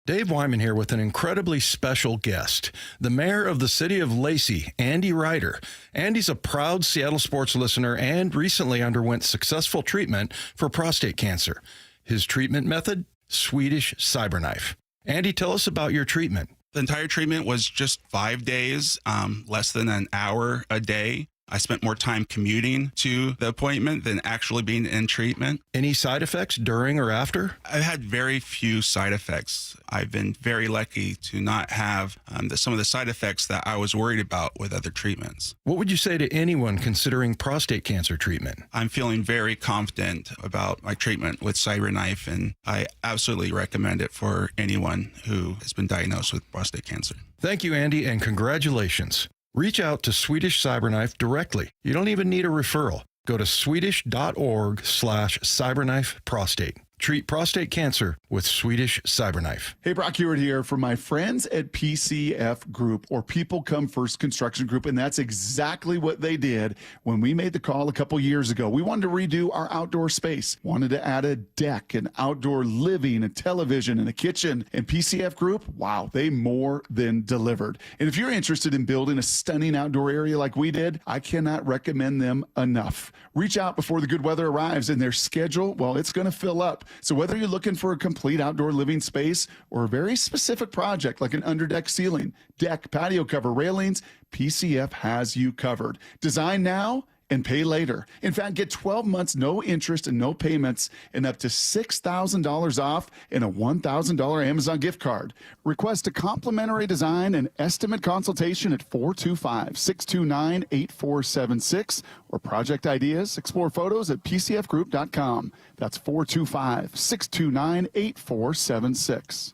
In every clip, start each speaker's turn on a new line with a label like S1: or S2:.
S1: Dave Wyman here with an incredibly special guest, the mayor of the city of Lacey, Andy Ryder. Andy's a proud Seattle sports listener and recently underwent successful treatment for prostate cancer. His treatment method? Swedish cyberknife. Andy, tell us about your treatment.
S2: The entire treatment was just 5 days, less than an hour a day. I spent more time commuting to the appointment than actually being in treatment.
S1: Any side effects during or after?
S2: I've had very few side effects. I've been very lucky to not have some of the side effects that I was worried about with other treatments.
S1: What would you say to anyone considering prostate cancer treatment?
S2: I'm feeling very confident about my treatment with CyberKnife, and I absolutely recommend it for anyone who has been diagnosed with prostate cancer.
S1: Thank you, Andy, and congratulations. Reach out to Swedish Cyberknife directly. You don't even need a referral. Go to swedish.org/cyberknifeprostate. Treat prostate cancer with Swedish Cyberknife.
S3: Hey, Brock Hewitt here for my friends at PCF Group, or People Come First Construction Group, and that's exactly what they did when we made the call a couple years ago. We wanted to redo our outdoor space, wanted to add a deck, an outdoor living, a television, and a kitchen, and PCF Group, wow, they more than delivered. And if you're interested in building a stunning outdoor area like we did, I cannot recommend them enough. Reach out before the good weather arrives, and their schedule, well, it's going to fill up. So whether you're looking for a complete outdoor living space or a very specific project like an underdeck ceiling, deck, patio cover, railings, PCF has you covered. Design now and pay later. In fact, get 12 months, no interest and no payments, and up to $6,000 off and a $1,000 Amazon gift card. Request a complimentary design and estimate consultation at 425-629-8476 or project ideas. Explore photos at pcfgroup.com. That's 425-629-8476.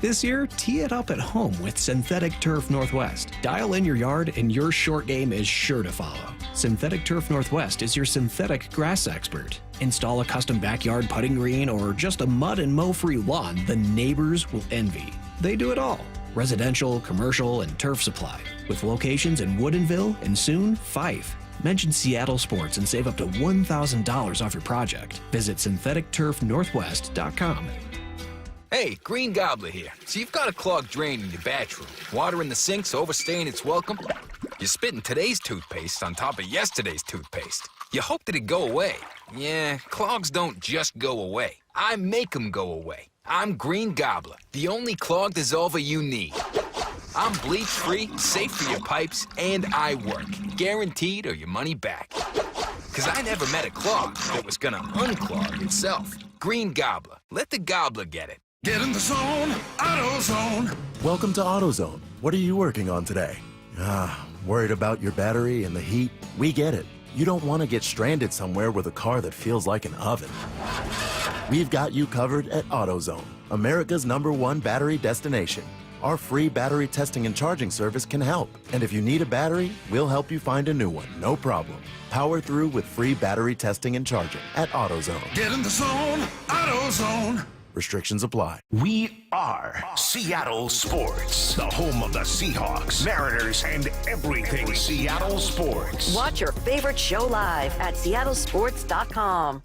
S4: This year, tee it up at home with Synthetic Turf Northwest. Dial in your yard and your short game is sure to follow. Synthetic Turf Northwest is your synthetic grass expert. Install a custom backyard putting green or just a mud and mow-free lawn the neighbors will envy. They do it all. Residential, commercial, and turf supply. With locations in Woodinville and soon Fife. Mention Seattle Sports and save up to $1,000 off your project. Visit syntheticturfnorthwest.com.
S5: Hey, Green Gobbler here. So you've got a clogged drain in your bathroom. Water in the sink's overstaying its welcome. You're spitting today's toothpaste on top of yesterday's toothpaste. You hope that it go away. Yeah, clogs don't just go away. I make them go away. I'm Green Gobbler, the only clog dissolver you need. I'm bleach-free, safe for your pipes, and I work. Guaranteed or your money back. Because I never met a clog that was gonna unclog itself. Green Gobbler. Let the gobbler get it.
S6: Get in the zone, AutoZone.
S7: Welcome to AutoZone. What are you working on today? Worried about your battery and the heat? We get it. You don't want to get stranded somewhere with a car that feels like an oven. We've got you covered at AutoZone, America's #1 battery destination. Our free battery testing and charging service can help. And if you need a battery, we'll help you find a new one, no problem. Power through with free battery testing and charging at AutoZone.
S6: Get in the zone, AutoZone.
S7: Restrictions apply.
S8: We are Seattle Sports, the home of the Seahawks, Mariners, and everything Seattle sports.
S9: Watch your favorite show live at seattlesports.com.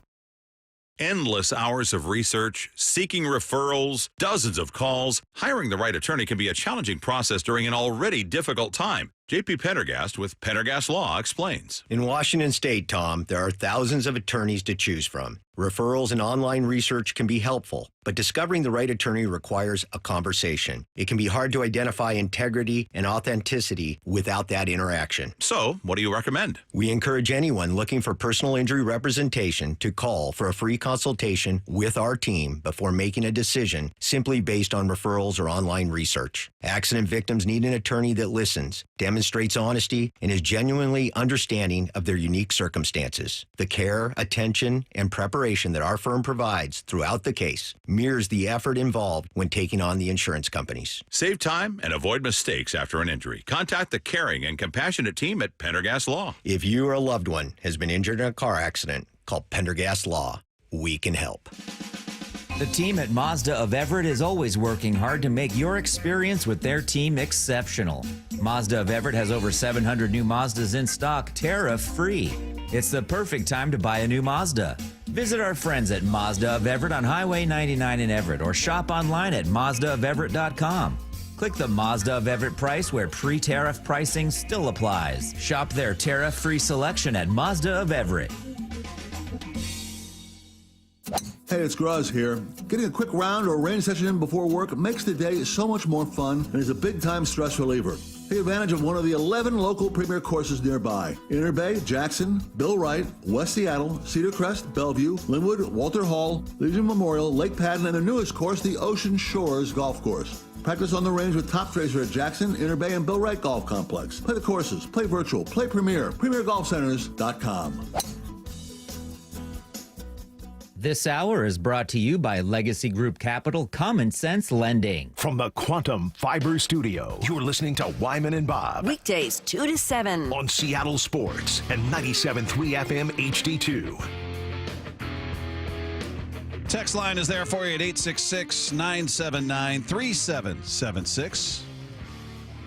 S10: Endless hours of research, seeking referrals, dozens of calls. Hiring the right attorney can be a challenging process during an already difficult time. J.P. Pendergast with Pendergast Law explains.
S11: In Washington State, Tom, there are thousands of attorneys to choose from. Referrals and online research can be helpful, but discovering the right attorney requires a conversation. It can be hard to identify integrity and authenticity without that interaction.
S10: So, what do you recommend?
S11: We encourage anyone looking for personal injury representation to call for a free consultation with our team before making a decision simply based on referrals or online research. Accident victims need an attorney that listens, demonstrates honesty, and is genuinely understanding of their unique circumstances. The care, attention, and preparation that our firm provides throughout the case mirrors the effort involved when taking on the insurance companies.
S10: Save time and avoid mistakes after an injury. Contact the caring and compassionate team at Pendergast Law.
S11: If you or a loved one has been injured in a car accident, call Pendergast Law. We can help.
S12: The team at Mazda of Everett is always working hard to make your experience with their team exceptional. Mazda of Everett has over 700 new Mazdas in stock, tariff-free. It's the perfect time to buy a new Mazda. Visit our friends at Mazda of Everett on Highway 99 in Everett or shop online at mazdaofeverett.com. Click the Mazda of Everett price where pre-tariff pricing still applies. Shop their tariff-free selection at Mazda of Everett.
S13: Hey, it's Graz here. Getting a quick round or range session in before work makes the day so much more fun and is a big-time stress reliever. Take advantage of one of the 11 local premier courses nearby. Inner Bay, Jackson, Bill Wright, West Seattle, Cedar Crest, Bellevue, Linwood, Walter Hall, Legion Memorial, Lake Padden, and their newest course, the Ocean Shores Golf Course. Practice on the range with top tracer at Jackson, Inner Bay, and Bill Wright Golf Complex. Play the courses, play virtual, play premier, premiergolfcenters.com.
S12: This hour is brought to you by Legacy Group Capital Common Sense Lending.
S8: From the Quantum Fiber Studio, you're listening to Wyman and Bob.
S9: Weekdays 2 to 7.
S8: On Seattle Sports and 97.3 FM HD2.
S14: Text line is there for you at 866-979-3776.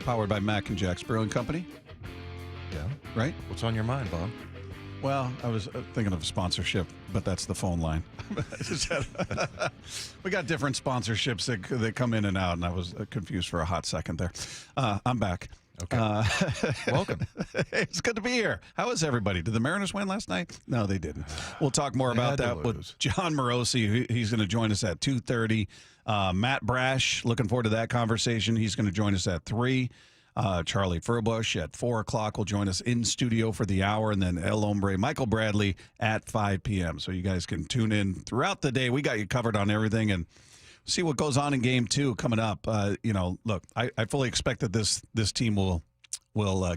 S14: Powered by Mac and Jack's Brewing Company.
S1: Yeah.
S14: Right?
S1: What's on your mind, Bob?
S14: Well, I was thinking of sponsorship, but that's the phone line. We got different sponsorships that come in and out, and I was confused for a hot second there. I'm back.
S1: Okay. Welcome.
S14: It's good to be here. How is everybody? Did the Mariners win last night? No, they didn't. We'll talk more about that with Jon Morosi. He's going to join us at 2:30. Matt Brash, looking forward to that conversation. He's going to join us at 3. Charlie Furbush at 4 o'clock will join us in studio for the hour, and then El Hombre, Michael Bradley at 5 p.m. So you guys can tune in throughout the day. We got you covered on everything, and see what goes on in Game 2 coming up. Look, I fully expect that this team will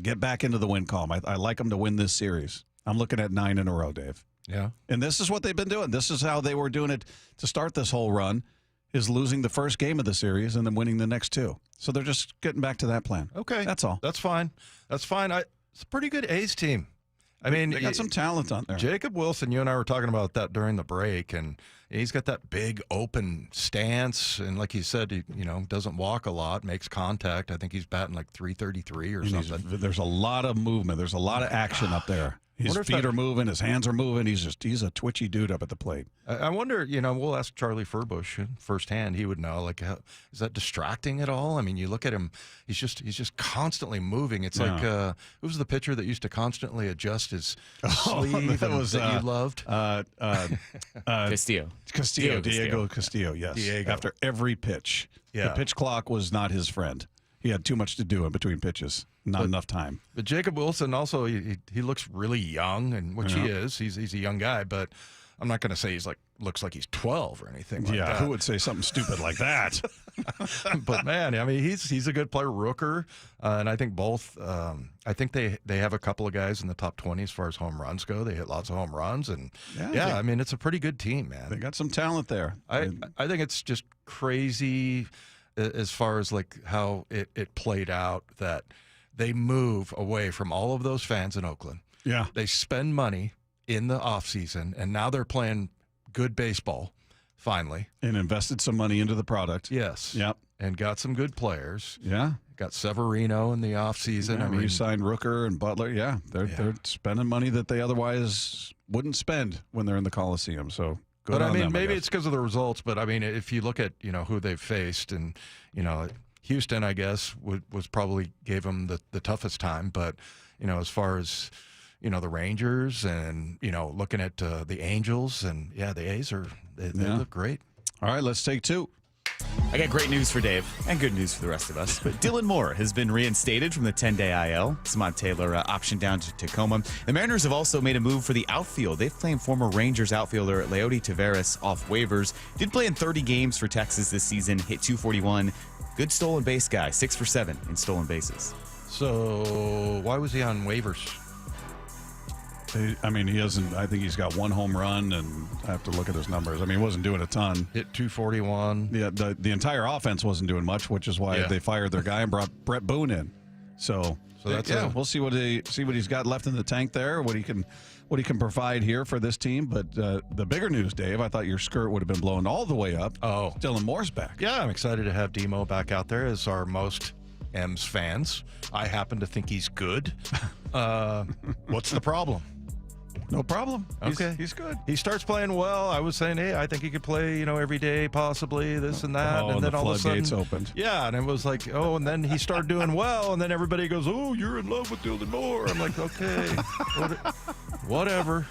S14: get back into the win column. I like them to win this series. I'm looking at 9 in a row, Dave.
S1: Yeah.
S14: And this is what they've been doing. This is how they were doing it to start this whole run, is losing the first game of the series and then winning the next 2. So they're just getting back to that plan.
S1: Okay.
S14: That's all.
S1: That's fine. It's a pretty good A's team. I mean,
S14: they got some talent on there.
S1: Jacob Wilson, you and I were talking about that during the break, and he's got that big open stance, and like he said, he doesn't walk a lot, makes contact. I think he's batting like 333 or something.
S14: There's a lot of movement. There's a lot of action up there. His feet are moving. His hands are moving. He's a twitchy dude up at the plate.
S1: I wonder, we'll ask Charlie Furbush firsthand. He would know, is that distracting at all? I mean, you look at him, he's just constantly moving. It's like, who was the pitcher that used to constantly adjust his sleeve that you loved?
S15: Castillo.
S14: Diego Castillo, yes.
S1: Diego.
S14: After every pitch.
S1: Yeah.
S14: The pitch clock was not his friend. He had too much to do in between pitches. Not enough time.
S1: But Jacob Wilson also, he looks really young, and which he is. He's a young guy, but I'm not going to say looks like he's 12 or anything like that.
S14: Yeah, who would say something stupid like that?
S1: But man, I mean, he's a good player, Rooker, and I think both. I think they have a couple of guys in the top 20 as far as home runs go. They hit lots of home runs, and I mean, it's a pretty good team, man.
S14: They got some talent there.
S1: I think it's just crazy as far as like how it played out, that they move away from all of those fans in Oakland.
S14: Yeah.
S1: They spend money in the offseason, and now they're playing good baseball, finally.
S14: And invested some money into the product.
S1: Yes.
S14: Yep.
S1: And got some good players.
S14: Yeah.
S1: Got Severino in the offseason.
S14: Yeah,
S1: I mean,
S14: re-signed Rooker and Butler. Yeah. They're spending money that they otherwise wouldn't spend when they're in the Coliseum. So good
S1: but
S14: on
S1: I mean,
S14: them,
S1: maybe
S14: guess.
S1: it's because of the results, but I mean, if you look at, who they've faced, and, Houston, I guess, was probably gave them the toughest time. But, as far as, the Rangers and, looking at the Angels, and, the A's they look great.
S14: All right, let's take 2.
S15: I got great news for Dave and good news for the rest of us. But Dylan Moore has been reinstated from the 10-day IL. Samad Taylor optioned down to Tacoma. The Mariners have also made a move for the outfield. They've claimed former Rangers outfielder Leody Taveras off waivers. Did play in 30 games for Texas this season, hit .241. Good stolen base guy, 6 for 7 in stolen bases.
S1: So why was he on waivers?
S14: I mean, he hasn't. I think he's got 1 home run, and I have to look at his numbers. I mean, he wasn't doing a ton.
S1: Hit .241.
S14: Yeah, the entire offense wasn't doing much, which is why they fired their guy and brought Brett Boone in. So that's we'll see what he's got left in the tank there, what he can provide here for this team. But the bigger news, Dave, I thought your skirt would have been blown all the way up.
S1: Oh,
S14: Dylan Moore's back.
S1: Yeah, I'm excited to have Demo back out there as our most M's fans. I happen to think he's good. What's the problem?
S14: No problem.
S1: Okay.
S14: He's good.
S1: He starts playing well. I was saying, hey, I think he could play, every day, possibly, this and that.
S14: Oh,
S1: and then
S14: the
S1: all of a sudden,
S14: floodgates opened.
S1: Yeah, and it was like, and then he started doing well, and then everybody goes, oh, you're in love with Dylan Moore. I'm like, okay, whatever.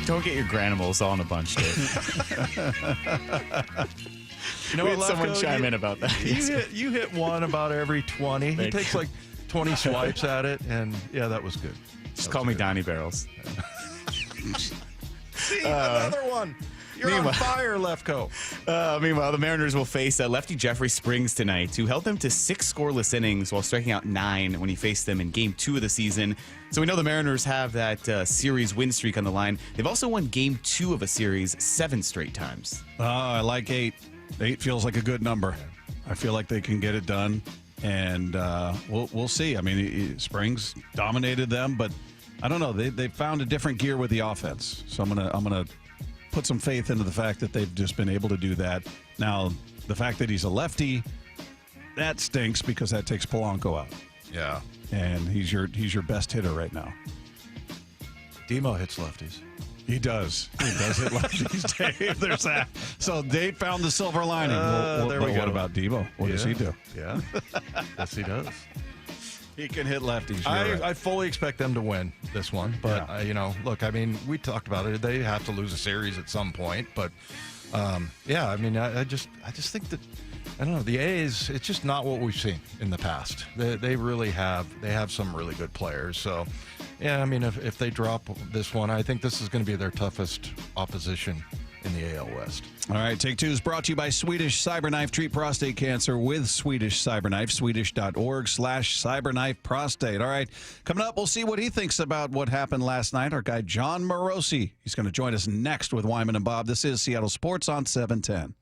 S15: Don't get your granimals all in a bunch, Dave.
S1: You know
S15: we
S1: what,
S15: had someone
S1: Lefko,
S15: chime in about that.
S1: You hit one about every 20. He takes like 20 swipes at it, and yeah, that was good.
S15: Just call me Donnie Barrels.
S1: See, another one. You're on fire, Lefko.
S15: Meanwhile, the Mariners will face lefty Jeffrey Springs tonight, who held them to 6 scoreless innings while striking out 9 when he faced them in Game 2 of the season. So we know the Mariners have that series win streak on the line. They've also won Game 2 of a series 7 straight times.
S14: I like 8. 8 feels like a good number. I feel like they can get it done, and we'll see. I mean, Springs dominated them, but I don't know. They found a different gear with the offense, so I'm gonna put some faith into the fact that they've just been able to do that. Now, the fact that he's a lefty, that stinks because that takes Polanco out.
S1: Yeah,
S14: and he's your best hitter right now.
S1: Demo hits lefties.
S14: He does. He does hit lefties, Dave. There's that. So Dave found the silver lining.
S1: There we go.
S14: What about Debo? What does he do?
S1: Yeah. Yes, he does.
S14: He can hit lefties.
S1: I fully expect them to win this one. But, look, I mean, we talked about it. They have to lose a series at some point. But, I mean, I just think that, I don't know, the A's, it's just not what we've seen in the past. They really have. They have some really good players. So, yeah, I mean, if they drop this one, I think this is going to be their toughest opposition in the AL West.
S14: All right, Take Two is brought to you by Swedish Cyberknife. Treat prostate cancer with Swedish Cyberknife. Swedish.org/cyberknife prostate. All right, coming up, we'll see what he thinks about what happened last night. Our guy, Jon Morosi, he's going to join us next with Wyman and Bob. This is Seattle Sports on 710.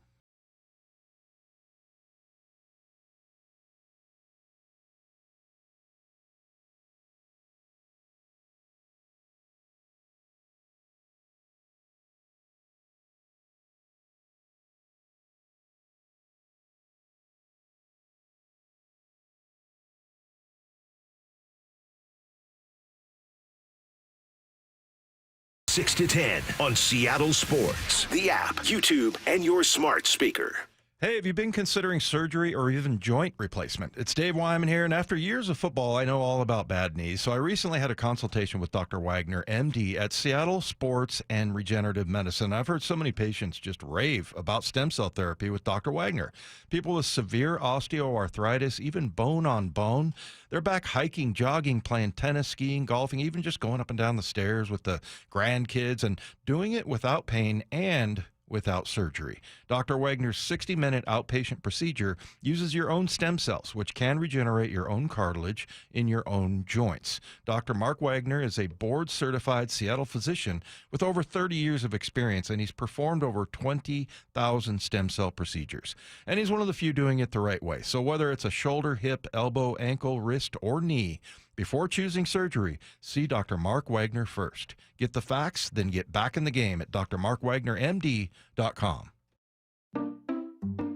S8: Six to 10 on Seattle Sports, the app, YouTube, and your smart speaker.
S1: Hey, have you been considering surgery or even joint replacement? It's Dave Wyman here, and after years of football, I know all about bad knees. So I recently had a consultation with Dr. Wagner, MD, at Seattle Sports and Regenerative Medicine. I've heard so many patients just rave about stem cell therapy with Dr. Wagner. People with severe osteoarthritis, even bone on bone, they're back hiking, jogging, playing tennis, skiing, golfing, even just going up and down the stairs with the grandkids and doing it without pain and without surgery. Dr. Wagner's 60-minute outpatient procedure uses your own stem cells, which can regenerate your own cartilage in your own joints. Dr. Mark Wagner is a board-certified Seattle physician with over 30 years of experience, and he's performed over 20,000 stem cell procedures. And he's one of the few doing it the right way. So whether it's a shoulder, hip, elbow, ankle, wrist, or knee, before choosing surgery, see Dr. Mark Wagner first. Get the facts, then get back in the game at drmarkwagnermd.com.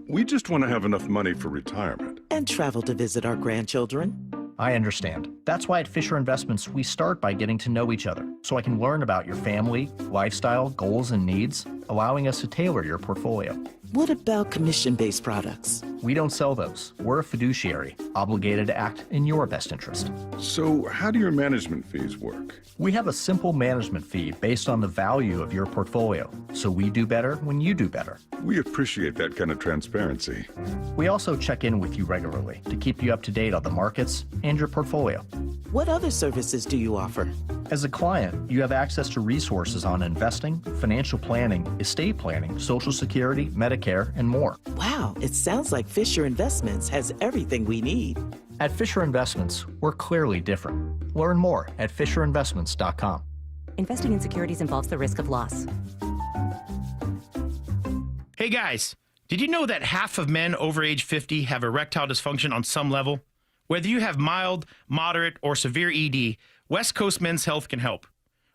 S16: We just want to have enough money for retirement.
S17: And travel to visit our grandchildren.
S18: I understand. That's why at Fisher Investments, we start by getting to know each other, so I can learn about your family, lifestyle, goals, and needs, allowing us to tailor your portfolio.
S17: What about commission-based products?
S18: We don't sell those. We're a fiduciary, obligated to act in your best interest.
S16: So how do your management fees work?
S18: We have a simple management fee based on the value of your portfolio, so we do better when you do better.
S16: We appreciate that kind of transparency.
S18: We also check in with you regularly to keep you up to date on the markets and your portfolio.
S17: What other services do you offer?
S18: As a client, you have access to resources on investing, financial planning, estate planning, Social Security, Medicare, and more.
S17: Wow, it sounds like Fisher Investments has everything we need.
S18: At Fisher Investments, we're clearly different. Learn more at FisherInvestments.com.
S19: Investing in securities involves the risk of loss.
S20: Hey guys, did you know that half of men over age 50 have erectile dysfunction on some level? Whether you have mild, moderate, or severe ED, West Coast Men's Health can help.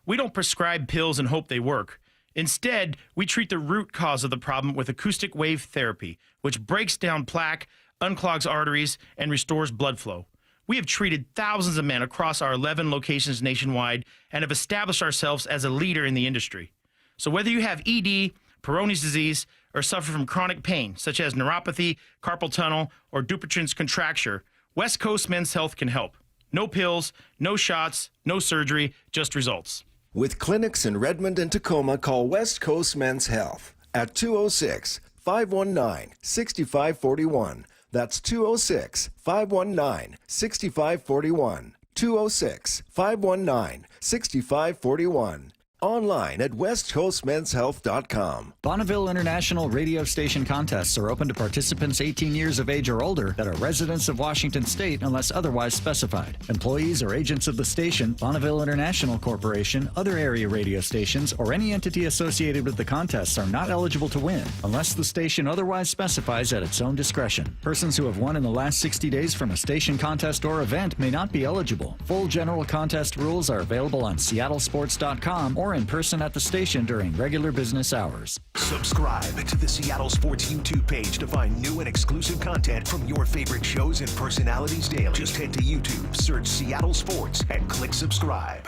S20: We don't prescribe pills and hope they work. Instead, we treat the root cause of the problem with acoustic wave therapy, which breaks down plaque, unclogs arteries, and restores blood flow. We have treated thousands of men across our 11 locations nationwide and have established ourselves as a leader in the industry. So whether you have ED, Peyronie's disease, or suffer from chronic pain, such as neuropathy, carpal tunnel, or Dupuytren's contracture, West Coast Men's Health can help. No pills, no shots, no surgery, just results.
S21: With clinics in Redmond and Tacoma, call West Coast Men's Health at 206-519-6541. That's 206-519-6541. 206-519-6541. Online at westcoastmenshealth.com.
S22: Bonneville International radio station contests are open to participants 18 years of age or older that are residents of Washington State unless otherwise specified. Employees or agents of the station, Bonneville International Corporation, other area radio stations, or any entity associated with the contests are not eligible to win unless the station otherwise specifies at its own discretion. Persons who have won in the last 60 days from a station contest or event may not be eligible. Full general contest rules are available on seattlesports.com or in person at the station during regular business hours.
S8: Subscribe to the Seattle Sports YouTube page to find new and exclusive content from your favorite shows and personalities daily. Just head to YouTube, search Seattle Sports, and click subscribe.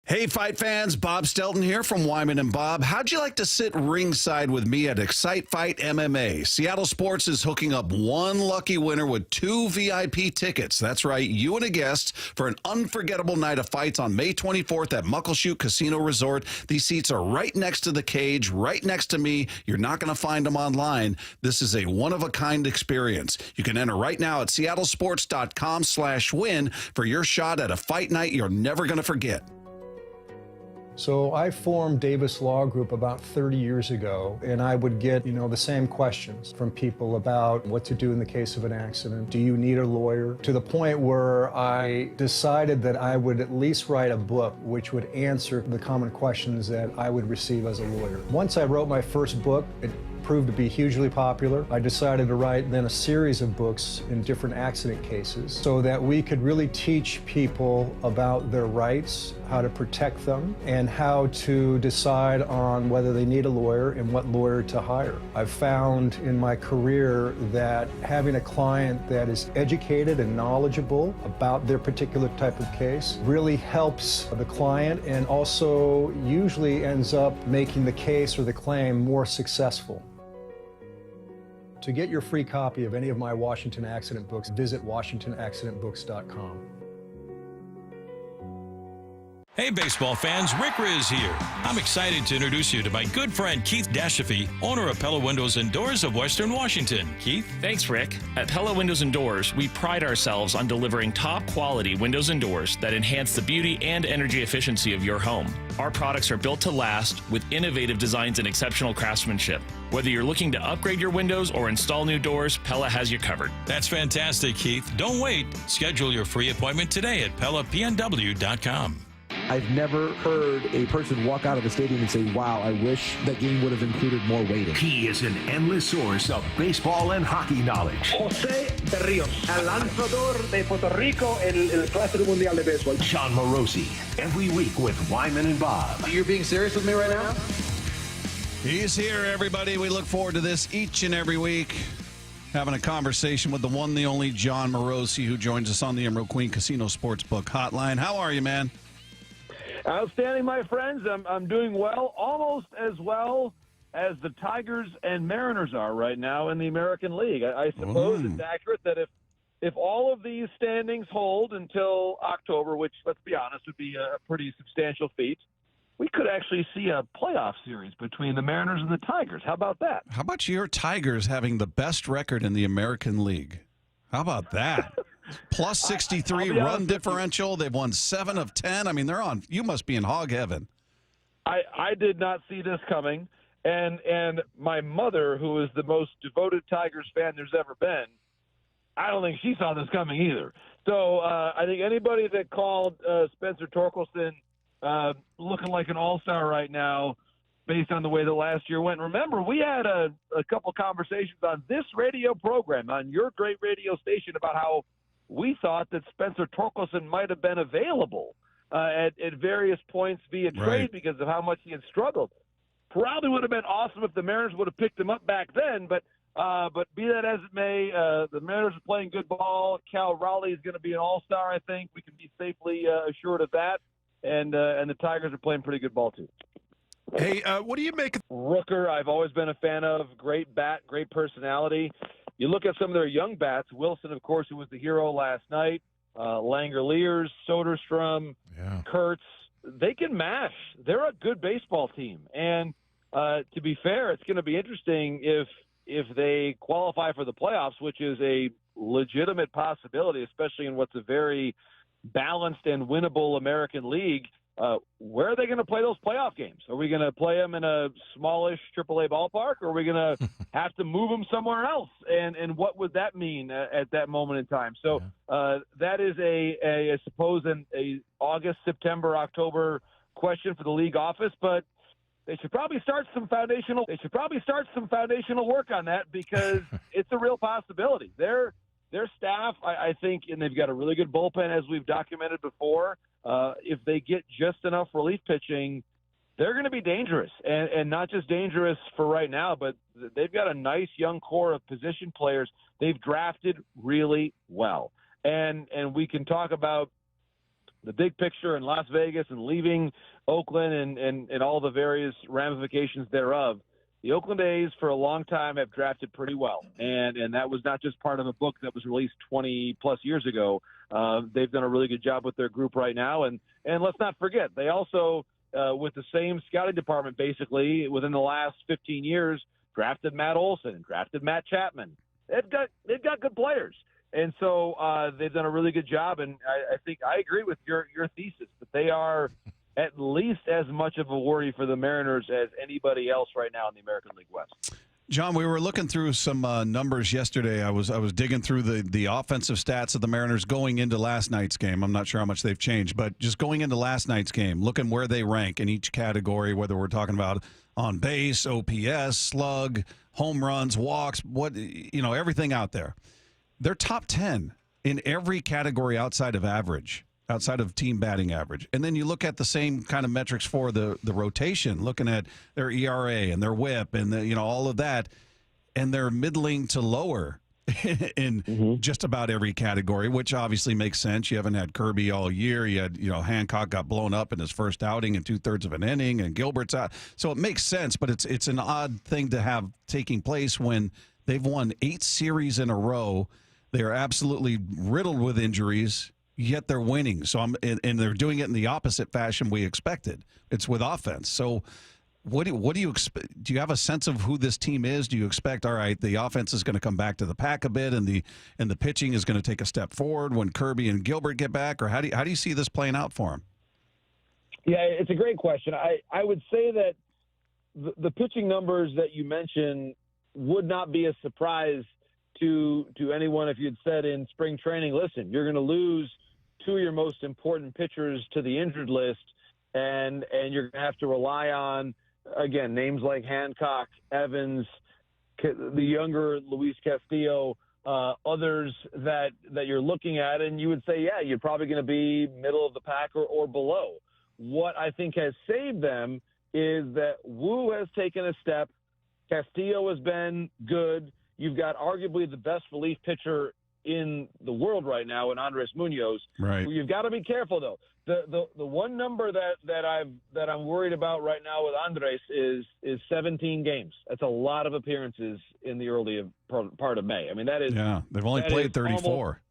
S1: Hey, fight fans, Bob Stelton here from Wyman and Bob. How'd you like to sit ringside with me at Excite Fight MMA? Seattle Sports is hooking up one lucky winner with 2 VIP tickets. That's right, you and a guest for an unforgettable night of fights on May 24th at Muckleshoot Casino Resort. These seats are right next to the cage, right next to me. You're not going to find them online. This is a one-of-a-kind experience. You can enter right now at seattlesports.com/win for your shot at a fight night you're never going to forget.
S23: So I formed Davis Law Group about 30 years ago, and I would get, the same questions from people about what to do in the case of an accident. Do you need a lawyer? To the point where I decided that I would at least write a book which would answer the common questions that I would receive as a lawyer. Once I wrote my first book, it proved to be hugely popular. I decided to write then a series of books in different accident cases so that we could really teach people about their rights, how to protect them, and how to decide on whether they need a lawyer and what lawyer to hire. I've found in my career that having a client that is educated and knowledgeable about their particular type of case really helps the client and also usually ends up making the case or the claim more successful. To get your free copy of any of my Washington accident books, visit WashingtonAccidentBooks.com.
S24: Hey, baseball fans, Rick Riz here. I'm excited to introduce you to my good friend Keith Dashafy, owner of Pella Windows and Doors of Western Washington. Keith?
S25: Thanks, Rick. At Pella Windows and Doors, we pride ourselves on delivering top-quality windows and doors that enhance the beauty and energy efficiency of your home. Our products are built to last with innovative designs and exceptional craftsmanship. Whether you're looking to upgrade your windows or install new doors, Pella has you covered.
S24: That's fantastic, Keith. Don't wait. Schedule your free appointment today at PellaPNW.com.
S26: I've never heard a person walk out of a stadium and say, wow, I wish that game would have included more waiting.
S8: He is an endless source of baseball and hockey knowledge.
S27: José Berríos, el lanzador de Puerto Rico en el Clásico Mundial de Béisbol.
S8: Jon Morosi, every week with Wyman and Bob.
S27: You're being serious with me right now?
S14: He's here, everybody. We look forward to this each and every week. Having a conversation with the one, the only Jon Morosi, who joins us on the Emerald Queen Casino Sportsbook Hotline. How are you, man?
S28: Outstanding, my friends. I'm doing well, almost as well as the Tigers and Mariners are right now in the American League. I suppose it's accurate that if all of these standings hold until October, which, let's be honest, would be a pretty substantial feat, we could actually see a playoff series between the Mariners and the Tigers. How about that?
S14: How about your Tigers having the best record in the American League? How about that? Plus 63 run differential. They've won 7 of 10. I mean, they're on. You must be in hog heaven.
S28: I did not see this coming. And my mother, who is the most devoted Tigers fan there's ever been, I don't think she saw this coming either. So I think anybody that called Spencer Torkelson looking like an all-star right now based on the way the last year went. Remember, we had a couple conversations on this radio program, on your great radio station, about how we thought that Spencer Torkelson might have been available at various points via trade because of how much he had struggled. Probably would have been awesome if the Mariners would have picked him up back then, but But be that as it may, the Mariners are playing good ball. Cal Raleigh is going to be an all-star, I think. We can be safely assured of that. And the Tigers are playing pretty good ball, too.
S16: Hey, what do you make of
S28: Rooker? I've always been a fan of. Great bat, great personality. You look at some of their young bats. Wilson, of course, who was the hero last night. Langoliers, Soderstrom, Kurtz. They can mash. They're a good baseball team. And to be fair, it's going to be interesting if they qualify for the playoffs, which is a legitimate possibility, especially in what's a very balanced and winnable American League. Where are they going to play those playoff games? Are we going to play them in a smallish AAA ballpark, or are we going to have to move them somewhere else? And what would that mean at that moment in time? So that is I suppose, a August, September, October question for the league office, but they should probably start some foundational work on that, because it's a real possibility. Their staff, I think, and they've got a really good bullpen, as we've documented before. If they get just enough relief pitching, they're going to be dangerous, and not just dangerous for right now, but they've got a nice young core of position players they've drafted really well. And we can talk about the big picture in Las Vegas and leaving Oakland and all the various ramifications thereof. The Oakland A's for a long time have drafted pretty well, and that was not just part of a book that was released 20-plus years ago. They've done a really good job with their group right now, and let's not forget, they also, with the same scouting department, basically, within the last 15 years, drafted Matt Olson and drafted Matt Chapman. They've got good players, and so they've done a really good job, and I think I agree with your thesis that they are at least as much of a worry for the Mariners as anybody else right now in the American League West.
S14: John, we were looking through some numbers yesterday. I was digging through the offensive stats of the Mariners going into last night's game. I'm not sure how much they've changed, but just going into last night's game, looking where they rank in each category, whether we're talking about on base, OPS, slug, home runs, walks, everything out there. They're top 10 in every category outside of average, outside of team batting average. And then you look at the same kind of metrics for the rotation, looking at their ERA and their whip and all of that, and they're middling to lower in just about every category, which obviously makes sense. You haven't had Kirby all year. You had, Hancock got blown up in his first outing in 2/3 of an inning, and Gilbert's out. So it makes sense, but it's an odd thing to have taking place when they've won 8 series in a row. They are absolutely riddled with injuries, yet they're winning. So and they're doing it in the opposite fashion we expected. It's with offense. So what do you expect? Do you have a sense of who this team is? Do you expect, all right, the offense is going to come back to the pack a bit, and the pitching is going to take a step forward when Kirby and Gilbert get back, or how do you see this playing out for them?
S28: Yeah, it's a great question. I would say that the pitching numbers that you mentioned would not be a surprise to anyone if you'd said in spring training, listen, you're going to lose 2 of your most important pitchers to the injured list, and you're going to have to rely on, again, names like Hancock, Evans, the younger Luis Castillo, others that you're looking at, and you would say, yeah, you're probably going to be middle of the pack or below. What I think has saved them is that Wu has taken a step. Castillo has been good. You've got arguably the best relief pitcher in the world right now in Andres Munoz.
S14: Right.
S28: You've got to be careful, though. The one number that I'm worried about right now with Andres is 17 games. That's a lot of appearances in the early part of May. I mean, that is
S14: they've only played 34.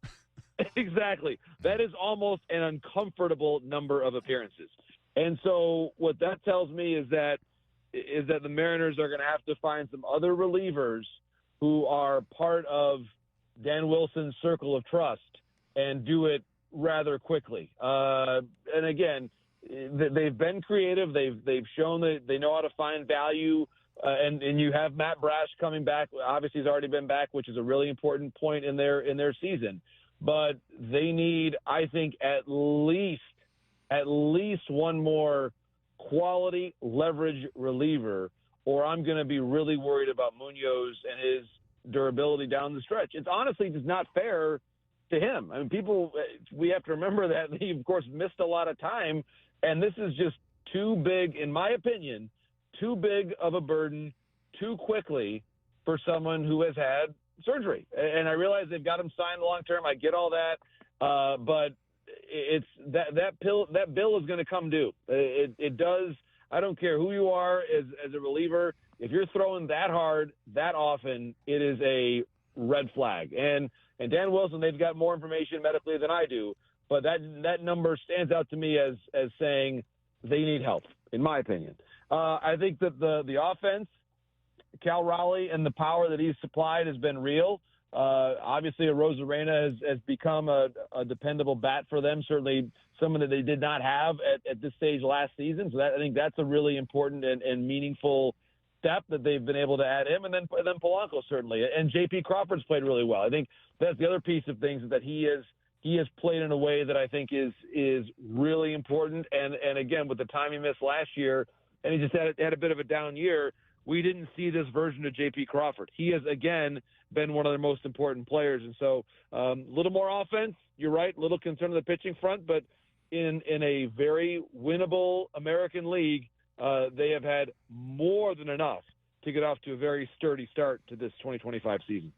S28: Exactly. That is almost an uncomfortable number of appearances. And so what that tells me is that the Mariners are going to have to find some other relievers who are part of Dan Wilson's circle of trust and do it rather quickly. And again, they've been creative. They've shown that they know how to find value. And you have Matt Brash coming back. Obviously, he's already been back, which is a really important point in their season. But they need, I think, at least one more quality leverage reliever, or I'm going to be really worried about Munoz and his durability down the stretch. It's honestly just not fair to him. I mean, we have to remember that he, of course, missed a lot of time, and this is just too big, in my opinion, too big of a burden too quickly for someone who has had surgery. And I realize they've got him signed long term. I get all that, but it's that bill is going to come due. It does. I don't care who you are as a reliever. If you're throwing that hard that often, it is a red flag. And Dan Wilson, they've got more information medically than I do, but that number stands out to me as saying they need help, in my opinion. I think that the offense, Cal Raleigh, and the power that he's supplied has been real. Obviously, Rosarena has become a dependable bat for them, certainly someone that they did not have at this stage last season. So I think that's a really important and meaningful step that they've been able to add him. And then Polanco, certainly. And J.P. Crawford's played really well. I think that's the other piece of things, is that he has played in a way that I think is really important. And again, with the time he missed last year, and he just had a bit of a down year, we didn't see this version of J.P. Crawford. He has, again, been one of their most important players. And so a little more offense, you're right, a little concern on the pitching front, but in a very winnable American League, they have had more than enough to get off to a very sturdy start to this 2025 season.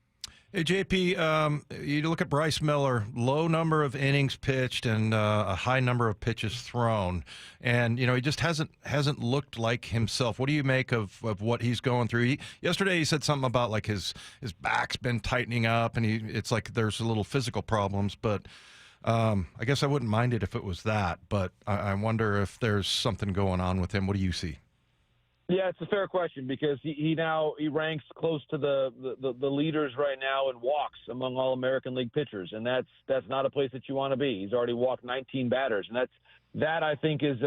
S1: Hey, JP, you look at Bryce Miller, low number of innings pitched and a high number of pitches thrown. And, he just hasn't looked like himself. What do you make of what he's going through? Yesterday he said something about like his back's been tightening up and it's like there's a little physical problems. But I guess I wouldn't mind it if it was that. But I wonder if there's something going on with him. What do you see?
S28: Yeah, it's a fair question, because he ranks close to the leaders right now in walks among all American League pitchers, and that's not a place that you want to be. He's already walked 19 batters, and that I think is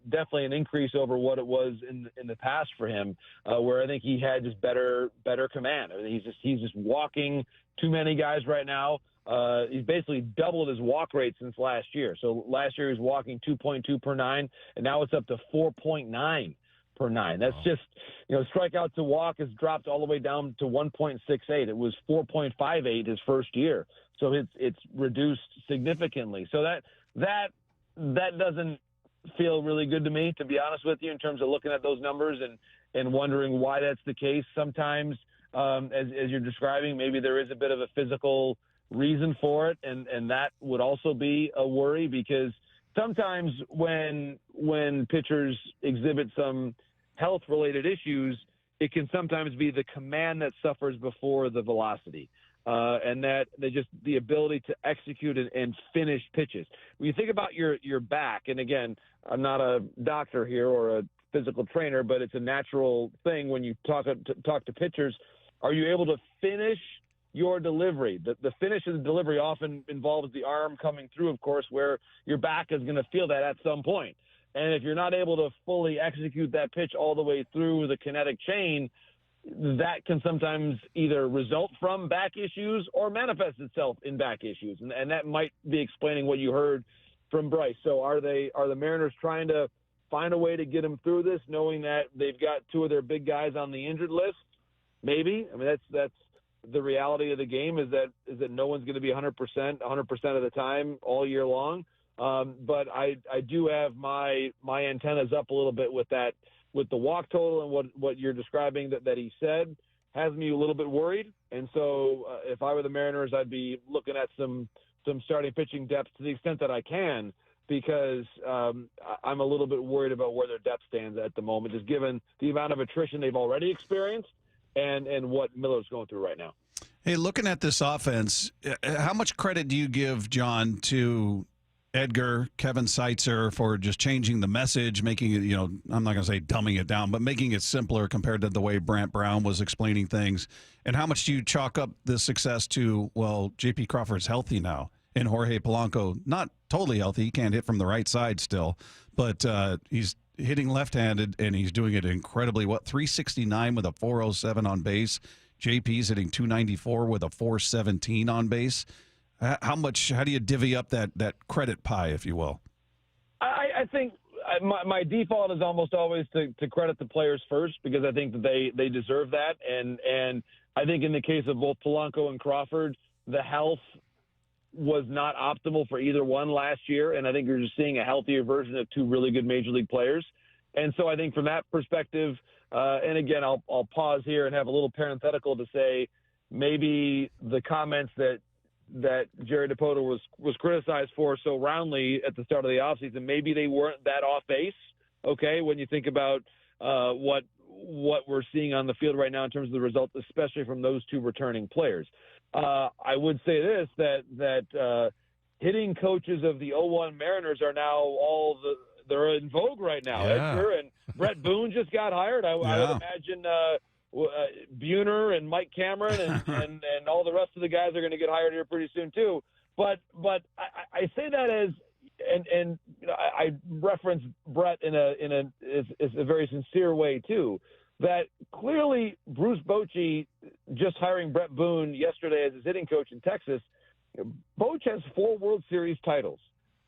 S28: definitely an increase over what it was in the past for him, where I think he had just better command. I mean, he's just walking too many guys right now. He's basically doubled his walk rate since last year. So last year he was walking 2.2 per nine, and now it's up to 4.9 per nine. That's just, strikeout to walk has dropped all the way down to 1.68. It was 4.58 his first year. So it's reduced significantly. So that doesn't feel really good to me, to be honest with you, in terms of looking at those numbers and wondering why that's the case. Sometimes, as you're describing, maybe there is a bit of a physical reason for it. And that would also be a worry, because sometimes when pitchers exhibit some health-related issues, it can sometimes be the command that suffers before the velocity, and that the ability to execute and finish pitches. When you think about your back, and again, I'm not a doctor here or a physical trainer, but it's a natural thing when you talk to pitchers. Are you able to finish your delivery? The finish of the delivery often involves the arm coming through, of course, where your back is going to feel that at some point. And if you're not able to fully execute that pitch all the way through the kinetic chain, that can sometimes either result from back issues or manifest itself in back issues. And that might be explaining what you heard from Bryce. So are the Mariners trying to find a way to get him through this, knowing that they've got two of their big guys on the injured list? Maybe. I mean, that's the reality of the game, is that no one's going to be 100% of the time all year long. But I do have my antennas up a little bit with the walk total, and what you're describing that he said has me a little bit worried. And so if I were the Mariners, I'd be looking at some starting pitching depth to the extent that I can, because I'm a little bit worried about where their depth stands at the moment, just given the amount of attrition they've already experienced and what Miller's going through right now.
S14: Hey, looking at this offense, how much credit do you give, John, to Edgar, Kevin Seitzer, for just changing the message, making it, I'm not going to say dumbing it down, but making it simpler compared to the way Brant Brown was explaining things? And how much do you chalk up the success to, well, J.P. Crawford's healthy now, and Jorge Polanco not totally healthy. He can't hit from the right side still, but he's hitting left-handed, and he's doing it incredibly well. 369 with a 407 on base. JP's hitting 294 with a 417 on base. How do you divvy up that credit pie, if you will?
S28: I think my default is almost always to credit the players first, because I think that they deserve that. And I think in the case of both Polanco and Crawford, the health was not optimal for either one last year. And I think you're just seeing a healthier version of two really good major league players. And so I think from that perspective, and again, I'll pause here and have a little parenthetical to say maybe the comments that Jerry Dipoto was criticized for so roundly at the start of the offseason, maybe they weren't that off base, okay, when you think about what we're seeing on the field right now in terms of the results, especially from those two returning players. I would say this, that hitting coaches of the 0-1 Mariners are now they're in vogue right now.
S1: Yeah.
S28: Edgar and Brett Boone just got hired. I would imagine Buhner and Mike Cameron and all the rest of the guys are going to get hired here pretty soon too. But I say that as and you know, I reference Brett in a very sincere way too. That clearly Bruce Bochy just hiring Brett Boone yesterday as his hitting coach in Texas. Boch has 4 World Series titles.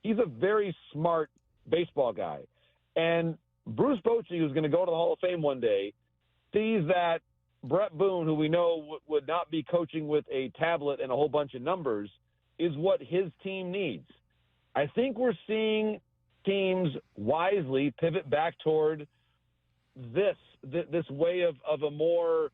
S28: He's a very smart baseball guy. And Bruce Bochy, who's going to go to the Hall of Fame one day, sees that Brett Boone, who we know would not be coaching with a tablet and a whole bunch of numbers, is what his team needs. I think we're seeing teams wisely pivot back toward this way of a more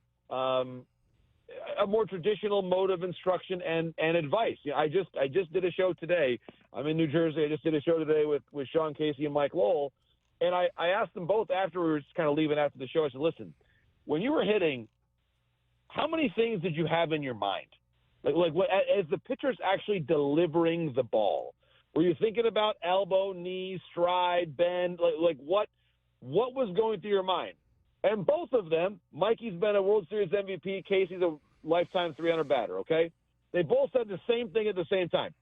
S28: traditional mode of instruction and advice. You know, I just did a show today. I'm in New Jersey. I just did a show today with Sean Casey and Mike Lowell, and I asked them both after we were just kind of leaving after the show. I said, listen, when you were hitting, how many things did you have in your mind? Like what, as the pitcher's actually delivering the ball, were you thinking about elbow, knee, stride, bend? Like what was going through your mind? And both of them, Mikey's been a World Series MVP, Casey's a lifetime 300 batter, okay? They both said the same thing at the same time.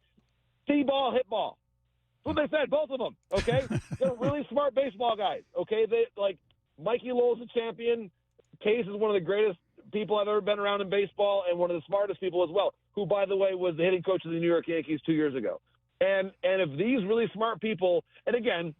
S28: See ball, hit ball. That's what they said, both of them, okay? They're really smart baseball guys, okay? Mikey Lowell's a champion. Case is one of the greatest people I've ever been around in baseball and one of the smartest people as well, who, by the way, was the hitting coach of the New York Yankees 2 years ago. And if these really smart people, and again,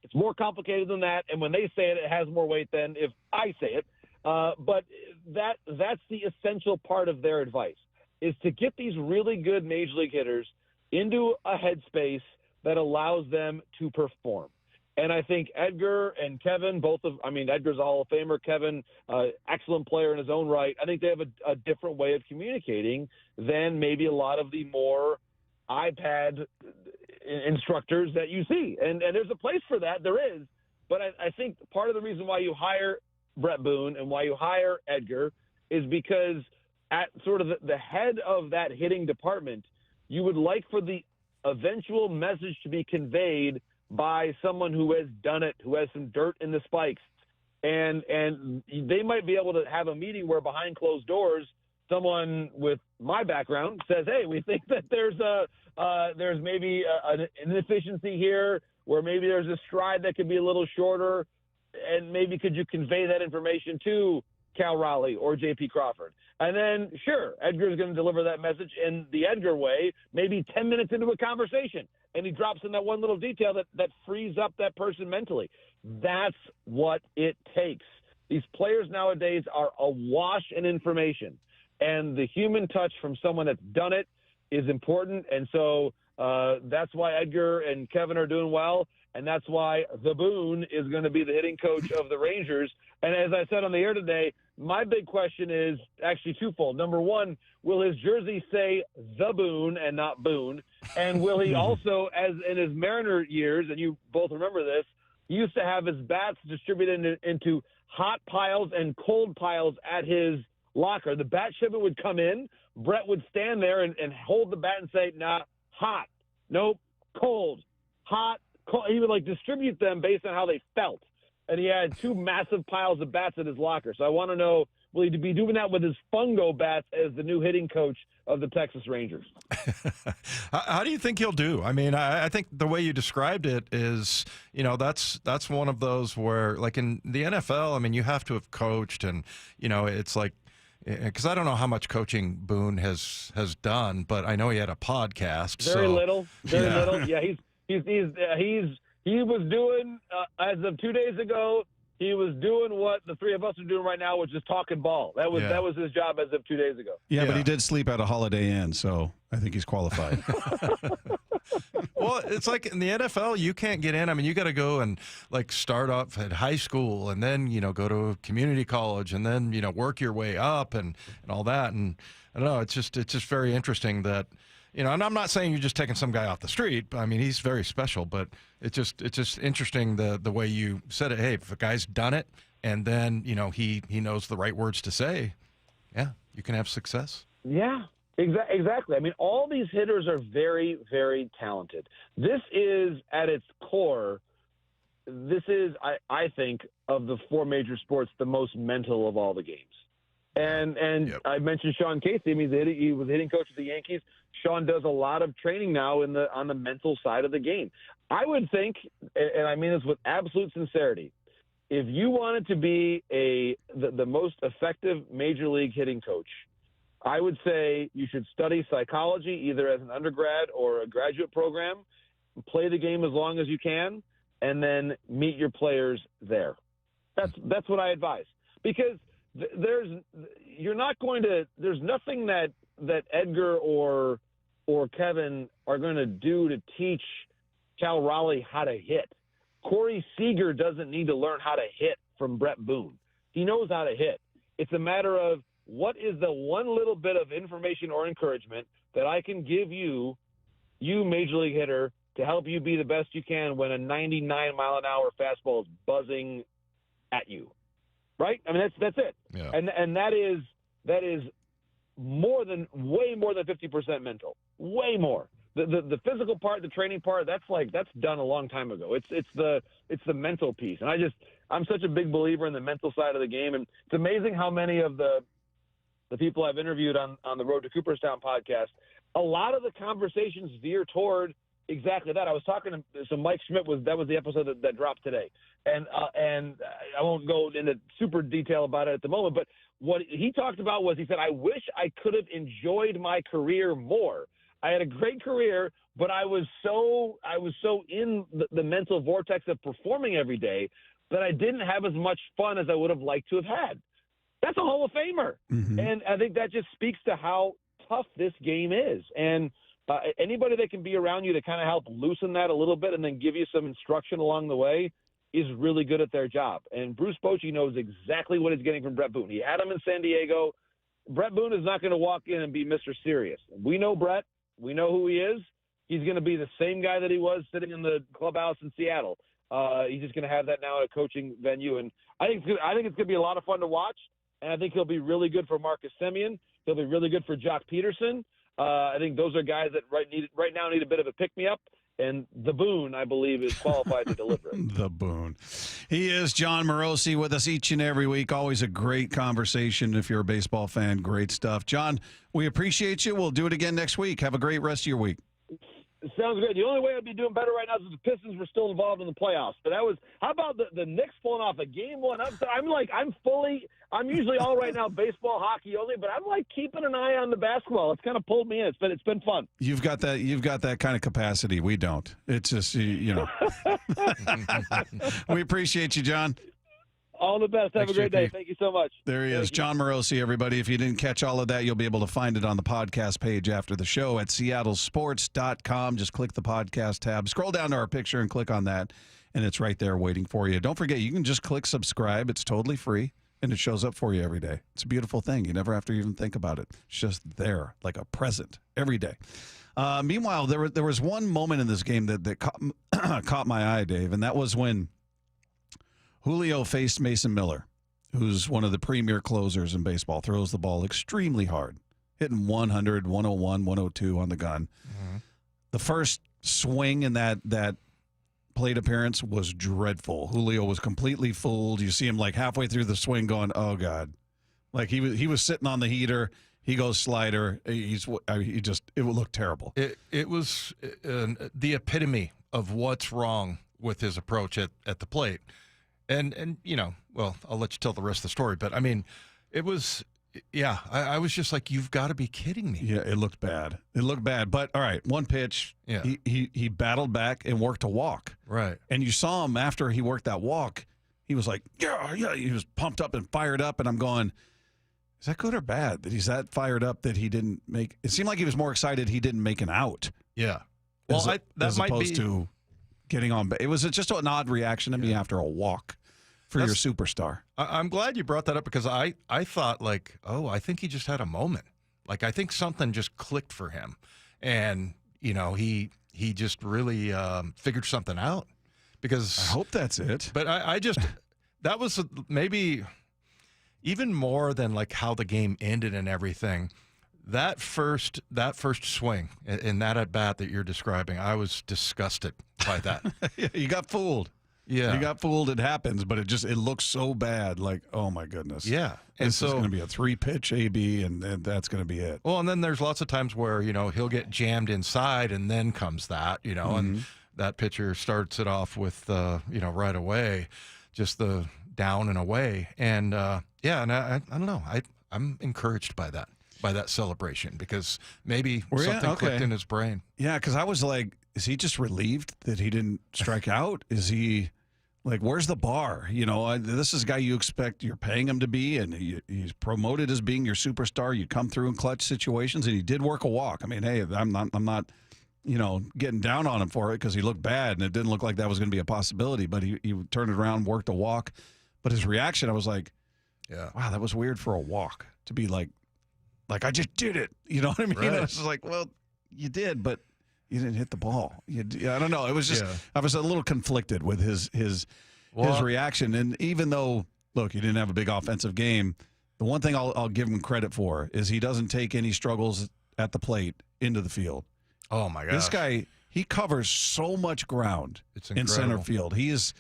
S28: it's more complicated than that, and when they say it, it has more weight than if I say it. But that's the essential part of their advice, is to get these really good major league hitters into a headspace that allows them to perform. And I think Edgar and Kevin, Edgar's a Hall of Famer, Kevin, excellent player in his own right. I think they have a different way of communicating than maybe a lot of the more iPad instructors that you see. And there's a place for that. There is. But I think part of the reason why you hire Brett Boone and why you hire Edgar is because at sort of the head of that hitting department, you would like for the eventual message to be conveyed by someone who has done it, who has some dirt in the spikes. And they might be able to have a meeting where behind closed doors, someone with my background says, hey, we think that there's maybe an inefficiency here, where maybe there's a stride that could be a little shorter, and maybe could you convey that information to Cal Raleigh or J.P. Crawford? And then, sure, Edgar's going to deliver that message in the Edgar way, maybe 10 minutes into a conversation, and he drops in that one little detail that frees up that person mentally. That's what it takes. These players nowadays are awash in information, and the human touch from someone that's done it is important. And so that's why Edgar and Kevin are doing well, and that's why the Boone is going to be the hitting coach of the Rangers. And as I said on the air today, my big question is actually twofold. Number one, will his jersey say the Boone and not Boone? And will he also, as in his Mariner years, and you both remember this, he used to have his bats distributed into hot piles and cold piles at his locker. The bat shipment would come in. Brett would stand there and hold the bat and say, nah, hot. Nope, cold. Hot, cold. He would distribute them based on how they felt. And he had 2 massive piles of bats in his locker. So I want to know, will he be doing that with his fungo bats as the new hitting coach of the Texas Rangers?
S1: How do you think he'll do? I mean, I think the way you described it is, that's one of those where, like in the NFL, I mean, you have to have coached, and, it's like, because I don't know how much coaching Boone has done, but I know he had a podcast.
S28: Very little. Yeah, he was doing, as of 2 days ago, he was doing what the three of us are doing right now, which is talking ball. That was his job as of 2 days ago.
S14: Yeah, but he did sleep at a Holiday Inn, so I think he's qualified.
S1: Well, it's like in the NFL, you can't get in. I mean, you got to go and like start off at high school and then, go to community college and then, work your way up and all that. And I don't know, it's just very interesting that, and I'm not saying you're just taking some guy off the street. I mean, he's very special, but it's just interesting the way you said it. Hey, if a guy's done it and then, he knows the right words to say, yeah, you can have success.
S28: Yeah. Exactly. I mean, all these hitters are very, very talented. This is, at its core, I think, of the four major sports, the most mental of all the games. And I mentioned Sean Casey. I mean, he was the hitting coach of the Yankees. Sean does a lot of training now on the mental side of the game. I would think, and I mean this with absolute sincerity, if you wanted to be the most effective major league hitting coach, I would say you should study psychology either as an undergrad or a graduate program, play the game as long as you can, and then meet your players there. That's what I advise. Because there's nothing that Edgar or Kevin are going to do to teach Cal Raleigh how to hit. Corey Seager doesn't need to learn how to hit from Brett Boone. He knows how to hit. It's a matter of, what is the one little bit of information or encouragement that I can give you major league hitter, to help you be the best you can when a 99-mile-an-hour fastball is buzzing at you, right? I mean, that's it.
S1: Yeah.
S28: And that is way more than 50% mental, way more. The physical part, the training part, that's done a long time ago. It's the mental piece, and I'm such a big believer in the mental side of the game, and it's amazing how many of the people I've interviewed on the Road to Cooperstown podcast, a lot of the conversations veer toward exactly that. I was talking to Mike Schmidt, that was the episode that dropped today, and I won't go into super detail about it at the moment, but what he talked about was, he said, I wish I could have enjoyed my career more. I had a great career, but I was so in the mental vortex of performing every day that I didn't have as much fun as I would have liked to have had. That's a Hall of Famer. Mm-hmm. And I think that just speaks to how tough this game is. And anybody that can be around you to kind of help loosen that a little bit and then give you some instruction along the way is really good at their job. And Bruce Bochy knows exactly what he's getting from Brett Boone. He had him in San Diego. Brett Boone is not going to walk in and be Mr. Serious. We know Brett. We know who he is. He's going to be the same guy that he was sitting in the clubhouse in Seattle. He's just going to have that now at a coaching venue. And I think it's going to be a lot of fun to watch. And I think he'll be really good for Marcus Semien. He'll be really good for Jock Peterson. I think those are guys that right now need a bit of a pick-me-up. And the Boone, I believe, is qualified to deliver it.
S14: The Boone. He is Jon Morosi with us each and every week. Always a great conversation. If you're a baseball fan, great stuff. Jon, we appreciate you. We'll do it again next week. Have a great rest of your week.
S28: Sounds good. The only way I'd be doing better right now is if the Pistons were still involved in the playoffs. But how about the Knicks pulling off a game one upset? I'm usually all right now baseball, hockey only, but I'm like keeping an eye on the basketball. It's kind of pulled me in. It's been fun.
S14: You've got that kind of capacity. We don't. It's just, We appreciate you, Jon.
S28: All the best. Have a great day. Thank you so much.
S14: There he is, Jon Morosi, everybody. If you didn't catch all of that, you'll be able to find it on the podcast page after the show at seattlesports.com. Just click the podcast tab. Scroll down to our picture and click on that, and it's right there waiting for you. Don't forget, you can just click subscribe. It's totally free, and it shows up for you every day. It's a beautiful thing. You never have to even think about it. It's just there like a present every day. Meanwhile, there was one moment in this game that caught my eye, Dave, and that was when Julio faced Mason Miller, who's one of the premier closers in baseball, throws the ball extremely hard, hitting 100, 101, 102 on the gun. Mm-hmm. The first swing in that plate appearance was dreadful. Julio was completely fooled. You see him like halfway through the swing going, oh, God. Like he was sitting on the heater. He goes slider. It would look terrible.
S1: It was the epitome of what's wrong with his approach at the plate. And well, I'll let you tell the rest of the story. But, I mean, it was, I was just like, you've got to be kidding me.
S14: Yeah, it looked bad. But, all right, one pitch, he battled back and worked a walk.
S1: Right.
S14: And you saw him after he worked that walk. he was like, yeah. He was pumped up and fired up. And I'm going, is that good or bad that he's that fired up that he didn't make? It seemed like he was more excited he didn't make an out.
S1: Yeah. Well,
S14: as opposed to getting on. It was just an odd reaction to me after a walk for your superstar.
S1: I'm glad you brought that up because I thought like, oh, I think he just had a moment. Like I think something just clicked for him, and he just really figured something out. Because
S14: I hope that's it.
S1: But I just that was maybe even more than like how the game ended and everything. That first swing in that at bat that you're describing, I was disgusted by that.
S14: You got fooled.
S1: Yeah,
S14: you got fooled. It happens, but it looks so bad. Like, oh my goodness.
S1: Yeah,
S14: and this is going to be a 3-pitch AB, and that's going to be it.
S1: Well, and then there's lots of times where he'll get jammed inside, and then comes that and that pitcher starts it off with right away, just the down and away, and and I don't know. I'm encouraged by that celebration because maybe something clicked in his brain.
S14: Yeah, because I was like, is he just relieved that he didn't strike out? Is he like, where's the bar? This is a guy you expect you're paying him to be, and he's promoted as being your superstar. You come through in clutch situations, and he did work a walk. I mean, hey, I'm not getting down on him for it because he looked bad, and it didn't look like that was going to be a possibility. But he turned it around, worked a walk. But his reaction, I was like, wow, that was weird for a walk to be like I just did it. You know what I mean?
S1: Right.
S14: I was just like, well, you did, but you didn't hit the ball. I don't know. It was just I was a little conflicted with his reaction. And even though, look, he didn't have a big offensive game, the one thing I'll give him credit for is he doesn't take any struggles at the plate into the field.
S1: Oh my gosh.
S14: This guy, he covers so much ground in center field. He is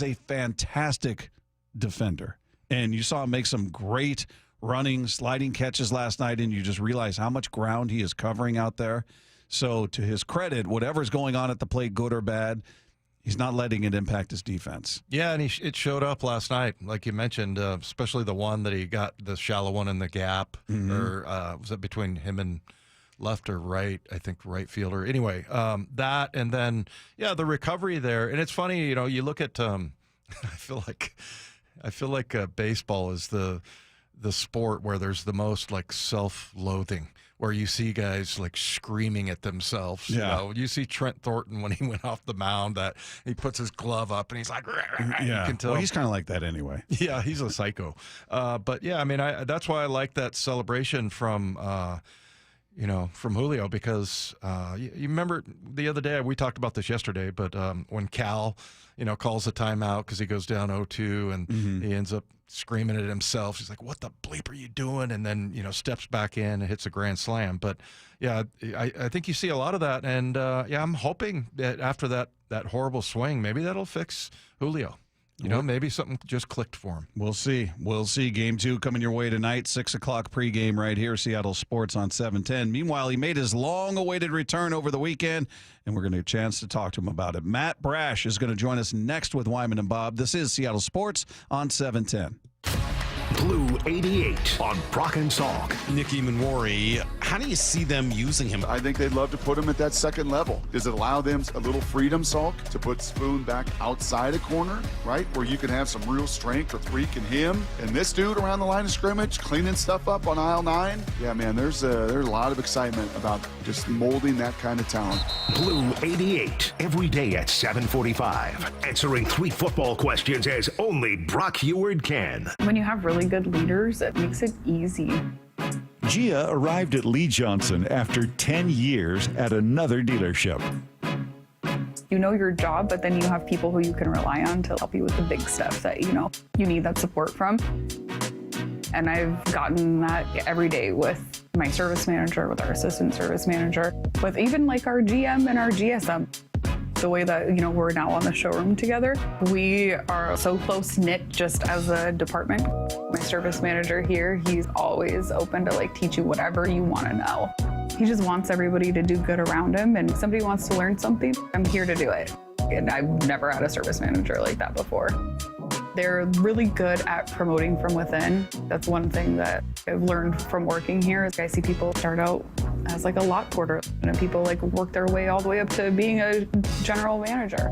S14: a fantastic defender. And you saw him make some great running, sliding catches last night, and you just realize how much ground he is covering out there. So to his credit, whatever's going on at the plate, good or bad, he's not letting it impact his defense.
S1: Yeah, and it showed up last night, like you mentioned, especially the one that he got, the shallow one in the gap, or was it between him and left or right? I think right fielder. Anyway, that, and then, the recovery there. And it's funny, you look at, I feel like baseball is the sport where there's the most like self-loathing, where you see guys like screaming at themselves.
S14: Yeah.
S1: You see Trent Thornton when he went off the mound, that he puts his glove up and he's like,
S14: yeah.
S1: You can tell.
S14: Well, he's kind of like that anyway.
S1: Yeah, he's a psycho. But yeah, I mean, that's why I like that celebration from Julio, because you remember the other day, we talked about this yesterday, but when Cal, calls a timeout because he goes down 0-2 and he ends up screaming at himself. He's like, what the bleep are you doing? And then, steps back in and hits a grand slam. But yeah, I think you see a lot of that. And I'm hoping that after that horrible swing, maybe that'll fix Julio. Maybe something just clicked for him.
S14: We'll see. Game 2 coming your way tonight, 6 o'clock pregame right here, Seattle Sports on 710. Meanwhile, he made his long-awaited return over the weekend, and we're going to get a chance to talk to him about it. Matt Brash is going to join us next with Wyman and Bob. This is Seattle Sports on 710.
S8: Blue 88 on Brock and Salk.
S2: Nicky Manwari, how do you see them using him?
S3: I think they'd love to put him at that second level. Does it allow them a little freedom, Salk, to put Spoon back outside a corner, right? Where you can have some real strength with Freak and him. And this dude around the line of scrimmage, cleaning stuff up on aisle 9. Yeah, man, there's a lot of excitement about just molding that kind of talent.
S8: Blue 88, every day at 7:45. Answering 3 football questions as only Brock Heward can.
S4: When you have really good leaders, it makes it easy.
S5: Gia arrived at Lee Johnson after 10 years at another dealership.
S4: You know your job, but then you have people who you can rely on to help you with the big stuff that you need that support from. And I've gotten that every day with my service manager, with our assistant service manager, with even like our GM and our GSM. The way that, we're now on the showroom together, we are so close-knit just as a department. My service manager here, he's always open to teach you whatever you want to know. He just wants everybody to do good around him, and if somebody wants to learn something, I'm here to do it. And I've never had a service manager like that before. They're really good at promoting from within. That's one thing that I've learned from working here. I see people start out as a lot porter, and people work their way all the way up to being a general manager.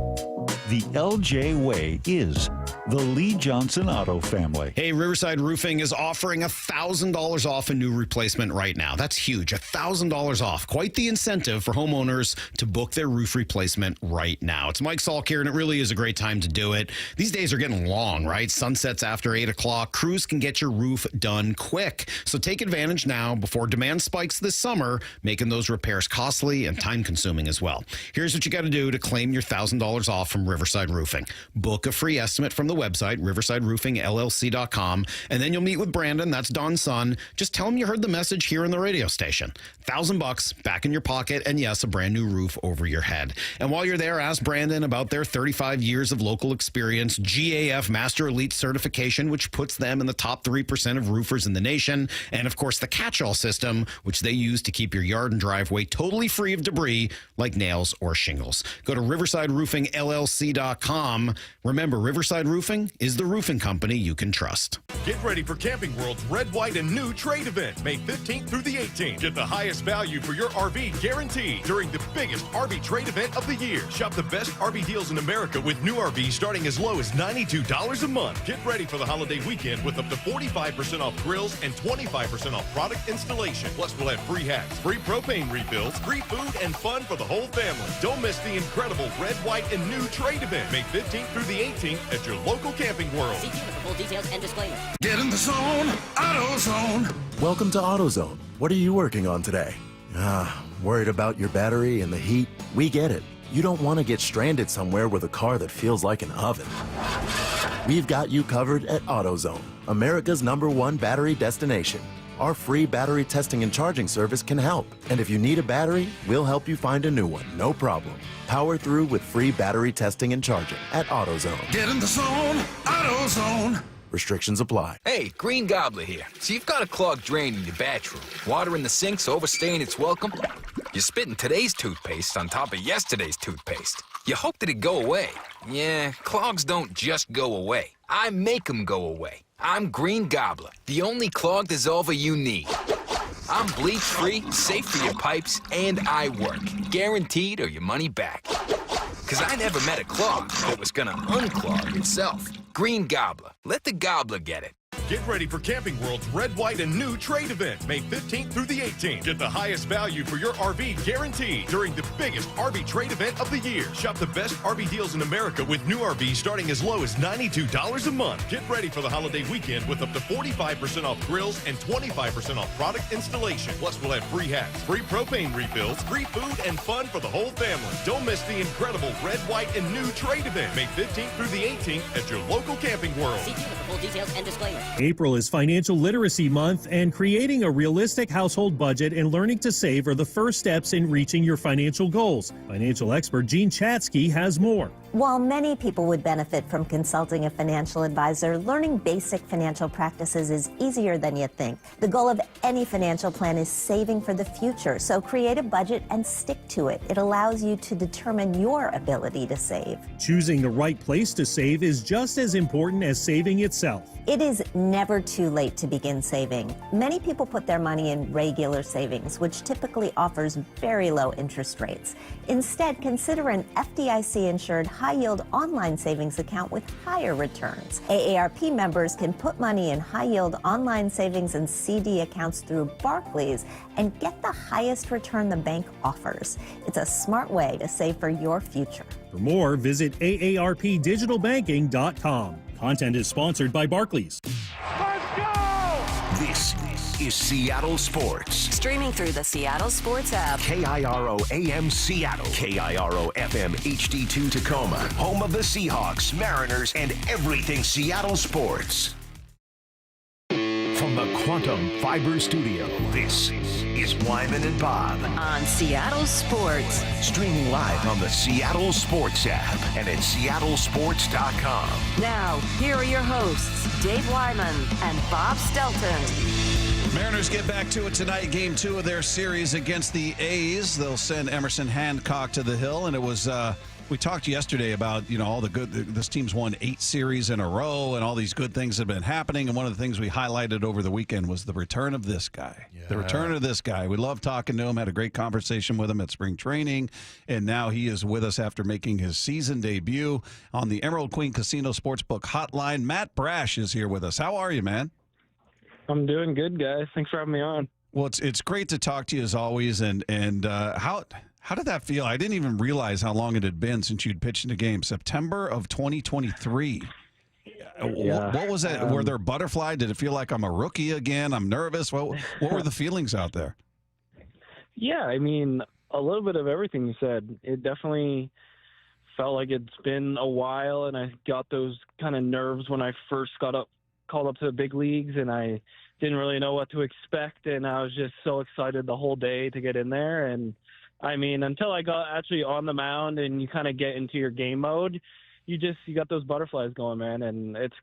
S5: The LJ way is The Lee Johnson Auto family.
S2: Hey, Riverside Roofing is offering $1,000 off a new replacement right now. That's huge. $1,000 off. Quite the incentive for homeowners to book their roof replacement right now. It's Mike Salk here, and it really is a great time to do it. These days are getting long, right? Sunsets after 8 o'clock. Crews can get your roof done quick. So take advantage now before demand spikes this summer, making those repairs costly and time-consuming as well. Here's what you got to do to claim your $1,000 off from Riverside Roofing. Book a free estimate from the website, riversideroofingllc.com, and then you'll meet with Brandon, that's Don's son. Just tell him you heard the message here on the radio station. $1,000 back in your pocket, and yes, a brand new roof over your head. And while you're there, ask Brandon about their 35 years of local experience, GAF Master Elite certification, which puts them in the top 3% of roofers in the nation, and of course the catch-all system, which they use to keep your yard and driveway totally free of debris like nails or shingles. Go to riversideroofingllc.com. Remember, Riverside Roofing is the roofing company you can trust.
S6: Get ready for Camping World's Red, White, and New Trade event, May 15th through the 18th. Get the highest value for your RV guaranteed during the biggest RV trade event of the year. Shop the best RV deals in America with new RVs starting as low as $92 a month. Get ready for the holiday weekend with up to 45% off grills and 25% off product installation. Plus, we'll have free hats, free propane refills, free food, and fun for the whole family. Don't miss the incredible Red, White, and New Trade event, May 15th through the 18th at your local Camping World.
S7: See dealer for full details and disclaimers.
S6: Get in the zone, AutoZone.
S9: Welcome to AutoZone. What are you working on today? Worried about your battery and the heat? We get it. You don't want to get stranded somewhere with a car that feels like an oven. We've got you covered at AutoZone, America's #1 battery destination. Our free battery testing and charging service can help. And if you need a battery, we'll help you find a new one, no problem. Power through with free battery testing and charging at AutoZone.
S6: Get in the zone, AutoZone.
S9: Restrictions apply.
S10: Hey, Green Gobbler here. So you've got a clogged drain in your bathroom. Water in the sink's overstaying its welcome. You're spitting today's toothpaste on top of yesterday's toothpaste. You hope that it go away. Yeah, clogs don't just go away. I make them go away. I'm Green Gobbler, the only clog dissolver you need. I'm bleach-free, safe for your pipes, and I work. Guaranteed or your money back. Because I never met a clog that was gonna unclog itself. Green Gobbler. Let the gobbler get it.
S6: Get ready for Camping World's Red, White, and New Trade event, May 15th through the 18th. Get the highest value for your RV guaranteed during the biggest RV trade event of the year. Shop the best RV deals in America with new RVs starting as low as $92 a month. Get ready for the holiday weekend with up to 45% off grills and 25% off product installation. Plus, we'll have free hats, free propane refills, free food, and fun for the whole family. Don't miss the incredible Red, White, and New Trade event, May 15th through the 18th at your local Camping World.
S7: See dealer for full details and disclaimers.
S11: April is Financial Literacy Month, and creating a realistic household budget and learning to save are the first steps in reaching your financial goals. Financial expert Jean Chatsky has more.
S12: While many people would benefit from consulting a financial advisor, learning basic financial practices is easier than you think. The goal of any financial plan is saving for the future, so create a budget and stick to it. It allows you to determine your ability to save.
S11: Choosing the right place to save is just as important as saving itself.
S12: It is never too late to begin saving. Many people put their money in regular savings, which typically offers very low interest rates. Instead, consider an FDIC-insured high-yield online savings account with higher returns. AARP members can put money in high-yield online savings and CD accounts through Barclays and get the highest return the bank offers. It's a smart way to save for your future.
S11: For more, visit aarpdigitalbanking.com. Content is sponsored by Barclays.
S8: This is Seattle Sports.
S13: Streaming through the Seattle Sports app.
S8: KIRO AM Seattle. KIRO FM HD2 Tacoma. Home of the Seahawks, Mariners, and everything Seattle sports. From the Quantum Fiber Studio, this is Wyman and Bob.
S13: On Seattle Sports.
S8: Streaming live on the Seattle Sports app and at seattlesports.com.
S13: Now, here are your hosts, Dave Wyman and Bob Stelton.
S14: Mariners get back to it tonight, Game 2 of their series against the A's. They'll send Emerson Hancock to the hill, and it was We talked yesterday about, all the good, this team's won 8 series in a row and all these good things have been happening. And one of the things we highlighted over the weekend was the return of this guy. Yeah. The return of this guy. We loved talking to him, had a great conversation with him at spring training. And now he is with us after making his season debut on the Emerald Queen Casino Sportsbook Hotline. Matt Brash is here with us. How are you, man?
S15: I'm doing good, guys. Thanks for having me on.
S14: Well, it's great to talk to you as always. And how did that feel? I didn't even realize how long it had been since you'd pitched in a game. September of 2023. Yeah. What was that? Were there butterflies? Did it feel like I'm a rookie again? I'm nervous. What were the feelings out there?
S15: Yeah, I mean, a little bit of everything you said. It definitely felt like it's been a while, and I got those kind of nerves when I first called up to the big leagues, and I didn't really know what to expect, and I was just so excited the whole day to get in there. And I mean, until I got actually on the mound and you kind of get into your game mode, you got those butterflies going, man. And it's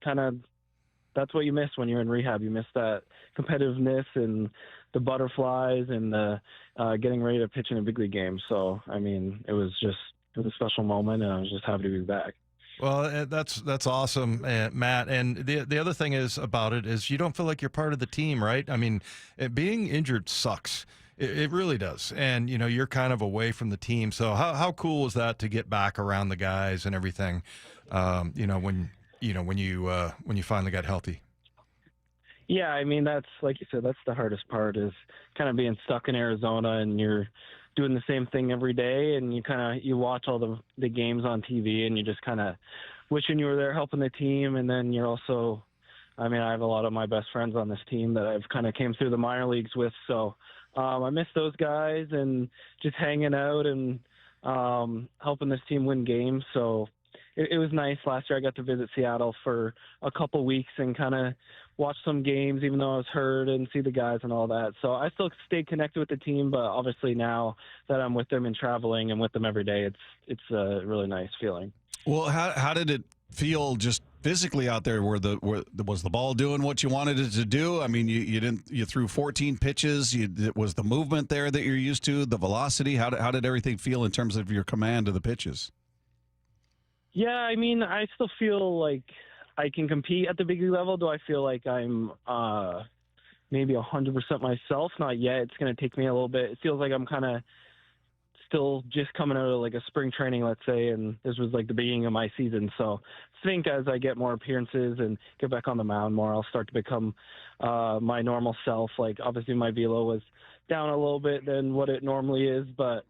S15: that's what you miss when you're in rehab. You miss that competitiveness and the butterflies and the getting ready to pitch in a big league game. So, I mean, it was a special moment, and I was just happy to be back.
S1: Well, that's awesome, Matt. And the other thing about it is you don't feel like you're part of the team, right? I mean, being injured sucks. It really does. And, you're kind of away from the team. So how cool was that to get back around the guys and everything, when you finally got healthy?
S15: Yeah, I mean, that's, like you said, that's the hardest part, is kind of being stuck in Arizona and you're doing the same thing every day, and you watch all the games on TV, and you just kind of wishing you were there helping the team. And then you're also, I mean, I have a lot of my best friends on this team that I've kind of came through the minor leagues with. So I miss those guys and just hanging out and helping this team win games. So it was nice. Last year I got to visit Seattle for a couple weeks and kind of watch some games, even though I was hurt, and see the guys and all that. So I still stayed connected with the team, but obviously now that I'm with them and traveling and with them every day, it's a really nice feeling.
S14: Well, how did it feel just physically out there? Was the ball doing what you wanted it to do? I mean, you threw 14 pitches. Was the movement there that you're used to? The velocity? How did everything feel in terms of your command of the pitches?
S15: Yeah, I mean, I still feel like I can compete at the big league level. Do I feel like I'm maybe 100% myself? Not yet. It's going to take me a little bit. It feels like I'm kind of still just coming out of like a spring training, let's say, and this was like the beginning of my season. So I think as I get more appearances and get back on the mound more, I'll start to become my normal self. Like, obviously my velo was down a little bit than what it normally is, but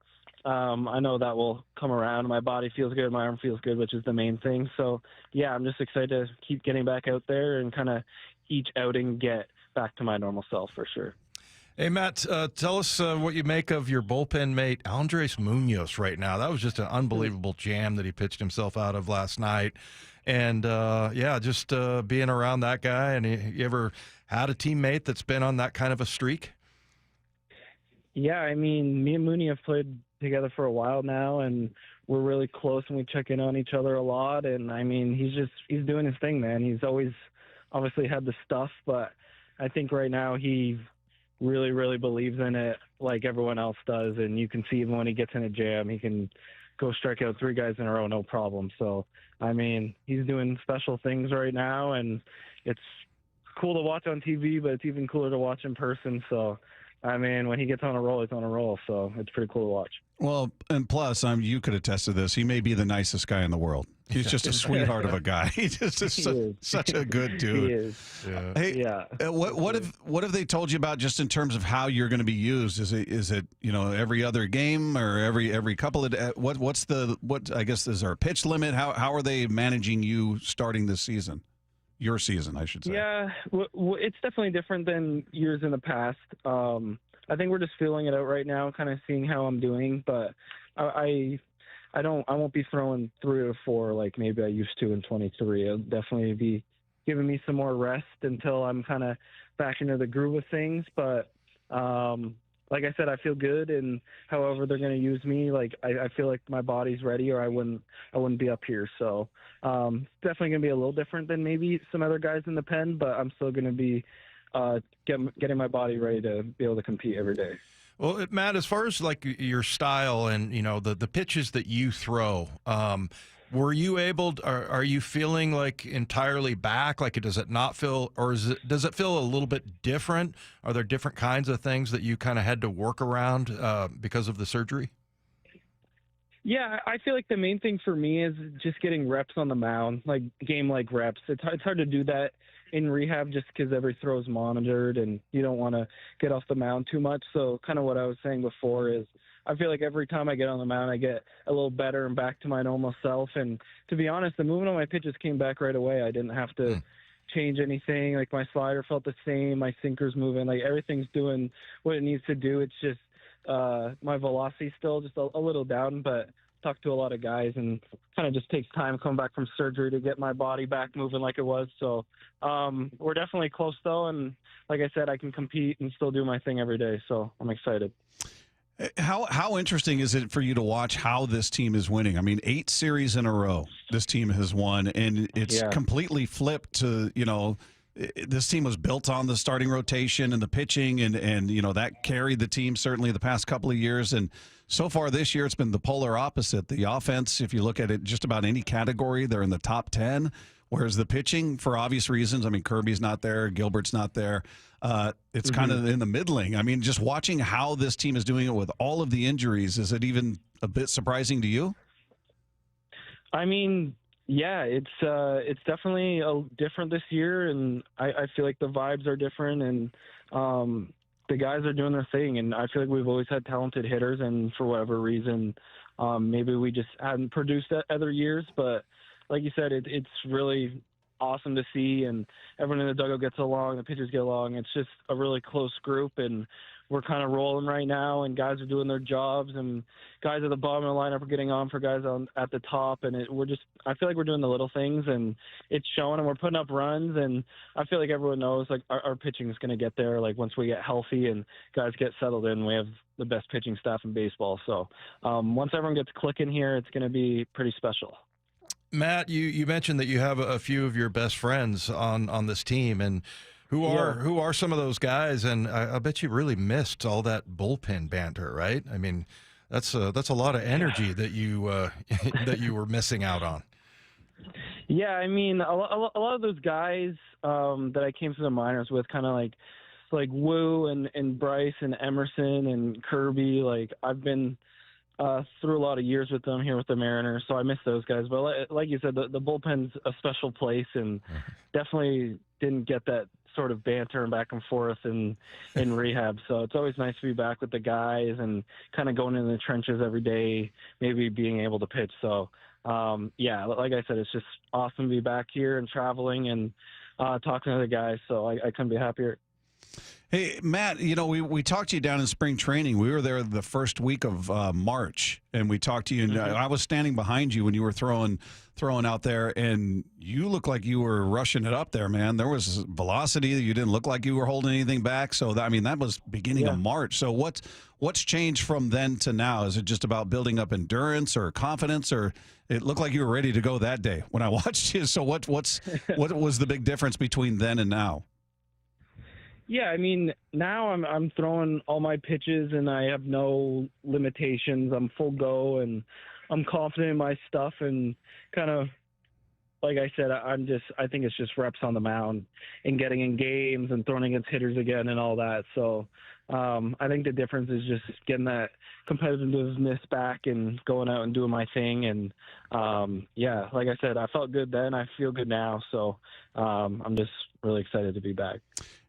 S15: I know that will come around. My body feels good. My arm feels good, which is the main thing. So, yeah, I'm just excited to keep getting back out there and kind of each outing get back to my normal self for sure.
S1: Hey, Matt, tell us what you make of your bullpen mate, Andres Munoz, right now. That was just an unbelievable jam that he pitched himself out of last night. And, just being around that guy. And you ever had a teammate that's been on that kind of a streak?
S15: Yeah, I mean, me and Mooney have played together for a while now, and we're really close, and we check in on each other a lot. And I mean, he's doing his thing, man. He's always obviously had the stuff, but I think right now he really, really believes in it like everyone else does. And you can see even when he gets in a jam, he can go strike out 3 guys in a row, no problem. So, I mean, he's doing special things right now, and it's cool to watch on TV, but it's even cooler to watch in person. So, I mean, when he gets on a roll, he's on a roll. So it's pretty cool to watch.
S14: Well, and plus, you could attest to this. He may be the nicest guy in the world. He's just a sweetheart of a guy. He's just such a good dude.
S15: He is.
S14: Yeah. Hey, yeah. What have they told you about just in terms of how you're going to be used? Is it every other game or every couple of what I guess is there a pitch limit? How are they managing you starting this season? Your season, I should say.
S15: Yeah, it's definitely different than years in the past. I think we're just feeling it out right now, kind of seeing how I'm doing. But I won't be throwing 3 or 4 like maybe I used to in 23. I'll definitely be giving me some more rest until I'm kind of back into the groove of things. But like I said, I feel good, and however they're going to use me, like I feel like my body's ready, or I wouldn't be up here. So definitely going to be a little different than maybe some other guys in the pen, but I'm still going to be getting my body ready to be able to compete every day.
S1: Well, Matt, as far as like your style and the pitches that you throw, were you able? Are you feeling like entirely back? Like, does it not feel, or does it feel a little bit different? Are there different kinds of things that you kind of had to work around because of the surgery?
S15: Yeah, I feel like the main thing for me is just getting reps on the mound, like game-like reps. It's hard to do that in rehab just because every throw is monitored and you don't want to get off the mound too much. So kind of what I was saying before is I feel like every time I get on the mound, I get a little better and back to my normal self. And to be honest, the movement on my pitches came back right away. I didn't have to change anything. Like my slider felt the same. My sinker's moving. Like everything's doing what it needs to do. It's just my velocity still just a little down, but talked to a lot of guys and kind of just takes time coming back from surgery to get my body back moving like it was. So we're definitely close though. And like I said, I can compete and still do my thing every day. So I'm excited.
S14: How interesting is it for you to watch how this team is winning? I mean, 8 series in a row this team has won, and it's completely flipped to, this team was built on the starting rotation and the pitching, and that carried the team certainly the past couple of years. And so far this year, it's been the polar opposite. The offense, if you look at it, just about any category, they're in the top 10. Whereas the pitching, for obvious reasons, I mean, Kirby's not there, Gilbert's not there. It's kind of in the middling. I mean, just watching how this team is doing it with all of the injuries, is it even a bit surprising to you?
S15: I mean, yeah, it's definitely different this year, and I feel like the vibes are different, and the guys are doing their thing. And I feel like we've always had talented hitters, and for whatever reason, maybe we just hadn't produced that other years, but like you said, it's really awesome to see, and everyone in the dugout gets along, the pitchers get along. It's just a really close group, and we're kind of rolling right now, and guys are doing their jobs, and guys at the bottom of the lineup are getting on for guys at the top, and I feel like we're doing the little things, and it's showing, and we're putting up runs, and I feel like everyone knows like our pitching is going to get there. Like once we get healthy and guys get settled in, we have the best pitching staff in baseball. So once everyone gets clicking here, it's going to be pretty special.
S1: Matt, you mentioned that you have a few of your best friends on this team, and who are some of those guys? And I bet you really missed all that bullpen banter, right? I mean, that's a lot of energy that you that you were missing out on.
S15: Yeah, I mean, a lot of those guys that I came through the minors with, kind of like Woo and Bryce and Emerson and Kirby. Like I've been through a lot of years with them here with the Mariners, so I miss those guys. But like you said, the bullpen's a special place, and definitely didn't get that sort of banter and back and forth in rehab. So it's always nice to be back with the guys and kind of going in the trenches every day, maybe being able to pitch. So yeah, like I said, it's just awesome to be back here and traveling and talking to the guys. So I couldn't be happier.
S14: Hey, Matt, we talked to you down in spring training. We were there the first week of March, and we talked to you. And I was standing behind you when you were throwing out there, and you looked like you were rushing it up there, man. There was velocity. You didn't look like you were holding anything back. So, that was beginning of March. So what's changed from then to now? Is it just about building up endurance or confidence, or it looked like you were ready to go that day when I watched you? So what was the big difference between then and now?
S15: Yeah, I mean, now I'm throwing all my pitches and I have no limitations. I'm full go and I'm confident in my stuff, and kind of like I said, I think it's just reps on the mound and getting in games and throwing against hitters again and all that. So I think the difference is just getting that competitiveness back and going out and doing my thing. And yeah, like I said, I felt good then. I feel good now. So I'm just really excited to be back.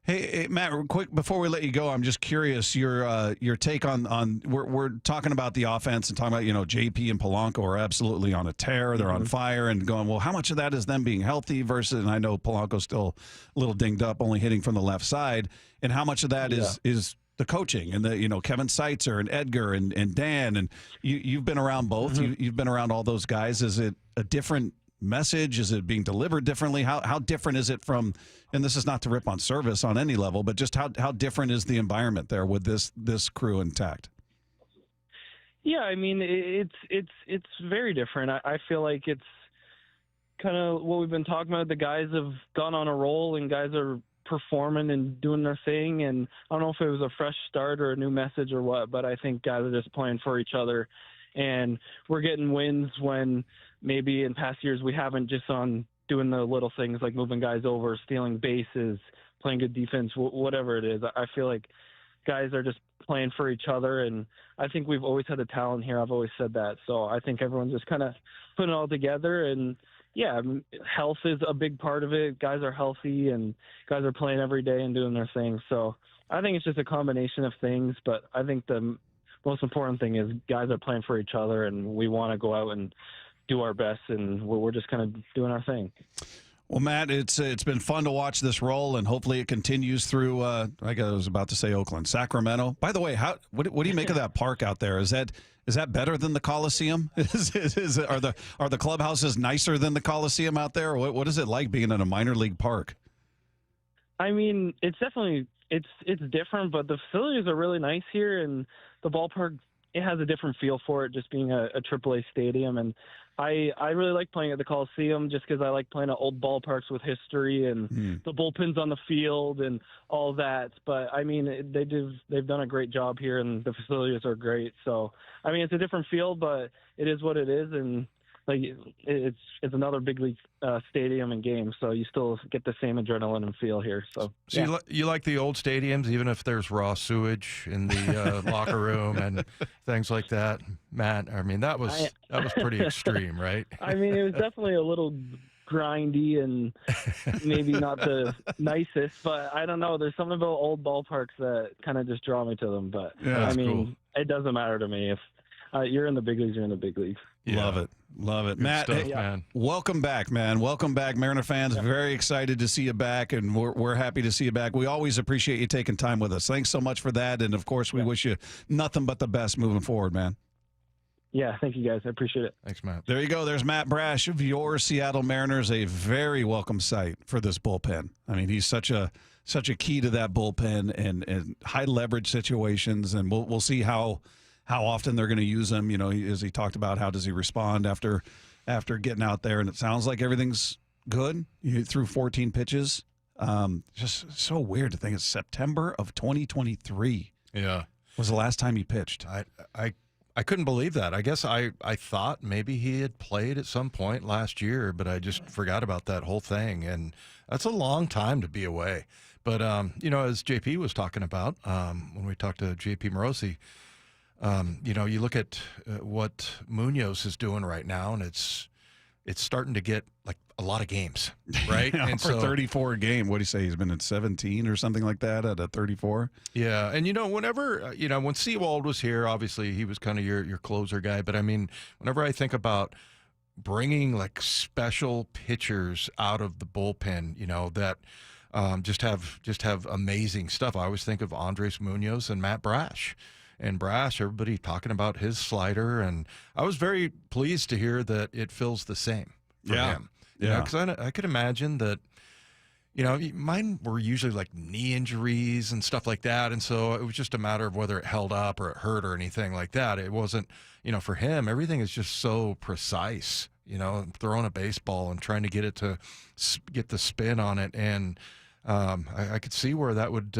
S14: Hey, Matt, real quick before we let you go, I'm just curious your take on we're talking about the offense and talking about JP and Polanco are absolutely on a tear, they're on fire, and going, well, how much of that is them being healthy versus, and I know Polanco's still a little dinged up, only hitting from the left side, and how much of that is the coaching and the Kevin Seitzer and Edgar and Dan, and you've been around both, you've been around all those guys. Is it a different message? Is it being delivered differently? How different is it from, and this is not to rip on service on any level, but just how different is the environment there with this crew intact?
S15: Yeah, I mean, it's very different. I feel like it's kind of what we've been talking about. The guys have gone on a roll, and guys are performing and doing their thing. And I don't know if it was a fresh start or a new message or what, but I think guys are just playing for each other. And we're getting wins when maybe in past years we haven't, just on doing the little things like moving guys over, stealing bases, playing good defense, whatever it is. I feel like guys are just playing for each other, and I think we've always had the talent here. I've always said that. So I think everyone's just kind of putting it all together. And, yeah, health is a big part of it. Guys are healthy, and guys are playing every day and doing their thing. So I think it's just a combination of things, but I think the most important thing is guys are playing for each other, and we want to go out and do our best, and we're just kind of doing our thing.
S14: Well, Matt, it's been fun to watch this roll, and hopefully it continues through. I was about to say Oakland, Sacramento. By the way, what do you make of that park out there? Is that better than the Coliseum? Are the clubhouses nicer than the Coliseum out there? Or what is it like being in a minor league park?
S15: I mean, it's definitely it's different, but the facilities are really nice here, and the ballpark, it has a different feel for it, just being a AAA stadium. And I really like playing at the Coliseum just because I like playing at old ballparks with history and the bullpens on the field and all that. But, I mean, they've done a great job here, and the facilities are great. So, I mean, it's a different field, but it is what it is. And, like, it's another big league stadium and game, so you still get the same adrenaline and feel here. So yeah.
S1: You like the old stadiums, even if there's raw sewage in the locker room and things like that, Matt? I mean, that was pretty extreme, right?
S15: I mean, it was definitely a little grindy and maybe not the nicest, but I don't know. There's something about old ballparks that kind of just draw me to them. But
S14: yeah,
S15: I mean, It doesn't matter to me if you're in the big leagues. You're in the big leagues.
S14: Yeah. Love it.
S1: Good
S14: Matt,
S1: stuff,
S14: hey,
S1: man.
S14: Welcome back, man. Welcome back, Mariner fans. Very excited to see you back, and we're happy to see you back. We always appreciate you taking time with us. Thanks so much for that, and, of course, we wish you nothing but the best moving forward, man.
S15: Yeah, thank you, guys. I appreciate it.
S1: Thanks, Matt.
S14: There you go. There's Matt Brash of your Seattle Mariners, a very welcome sight for this bullpen. I mean, he's such a key to that bullpen and high leverage situations, and we'll see how often they're going to use him. You know, as he talked about, how does he respond after getting out there? And it sounds like everything's good. You threw 14 pitches. Just so weird to think it's September of 2023.
S1: Yeah,
S14: was the last time he pitched.
S1: I couldn't believe that. I guess I thought maybe he had played at some point last year, but I just forgot about that whole thing. And that's a long time to be away. But, you know, as JP was talking about, when we talked to JP Morosi, you know, you look at what Munoz is doing right now, and it's starting to get like a lot of games, right?
S14: And for 34 a game, what do you say? He's been in 17 or something like that at a 34.
S1: Yeah, and you know, whenever when Sewald was here, obviously he was kind of your closer guy. But I mean, whenever I think about bringing like special pitchers out of the bullpen, you know, that just have amazing stuff. I always think of Andres Munoz and Matt Brash. And Brash, everybody talking about his slider, and I was very pleased to hear that it feels the same for him. Yeah, because I could imagine that, you know, mine were usually like knee injuries and stuff like that, and so it was just a matter of whether it held up or it hurt or anything like that. It wasn't, you know, for him, everything is just so precise, you know, throwing a baseball and trying to get it to get the spin on it, and I could see where that would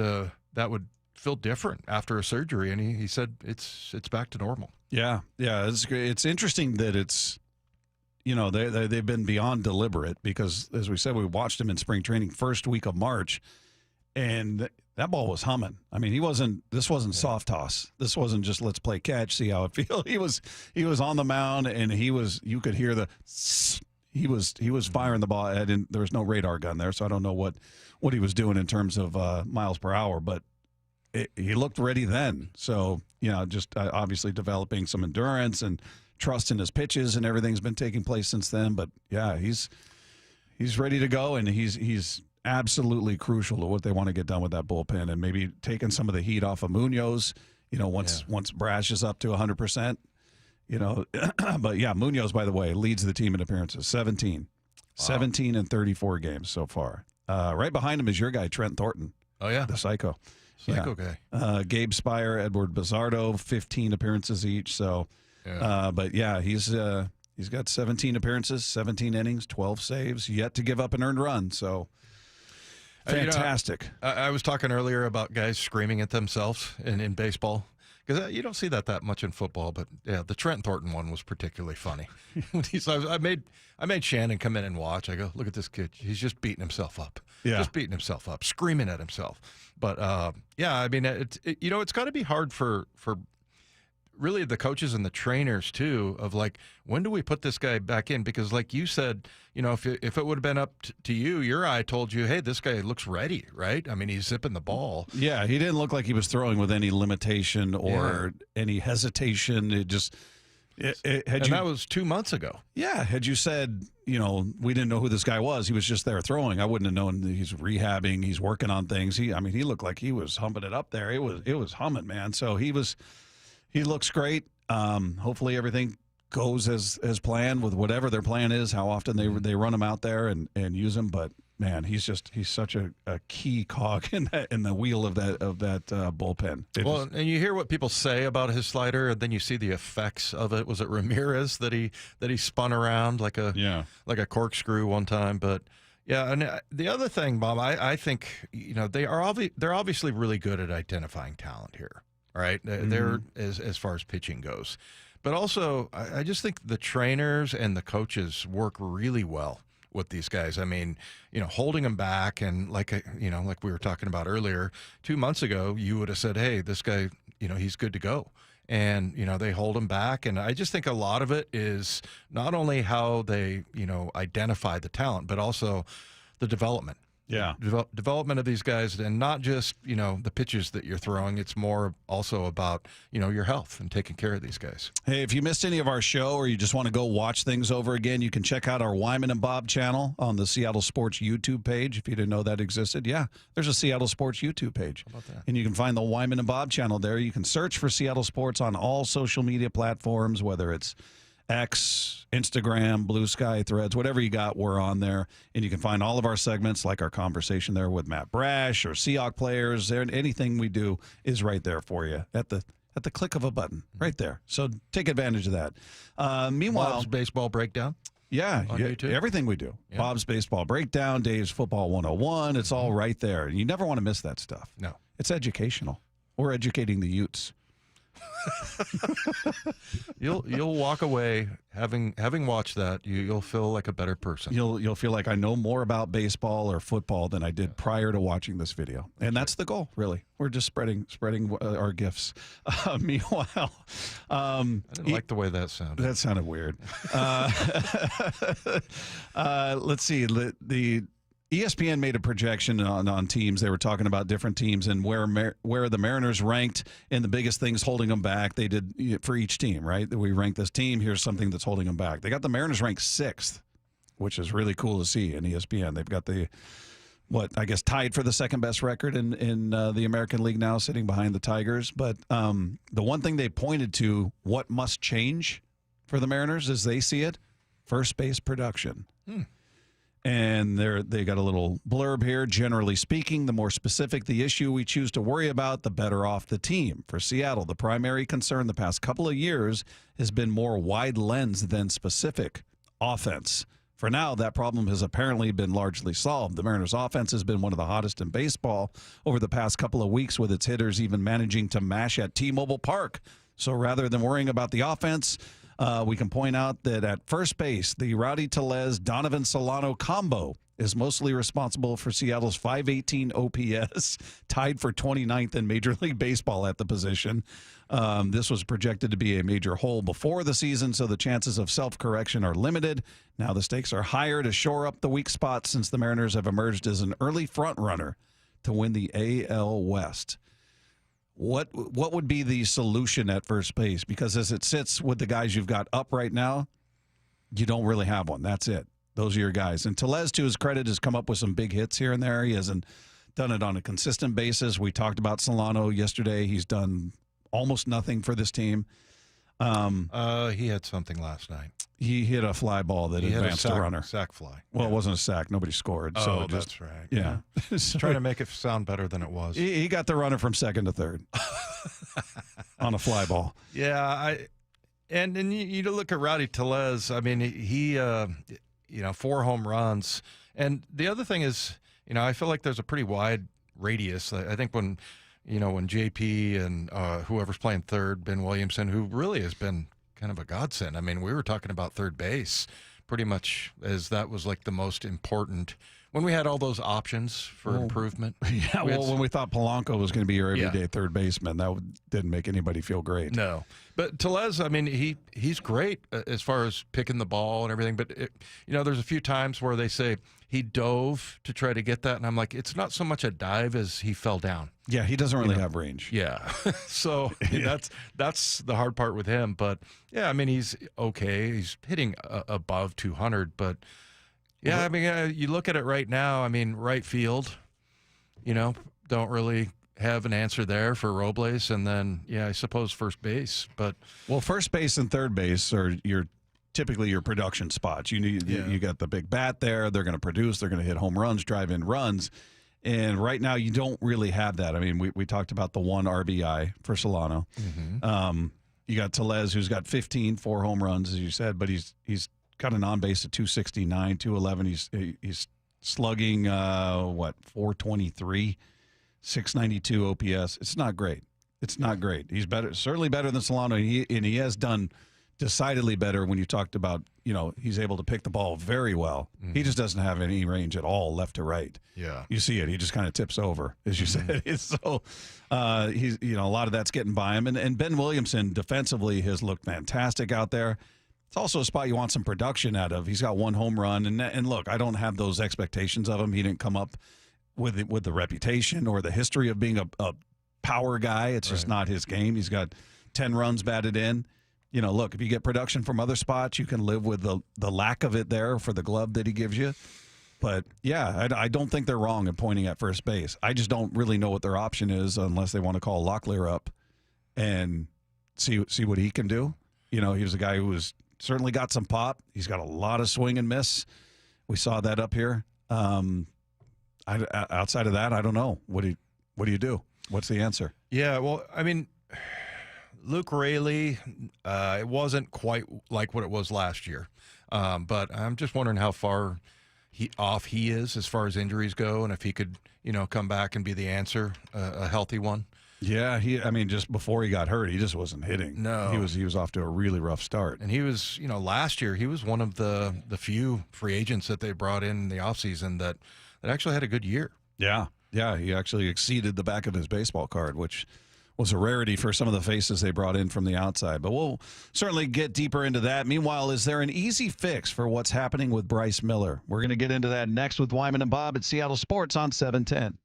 S1: feel different after a surgery, and he said it's back to normal.
S14: Yeah, it's interesting that it's, you know, they've been beyond deliberate, because as we said, we watched him in spring training first week of March, and that ball was humming. I mean, this wasn't soft toss. This wasn't just let's play catch, see how it feels. He was on the mound, and you could hear he was firing the ball. There was no radar gun there, so I don't know what he was doing in terms of miles per hour, but he looked ready then. So, you know, just obviously developing some endurance and trust in his pitches, and everything's been taking place since then. But yeah, he's ready to go, and he's absolutely crucial to what they want to get done with that bullpen, and maybe taking some of the heat off of Munoz, you know, once Brash is up to 100%, you know. But yeah, Munoz, by the way, leads the team in appearances, 17 in 34 games so far. Right behind him is your guy, Trent Thornton.
S1: Oh yeah,
S14: the psycho.
S1: Psycho guy.
S14: Gabe Spire, Edward Bizzardo, 15 appearances each. So, but yeah, he's got 17 appearances, 17 innings, 12 saves, yet to give up an earned run. So, Fantastic.
S1: I was talking earlier about guys screaming at themselves in baseball. Because you don't see that much in football, but yeah, the Trent Thornton one was particularly funny. I made Shannon come in and watch. I go, look at this kid. He's just beating himself up.
S14: Yeah.
S1: Just beating himself up, screaming at himself. But yeah, I mean, it's got to be hard for really the coaches and the trainers too, of like, when do we put this guy back in? Because like you said, if it would have been up to you, your eye told you, hey, this guy looks ready, right? I mean, he's zipping the ball.
S14: Yeah, he didn't look like he was throwing with any limitation or any hesitation. It just
S1: that was 2 months ago.
S14: Yeah, had you said, we didn't know who this guy was, he was just there throwing, I wouldn't have known that he's rehabbing, he's working on things. He looked like he was humping it up there. It was humming, man. So he looks great. Hopefully everything goes as planned with whatever their plan is, how often they run him out there and use him. But man, he's such a key cog in the wheel of that bullpen.
S1: And you hear what people say about his slider, and then you see the effects of it. Was it Ramirez that he spun around like a corkscrew one time? But yeah, and the other thing, Bob, I think they're obviously really good at identifying talent here. Right, they're as far as pitching goes, but also I just think the trainers and the coaches work really well with these guys. I mean, holding them back, and like we were talking about earlier, 2 months ago, you would have said, hey, this guy, he's good to go. And, they hold him back. And I just think a lot of it is not only how they, identify the talent, but also the development.
S14: Yeah.
S1: Development of these guys, and not just, the pitches that you're throwing. It's more also about, your health and taking care of these guys.
S14: Hey, if you missed any of our show or you just want to go watch things over again, you can check out our Wyman and Bob channel on the Seattle Sports YouTube page. If you didn't know that existed, yeah, there's a Seattle Sports YouTube page.
S1: How about that?
S14: And you can find the Wyman and Bob channel there. You can search for Seattle Sports on all social media platforms, whether it's X, Instagram, Blue Sky, Threads, whatever you got, we're on there. And you can find all of our segments, like our conversation there with Matt Brash or Seahawk players. Anything we do is right there for you at the click of a button, right there. So take advantage of that. Meanwhile,
S1: Bob's Baseball Breakdown.
S14: Yeah,
S1: on YouTube?
S14: Everything we do. Yeah. Bob's Baseball Breakdown, Dave's Football 101. It's all right there. You never want to miss that stuff.
S1: No.
S14: It's educational. We're educating the Utes.
S1: You'll walk away having watched that. You'll feel like a better person.
S14: You'll feel like I know more about baseball or football than I did prior to watching this video, and that's the goal. Really, we're just spreading our gifts. Meanwhile,
S1: I didn't like the way that sounded.
S14: That sounded weird. Let's see. The ESPN made a projection on teams. They were talking about different teams and where the Mariners ranked and the biggest things holding them back. They did for each team, right? We ranked this team. Here's something that's holding them back. They got the Mariners ranked 6th, which is really cool to see in ESPN. They've got tied for the second best record in the American League now, sitting behind the Tigers. But the one thing they pointed to, what must change for the Mariners as they see it, first base production. And they got a little blurb here. Generally speaking, the more specific the issue we choose to worry about, the better off the team. For Seattle, the primary concern the past couple of years has been more wide lens than specific offense. For now, that problem has apparently been largely solved. The Mariners' offense has been one of the hottest in baseball over the past couple of weeks, with its hitters even managing to mash at T-Mobile Park. So rather than worrying about the offense, we can point out that at first base, the Rowdy Tellez-Donovan Solano combo is mostly responsible for Seattle's .518 OPS, tied for 29th in Major League Baseball at the position. This was projected to be a major hole before the season, so the chances of self-correction are limited. Now the stakes are higher to shore up the weak spots, since the Mariners have emerged as an early front-runner to win the AL West. What would be the solution at first base? Because as it sits with the guys you've got up right now, you don't really have one. That's it. Those are your guys. And Tellez, to his credit, has come up with some big hits here and there. He hasn't done it on a consistent basis. We talked about Solano yesterday. He's done almost nothing for this team.
S1: He had something last night.
S14: He hit a fly ball that advanced the runner.
S1: Sack fly.
S14: Well, It wasn't a sack. Nobody scored. So
S1: that's right.
S14: Yeah.
S1: So, trying to make it sound better than it was.
S14: He got the runner from second to third on a fly ball.
S1: Yeah. And you look at Rowdy Tellez. I mean, he 4 home runs. And the other thing is, I feel like there's a pretty wide radius. I think when JP and whoever's playing third, Ben Williamson, who really has been kind of a godsend. I mean, we were talking about third base pretty much as that was like the most important when we had all those options for improvement.
S14: Yeah, when we thought Polanco was going to be your everyday third baseman, that didn't make anybody feel great.
S1: No. But Tellez, I mean, he's great as far as picking the ball and everything. But, there's a few times where they say he dove to try to get that. And I'm like, it's not so much a dive as he fell down.
S14: Yeah, he doesn't really have range.
S1: Yeah. So that's the hard part with him. But, yeah, I mean, he's okay. He's hitting above 200. But, yeah, I mean, you look at it right now. I mean, right field, don't really have an answer there for Robles. And then, I suppose first base. But
S14: first base and third base are typically your production spots. You got the big bat there. They're going to produce. They're going to hit home runs, drive in runs. And right now you don't really have that. I mean, we talked about the 1 RBI for Solano. Mm-hmm. You got Tellez, who's got 4 home runs, as you said, but he's got an on-base of 269, 211. He's slugging, 423, 692 OPS. It's not great. It's not great. He's certainly better than Solano, and he has done decidedly better when you talked about, he's able to pick the ball very well. Mm-hmm. He just doesn't have any range at all left to right.
S1: Yeah.
S14: You see it. He just kind of tips over, as you said. So he's, a lot of that's getting by him. And Ben Williamson defensively has looked fantastic out there. It's also a spot you want some production out of. He's got 1 home run. And look, I don't have those expectations of him. He didn't come up with the reputation or the history of being a power guy. It's just not his game. He's got 10 runs batted in. Look, if you get production from other spots, you can live with the lack of it there for the glove that he gives you. But, yeah, I don't think they're wrong in pointing at first base. I just don't really know what their option is unless they want to call Locklear up and see what he can do. He was a guy who was certainly got some pop. He's got a lot of swing and miss. We saw that up here. Outside of that, I don't know. What do you do? What's the answer?
S1: Yeah, well, I mean, Luke Raley, it wasn't quite like what it was last year. But I'm just wondering how far he is as far as injuries go, and if he could, come back and be the answer, a healthy one.
S14: Yeah, just before he got hurt, he just wasn't hitting.
S1: No.
S14: He was off to a really rough start.
S1: And he was, last year, he was one of the few free agents that they brought in the offseason that actually had a good year.
S14: Yeah, he actually exceeded the back of his baseball card, which was a rarity for some of the faces they brought in from the outside. But we'll certainly get deeper into that. Meanwhile, is there an easy fix for what's happening with Bryce Miller? We're going to get into that next with Wyman and Bob at Seattle Sports on 710.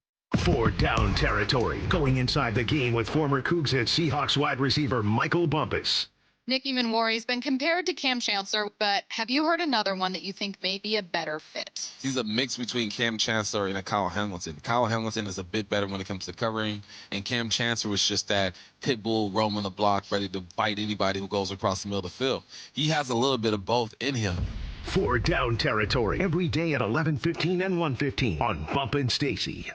S8: For Down Territory, going inside the game with former Cougs and Seahawks wide receiver Michael Bumpus.
S17: Nicky Manwari's been compared to Cam Chancellor, but have you heard another one that you think may be a better fit?
S18: He's a mix between Cam Chancellor and Kyle Hamilton. Kyle Hamilton is a bit better when it comes to covering, and Cam Chancellor was just that pit bull roaming the block, ready to bite anybody who goes across the middle of the field. He has a little bit of both in him.
S8: For Down Territory, every day at 11:15 and 1:15 on Bump and Stacy.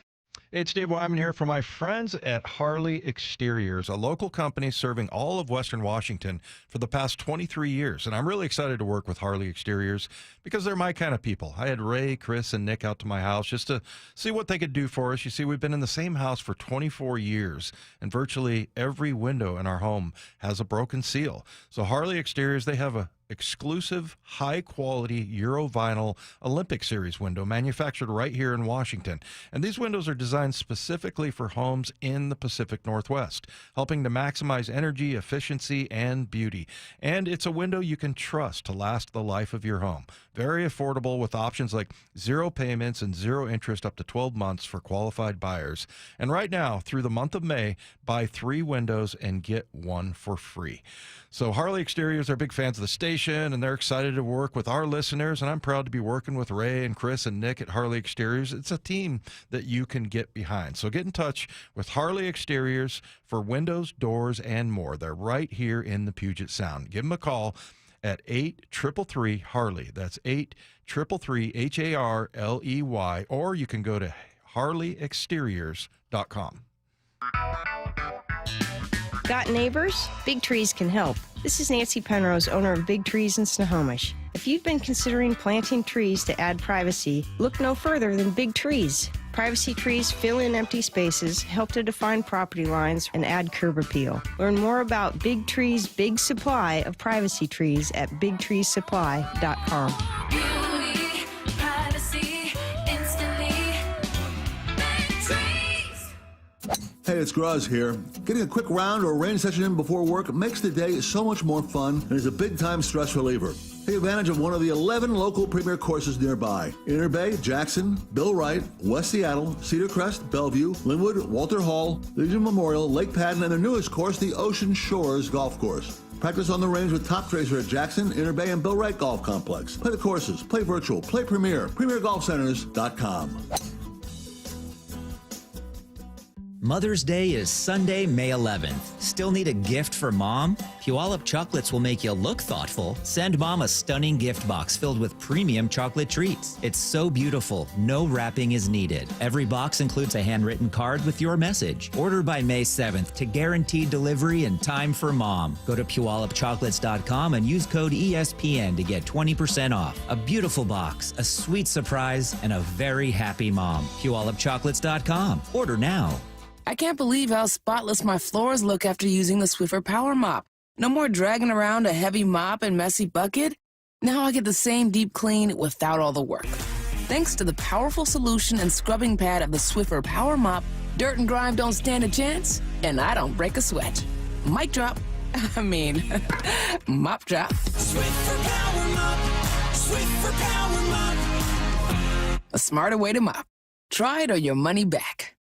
S1: It's Dave Wyman here for my friends at Harley Exteriors, a local company serving all of Western Washington for the past 23 years. And I'm really excited to work with Harley Exteriors because they're my kind of people. I had Ray, Chris, and Nick out to my house just to see what they could do for us. You see, we've been in the same house for 24 years, and virtually every window in our home has a broken seal. So Harley Exteriors, they have a exclusive, high-quality Euro vinyl Olympic Series window manufactured right here in Washington. And these windows are designed specifically for homes in the Pacific Northwest, helping to maximize energy, efficiency, and beauty. And it's a window you can trust to last the life of your home. Very affordable with options like 0 payments and 0 interest up to 12 months for qualified buyers. And right now, through the month of May, buy 3 windows and get 1 for free. So Harley Exteriors are big fans of the station, and they're excited to work with our listeners, and I'm proud to be working with Ray and Chris and Nick at Harley Exteriors. It's a team that you can get behind. So get in touch with Harley Exteriors for windows, doors, and more. They're right here in the Puget Sound. Give them a call at 833-HARLEY. That's 833-HARLEY, or you can go to harleyexteriors.com.
S19: Got neighbors? Big Trees can help. This is Nancy Penrose, owner of Big Trees in Snohomish. If If you've been considering planting trees to add privacy, look no further than Big Trees. Privacy trees fill in empty spaces, help to define property lines, and add curb appeal. Learn more about Big Trees' big supply of privacy trees at bigtreesupply.com.
S20: Beauty, privacy, instantly. Big Trees.
S21: Hey, it's Graz here. Getting a quick round or rain session in before work makes the day so much more fun and is a big-time stress reliever. Take advantage of one of the 11 local premier courses nearby. Inner Bay, Jackson, Bill Wright, West Seattle, Cedar Crest, Bellevue, Linwood, Walter Hall, Legion Memorial, Lake Padden, and their newest course, the Ocean Shores Golf Course. Practice on the range with Top Tracer at Jackson, Inner Bay, and Bill Wright Golf Complex. Play the courses, play virtual, play premier, premiergolfcenters.com.
S22: Mother's Day is Sunday, May 11th. Still need a gift for Mom? Puyallup Chocolates will make you look thoughtful. Send Mom a stunning gift box filled with premium chocolate treats. It's so beautiful, no wrapping is needed. Every box includes a handwritten card with your message. Order by May 7th to guarantee delivery in time for Mom. Go to PuyallupChocolates.com and use code ESPN to get 20% off. A beautiful box, a sweet surprise, and a very happy mom. PuyallupChocolates.com. Order now.
S23: I can't believe how spotless my floors look after using the Swiffer Power Mop. No more dragging around a heavy mop and messy bucket. Now I get the same deep clean without all the work. Thanks to the powerful solution and scrubbing pad of the Swiffer Power Mop, dirt and grime don't stand a chance, and I don't break a sweat. Mic drop. Mop drop.
S20: Swiffer Power Mop. Swiffer Power Mop.
S23: A smarter way to mop. Try it or your money back.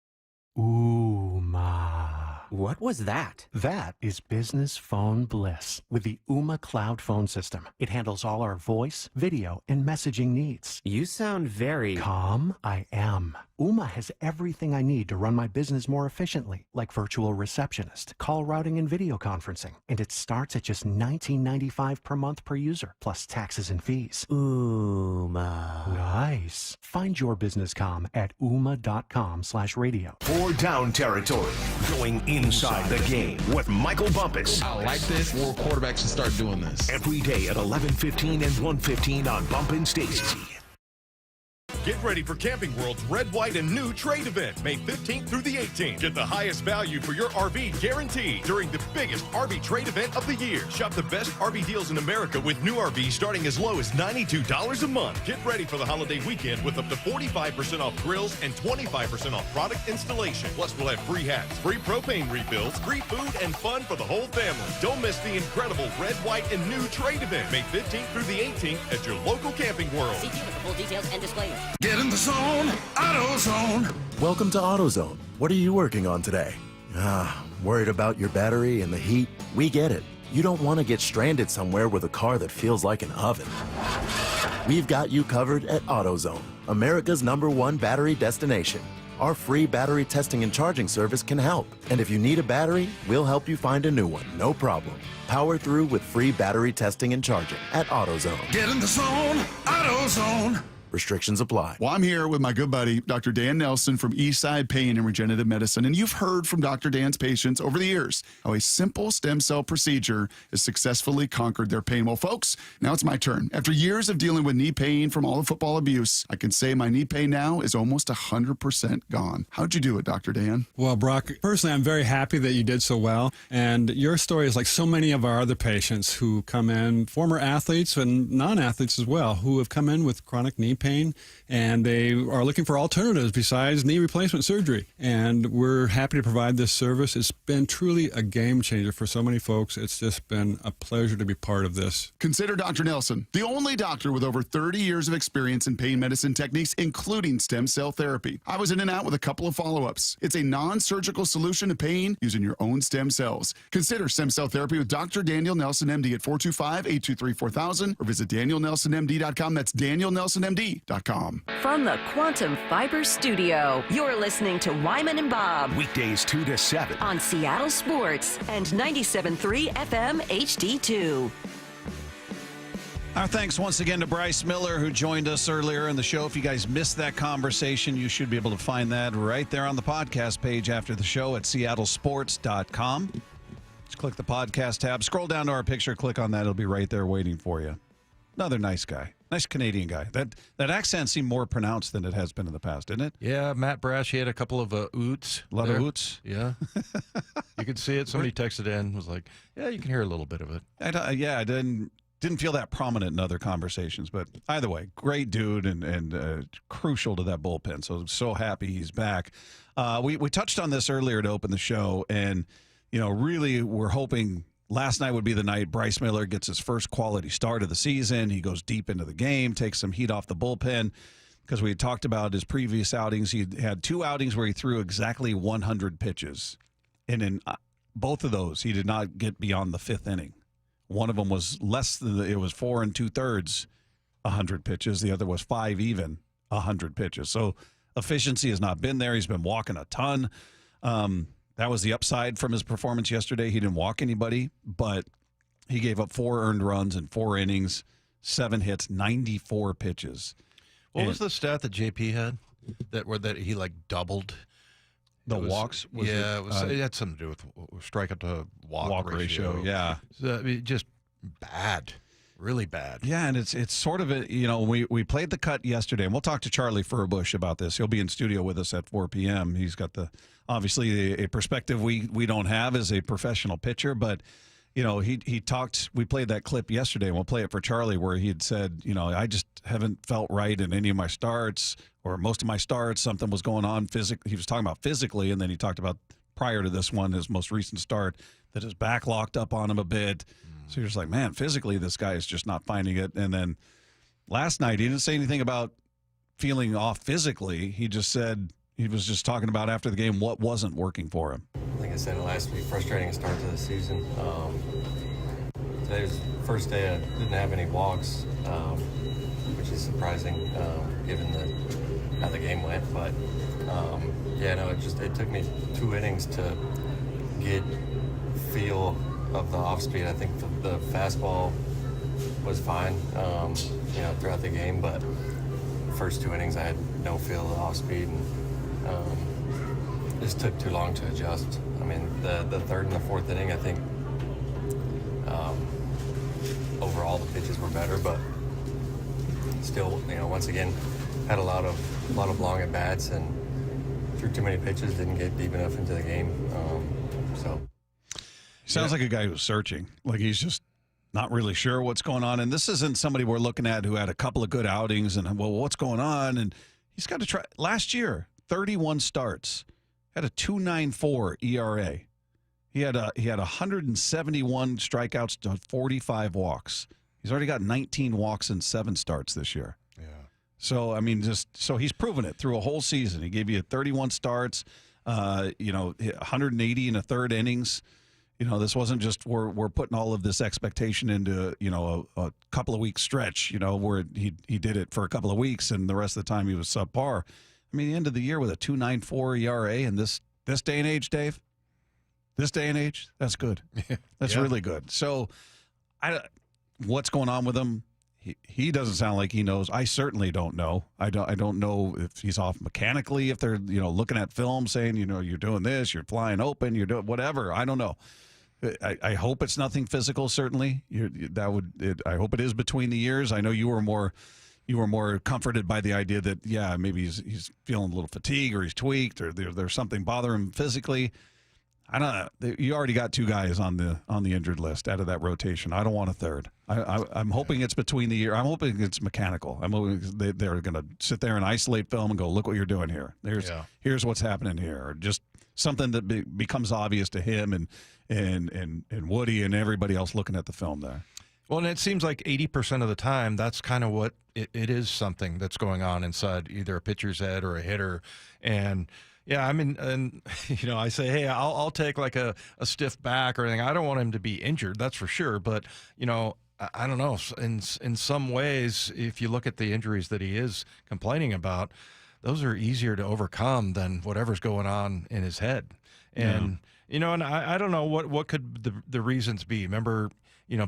S24: What was that? That is business phone bliss with the Ooma Cloud Phone System. It handles all our voice, video, and messaging needs.
S25: You sound very...
S24: Calm? I am. Ooma has everything I need to run my business more efficiently, like virtual receptionist, call routing, and video conferencing. And it starts at just $19.95 per month per user, plus taxes and fees.
S25: Ooma.
S24: Nice. Find your business comm at ooma.com/radio.
S8: 4 down territory, going inside the game with Michael Bumpus.
S18: I like this. More quarterbacks should start doing this.
S8: Every day at 11:15 and 1:15 on Bumpin' Stacy.
S6: Get ready for Camping World's Red, White, and New trade event, May 15th through the 18th. Get the highest value for your RV guaranteed during the biggest RV trade event of the year. Shop the best RV deals in America with new RVs starting as low as $92 a month. Get ready for the holiday weekend with up to 45% off grills and 25% off product installation. Plus, we'll have free hats, free propane refills, free food, and fun for the whole family. Don't miss the incredible Red, White, and New trade event, May 15th through the 18th at your local Camping World.
S7: See with the full details and disclaimer.
S21: Get in the zone, AutoZone.
S9: Welcome to AutoZone. What are you working on today? Worried about your battery and the heat? We get it. You don't want to get stranded somewhere with a car that feels like an oven. We've got you covered at AutoZone, America's #1 battery destination. Our free battery testing and charging service can help. And if you need a battery, we'll help you find a new one, no problem. Power through with free battery testing and charging at AutoZone.
S21: Get in the zone, AutoZone.
S9: Restrictions apply.
S3: Well, I'm here with my good buddy, Dr. Dan Nelson from Eastside Pain and Regenerative Medicine. And you've heard from Dr. Dan's patients over the years how a simple stem cell procedure has successfully conquered their pain. Well, folks, now it's my turn. After years of dealing with knee pain from all the football abuse, I can say my knee pain now is almost 100% gone. How'd you do it, Dr. Dan?
S26: Well, Brock, personally, I'm very happy that you did so well. And your story is like so many of our other patients who come in, former athletes and non-athletes as well, who have come in with chronic knee pain, and they are looking for alternatives besides knee replacement surgery. And we're happy to provide this service. It's been truly a game changer for so many folks. It's just been a pleasure to be part of this.
S3: Consider Dr. Nelson, the only doctor with over 30 years of experience in pain medicine techniques, including stem cell therapy. I was in and out with a couple of follow-ups. It's a non-surgical solution to pain using your own stem cells. Consider stem cell therapy with Dr. Daniel Nelson, MD at 425-823-4000 or visit danielnelsonmd.com. That's danielnelsonmd.com.
S13: From the Quantum Fiber Studio, you're listening to Wyman and Bob.
S8: Weekdays 2 to 7
S13: on Seattle Sports and 97.3 FM HD2.
S14: Our thanks once again to Bryce Miller, who joined us earlier in the show. If you guys missed that conversation, you should be able to find that right there on the podcast page after the show at seattlesports.com. Just click the podcast tab, scroll down to our picture, click on that. It'll be right there waiting for you. Another nice guy. Nice Canadian guy. That accent seemed more pronounced than it has been in the past, didn't it?
S1: Yeah, Matt Brash, he had a couple of oots.
S14: A lot of oots?
S1: Yeah. You could see it. Somebody texted in, was like, yeah, you can hear a little bit of it.
S14: I didn't feel that prominent in other conversations. But either way, great dude and crucial to that bullpen. So I'm so happy he's back. We touched on this earlier to open the show, and, really we're hoping last night would be the night Bryce Miller gets his first quality start of the season. He goes deep into the game, takes some heat off the bullpen, because we had talked about his previous outings. He had 2 outings where he threw exactly 100 pitches. And in both of those, he did not get beyond the 5th inning. One of them was less than, it was 4 2/3, 100 pitches. The other was 5 even, 100 pitches. So efficiency has not been there. He's been walking a ton. That was the upside from his performance yesterday. He didn't walk anybody, but he gave up 4 earned runs in 4 innings, 7 hits, 94 pitches.
S1: What was the stat that JP had that he like doubled
S14: the walks?
S1: It had something to do with strikeout to walk ratio.
S14: Yeah,
S1: so, just bad. Really bad.
S14: Yeah, and it's sort of we played the cut yesterday, and we'll talk to Charlie Furbush about this. He'll be in studio with us at 4 p.m. He's got obviously a perspective we don't have as a professional pitcher, but he talked. We played that clip yesterday, and we'll play it for Charlie, where he had said, I just haven't felt right in any of my starts or most of my starts. Something was going on physically. He was talking about physically, and then he talked about prior to this one, his most recent start, that his back locked up on him a bit. So you're just like, man, physically this guy is just not finding it. And then last night he didn't say anything about feeling off physically. He just said he was just talking about after the game what wasn't working for him.
S2: Like I said last week, frustrating start to the season. Today was the first day I didn't have any walks, which is surprising given how the game went. But it took me 2 innings to get feel of the off speed. I think the fastball was fine, throughout the game, but the first 2 innings I had no feel of the off speed, and just took too long to adjust. I mean, the 3rd and the 4th inning, I think overall the pitches were better, but still, once again, had a lot of long at bats and threw too many pitches, didn't get deep enough into the game.
S14: Sounds like a guy who's searching, like he's just not really sure what's going on. And this isn't somebody we're looking at who had a couple of good outings and, well, what's going on? And he's got to try. Last year, 31 starts, had a 2.94 ERA. He had 171 strikeouts to 45 walks. He's already got 19 walks in 7 starts this year.
S1: Yeah.
S14: So, I mean, so he's proven it through a whole season. He gave you 31 starts, 180 in a 3rd innings. This wasn't just we're putting all of this expectation into, a couple of weeks stretch, where he did it for a couple of weeks and the rest of the time he was subpar. I mean, the end of the year with a 2.94 ERA in this day and age, Dave, this day and age, that's good. That's really good. So what's going on with him? He doesn't sound like he knows. I certainly don't know. I don't know if he's off mechanically, if they're, looking at film saying, you're doing this, you're flying open, you're doing whatever. I don't know. I hope it's nothing physical. Certainly, I hope it is between the ears. I know you were more comforted by the idea that maybe he's feeling a little fatigue or he's tweaked or there's something bothering him physically. I don't know. You already got 2 guys on the injured list out of that rotation. I don't want a 3rd. I'm hoping it's between the ears. I'm hoping it's mechanical. I'm hoping they're going to sit there and isolate film and go, look what you're doing here. Here's what's happening here. Or just something that becomes obvious to him and Woody and everybody else looking at the film there.
S1: Well, and it seems like 80% of the time, that's kind of what it is, something that's going on inside either a pitcher's head or a hitter. And yeah, I mean, and I say, hey, I'll take like a stiff back or anything. I don't want him to be injured, that's for sure. But, I don't know. In some ways, if you look at the injuries that he is complaining about, those are easier to overcome than whatever's going on in his head. And and I don't know what could the reasons be. Remember,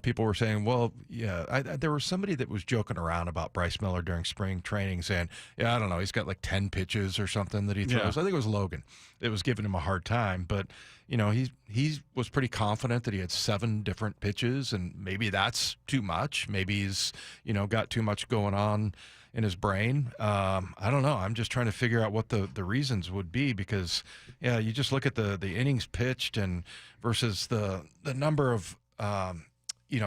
S1: people were saying, well, there was somebody that was joking around about Bryce Miller during spring training saying, I don't know, he's got like 10 pitches or something that he throws. I think it was Logan that was giving him a hard time, but he was pretty confident that he had 7 different pitches, and maybe that's too much. Maybe he's, got too much going on in his brain. I don't know. I'm just trying to figure out what the reasons would be, because you just look at the innings pitched and versus the number of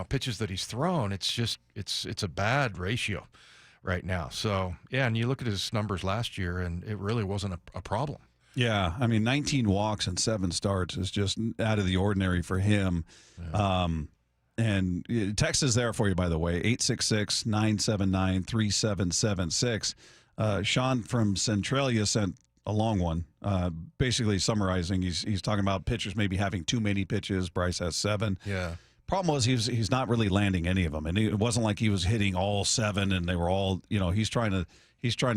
S1: pitches that he's thrown. It's just it's a bad ratio right now. So and you look at his numbers last year, and it really wasn't a problem.
S14: Yeah, I mean, 19 walks and 7 starts is just out of the ordinary for him. Yeah. And text is there for you, by the way, 866-979-3776. Sean from Centralia sent a long one, basically summarizing. He's talking about pitchers maybe having too many pitches. Bryce has 7.
S1: Yeah.
S14: Problem was he's not really landing any of them, and it wasn't like he was hitting all 7 and they were all, he's trying to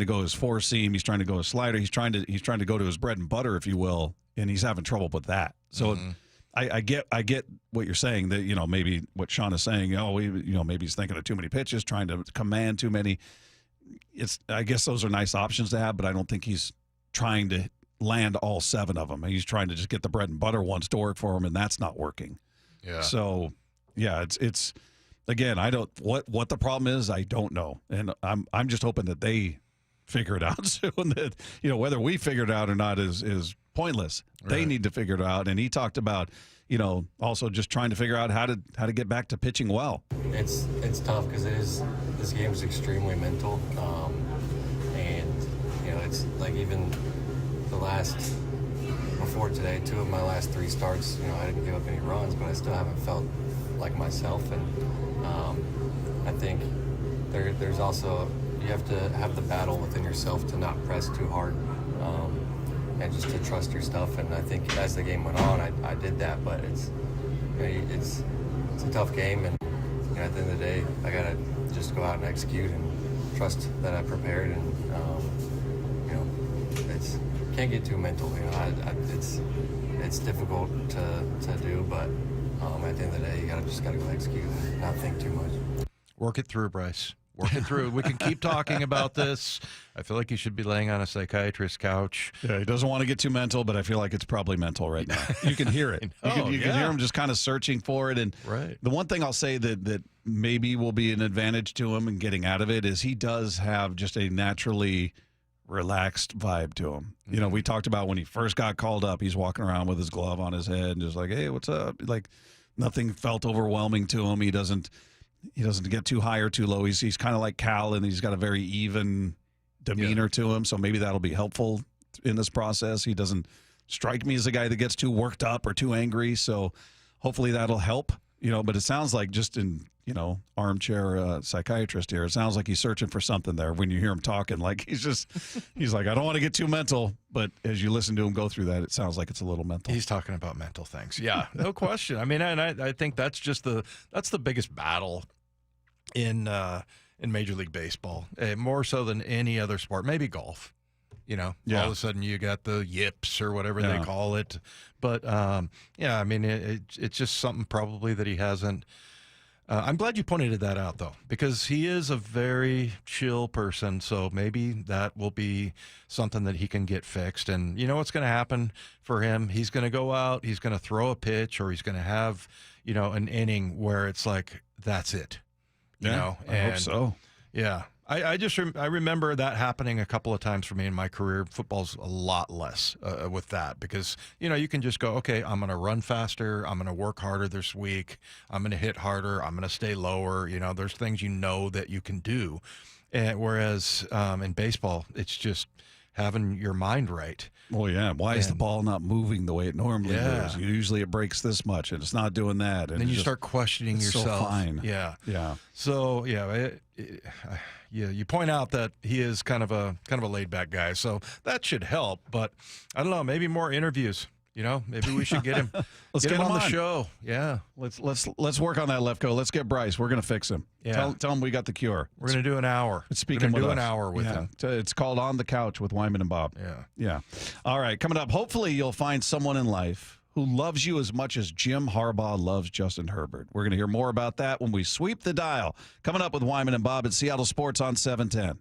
S14: go his 4-seam, he's trying to go his slider, he's trying to go to his bread and butter, if you will, and he's having trouble with that. So I get what you're saying, that maybe what Sean is saying, maybe he's thinking of too many pitches, trying to command too many. I guess those are nice options to have, but I don't think he's trying to land all 7 of them. He's trying to just get the bread and butter ones to work for him, and that's not working.
S1: Yeah.
S14: So it's again, I don't what the problem is, I don't know, and I'm just hoping that they figure it out soon. That whether we figure it out or not is pointless. Right. They need to figure it out. And he talked about also just trying to figure out how to get back to pitching well.
S2: It's tough because this game is extremely mental, and it's like even before today, 2 of my last 3 starts, I didn't give up any runs, but I still haven't felt like myself. And I think there's also, you have to have the battle within yourself to not press too hard, and just to trust your stuff. And I think as the game went on, I did that, but it's a tough game. And at the end of the day, I got to just go out and execute and trust that I prepared. And, can't get too mental. It's difficult to do, but at the end of the day, you just gotta go execute and not think too much.
S1: Work it through, Bryce. Work it through. We can keep talking about this. I feel like you should be laying on a psychiatrist's couch.
S14: Yeah, he doesn't want to get too mental, but I feel like it's probably mental right now. You can hear it. You can hear him just kind of searching for it. And the one thing I'll say that maybe will be an advantage to him in getting out of it is he does have just a naturally relaxed vibe to him. We talked about when he first got called up, he's walking around with his glove on his head and just like, hey, what's up? Like nothing felt overwhelming to him. He doesn't get too high or too low. He's kind of like Cal, and he's got a very even demeanor to him. So maybe that'll be helpful in this process. He doesn't strike me as a guy that gets too worked up or too angry. So hopefully that'll help, but it sounds like just in, armchair psychiatrist here, it sounds like he's searching for something there when you hear him talking. Like he's like, I don't want to get too mental, but as you listen to him go through that, it sounds like it's a little mental.
S1: He's talking about mental things. Yeah, no question. I mean, and I think that's the biggest battle in Major League Baseball, more so than any other sport, maybe golf. All of a sudden you got the yips or whatever they call it. But, I mean, it's just something probably that he hasn't. I'm glad you pointed that out, though, because he is a very chill person. So maybe that will be something that he can get fixed. And you know what's going to happen for him? He's going to go out, he's going to throw a pitch, or he's going to have, an inning where it's like, that's it. You know?
S14: I hope so.
S1: Yeah. I remember that happening a couple of times for me in my career. Football's a lot less with that because, you can just go, okay, I'm going to run faster. I'm going to work harder this week. I'm going to hit harder. I'm going to stay lower. There's things that you can do. And whereas in baseball, it's just having your mind right.
S14: Well, yeah. Why is the ball not moving the way it normally moves? Usually it breaks this much, and it's not doing that. And
S1: then you start questioning yourself.
S14: So fine.
S1: Yeah.
S14: Yeah.
S1: So, you point out that he is kind of a laid back guy, so that should help. But I don't know, maybe more interviews Maybe we should get him.
S14: Let's
S1: get him on the
S14: on.
S1: show. Yeah.
S14: Let's work on that, Lefko. Let's get Bryce. We're going to fix him.
S1: Yeah.
S14: Tell him we got the cure.
S1: We're going to do an hour.
S14: Speaking
S1: We're
S14: with
S1: gonna do
S14: us.
S1: an hour with him.
S14: It's called On the Couch with Wyman and Bob. Yeah. All right. Coming up, hopefully you'll find someone in life who loves you as much as Jim Harbaugh loves Justin Herbert. We're going to hear more about that when we sweep the dial. Coming up with Wyman and Bob at Seattle Sports on 710.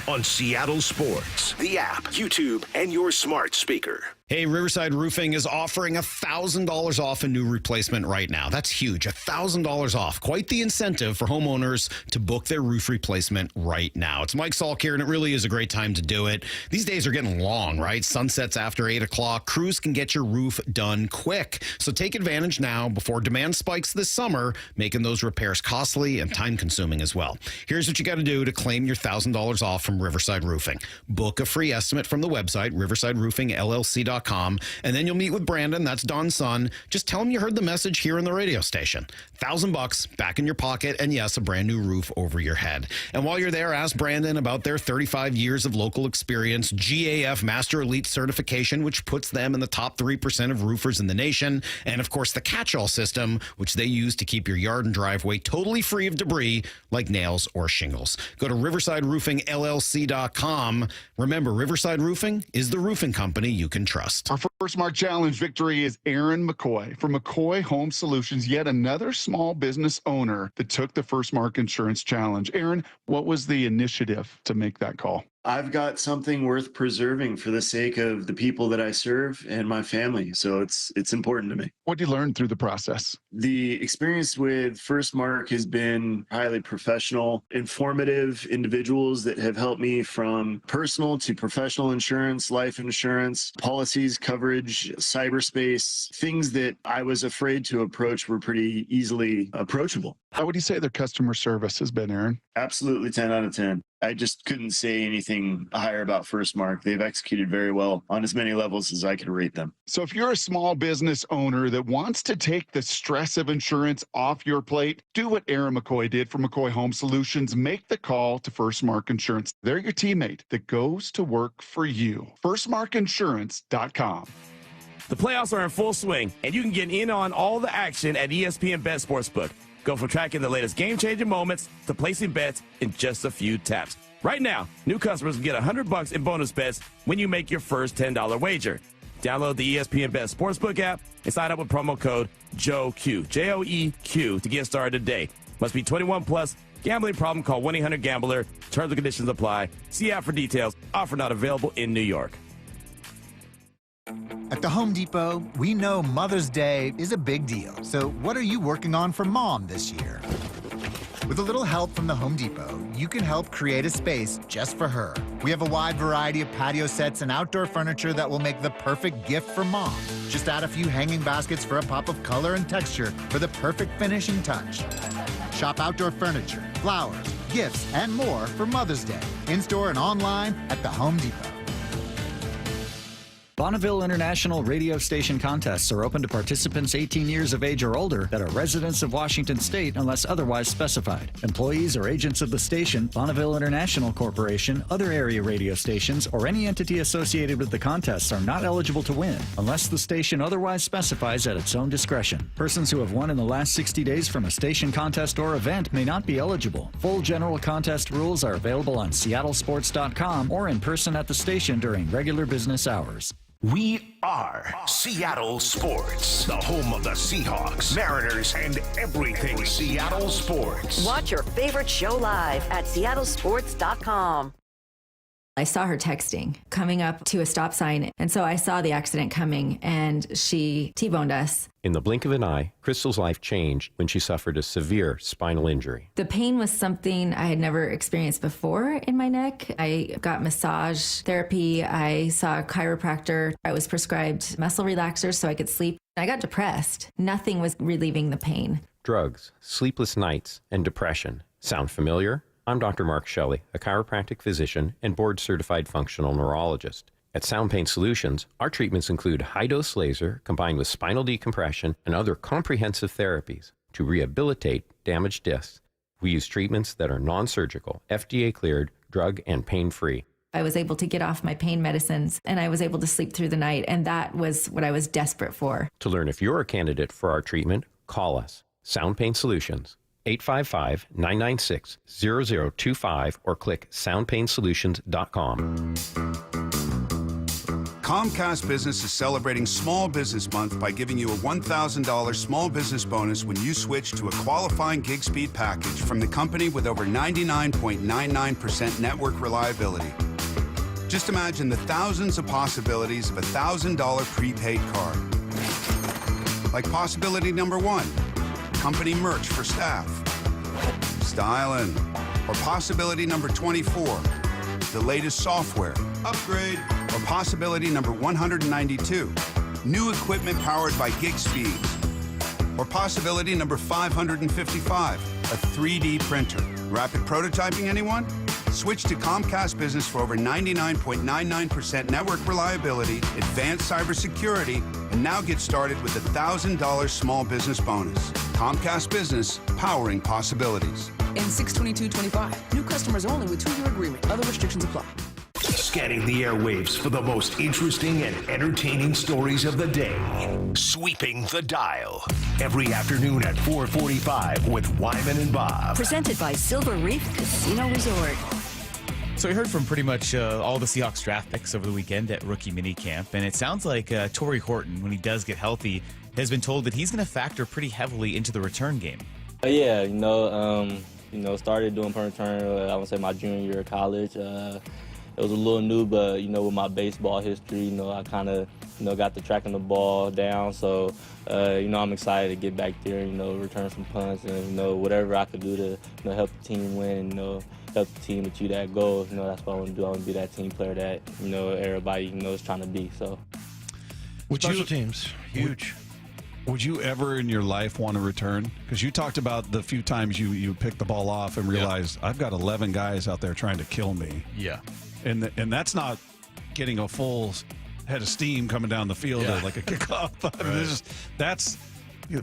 S8: On Seattle Sports, the app, YouTube, and your smart speaker.
S4: Hey, Riverside Roofing is offering $1,000 off a new replacement right now. That's huge. $1,000 off. Quite the incentive for homeowners to book their roof replacement right now. It's Mike Salk here, and it really is a great time to do it. These days are getting long, right? Sunsets after 8 o'clock. Crews can get your roof done quick. So take advantage now before demand spikes this summer, making those repairs costly and time-consuming as well. Here's what you got to do to claim your $1,000 off from Riverside Roofing. Book a free estimate from the website, riversideroofingllc.com. And then you'll meet with Brandon, that's Don's son. Just tell him you heard the message here on the radio station. $1,000 back in your pocket, and yes, a brand new roof over your head. And while you're there, ask Brandon about their 35 years of local experience, GAF Master Elite certification, which puts them in the top 3% of roofers in the nation, and of course the catch-all system, which they use to keep your yard and driveway totally free of debris like nails or shingles. Go to riversideroofingllc.com. Remember, Riverside Roofing is the roofing company you can trust.
S3: Our first Mark Challenge victory is Aaron McCoy from McCoy Home Solutions, yet another small business owner that took the First Mark Insurance Challenge. Aaron, what was the initiative to make that call?
S5: I've got something worth preserving for the sake of the people that I serve and my family. So it's important to me.
S3: What did you learn through the process?
S5: The experience with First Mark has been highly professional, informative individuals that have helped me from personal to professional insurance, life insurance, policies, coverage, cyberspace, things that I was afraid to approach were pretty easily approachable.
S3: How would you say their customer service has been, Aaron?
S5: Absolutely 10 out of 10. I just couldn't say anything higher about First Mark. They've executed very well on as many levels as I could rate them.
S3: So if you're a small business owner that wants to take the stress of insurance off your plate, do what Aaron McCoy did for McCoy Home Solutions. Make the call to First Mark Insurance. They're your teammate that goes to work for you. FirstMarkInsurance.com.
S10: The playoffs are in full swing, and you can get in on all the action at ESPN Bet Sportsbook. Go from tracking the latest game-changing moments to placing bets in just a few taps. Right now, new customers can get $100 in bonus bets when you make your first $10 wager. Download the ESPN Bet Sportsbook app and sign up with promo code JOEQ, J-O-E-Q, to get started today. Must be 21 plus. Gambling problem? Call 1-800-GAMBLER. Terms and conditions apply. See app for details. Offer not available in New York.
S11: At the Home Depot, we know Mother's Day is a big deal. So what are you working on for Mom this year? With a little help from the Home Depot, you can help create a space just for her. We have a wide variety of patio sets and outdoor furniture that will make the perfect gift for Mom. Just add a few hanging baskets for a pop of color and texture for the perfect finishing touch. Shop outdoor furniture, flowers, gifts, and more for Mother's Day. In-store and online at the Home Depot.
S22: Bonneville International radio station contests are open to participants 18 years of age or older that are residents of Washington State unless otherwise specified. Employees or agents of the station, Bonneville International Corporation, other area radio stations, or any entity associated with the contests are not eligible to win unless the station otherwise specifies at its own discretion. Persons who have won in the last 60 days from a station contest or event may not be eligible. Full general contest rules are available on seattlesports.com or in person at the station during regular business hours.
S8: We are Seattle Sports, the home of the Seahawks, Mariners, and everything Seattle sports.
S13: Watch your favorite show live at seattlesports.com.
S12: I saw her texting, coming up to a stop sign, and so I saw the accident coming, and she T-boned us.
S16: In the blink of an eye, Crystal's life changed when she suffered a severe spinal injury.
S12: The pain was something I had never experienced before in my neck. I got massage therapy. I saw a chiropractor. I was prescribed muscle relaxers so I could sleep. I got depressed. Nothing was relieving the pain.
S16: drugs, sleepless nights, and depression. Sound familiar? I'm Dr. Mark Shelley, a chiropractic physician and board-certified functional neurologist. At Sound Pain Solutions, our treatments include high-dose laser combined with spinal decompression and other comprehensive therapies to rehabilitate damaged discs. We use treatments that are non-surgical, FDA-cleared, drug and pain-free.
S12: I was able to get off my pain medicines and I was able to sleep through the night, and that was what I was desperate for.
S16: To learn if you're a candidate for our treatment, call us. Sound Pain Solutions, 855-996-0025 or click soundpainsolutions.com.
S15: Comcast Business is celebrating Small Business Month by giving you a $1,000 small business bonus when you switch to a qualifying gig speed package from the company with over 99.99% network reliability. Just imagine the thousands of possibilities of a $1,000 prepaid card. Like possibility number 1, company merch for staff. Styling. Or possibility number 24, the latest software. Upgrade. Or possibility number 192, new equipment powered by gig speeds. Or possibility number 555, a 3D printer. Rapid prototyping, anyone? Switch to Comcast Business for over 99.99% network reliability, advanced cybersecurity, and now get started with a $1,000 small business bonus. Comcast Business, powering possibilities.
S17: In 6/22/25, new customers only with 2-year agreement. Other restrictions apply.
S8: Scanning the airwaves for the most interesting and entertaining stories of the day. Sweeping the dial. Every afternoon at 4:45 with Wyman and Bob.
S13: Presented by Silver Reef Casino Resort.
S19: So we heard from pretty much all the Seahawks draft picks over the weekend at rookie minicamp, and it sounds like Torrey Horton, when he does get healthy, has been told that he's going to factor pretty heavily into the return game.
S20: Yeah, started doing punt return, I would say my junior year of college. It was a little new, but, with my baseball history, I kind of, got the tracking the ball down. So, I'm excited to get back there, return some punts and, whatever I could do to, help the team win, help the team achieve that goal. That's what I want to do. I want to be that team player that, everybody, is trying to be. So,
S1: Special teams, huge.
S14: Would you ever in your life want to return? Because you talked about the few times you picked the ball off and realized, I've got 11 guys out there trying to kill me.
S1: Yeah.
S14: And that's not getting a full head of steam coming down the field like a kickoff. I mean, that's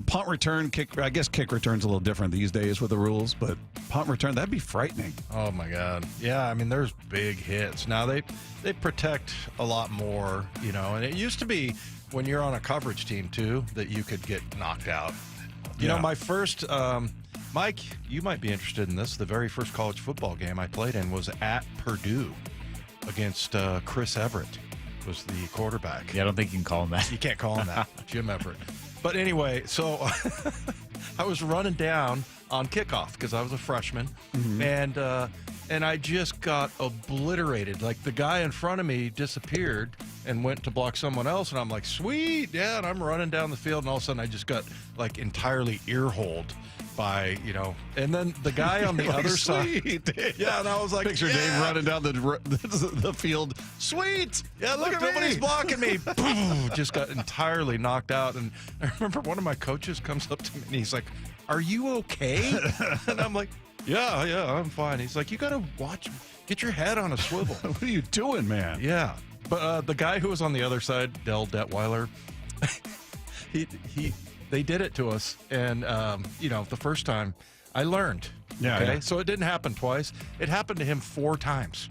S14: punt return, kick. I guess kick return's a little different these days with the rules, but punt return, that'd be frightening.
S1: Oh my God. Yeah, I mean, there's big hits. Now they protect a lot more, and it used to be when you're on a coverage team too that you could get knocked out. You know, my first Mike, you might be interested in this. The very first college football game I played in was at Purdue against Chris Everett was the quarterback.
S19: Yeah, I don't think you can call him that.
S1: You can't call him that. Jim Everett. But anyway, so I was running down on kickoff because I was a freshman, and I just got obliterated. Like the guy in front of me disappeared and went to block someone else, and I'm like, sweet, yeah, and I'm running down the field, and all of a sudden I just got like entirely ear-holed by, and then the guy on the other side. Yeah, and I was like,
S14: picture Dave running down the field. Sweet.
S1: Yeah, look at nobody's blocking me. Boom, just got entirely knocked out. And I remember one of my coaches comes up to me and he's like, "Are you okay?" And I'm like, Yeah, I'm fine. He's like, you got to get your head on a swivel.
S14: What are you doing, man?
S1: Yeah. But the guy who was on the other side, Dell Detweiler, they did it to us. And, the first time I learned.
S14: Yeah,
S1: okay?
S14: yeah.
S1: So it didn't happen twice. It happened to him 4 times.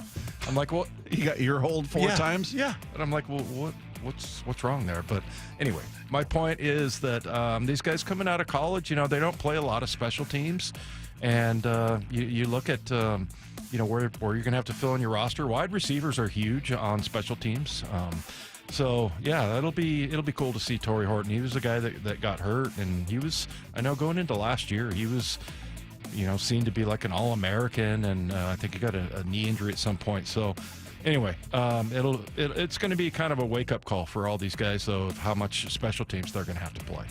S1: I'm like, well,
S14: you got ear hold 4 times?
S1: Yeah. And I'm like, well, what's wrong there? But anyway, my point is that these guys coming out of college, they don't play a lot of special teams. And you look at, where you're going to have to fill in your roster. Wide receivers are huge on special teams. So, yeah, it'll be cool to see Torrey Horton. He was a guy that got hurt, and he was, I know going into last year, he was, seen to be like an All-American, and I think he got a knee injury at some point. So, anyway, it's going to be kind of a wake-up call for all these guys, though, of how much special teams they're going to have to play.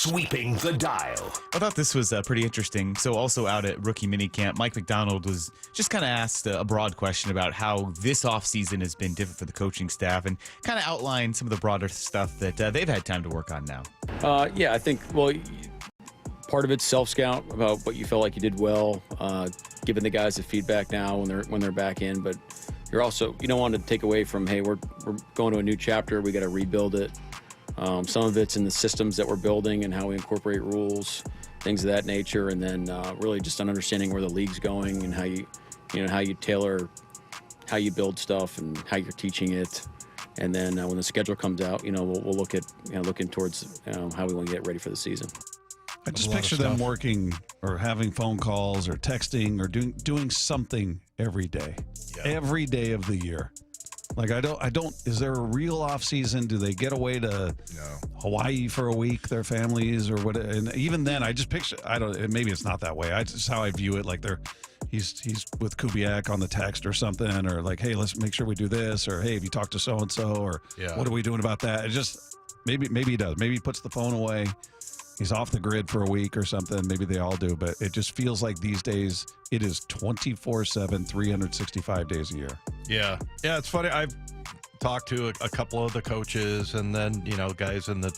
S8: Sweeping the dial.
S19: I thought this was pretty interesting. So also out at rookie minicamp, Mike McDonald was just kind of asked a broad question about how this offseason has been different for the coaching staff and kind of outlined some of the broader stuff that they've had time to work on now.
S6: Yeah, I think, well, part of it's self-scout about what you felt like you did well, giving the guys the feedback now when they're back in. But you're also, you don't want to take away from, hey, we're going to a new chapter. We got to rebuild it. Some of it's in the systems that we're building and how we incorporate rules, things of that nature, and then really just an understanding where the league's going and how you tailor, how you build stuff and how you're teaching it. And then when the schedule comes out, we'll look at looking towards how we want to get ready for the season.
S14: I just picture them working or having phone calls or texting or doing something every day, every day of the year. Like I don't. Is there a real off season? Do they get away to Hawaii for a week, their families, or what? And even then, I just picture. I don't. Maybe it's not that way. Just how I view it. Like he's with Kubiak on the text or something, or like, hey, let's make sure we do this, or hey, have you talked to so and so, or what are we doing about that? It just maybe he does. Maybe he puts the phone away. He's off the grid for a week or something. Maybe they all do, but it just feels like these days it is 24/7, 365 days a year.
S1: Yeah. It's funny. I've talked to a couple of the coaches and then, guys in the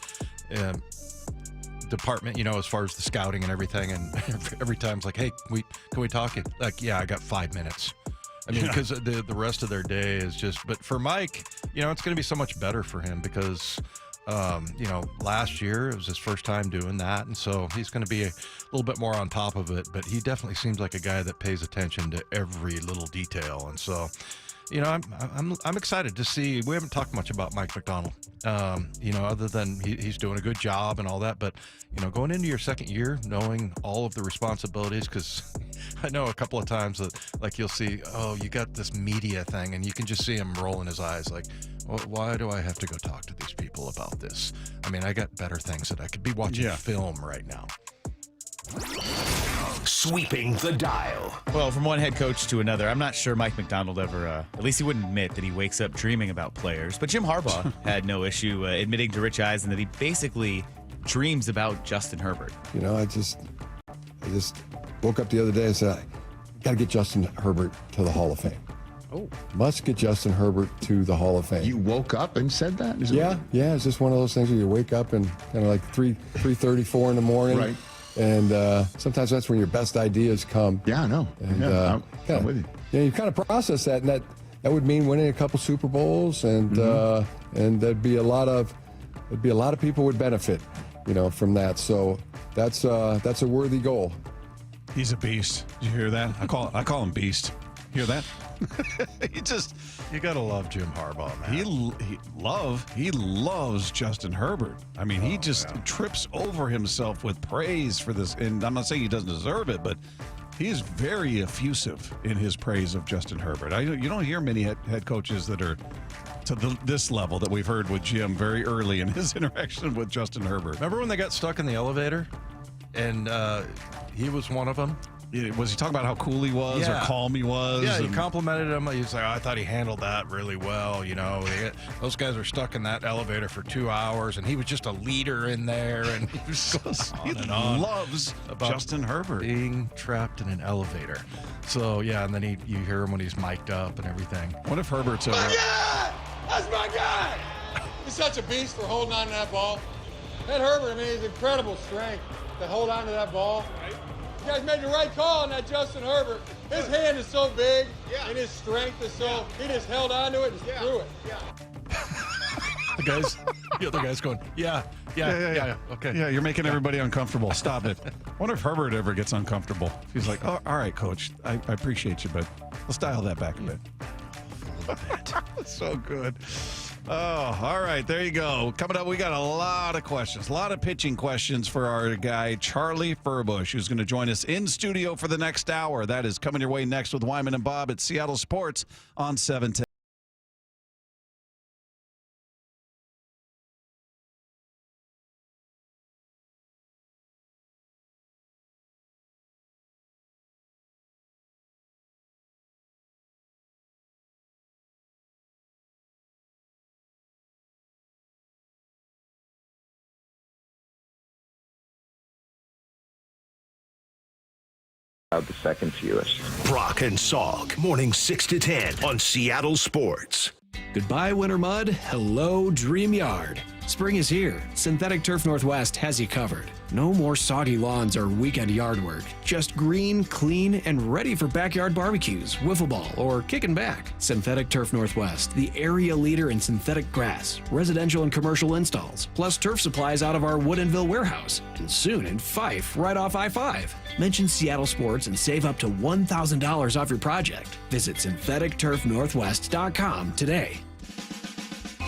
S1: department, as far as the scouting and everything. And every time it's like, hey, can we talk? Like, yeah, I got 5 minutes. I mean, because the rest of their day is just, but for Mike, it's going to be so much better for him because, last year it was his first time doing that. And so he's going to be a little bit more on top of it, but he definitely seems like a guy that pays attention to every little detail. And so, I'm excited to see. We haven't talked much about Mike McDonald, other than he's doing a good job and all that. But, going into your second year, knowing all of the responsibilities, because I know a couple of times that, like, you'll see, oh, you got this media thing, and you can just see him rolling his eyes like, well, why do I have to go talk to these people about this? I mean, I got better things that I could be watching film right now.
S8: Sweeping the dial.
S19: Well, from one head coach to another, I'm not sure Mike McDonald ever, at least he wouldn't admit that he wakes up dreaming about players. But Jim Harbaugh had no issue admitting to Rich Eisen that he basically dreams about Justin Herbert.
S7: I just woke up the other day and said, I got to get Justin Herbert to the Hall of Fame.
S18: Oh.
S7: Must get Justin Herbert to the Hall of Fame.
S18: You woke up and said that?
S7: Yeah. It's just one of those things where you wake up and kind of like 3:34 in the morning.
S18: Right.
S7: And sometimes that's when your best ideas come.
S18: Yeah, I know.
S7: And
S18: I'm with you.
S7: You kind of process that, and that would mean winning a couple Super Bowls, and there'd be a lot of people would benefit, from that. So that's a worthy goal.
S14: He's a beast. Did you hear that? I call him Beast. Hear that?
S1: You gotta love Jim Harbaugh, man.
S14: He loves Justin Herbert. I mean, he just trips over himself with praise for this. And I'm not saying he doesn't deserve it, but he is very effusive in his praise of Justin Herbert. You don't hear many head coaches that are to this level that we've heard with Jim very early in his interaction with Justin Herbert.
S1: Remember when they got stuck in the elevator, and he was one of them?
S14: Was he talking about how cool he was or calm he was?
S1: Yeah, he complimented him. He's like, I thought he handled that really well. Those guys were stuck in that elevator for 2 hours, and he was just a leader in there. And he was
S14: he loves Justin Herbert
S1: being trapped in an elevator. So and then you hear him when he's mic'd up and everything.
S14: What if Herbert's
S23: my guy? That's my guy. He's such a beast for holding on to that ball. That Herbert, he's incredible strength to hold on to that ball. You guys made the right call on that Justin Herbert. His hand is so big, and his strength is so, he just held on to it and threw it.
S1: The other guy's going, yeah, okay.
S14: Yeah, you're making everybody uncomfortable. Stop it. I wonder if Herbert ever gets uncomfortable. He's like, oh, all right, coach, I appreciate you, but let's dial that back a bit. So good. Oh, all right. There you go. Coming up, we got a lot of questions, a lot of pitching questions for our guy, Charlie Furbush, who's going to join us in studio for the next hour. That is coming your way next with Wyman and Bob at Seattle Sports on 710.
S2: The second fewest.
S8: Brock and Salk, morning 6 to 10 on Seattle Sports.
S9: Goodbye, winter mud. Hello, Dream Yard. Spring is here. Synthetic Turf Northwest has you covered. No more soggy lawns or weekend yard work. Just green, clean, and ready for backyard barbecues, wiffle ball, or kicking back. Synthetic Turf Northwest, the area leader in synthetic grass, residential and commercial installs, plus turf supplies out of our Woodinville warehouse, and soon in Fife, right off I-5. Mention Seattle Sports and save up to $1,000 off your project. Visit syntheticturfnorthwest.com today.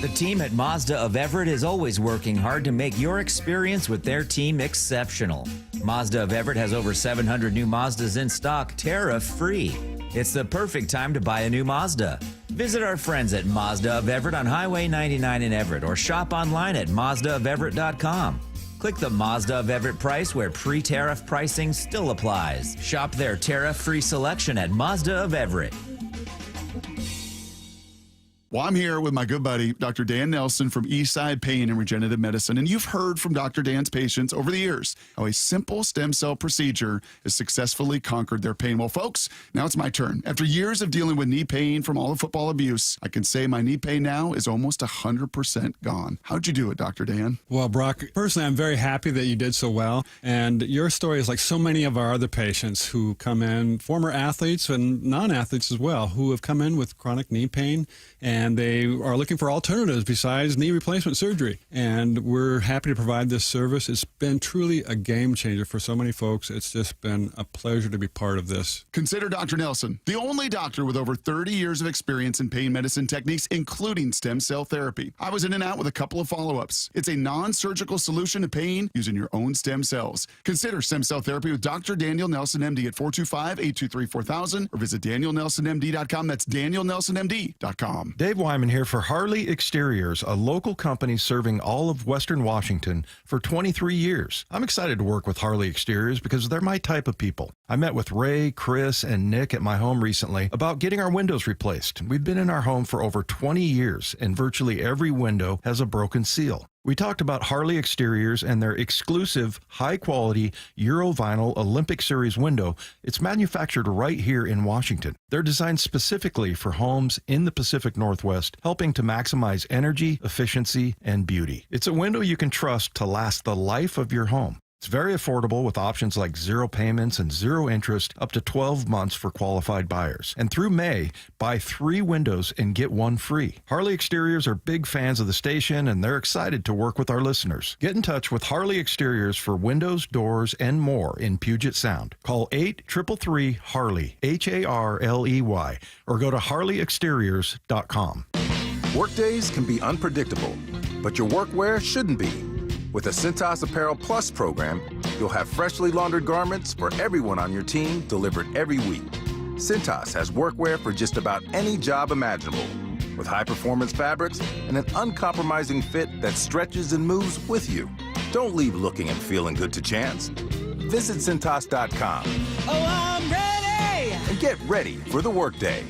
S22: The team at Mazda of Everett is always working hard to make your experience with their team exceptional. Mazda of Everett has over 700 new Mazdas in stock, tariff-free. It's the perfect time to buy a new Mazda. Visit our friends at Mazda of Everett on Highway 99 in Everett or shop online at mazdaofeverett.com. Click the Mazda of Everett price where pre-tariff pricing still applies. Shop their tariff-free selection at Mazda of Everett.
S3: Well, I'm here with my good buddy, Dr. Dan Nelson from Eastside Pain and Regenerative Medicine. And you've heard from Dr. Dan's patients over the years how a simple stem cell procedure has successfully conquered their pain. Well, folks, now it's my turn. After years of dealing with knee pain from all the football abuse, I can say my knee pain now is almost 100% gone. How'd you do it, Dr. Dan?
S21: Well, Brock, personally, I'm very happy that you did so well. And your story is like so many of our other patients who come in, former athletes and non-athletes as well, who have come in with chronic knee pain, and they are looking for alternatives besides knee replacement surgery. And we're happy to provide this service. It's been truly a game changer for so many folks. It's just been a pleasure to be part of this.
S3: Consider Dr. Nelson, the only doctor with over 30 years of experience in pain medicine techniques, including stem cell therapy. I was in and out with a couple of follow-ups. It's a non-surgical solution to pain using your own stem cells. Consider stem cell therapy with Dr. Daniel Nelson, MD at 425-823-4000 or visit danielnelsonmd.com. That's danielnelsonmd.com.
S1: Dave Wyman here for Harley Exteriors, a local company serving all of Western Washington for 23 years. I'm excited to work with Harley Exteriors because they're my type of people. I met with Ray, Chris, and Nick at my home recently about getting our windows replaced. We've been in our home for over 20 years, and virtually every window has a broken seal. We talked about Harley Exteriors and their exclusive, high-quality Eurovinyl Olympic Series window. It's manufactured right here in Washington. They're designed specifically for homes in the Pacific Northwest, helping to maximize energy, efficiency, and beauty. It's a window you can trust to last the life of your home. It's very affordable with options like 0 payments and 0 interest up to 12 months for qualified buyers. And through May, buy 3 windows and get 1 free. Harley Exteriors are big fans of the station and they're excited to work with our listeners. Get in touch with Harley Exteriors for windows, doors, and more in Puget Sound. Call 833-HARLEY, HARLEY, or go to harleyexteriors.com.
S24: Workdays can be unpredictable, but your workwear shouldn't be. With the Cintas Apparel Plus program, you'll have freshly laundered garments for everyone on your team delivered every week. Cintas has workwear for just about any job imaginable, with high-performance fabrics and an uncompromising fit that stretches and moves with you. Don't leave looking and feeling good to chance. Visit Cintas.com.
S17: Oh, I'm ready!
S24: And get ready for the workday.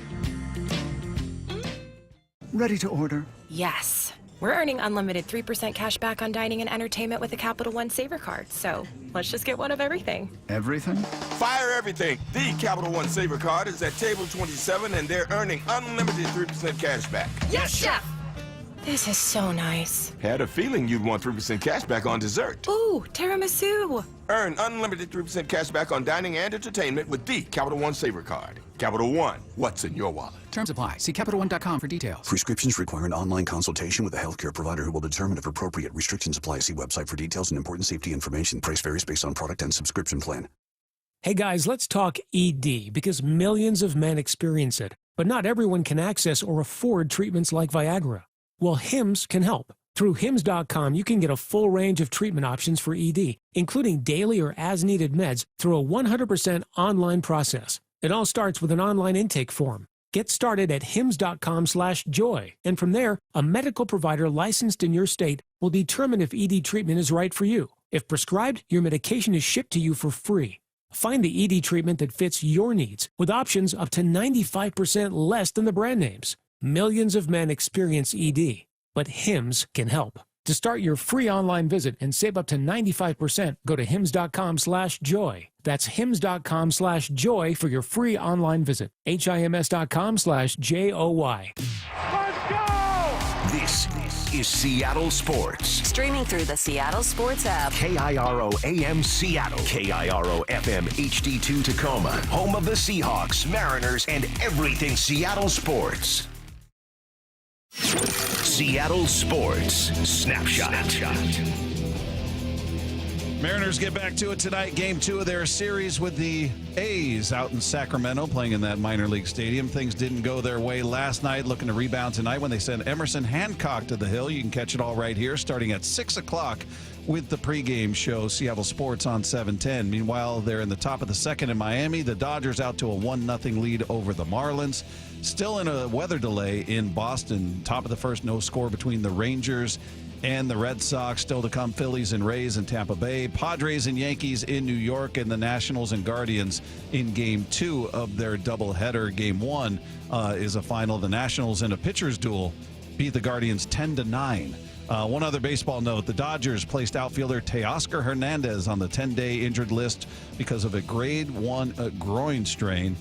S25: Ready to order?
S26: Yes. We're earning unlimited 3% cash back on dining and entertainment with the Capital One Saver card. So let's just get one of everything.
S25: Everything?
S27: Fire everything. The Capital One Saver card is at table 27 and they're earning unlimited 3% cash back.
S26: Yes, Chef! This is so nice.
S27: Had a feeling you'd want 3% cash back on dessert.
S26: Ooh, tiramisu.
S27: Earn unlimited 3% cash back on dining and entertainment with the Capital One Saver card. Capital One, what's in your wallet?
S17: Terms apply. See CapitalOne.com for details.
S28: Prescriptions require an online consultation with a healthcare provider who will determine if appropriate. Restrictions apply. See website for details and important safety information. Price varies based on product and subscription plan.
S29: Hey guys, let's talk ED because millions of men experience it, but not everyone can access or afford treatments like Viagra. Well, Hims can help. Through Hims.com, you can get a full range of treatment options for ED, including daily or as-needed meds through a 100% online process. It all starts with an online intake form. Get started at hims.com/joy, and from there, a medical provider licensed in your state will determine if ED treatment is right for you. If prescribed, your medication is shipped to you for free. Find the ED treatment that fits your needs with options up to 95% less than the brand names. Millions of men experience ED, but Hims can help. To start your free online visit and save up to 95%, go to hims.com/joy. That's hims.com/joy for your free online visit. HIMS.com/JOY.
S8: This is Seattle Sports.
S13: Streaming through the Seattle Sports app.
S8: KIRO AM Seattle. KIRO FM HD2 Tacoma. Home of the Seahawks, Mariners, and everything Seattle sports. Seattle Sports Snapshot.
S14: Mariners get back to it tonight. Game 2 of their series with the A's out in Sacramento, playing in that minor league stadium. Things didn't go their way last night. Looking to rebound tonight when they send Emerson Hancock to the hill. You can catch it all right here, starting at 6 o'clock with the pregame show, Seattle Sports on 710. Meanwhile, they're in the top of the second in Miami. The Dodgers out to a 1-0 lead over the Marlins. Still in a weather delay in Boston. Top of the first, no score between the Rangers and the Red Sox. Still to come, Phillies and Rays in Tampa Bay. Padres and Yankees in New York, and the Nationals and Guardians in Game 2 of their doubleheader. Game 1 is a final. The Nationals in a pitcher's duel beat the Guardians 10-9. One other baseball note, the Dodgers placed outfielder Teoscar Hernandez on the 10-day injured list because of a grade 1 groin strain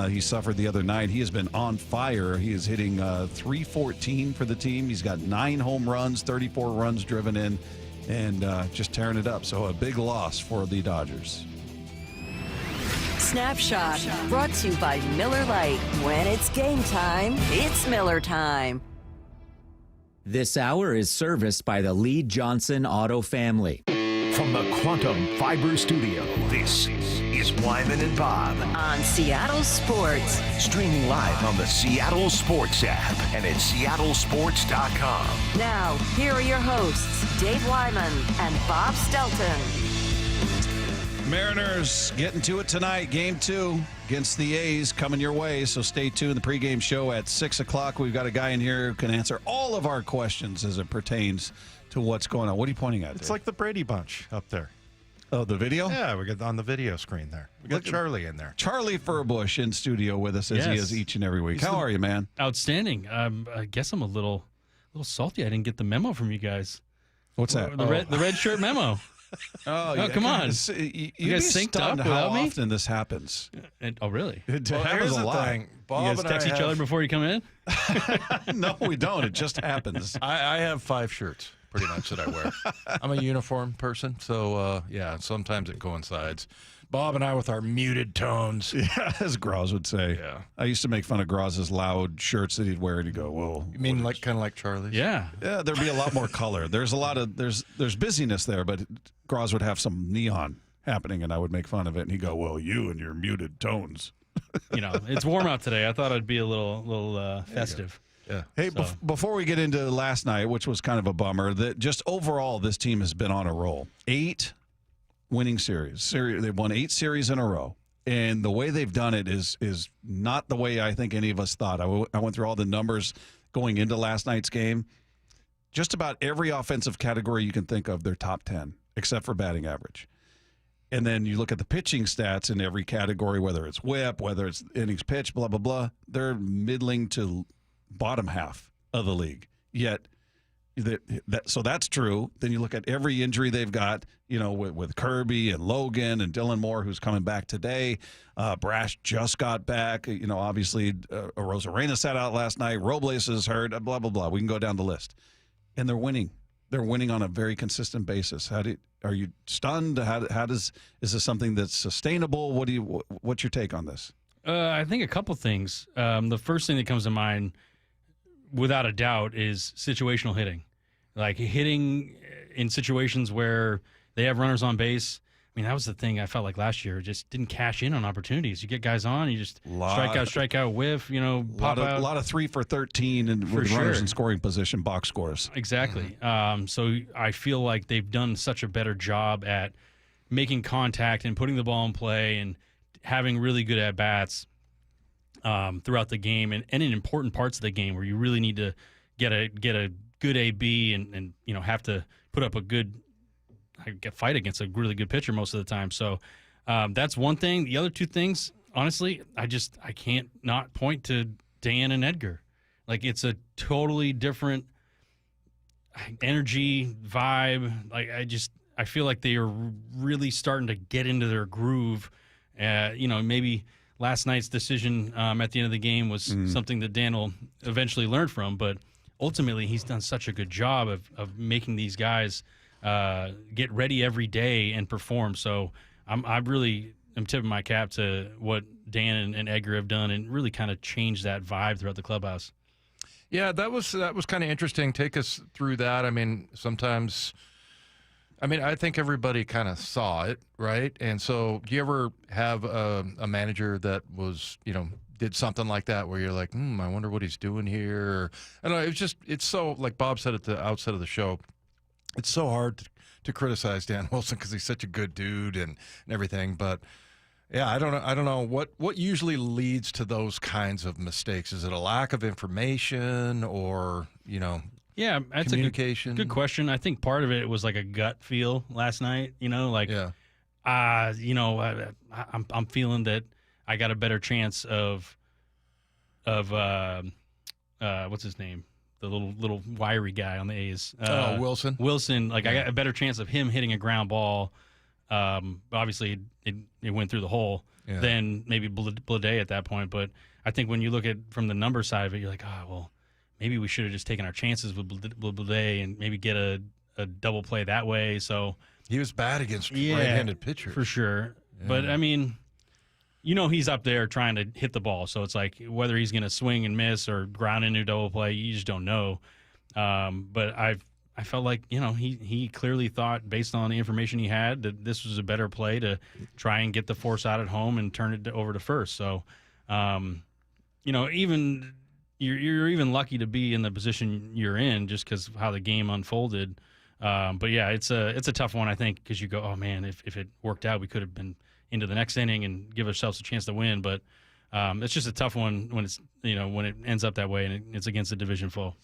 S14: he suffered the other night. He has been on fire. He is hitting .314 for the team. He's got 9 home runs, 34 runs driven in, and just tearing it up. So a big loss for the Dodgers.
S13: Snapshot, brought to you by Miller Lite. When it's game time, it's Miller time.
S22: This hour is serviced by the Lee Johnson Auto family.
S8: From the Quantum Fiber Studio, this is Wyman and Bob.
S13: On Seattle Sports.
S8: Streaming live on the Seattle Sports app and at seattlesports.com.
S13: Now, here are your hosts, Dave Wyman and Bob Stelton.
S14: Mariners getting to it tonight. Game 2 against the A's coming your way. So stay tuned. The pregame show at 6 o'clock. We've got a guy in here who can answer all of our questions as it pertains to what's going on. What are you pointing at?
S2: It's
S14: Dave?
S2: like the Brady Bunch up there.
S14: Oh, the video?
S2: Yeah, we got on the video screen there. We got Charlie in there.
S14: Charlie Furbush in studio with us as he is each and every week. How are you, man?
S4: Outstanding. I guess I'm a little salty. I didn't get the memo from you guys.
S14: What's that?
S4: The red shirt memo.
S14: Oh,
S4: come on.
S14: You
S4: guys synced up
S14: how
S4: without me?
S14: often this happens.
S4: Oh, really?
S14: It happens a lot.
S4: Bob, you guys text each other before you come in?
S14: No, we don't. It just happens.
S1: I have 5 shirts, pretty much, that I wear. I'm a uniform person, so, yeah, sometimes it coincides. Bob and I with our muted tones.
S14: Yeah, as Groz would say.
S1: Yeah.
S14: I used to make fun of Groz's loud shirts that he'd wear, and he'd go, "Whoa."
S1: You mean like kind of like Charlie's?
S4: Yeah.
S14: Yeah, there'd be a lot more color. There's a lot of there's busyness there, but Groz would have some neon happening, and I would make fun of it, and he'd go, "Well, you and your muted tones."
S4: It's warm out today. I thought I'd be a little festive.
S14: Yeah. Hey, before we get into last night, which was kind of a bummer, that just overall this team has been on a roll. 8 winning series. They've won 8 series in a row. And the way they've done it is not the way I think any of us thought. I went through all the numbers going into last night's game. Just about every offensive category you can think of, they're top 10, except for batting average. And then you look at the pitching stats in every category, whether it's whip, whether it's innings pitched, blah, blah, blah. They're middling to bottom half of the league. Yet, so that's true. Then you look at every injury they've got, with Kirby and Logan and Dylan Moore, who's coming back today. Brash just got back. Obviously, Rosarena sat out last night. Robles is hurt, blah, blah, blah. We can go down the list. And they're winning. They're winning on a very consistent basis. Are you stunned? Is this something that's sustainable? What's your take on this?
S4: I think a couple things. The first thing that comes to mind, without a doubt, is situational hitting. Like hitting in situations where they have runners on base. I mean, that was the thing I felt like last year. Just didn't cash in on opportunities. You get guys on, you just strike out, whiff, pop out.
S14: A lot of 3 for 13 and with runners in scoring position, box scores.
S4: Exactly. So I feel like they've done such a better job at making contact and putting the ball in play and having really good at-bats throughout the game and in important parts of the game where you really need to get a good AB and have to put up a good fight against a really good pitcher most of the time. So that's one thing. The other two things, honestly, I can't not point to Dan and Edgar. Like, it's a totally different energy, vibe. Like I feel like they are really starting to get into their groove. Maybe last night's decision at the end of the game was something that Dan will eventually learn from, but ultimately he's done such a good job of making these guys get ready every day and perform. So I really am tipping my cap to what Dan and Edgar have done and really kind of changed that vibe throughout the clubhouse.
S1: Yeah, that was kind of interesting. Take us through that. I mean, I think everybody kind of saw it, right? And so do you ever have a manager that was, did something like that where you're like, I wonder what he's doing here? Or, I don't know. It's so, like Bob said at the outset of the show, it's so hard to criticize Dan Wilson because he's such a good dude and everything. But, yeah, I don't know. What usually leads to those kinds of mistakes? Is it a lack of information or,
S4: yeah, that's
S1: communication?
S4: A good question. I think part of it was like a gut feel last night, I'm feeling that I got a better chance of what's his name? The little wiry guy on the A's.
S1: Wilson.
S4: Wilson, I got a better chance of him hitting a ground ball. Obviously it went through the hole than maybe Blade at that point. But I think when you look at from the number side of it, you're like, maybe we should have just taken our chances with Blade and maybe get a double play that way. So
S1: he was bad against right-handed pitchers.
S4: For sure. Yeah. But, he's up there trying to hit the ball. So it's like whether he's going to swing and miss or ground into a double play, you just don't know. But I felt like, he clearly thought, based on the information he had, that this was a better play to try and get the force out at home and turn it over to first. So, even you're even lucky to be in the position you're in just because of how the game unfolded. But yeah, it's a tough one, I think, because you go, oh man, if it worked out, we could have been into the next inning and give ourselves a chance to win. But it's just a tough one when it's when it ends up that way and it's against a division foe.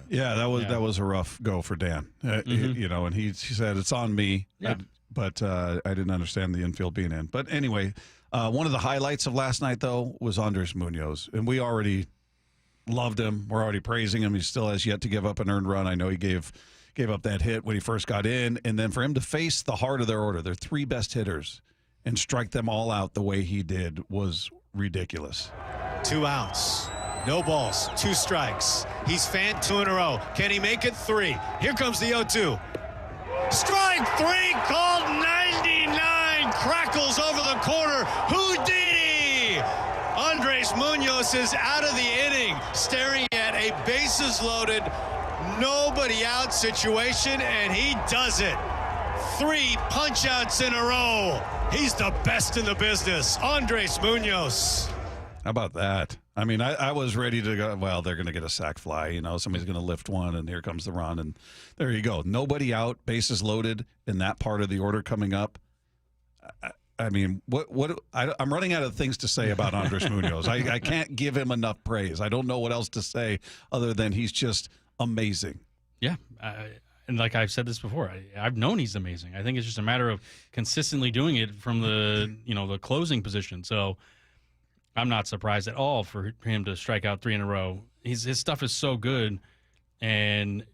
S14: Yeah, that was a rough go for Dan. And he said it's on me.
S4: Yeah.
S14: But I didn't understand the infield being in. But anyway, one of the highlights of last night though was Andres Munoz, and we already loved him. We're already praising him. He still has yet to give up an earned run. I know he gave up that hit when he first got in, and then for him to face the heart of their order, their three best hitters, and strike them all out the way he did was ridiculous.
S5: 2 outs, no balls, 2 strikes. He's fanned 2 in a row. Can he make it 3? Here comes the 0-2. Strike 3 called 99. Crackles over the corner. Houdini! Andres Munoz is out of the inning, staring at a bases loaded, nobody out situation, and he does it. 3 punch outs in a row. He's the best in the business. Andres Munoz.
S14: How about that? I mean, I was ready to go, well, they're going to get a sac fly. Somebody's going to lift one, and here comes the run. And there you go. Nobody out, bases loaded in that part of the order coming up. I mean, I'm running out of things to say about Andres Munoz. I can't give him enough praise. I don't know what else to say other than he's just amazing.
S4: Yeah. And like I've said this before, I've known he's amazing. I think it's just a matter of consistently doing it from the the closing position. So I'm not surprised at all for him to strike out 3 in a row. His stuff is so good, and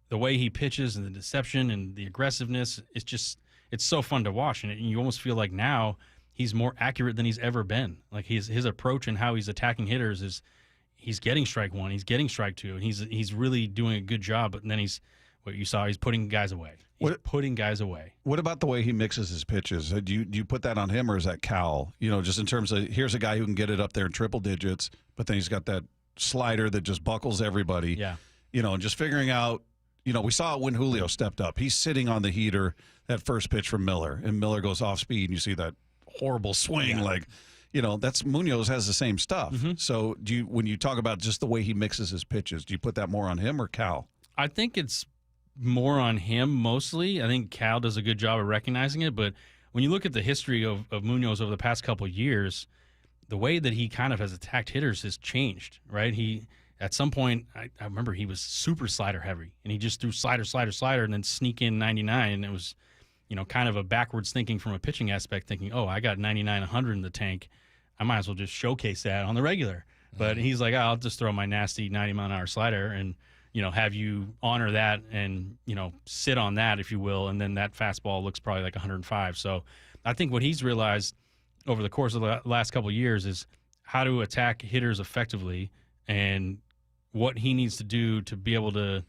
S4: the way he pitches and the deception and the aggressiveness, it's so fun to watch. And you almost feel like now he's more accurate than he's ever been. Like his approach and how he's attacking hitters is he's getting strike 1, he's getting strike 2, and he's really doing a good job. But then he's putting guys away. What
S14: about the way he mixes his pitches? Do you put that on him, or is that Cal? Just in terms of, here's a guy who can get it up there in triple digits, but then he's got that slider that just buckles everybody.
S4: Yeah.
S14: And just figuring out, we saw it when Julio stepped up. He's sitting on the heater, that first pitch from Miller, and Miller goes off speed, and you see that horrible swing. Yeah. That's Munoz has the same stuff.
S4: Mm-hmm.
S14: So when you talk about just the way he mixes his pitches, do you put that more on him or Cal?
S4: I think it's more on him mostly. I think Cal does a good job of recognizing it, but when you look at the history of Munoz over the past couple of years, the way that he kind of has attacked hitters has changed, right? He, at some point, I remember he was super slider heavy, and he just threw slider, and then sneak in 99, and it was, kind of a backwards thinking from a pitching aspect, thinking, oh, I got 99, 100 in the tank. I might as well just showcase that on the regular. But he's like, I'll just throw my nasty 90-mile-an-hour slider, and have you honor that and, sit on that, if you will, and then that fastball looks probably like 105. So I think what he's realized over the course of the last couple of years is how to attack hitters effectively and what he needs to do to be able to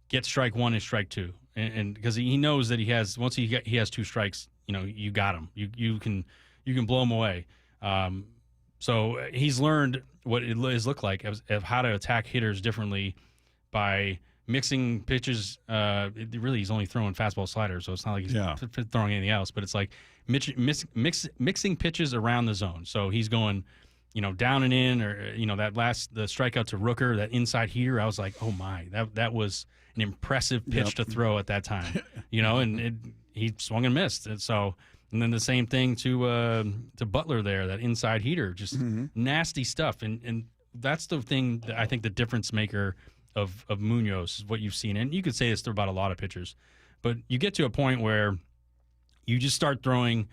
S4: get strike one and strike two. And because he knows that once he has two strikes, you got him. You can blow him away. So he's learned what it look like of how to attack hitters differently by mixing pitches. Really, he's only throwing fastball sliders, so it's not like he's throwing anything else. But it's like mixing pitches around the zone. So he's going, down and in, or the strikeout to Rooker, that inside heater. I was like, oh my, that was an impressive pitch to throw at that time. And he swung and missed. And then the same thing to Butler there, that inside heater, just nasty stuff. And that's the thing that I think the difference maker of Munoz is what you've seen. And you could say this about a lot of pitchers. But you get to a point where you just start throwing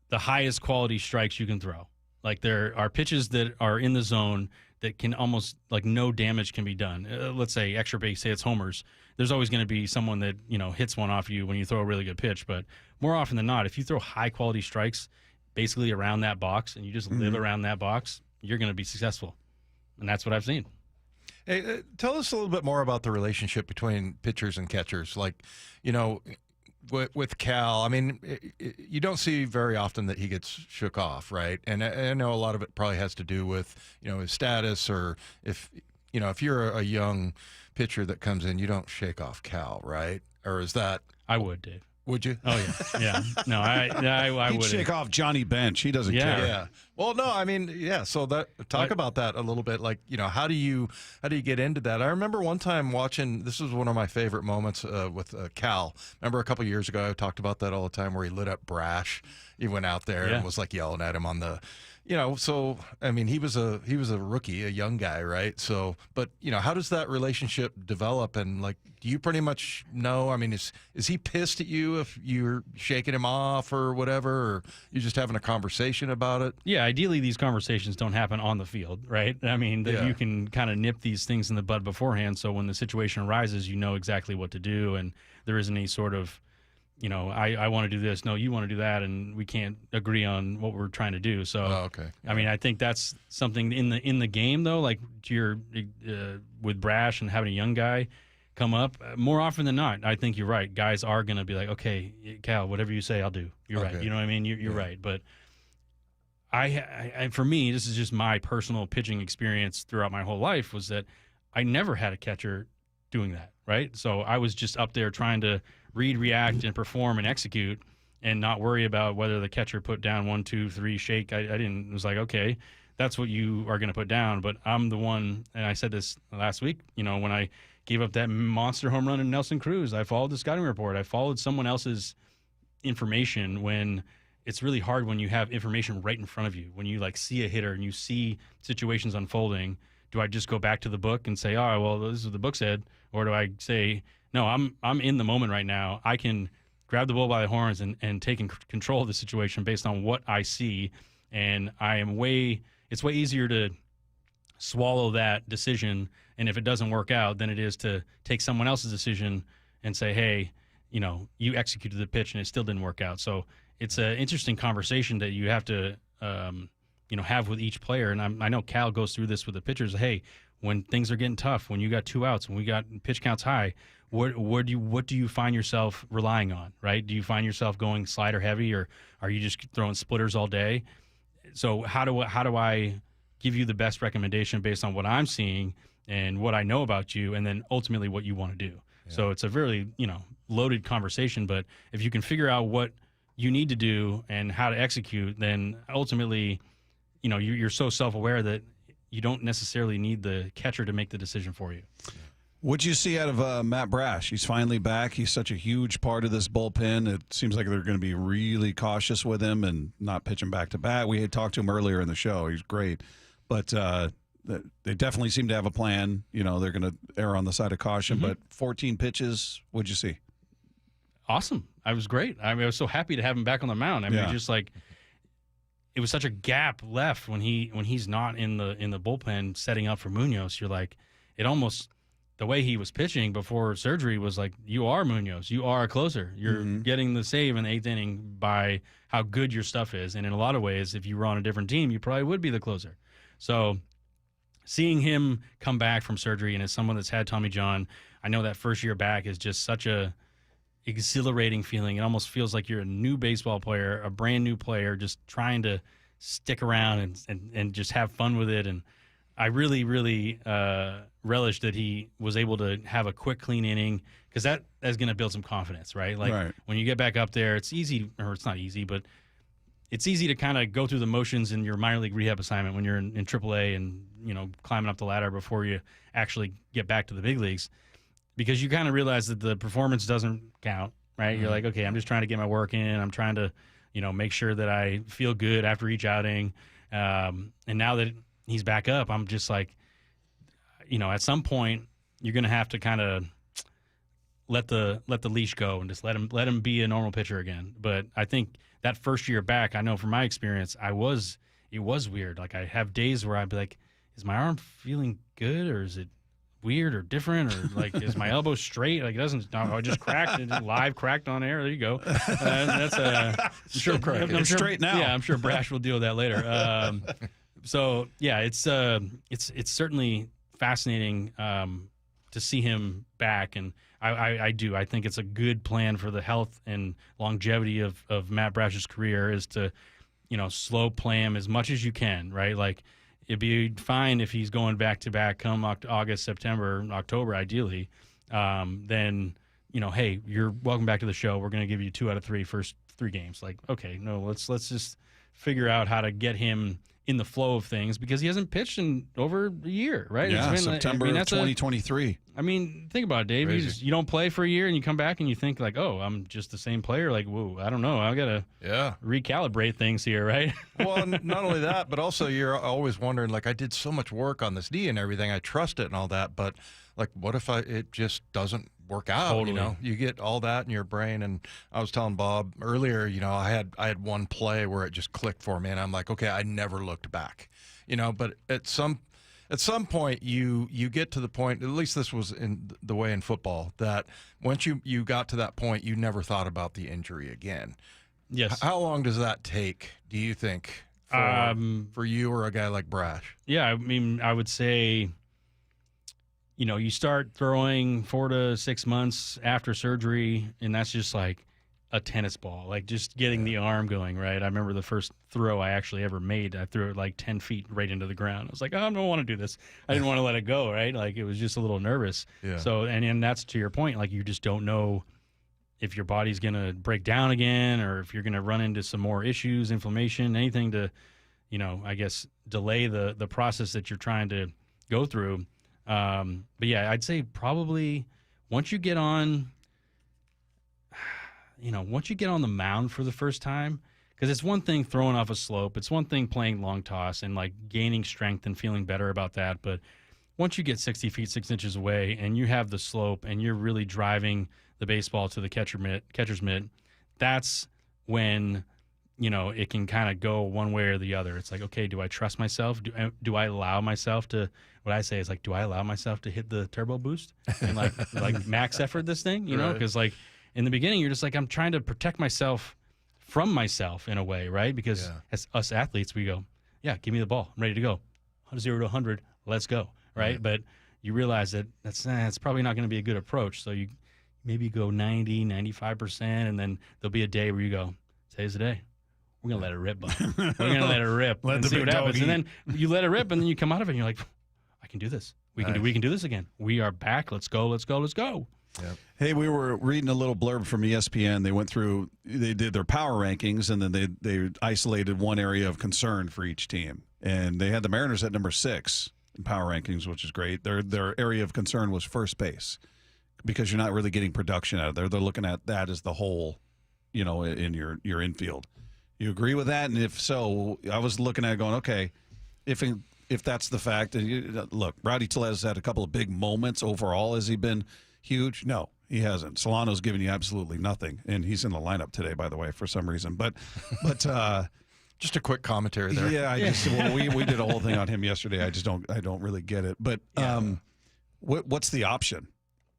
S4: the highest quality strikes you can throw. Like there are pitches that are in the zone that can almost, like, no damage can be done. Let's say extra base, say it's homers. There's always going to be someone that, hits one off you when you throw a really good pitch. But more often than not, if you throw high-quality strikes basically around that box and you just live around that box, you're going to be successful. And that's what I've seen.
S2: Hey, tell us a little bit more about the relationship between pitchers and catchers. Like, with Cal, I mean, you don't see very often that he gets shook off, right? And I know a lot of it probably has to do with, his status, or if you're a young pitcher that comes in, you don't shake off Cal, right? Or is that?
S4: I would, Dave.
S2: Would you?
S4: Oh, yeah. Yeah. No, I
S14: He'd
S4: would
S14: shake off Johnny Bench. He doesn't care.
S2: Yeah. Well, no, I mean, yeah. So talk about that a little bit. Like, how do you get into that? I remember one time watching. This was one of my favorite moments with Cal. Remember a couple of years ago, I talked about that all the time, where he lit up Brash. He went out there and was like yelling at him on the. So I mean, he was a rookie, a young guy, right? So, but how does that relationship develop? And like, do you pretty much know? I mean, is he pissed at you if you're shaking him off or whatever, or you just having a conversation about it?
S4: Yeah, ideally these conversations don't happen on the field, right? I mean, you can kind of nip these things in the bud beforehand, so when the situation arises, you know exactly what to do, and there isn't any sort of, I want to do this, no, you want to do that, and we can't agree on what we're trying to do. So,
S2: okay.
S4: I mean, I think that's something in the game, though, like with Brash and having a young guy come up, more often than not, I think you're right. Guys are going to be like, okay, Cal, whatever you say, I'll do. You're right. You know what I mean? You're right. But I for me, this is just my personal pitching experience throughout my whole life, was that I never had a catcher doing that, right? So I was just up there trying to read, react, and perform and execute, and not worry about whether the catcher put down 1, 2, 3, shake. I didn't. It was like, okay, that's what you are going to put down. But I'm the one, and I said this last week, when I gave up that monster home run in Nelson Cruz, I followed the scouting report. I followed someone else's information, when it's really hard when you have information right in front of you. When you see a hitter and you see situations unfolding, do I just go back to the book and say, oh, well, this is what the book said? Or do I say, no, I'm in the moment right now. I can grab the bull by the horns and take control of the situation based on what I see. And it's way easier to swallow that decision. And if it doesn't work out, then it is to take someone else's decision and say, hey, you executed the pitch and it still didn't work out. So it's an interesting conversation that you have to, have with each player. And I know Cal goes through this with the pitchers. Hey, when things are getting tough, when you got 2 outs, when we got pitch counts high, what do you find yourself relying on, right? Do you find yourself going slider heavy, or are you just throwing splitters all day? So how do I give you the best recommendation based on what I'm seeing and what I know about you, and then ultimately what you want to do? Yeah. So it's a very, loaded conversation, but if you can figure out what you need to do and how to execute, then ultimately, you're so self-aware that you don't necessarily need the catcher to make the decision for you.
S14: What'd you see out of Matt Brash? He's finally back. He's such a huge part of this bullpen. It seems like they're going to be really cautious with him and not pitch him back to back. We had talked to him earlier in the show. He's great. But they definitely seem to have a plan. They're going to err on the side of caution. But 14 pitches, what'd you see?
S4: Awesome. I was great. I was so happy to have him back on the mound. I mean, just like, it was such a gap left when he's not in the bullpen setting up for Munoz. You're like, it almost the way he was pitching before surgery was like, you are Munoz. You are a closer. You're getting the save in the 8th inning by how good your stuff is. And in a lot of ways, if you were on a different team, you probably would be the closer. So seeing him come back from surgery, and as someone that's had Tommy John, I know that first year back is just such a exhilarating feeling. It almost feels like you're a new baseball player, a brand new player, just trying to stick around and just have fun with it. And I really, really relished that he was able to have a quick, clean inning, because that is going to build some confidence, right? Like when you get back up there, it's easy, or it's not easy, but it's easy to kind of go through the motions in your minor league rehab assignment when you're in AAA and, climbing up the ladder before you actually get back to the big leagues, because you kind of realize that the performance doesn't count, right? You're like, okay, I'm just trying to get my work in. I'm trying to, make sure that I feel good after each outing. And now that he's back up, I'm just like, at some point you're going to have to kind of let the leash go and just let him be a normal pitcher again. But I think that first year back, I know from my experience, it was weird. Like I have days where I'd be like, is my arm feeling good, or is it weird or different, or like is my elbow straight? Like it doesn't. No, I just cracked it, live cracked on air. There you go. That's I'm sure
S14: it's straight now.
S4: Yeah, I'm sure Brash will deal with that later. So yeah, it's certainly fascinating to see him back, and I do. I think it's a good plan for the health and longevity of Matt Brash's career is to, slow play him as much as you can, right? Like it'd be fine if he's going back to back come August, September, October, ideally. Then, hey, you're welcome back to the show. We're going to give you 2 out of 3 first 3 games. Like, okay, no, let's just figure out how to get him in the flow of things, because he hasn't pitched in over a year, right?
S14: Yeah,
S4: it's been,
S14: September 2023.
S4: Think about it, Dave. You don't play for a year and you come back and you think like, oh, I'm just the same player. Like, whoa, I don't know. I got to recalibrate things here, right?
S2: Well, not only that, but also you're always wondering, like, I did so much work on this knee and everything. I trust it and all that, but like, what if it just doesn't work out?
S4: Totally.
S2: You get all that in your brain. And I was telling Bob earlier, I had one play where it just clicked for me, and I'm like, okay, I never looked back, but at some point you get to the point, at least this was in the way in football, that once you got to that point, you never thought about the injury again.
S4: Yes.
S2: How long does that take, do you think, for you or a guy like Brash?
S4: Yeah, I would say, you start throwing 4 to 6 months after surgery, and that's just like a tennis ball, like just getting the arm going, right? I remember the first throw I actually ever made, I threw it like 10 feet right into the ground. I was like, oh, I don't want to do this. I didn't want to let it go, right? Like it was just a little nervous.
S2: Yeah.
S4: So, and that's to your point, like you just don't know if your body's going to break down again, or if you're going to run into some more issues, inflammation, anything to, I guess, delay the process that you're trying to go through. But yeah, I'd say probably once you get on the mound for the first time, because it's one thing throwing off a slope, it's one thing playing long toss and like gaining strength and feeling better about that. But once you get 60 feet 6 inches away and you have the slope and you're really driving the baseball to the catcher's mitt, that's when it can kind of go one way or the other. It's like, okay, do I trust myself? Do I allow myself to? What I say is like, do I allow myself to hit the turbo boost and like max effort this thing? Because like in the beginning, you're just like, I'm trying to protect myself from myself in a way, right? Because as us athletes, we go, yeah, give me the ball, I'm ready to go, 0 to 100, let's go, right?
S2: Yeah.
S4: But you realize that that's probably not going to be a good approach. So you maybe go 90, 95%, and then there'll be a day where you go, today's the day. We're going to let it rip, bud. We're going to let it rip and see what happens. And then you let it rip, and then you come out of it, and you're like, I can do this. We can do this again. We are back. Let's go.
S2: Yep.
S14: Hey, we were reading a little blurb from ESPN. They did their power rankings, and then they isolated one area of concern for each team. And they had the Mariners at number 6 in power rankings, which is great. Their area of concern was first base, because you're not really getting production out of there. They're looking at that as the whole, in your infield. You agree with that? And if so, I was looking at it going, okay, if that's the fact, look, Rowdy Tellez had a couple of big moments overall. Has he been huge? No, he hasn't. Solano's given you absolutely nothing, and he's in the lineup today, by the way, for some reason. But
S2: just a quick commentary there.
S14: Yeah, we did a whole thing on him yesterday. I don't really get it. But what's the option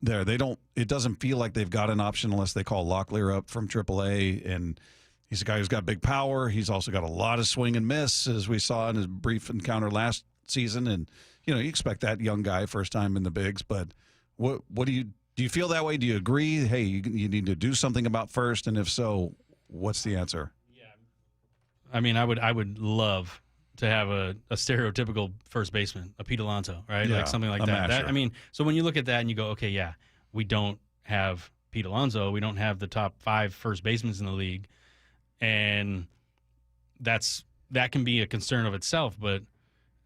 S14: there? It doesn't feel like they've got an option unless they call Locklear up from AAA, and he's a guy who's got big power. He's also got a lot of swing and miss, as we saw in his brief encounter last season. And, you expect that young guy first time in the bigs, but what do you feel that way? Do you agree? Hey, you need to do something about first, and if so, what's the answer?
S4: I mean, I would love to have a stereotypical first baseman, a Pete Alonso, right?
S14: Yeah,
S4: Like something like that. I mean, so when you look at that and you go, okay, yeah, we don't have Pete Alonso. We don't have the top 5 first basemen in the league. And that can be a concern of itself. But,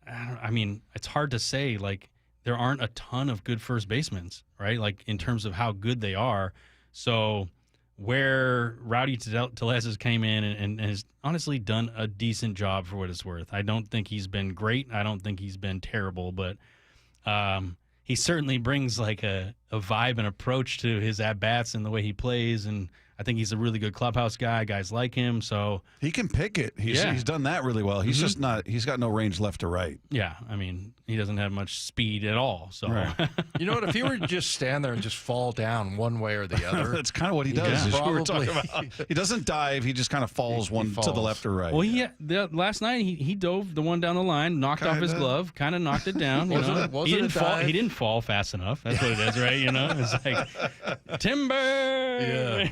S4: I mean, it's hard to say, like, there aren't a ton of good first basemen, right? Like, in terms of how good they are. So where Rowdy Tellez came in and has honestly done a decent job for what it's worth. I don't think he's been great. I don't think he's been terrible, but he certainly brings like a vibe and approach to his at-bats and the way he plays, and I think he's a really good clubhouse guy. Guys like him, so
S14: he can pick it. He's done that really well. He's just not. He's got no range left to right.
S4: Yeah, I mean, he doesn't have much speed at all. So
S14: right.
S2: You know what? If he were to just stand there and just fall down one way or the other,
S14: that's kind of what he does. Is we were talking about. He doesn't dive. He just kind of falls to the left or right.
S4: Well, last night he dove the one down the line, knocked off his glove, kind of knocked it down. He didn't fall fast enough. That's what it is, right? It's like timber.
S14: Yeah,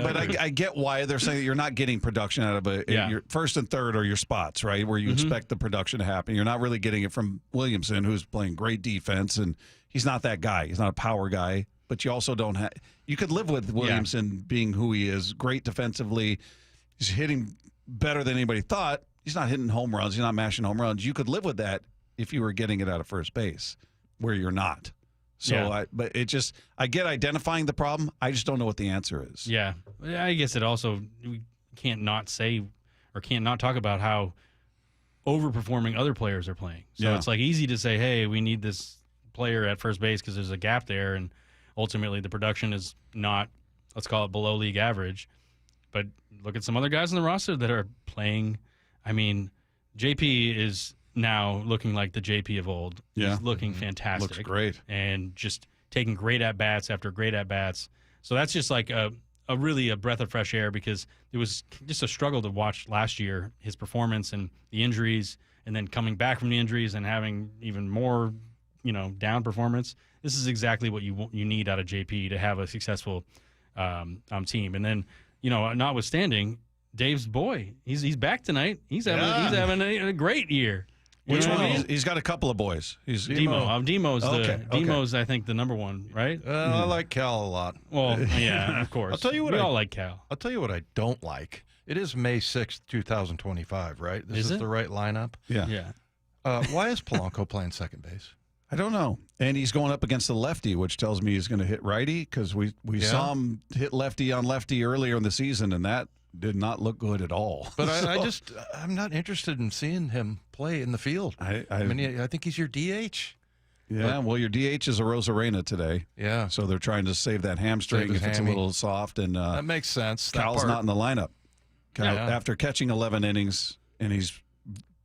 S14: but I get why they're saying that you're not getting production out of it.
S4: Yeah.
S14: Your first and third are your spots, right, where you expect the production to happen. You're not really getting it from Williamson, who's playing great defense, and he's not that guy. He's not a power guy, but you also don't have. You could live with Williamson being who he is, great defensively. He's hitting better than anybody thought. He's not hitting home runs. He's not mashing home runs. You could live with that if you were getting it out of first base, where you're not. So, but I get identifying the problem. I just don't know what the answer is.
S4: Yeah. I guess it also, we can't not say or can't not talk about how overperforming other players are playing. So it's like easy to say, hey, we need this player at first base because there's a gap there. And ultimately the production is not, let's call it below league average. But look at some other guys on the roster that are playing. I mean, JP is now looking like the JP of old.
S14: Yeah.
S4: He's looking fantastic.
S14: Looks great.
S4: And just taking great at-bats after great at-bats. So that's just like a breath of fresh air, because it was just a struggle to watch last year, his performance and the injuries, and then coming back from the injuries and having even more, down performance. This is exactly what you need out of JP to have a successful team. And then, notwithstanding, Dave's boy, he's back tonight. He's having a great year.
S14: Which one? He's got a couple of boys. He's
S4: Demo. Demo's
S14: Demo's,
S4: I think, the number one, right?
S2: I like Cal a lot.
S4: Well, yeah, of course.
S2: I'll tell you what.
S4: We all like Cal.
S2: I'll tell you what I don't like. It is May 6th, 2025, right? This is the right lineup.
S14: Yeah.
S4: Yeah.
S2: Why is Polanco playing second base?
S14: I don't know. And he's going up against the lefty, which tells me he's going to hit righty, because we saw him hit lefty on lefty earlier in the season, and that did not look good at all.
S2: But I'm not interested in seeing him play in the field. I mean, I think he's your DH.
S14: Yeah, well, your DH is a Rosarena today.
S2: Yeah.
S14: So they're trying to save that hamstring if it's a little soft. And
S2: that makes sense.
S14: Cal's not in the lineup. After catching 11 innings, and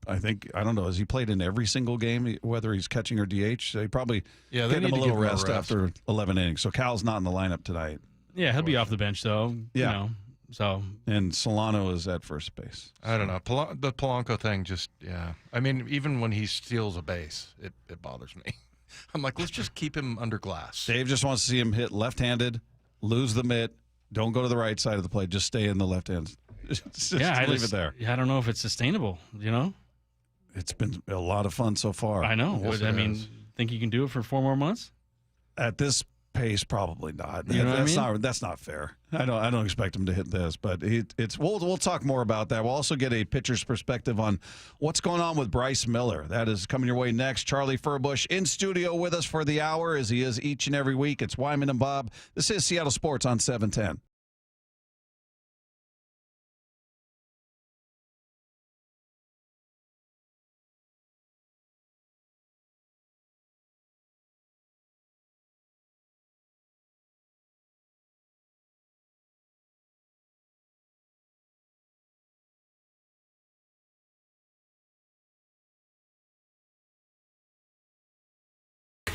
S14: I don't know, has he played in every single game, whether he's catching or DH? So he probably getting him a little rest after 11 innings. So Cal's not in the lineup tonight.
S4: Yeah, he'll be off the bench, though.
S14: Yeah.
S4: So
S14: and Solano is at first base.
S2: I don't know. The Polanco thing I mean, even when he steals a base, it bothers me. I'm like, let's just keep him under glass.
S14: Dave just wants to see him hit left-handed, lose the mitt, don't go to the right side of the plate, just stay in the left hand. Just leave it there.
S4: I don't know if it's sustainable,
S14: It's been a lot of fun so far.
S4: I know. Yes, think you can do it for 4 more months?
S14: At this pace, probably not. That's not fair. I don't expect him to hit this, but we'll talk more about that. We'll also get a pitcher's perspective on what's going on with Bryce Miller. That is coming your way next. Charlie Furbush in studio with us for the hour, as he is each and every week. It's Wyman and Bob. This is Seattle Sports on 710.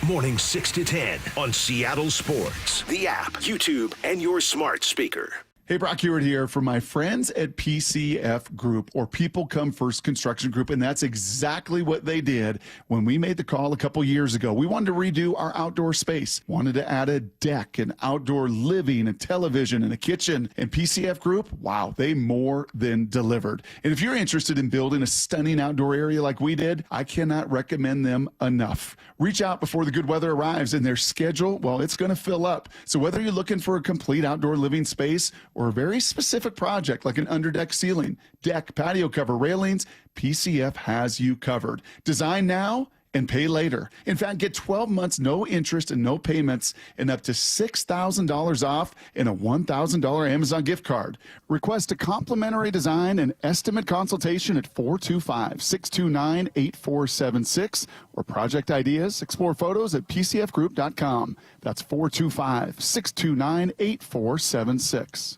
S8: Morning 6 to 10 on Seattle Sports, the app, YouTube, and your smart speaker.
S3: Hey, Brock Hewitt here for my friends at PCF Group, or People Come First Construction Group, and that's exactly what they did when we made the call a couple years ago. We wanted to redo our outdoor space, wanted to add a deck, and outdoor living, and television, and a kitchen. And PCF Group, wow, they more than delivered. And if you're interested in building a stunning outdoor area like we did, I cannot recommend them enough. Reach out before the good weather arrives, and their schedule, well, it's going to fill up. So whether you're looking for a complete outdoor living space or a very specific project like an underdeck ceiling, deck, patio cover, railings, PCF has you covered. Design now and pay later. In fact, get 12 months, no interest and no payments, and up to $6,000 off and a $1,000 Amazon gift card. Request a complimentary design and estimate consultation at 425-629-8476 or project ideas. Explore photos at pcfgroup.com. That's 425-629-8476.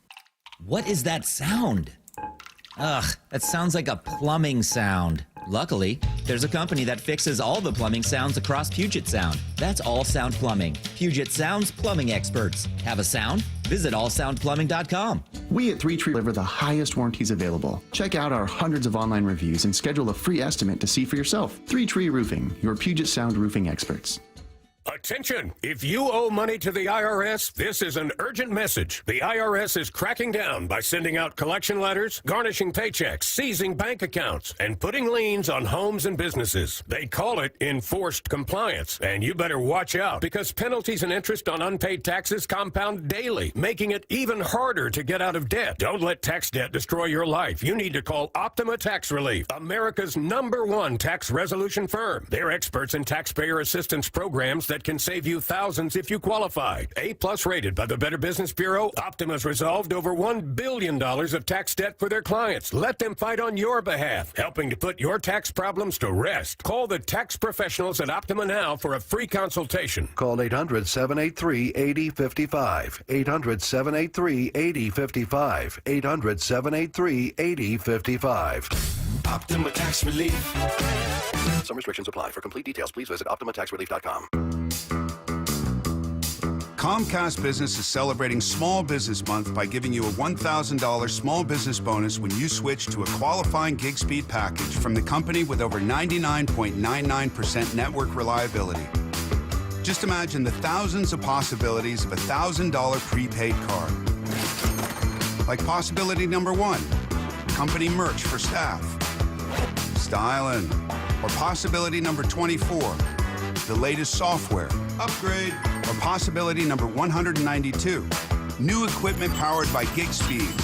S22: What is that sound? Ugh, that sounds like a plumbing sound. Luckily, there's a company that fixes all the plumbing sounds across Puget Sound. That's All Sound Plumbing. Puget Sound's plumbing experts. Have a sound? Visit allsoundplumbing.com.
S6: We at 3 Tree deliver the highest warranties available. Check out our hundreds of online reviews and schedule a free estimate to see for yourself. 3 Tree Roofing, your Puget Sound roofing experts.
S10: Attention! If you owe money to the IRS, this is an urgent message. The IRS is cracking down by sending out collection letters, garnishing paychecks, seizing bank accounts, and putting liens on homes and businesses. They call it enforced compliance, and you better watch out because penalties and interest on unpaid taxes compound daily, making it even harder to get out of debt. Don't let tax debt destroy your life. You need to call Optima Tax Relief, America's #1 tax resolution firm. They're experts in taxpayer assistance programs that can save you thousands if you qualify. A+ rated by the Better Business Bureau, Optima's resolved over $1 billion of tax debt for their clients. Let them fight on your behalf, helping to put your tax problems to rest. Call the tax professionals at Optima now for a free consultation.
S11: Call 800-783-8055. 800-783-8055. 800-783-8055.
S8: Optima Tax Relief.
S11: Some restrictions apply. For complete details, please visit OptimaTaxRelief.com.
S12: Comcast Business is celebrating Small Business Month by giving you a $1,000 small business bonus when you switch to a qualifying gig speed package from the company with over 99.99% network reliability. Just imagine the thousands of possibilities of a $1,000 prepaid card. Like possibility number 1, company merch for staff. Styling. Or possibility number 24, the latest software upgrade. Or possibility number 192, new equipment powered by gig speeds.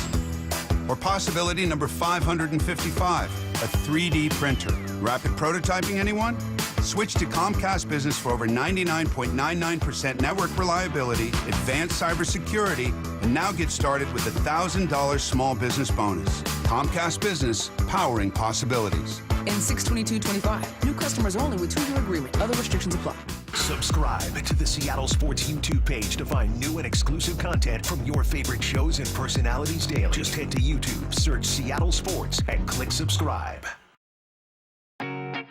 S12: Or possibility number 555, a 3D printer. Rapid prototyping, anyone? Switch to Comcast Business for over 99.99% network reliability, advanced cybersecurity, and now get started with a $1,000 small business bonus. Comcast Business, powering possibilities.
S17: In 6/22/25, new customers only with 2-year agreement. Other restrictions apply.
S8: Subscribe to the Seattle Sports YouTube page to find new and exclusive content from your favorite shows and personalities daily. Just head to YouTube, search Seattle Sports, and click subscribe.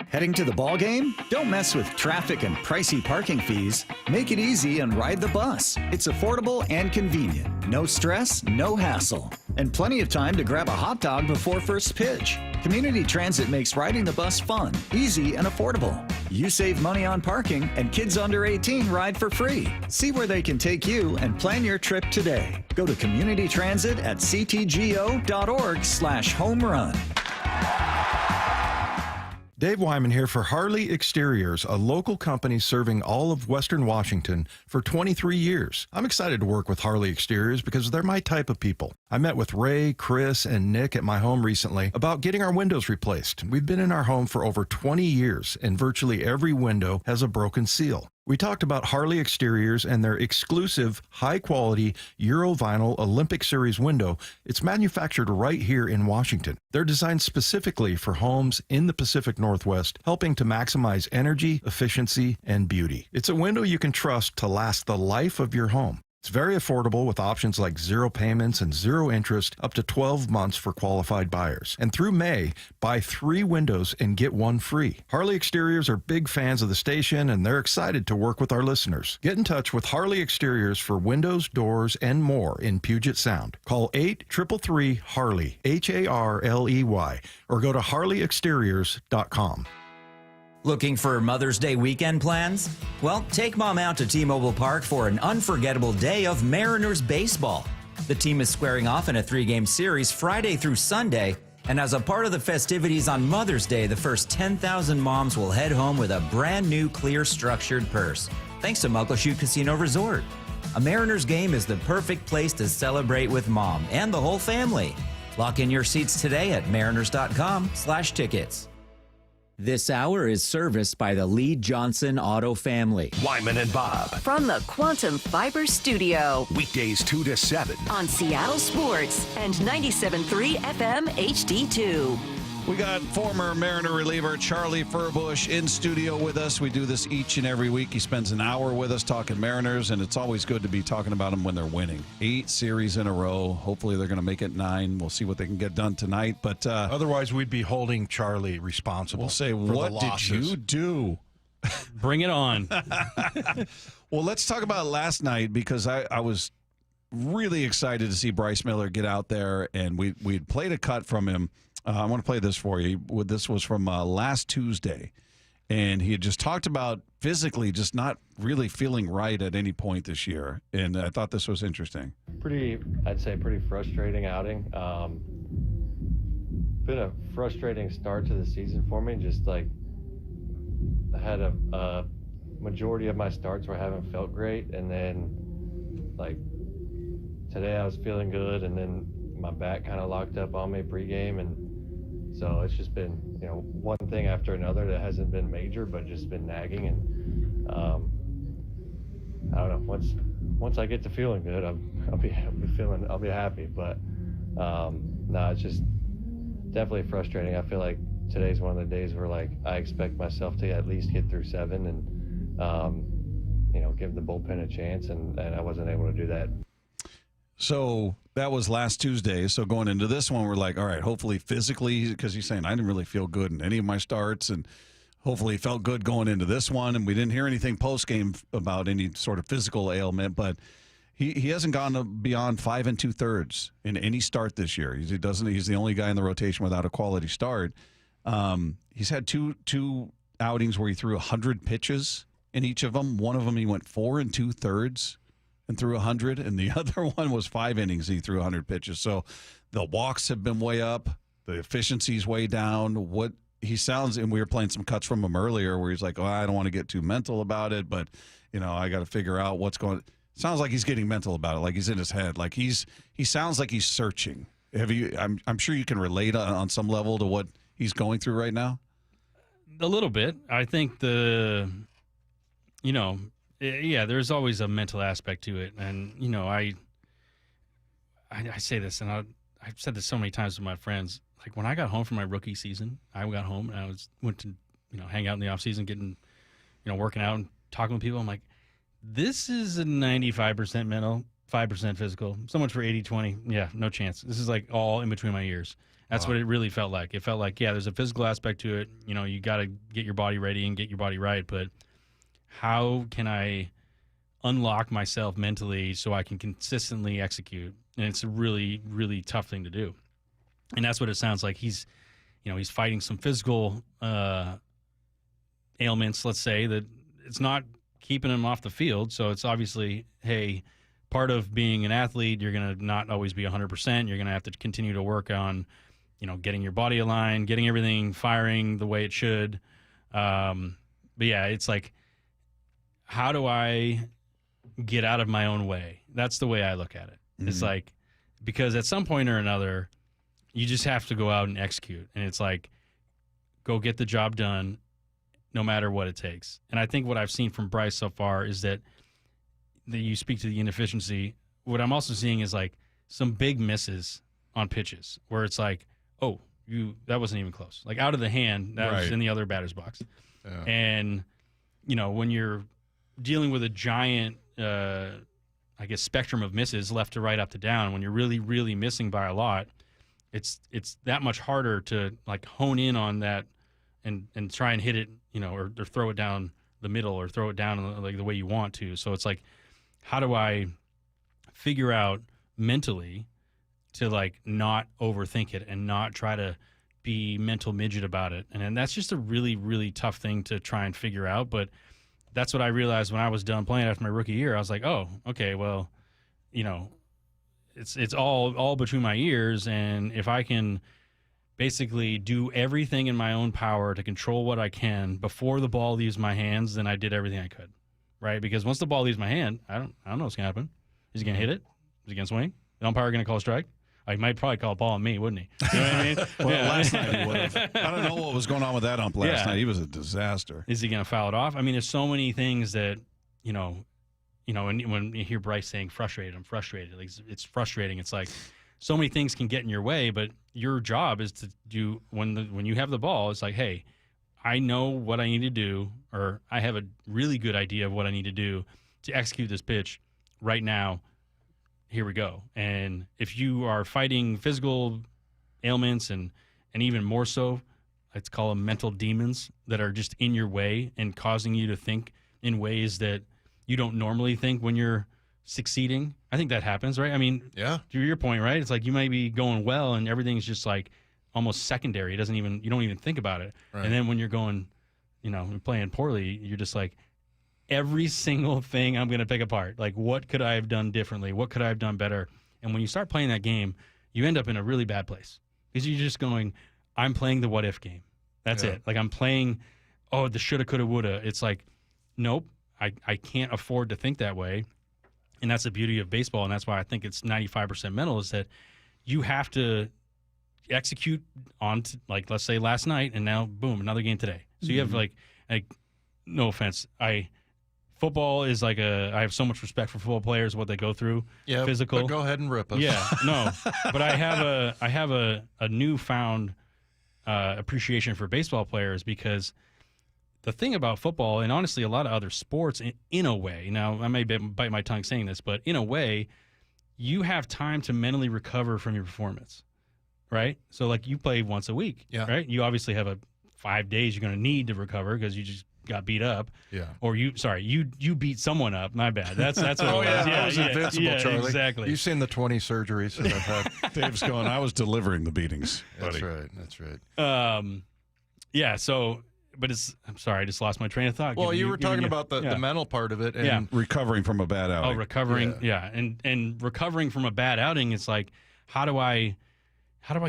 S15: Heading to the ball game? Don't mess with traffic and pricey parking fees. Make it easy and ride the bus. It's affordable and convenient. No stress, no hassle. And plenty of time to grab a hot dog before first pitch. Community Transit makes riding the bus fun, easy, and affordable. You save money on parking, and kids under 18 ride for free. See where they can take you and plan your trip today. Go to communitytransit at ctgo.org/homerun.
S1: Dave Wyman here for Harley Exteriors, a local company serving all of Western Washington for 23 years. I'm excited to work with Harley Exteriors because they're my type of people. I met with Ray, Chris, and Nick at my home recently about getting our windows replaced. We've been in our home for over 20 years, and virtually every window has a broken seal. We talked about Harley Exteriors and their exclusive, high-quality Eurovinyl Olympic Series window. It's manufactured right here in Washington. They're designed specifically for homes in the Pacific Northwest, helping to maximize energy, efficiency, and beauty. It's a window you can trust to last the life of your home. It's very affordable with options like 0 payments and 0 interest up to 12 months for qualified buyers. And through May, buy 3 windows and get 1 free. Harley Exteriors are big fans of the station and they're excited to work with our listeners. Get in touch with Harley Exteriors for windows, doors, and more in Puget Sound. Call 833-HARLEY, HARLEY, or go to harleyexteriors.com.
S22: Looking for Mother's Day weekend plans? Well, take Mom out to T-Mobile Park for an unforgettable day of Mariners baseball. The team is squaring off in a 3-game series Friday through Sunday, and as a part of the festivities on Mother's Day, the first 10,000 moms will head home with a brand new clear structured purse, thanks to Muckleshoot Casino Resort. A Mariners game is the perfect place to celebrate with Mom and the whole family. Lock in your seats today at mariners.com/tickets. This hour is serviced by the Lee Johnson Auto family.
S8: Wyman and Bob.
S13: From the Quantum Fiber Studio.
S8: Weekdays 2 to 7.
S13: On Seattle Sports and 97.3 FM HD2.
S14: We got former Mariner reliever Charlie Furbush in studio with us. We do this each and every week. He spends an hour with us talking Mariners, and it's always good to be talking about them when they're winning. 8 series in a row. Hopefully they're going to make it 9. We'll see what they can get done tonight. But
S2: otherwise, we'd be holding Charlie responsible.
S14: We'll say,
S2: for
S14: what
S2: the
S14: did
S2: losses.
S14: you do?
S4: Bring it on.
S14: Well, let's talk about last night because I was really excited to see Bryce Miller get out there, and we'd played a cut from him. I want to play this for you. This was from last Tuesday, and he had just talked about physically just not really feeling right at any point this year, and I thought this was interesting.
S7: I'd say pretty frustrating outing. Been a frustrating start to the season for me. Just like I had a majority of my starts where I haven't felt great, and then like today I was feeling good, and then my back kind of locked up on me pregame, and so it's just been, one thing after another that hasn't been major, but just been nagging. And I don't know. Once I get to feeling good, I'll be happy. But no, it's just definitely frustrating. I feel like today's one of the days where like I expect myself to at least get through 7 and give the bullpen a chance, and I wasn't able to do that.
S14: So that was last Tuesday. So going into this one, we're like, all right, hopefully physically, because he's saying I didn't really feel good in any of my starts, and hopefully he felt good going into this one. And we didn't hear anything post-game about any sort of physical ailment, but he hasn't gone beyond 5 2/3 in any start this year. He's the only guy in the rotation without a quality start. He's had two outings where he threw 100 pitches in each of them. One of them he went 4 2/3. And threw 100, and the other one was 5 innings. He threw 100 pitches. So the walks have been way up, the efficiency's way down. What he sounds, and we were playing some cuts from him earlier, where he's like, "Oh, I don't want to get too mental about it, but I got to figure out what's going." Sounds like he's getting mental about it, like he's in his head, like he sounds like he's searching. Have you? I'm sure you can relate on some level to what he's going through right now.
S4: A little bit. I think yeah, there's always a mental aspect to it. And, I say this, and I've said this so many times with my friends. Like, when I got home from my rookie season, I got home and I went to, hang out in the off season, getting, working out and talking with people. I'm like, this is a 95% mental, 5% physical. So much for 80-20. Yeah, no chance. This is like all in between my ears. That's what it really felt like. It felt like, yeah, there's a physical aspect to it. You got to get your body ready and get your body right. But how can I unlock myself mentally so I can consistently execute? And it's a really, really tough thing to do. And that's what it sounds like. He's fighting some physical ailments, let's say, that it's not keeping him off the field. So it's obviously, hey, part of being an athlete, you're going to not always be 100%. You're going to have to continue to work on, getting your body aligned, getting everything firing the way it should. But yeah, it's like, how do I get out of my own way? That's the way I look at it. Mm-hmm. It's like, because at some point or another, you just have to go out and execute. And it's like, go get the job done no matter what it takes. And I think what I've seen from Bryce so far is that you speak to the inefficiency. What I'm also seeing is like some big misses on pitches where it's like, oh, that wasn't even close. Like out of the hand, that was in the other batter's box. Yeah. And, when you're dealing with a giant, I guess, spectrum of misses, left to right, up to down. When you're really, really missing by a lot, it's that much harder to like hone in on that and try and hit it, or throw it down the middle or throw it down like the way you want to. So it's like, how do I figure out mentally to like not overthink it and not try to be mental midget about it? And that's just a really, really tough thing to try and figure out. But that's what I realized when I was done playing after my rookie year. I was like, oh, okay, well, it's all between my ears, and if I can basically do everything in my own power to control what I can before the ball leaves my hands, then I did everything I could, right? Because once the ball leaves my hand, I don't know what's gonna happen. Is he gonna hit it? Is he gonna swing? The umpire gonna call a strike? He might probably call a ball on me, wouldn't he? You know what I mean?
S14: Well, last night he would have. I don't know what was going on with that ump last night. He was a disaster.
S4: Is he going to foul it off? I mean, there's so many things that, and when you hear Bryce saying frustrated, I'm frustrated. Like, it's frustrating. It's like so many things can get in your way, but your job is to do when you have the ball. It's like, hey, I know what I need to do, or I have a really good idea of what I need to do to execute this pitch right now. Here we go. And if you are fighting physical ailments and even more so, let's call them mental demons that are just in your way and causing you to think in ways that you don't normally think when you're succeeding. I think that happens, right? I mean,
S2: yeah.
S4: To your point, right? It's like you might be going well and everything's just like almost secondary. You don't even think about it.
S2: Right.
S4: And then when you're going, playing poorly, you're just like, every single thing I'm going to pick apart. Like, what could I have done differently? What could I have done better? And when you start playing that game, you end up in a really bad place because you're just going, I'm playing the what if game. That's it. Like, I'm playing, the shoulda, coulda, woulda. It's like, nope, I can't afford to think that way. And that's the beauty of baseball. And that's why I think it's 95% mental, is that you have to execute on, like, let's say last night, and now, boom, another game today. So you have like, no offense, football is like I have so much respect for football players, what they go through.
S2: Yeah,
S4: physical.
S2: But go ahead and rip us.
S4: Yeah, no, but I have a newfound appreciation for baseball players, because the thing about football, and honestly a lot of other sports, in a way, now I may bite my tongue saying this, but in a way, you have time to mentally recover from your performance, right? So like you play once a week, right? You obviously have 5 days you're going to need to recover because you just got beat up.
S2: Yeah.
S4: Or you beat someone up. My bad. That's what it was.
S2: I was invincible, Charlie.
S4: Exactly.
S2: You've seen the 20 surgeries that I've had.
S14: Dave's going, I was delivering the beatings.
S2: That's
S14: buddy.
S2: right. That's right.
S4: Yeah. So, but I'm sorry, I just lost my train of thought.
S2: Well, you were talking about the mental part of it, and
S14: recovering from a bad outing.
S4: Oh, recovering. Yeah. And recovering from a bad outing. It's like, how do I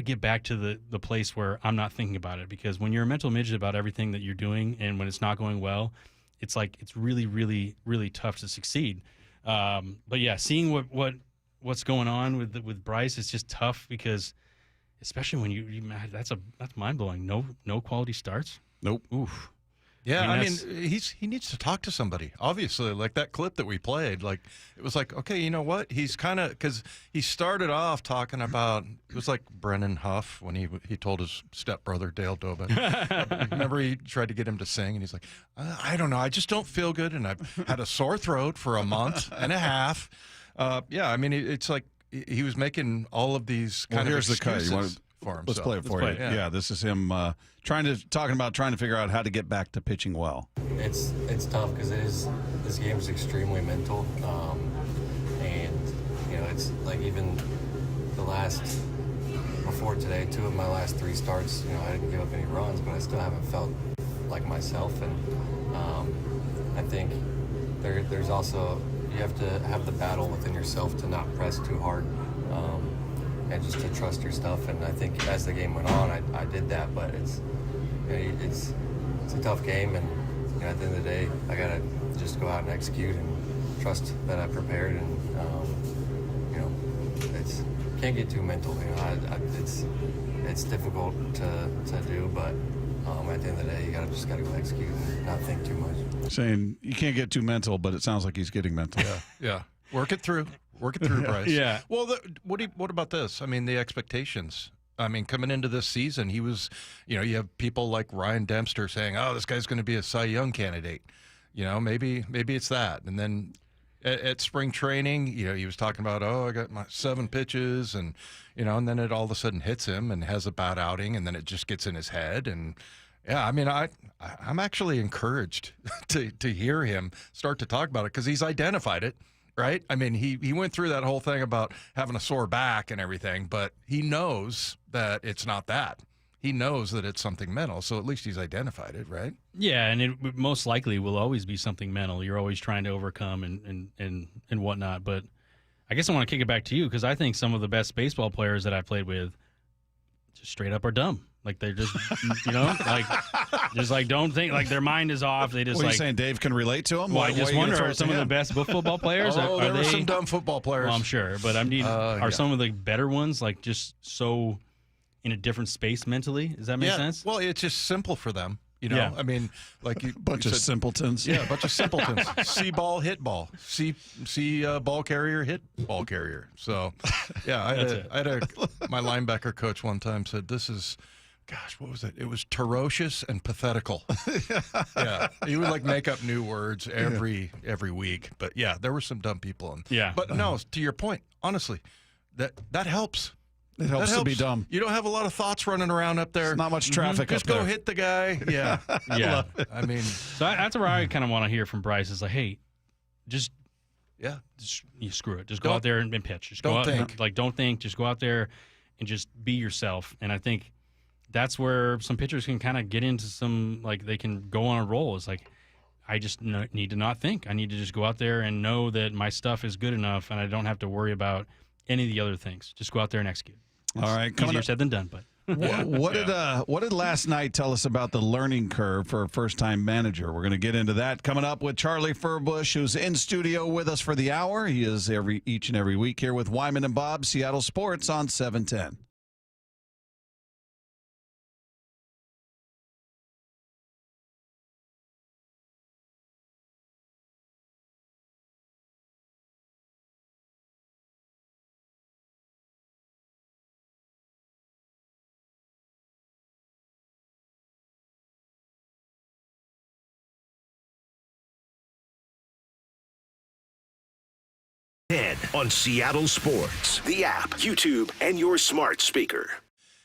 S4: get back to the place where I'm not thinking about it? Because when you're a mental midget about everything that you're doing, and when it's not going well, it's like it's really, really, really tough to succeed. But yeah, seeing what's going on with Bryce, it's just tough, because especially when that's mind blowing. No quality starts.
S14: Nope.
S4: Oof.
S2: Yeah, I mean, he needs to talk to somebody. Obviously, like that clip that we played, like it was like, okay, you know what? He's kind of, because he started off talking about, it was like Brennan Huff when he told his stepbrother Dale Dobin. Remember, he tried to get him to sing, and he's like, I don't know, I just don't feel good, and I've had a sore throat for a month and a half. Yeah, I mean, it's like he was making all of these kind of excuses.
S14: Here's the cut. Let's play it for you. Yeah, this is him trying to figure out how to get back to pitching well.
S7: It's tough because this game is extremely mental, and it's like even before today, 2 of my last 3 starts, I didn't give up any runs, but I still haven't felt like myself, and I think there's also, you have to have the battle within yourself to not press too hard. And just to trust your stuff, and I think as the game went on, I did that. But it's a tough game, and at the end of the day, I gotta just go out and execute and trust that I prepared, and it's can't get too mental. It's difficult to do, but at the end of the day, you just gotta go execute and not think too much.
S14: Saying you can't get too mental, but it sounds like he's getting mental.
S2: Yeah. Work it through, Bryce.
S4: Yeah.
S2: Well, what about this? I mean, the expectations. I mean, coming into this season, he was, you have people like Ryan Dempster saying, "Oh, this guy's going to be a Cy Young candidate." Maybe it's that, and then at spring training, he was talking about, I got my 7 pitches, and and then it all of a sudden hits him and has a bad outing, and then it just gets in his head. And yeah, I mean, I'm actually encouraged to hear him start to talk about it, because he's identified it, right? I mean, he went through that whole thing about having a sore back and everything, but he knows that it's not that. He knows that it's something mental, so at least he's identified it, right?
S4: Yeah, and it most likely will always be something mental. You're always trying to overcome and whatnot. But I guess I want to kick it back to you, because I think some of the best baseball players that I played with just straight up are dumb. Like, they're just, don't think, like, their mind is off. They just,
S14: what are you saying, Dave can relate to them?
S4: Well, I just wonder, are some of the best football players?
S2: There were some dumb football players.
S4: Well, I'm sure. But are some of the better ones, like, just so in a different space mentally? Does that make sense?
S2: Well, it's just simple for them.
S4: Yeah.
S2: I mean, like you,
S14: bunch of simpletons.
S2: Yeah, a bunch of simpletons. See ball, hit ball. See ball carrier, hit ball carrier. So, yeah, I had my linebacker coach one time said, "This is, gosh, what was it? It was ferocious and pathetical." Yeah, he would like make up new words every week. But yeah, there were some dumb people. But no, to your point, honestly, that helps.
S14: It helps to be dumb.
S2: You don't have a lot of thoughts running around up there.
S14: There's not much traffic
S2: Just
S14: up
S2: go
S14: there.
S2: hit the guy. Yeah.
S4: Yeah.
S2: I mean,
S4: so that's where I kind of want to hear from Bryce is like, hey, just you screw it. Just go out there and pitch. Just
S2: don't
S4: go out,
S2: think.
S4: Like, don't think. Just go out there and just be yourself. And I think that's where some pitchers can kind of get into some, like, they can go on a roll. It's like, I just need to not think. I need to just go out there and know that my stuff is good enough, and I don't have to worry about any of the other things. Just go out there and execute. It's
S14: all right,
S4: easier said than done, but
S14: what did last night tell us about the learning curve for a first-time manager? We're going to get into that coming up with Charlie Furbush, who's in studio with us for the hour. He is each and every week here with Wyman and Bob, Seattle Sports on 710.
S8: On Seattle Sports, the app, YouTube, and your smart speaker.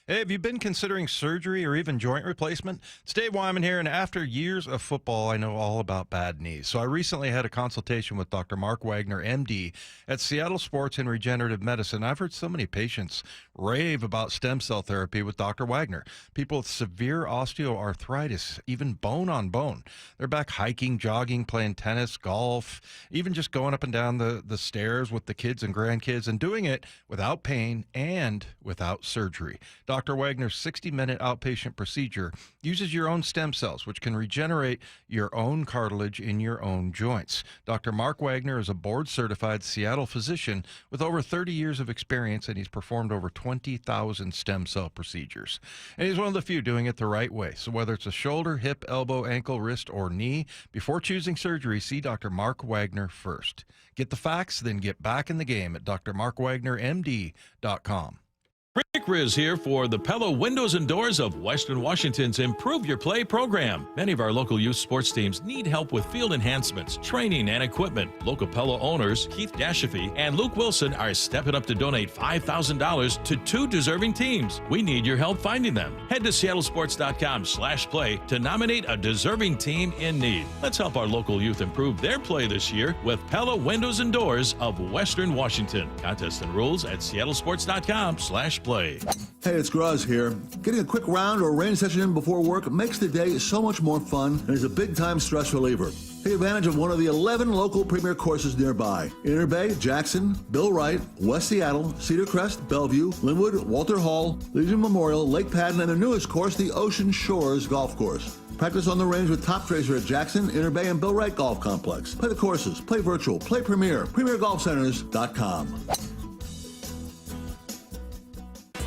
S2: Hey, have you been considering surgery or even joint replacement? It's Dave Wyman here, and after years of football, I know all about bad knees. So I recently had a consultation with Dr. Mark Wagner, MD, at Seattle Sports and Regenerative Medicine. I've heard so many patients rave about stem cell therapy with Dr. Wagner. People with severe osteoarthritis, even bone on bone. They're back hiking, jogging, playing tennis, golf, even just going up and down the stairs with the kids and grandkids, and doing it without pain and without surgery. Dr. Wagner's 60-minute outpatient procedure uses your own stem cells, which can regenerate your own cartilage in your own joints. Dr. Mark Wagner is a board-certified Seattle physician with over 30 years of experience, and he's performed over 20,000 stem cell procedures. And he's one of the few doing it the right way. So whether it's a shoulder, hip, elbow, ankle, wrist, or knee, before choosing surgery, see Dr. Mark Wagner first. Get the facts, then get back in the game at drmarkwagnermd.com.
S9: Rick Riz here for the Pella Windows and Doors of Western Washington's Improve Your Play program. Many of our local youth sports teams need help with field enhancements, training, and equipment. Local Pella owners Keith Dashafy and Luke Wilson are stepping up to donate $5,000 to 2 deserving teams. We need your help finding them. Head to seattlesports.com/play to nominate a deserving team in need. Let's help our local youth improve their play this year with Pella Windows and Doors of Western Washington. Contests and rules at seattlesports.com/play.
S16: Hey, it's Graz here. Getting a quick round or range session in before work makes the day so much more fun and is a big-time stress reliever. Take advantage of one of the 11 local premier courses nearby. Inter Bay, Jackson, Bill Wright, West Seattle, Cedar Crest, Bellevue, Linwood, Walter Hall, Legion Memorial, Lake Padden, and the newest course, the Ocean Shores Golf Course. Practice on the range with Top Tracer at Jackson, Inter Bay, and Bill Wright Golf Complex. Play the courses, play virtual, play premier, premiergolfcenters.com.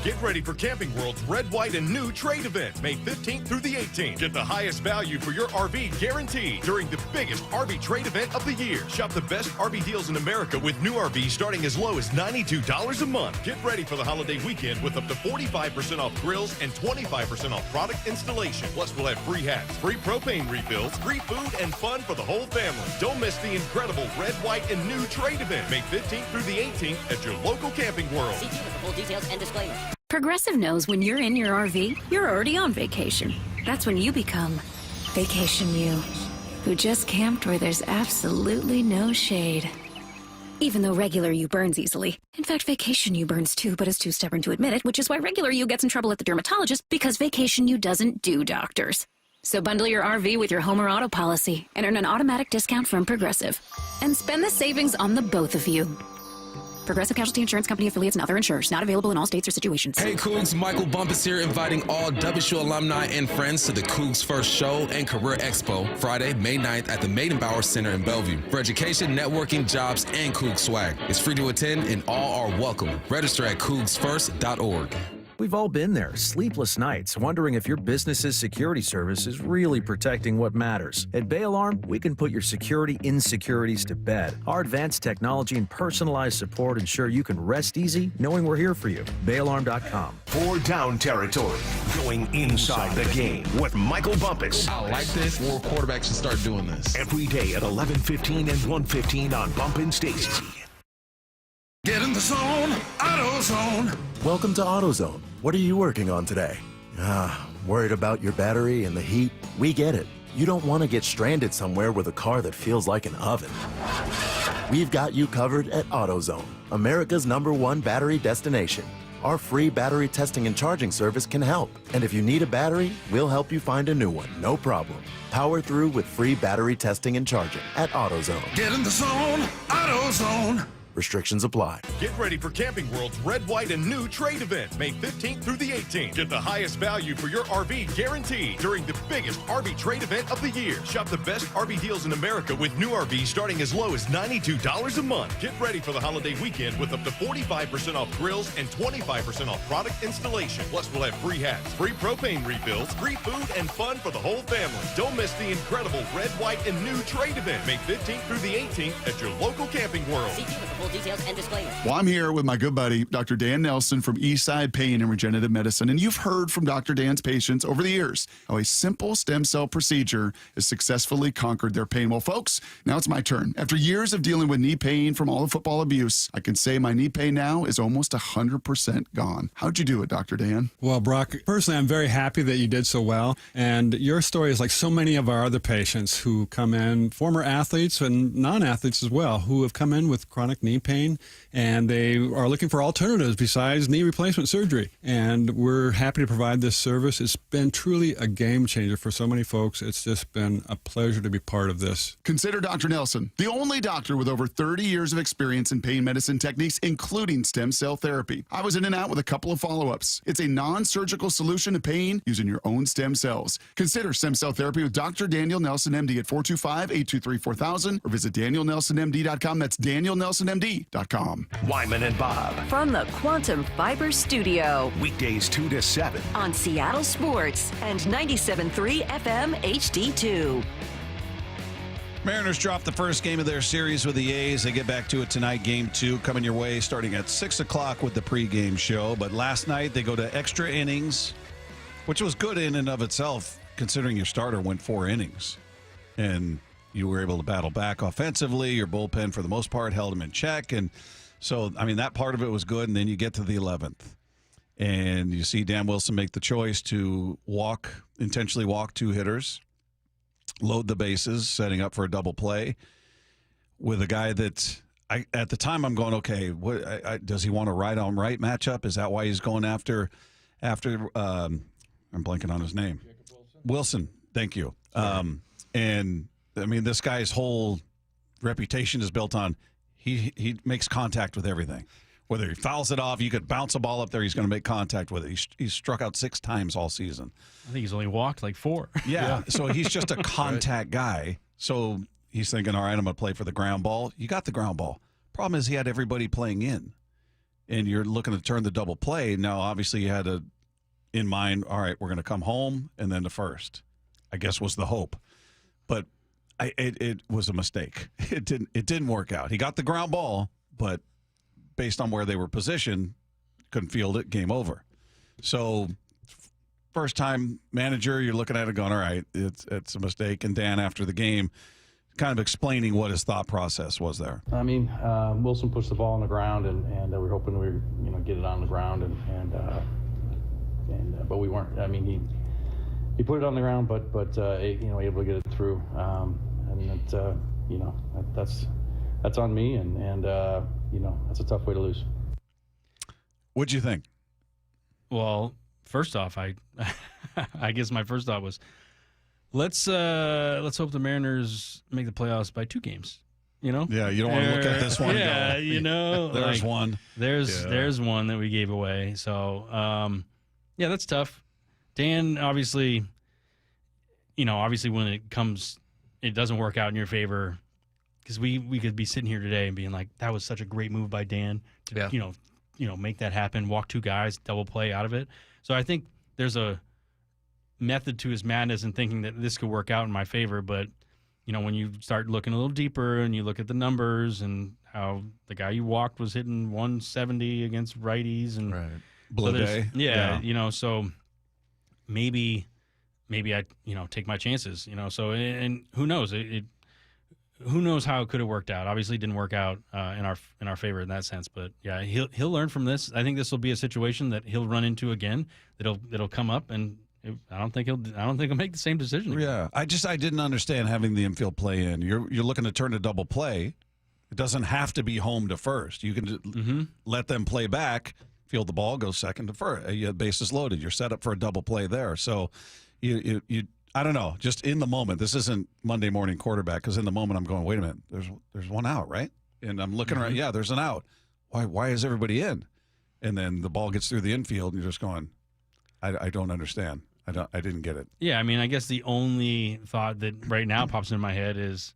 S18: Get ready for Camping World's Red, White, and New Trade event, May 15th through the 18th. Get the highest value for your RV guaranteed during the biggest RV trade event of the year. Shop the best RV deals in America with new RVs starting as low as $92 a month. Get ready for the holiday weekend with up to 45% off grills and 25% off product installation. Plus, we'll have free hats, free propane refills, free food, and fun for the whole family. Don't miss the incredible Red, White, and New Trade event, May 15th through the 18th at your local Camping World.
S19: See dealer for full details and disclaimers.
S20: Progressive knows when you're in your RV, you're already on vacation. That's when you become Vacation You, who just camped where there's absolutely no shade. Even though regular you burns easily. In fact, Vacation You burns too, but is too stubborn to admit it, which is why regular you gets in trouble at the dermatologist, because Vacation You doesn't do doctors. So bundle your RV with your home or auto policy and earn an automatic discount from Progressive. And spend the savings on the both of you. Progressive Casualty Insurance Company affiliates and other insurers. Not available in all states or situations.
S21: Hey Cougs, Michael Bumpus here, inviting all WSU alumni and friends to the Cougs First Show and Career Expo, Friday, May 9th at the Maidenbauer Center in Bellevue. For education, networking, jobs, and Cougs swag. It's free to attend and all are welcome. Register at cougsfirst.org.
S23: We've all been there, sleepless nights, wondering if your business's security service is really protecting what matters. At Bay Alarm, we can put your security insecurities to bed. Our advanced technology and personalized support ensure you can rest easy knowing we're here for you. BayAlarm.com.
S8: 4 down territory, going inside the game with Michael Bumpus.
S24: I like this. More quarterbacks should start doing this.
S8: Every day at 11:15 and 1:15 on Bumpin' Stacy.
S25: Get in the zone, AutoZone.
S26: Welcome to AutoZone. What are you working on today? Worried about your battery and the heat? We get it. You don't want to get stranded somewhere with a car that feels like an oven. We've got you covered at AutoZone, America's #1 battery destination. Our free battery testing and charging service can help. And if you need a battery, we'll help you find a new one, no problem. Power through with free battery testing and charging at AutoZone.
S25: Get in the zone, AutoZone.
S26: Restrictions apply.
S18: Get ready for Camping World's Red, White, and New Trade event, May 15th through the 18th. Get the highest value for your RV guaranteed during the biggest RV trade event of the year. Shop the best RV deals in America with new RVs starting as low as $92 a month. Get ready for the holiday weekend with up to 45% off grills and 25% off product installation. Plus, we'll have free hats, free propane refills, free food, and fun for the whole family. Don't miss the incredible Red, White, and New Trade event, May 15th through the 18th at your local Camping World.
S19: See dealer for full details and disclaimers.
S3: Well, I'm here with my good buddy, Dr. Dan Nelson from Eastside Pain and Regenerative Medicine. And you've heard from Dr. Dan's patients over the years how a simple stem cell procedure has successfully conquered their pain. Well, folks, now it's my turn. After years of dealing with knee pain from all the football abuse, I can say my knee pain now is almost 100% gone. How'd you do it, Dr. Dan?
S27: Well, Brock, personally, I'm very happy that you did so well. And your story is like so many of our other patients who come in, former athletes and non-athletes as well, who have come in with chronic knee pain, and they are looking for alternatives besides knee replacement surgery. And we're happy to provide this service. It's been truly a game changer for so many folks. It's just been a pleasure to be part of this.
S3: Consider Dr. Nelson, the only doctor with over 30 years of experience in pain medicine techniques, including stem cell therapy. I was in and out with a couple of follow-ups. It's a non-surgical solution to pain using your own stem cells. Consider stem cell therapy with Dr. Daniel Nelson, MD at 425-823-4000 or visit DanielNelsonMD.com. That's DanielNelsonMD.com.
S8: Wyman and Bob.
S13: From the Quantum Fiber Studio.
S8: Weekdays 2 to 7.
S13: On Seattle Sports and 97.3 FM HD2.
S14: Mariners dropped the first game of their series with the A's. They get back to it tonight. Game 2 coming your way starting at 6 o'clock with the pregame show. But last night they go to extra innings, which was good in and of itself, considering your starter went 4 innings. And you were able to battle back offensively. Your bullpen, for the most part, held him in check. And so, I mean, that part of it was good. And then you get to the 11th. And you see Dan Wilson make the choice to intentionally walk 2 hitters, load the bases, setting up for a double play with a guy that at the time I'm going, okay, does he want a right-on-right matchup? Is that why he's going after I'm blanking on his name. Wilson, thank you. And I mean, this guy's whole reputation is built on he makes contact with everything. Whether he fouls it off, you could bounce a ball up there, he's going to make contact with it. He's struck out 6 times all season.
S4: I think he's only walked like 4.
S14: Yeah, so he's just a contact guy. So he's thinking, all right, I'm going to play for the ground ball. You got the ground ball. Problem is he had everybody playing in. and you're looking to turn the double play. Now, obviously, you had in mind, all right, we're going to come home and then the first, I guess, was the hope. But it was a mistake. It didn't work out. He got the ground ball, but based on where they were positioned, couldn't field it, game over. So first time manager, you're looking at it going, all right, it's a mistake. And Dan, after the game, kind of explaining what his thought process was there.
S5: I mean, Wilson pushed the ball on the ground, and we're hoping we get it on the ground, but we weren't. I mean, he put it on the ground, but able to get it through, that's on me, and that's a tough way to lose.
S14: What'd you think?
S4: Well, first off, I guess my first thought was, let's hope the Mariners make the playoffs by 2 games.
S14: Yeah, you don't want to look at this one.
S4: Yeah,
S14: and go, there's one.
S4: There's one that we gave away. So, that's tough. Dan, obviously when it doesn't work out in your favor, because we could be sitting here today and being like, that was such a great move by Dan to make that happen, walk 2 guys, double play out of it. So I think there's a method to his madness and thinking that this could work out in my favor. But, when you start looking a little deeper and you look at the numbers and how the guy you walked was hitting 170 against righties and
S14: Blue day.
S4: So maybe I, take my chances, so, and who knows, who knows how it could have worked out. Obviously it didn't work out in our favor in that sense, but yeah, he'll learn from this. I think this will be a situation that he'll run into again, that'll come up, and I don't think he'll make the same decision again.
S14: Yeah. I didn't understand having the infield play in. You're looking to turn a double play. It doesn't have to be home to first. You can let them play back, field the ball, go second to first. You have bases loaded. You're set up for a double play there. So you I don't know, just in the moment. This isn't Monday morning quarterback, because in the moment I'm going, wait a minute, there's one out, right? And I'm looking around, yeah, there's an out. Why is everybody in? And then the ball gets through the infield, and you're just going, I don't understand. I didn't get it.
S4: Yeah, I mean, I guess the only thought that right now pops in my head is,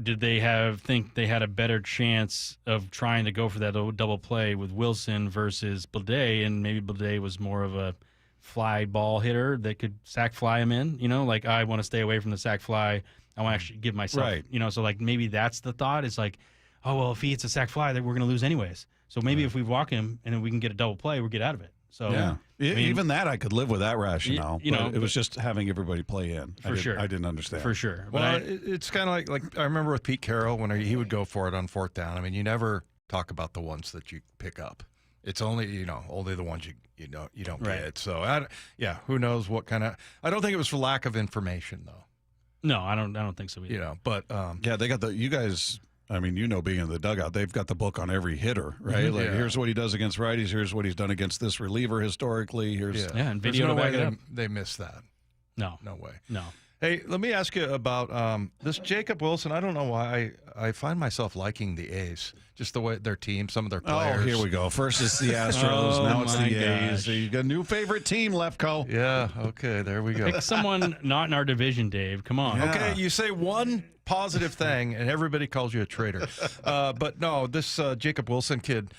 S4: did they think they had a better chance of trying to go for that double play with Wilson versus Blade, and maybe Blade was more of a fly ball hitter that could sack fly him in, like, I want to stay away from the sack fly. I want to actually give myself, so like maybe that's the thought. It's like, oh, well, if he hits a sack fly, then we're going to lose anyways. So maybe if we walk him and then we can get a double play, we'll get out of it. So
S14: yeah,
S4: I mean,
S14: even that I could live with that rationale. It was just having everybody play in.
S4: For sure.
S14: I didn't understand.
S4: For sure.
S2: Well, it's kind of like I remember with Pete Carroll when he would go for it on 4th down. I mean, you never talk about the ones that you pick up. It's only only the ones you don't get. So who knows what kind of? I don't think it was for lack of information though.
S4: No, I don't think so either.
S2: But
S14: they got you guys. I mean, being in the dugout, they've got the book on every hitter, right? Like, here's what he does against righties. Here's what he's done against this reliever historically.
S4: And video to back it up.
S2: They missed that.
S4: No
S2: way.
S4: No.
S2: Hey, let me ask you about this Jacob Wilson. I don't know why I find myself liking the A's, just the way their team, some of their players.
S14: Oh, here we go. First it's the Astros, now it's the A's. You got a new favorite team, Lefko.
S2: Yeah, okay, there we go.
S4: Pick someone not in our division, Dave. Come on.
S2: Yeah. Okay, you say one positive thing, and everybody calls you a traitor. But no, this Jacob Wilson kid,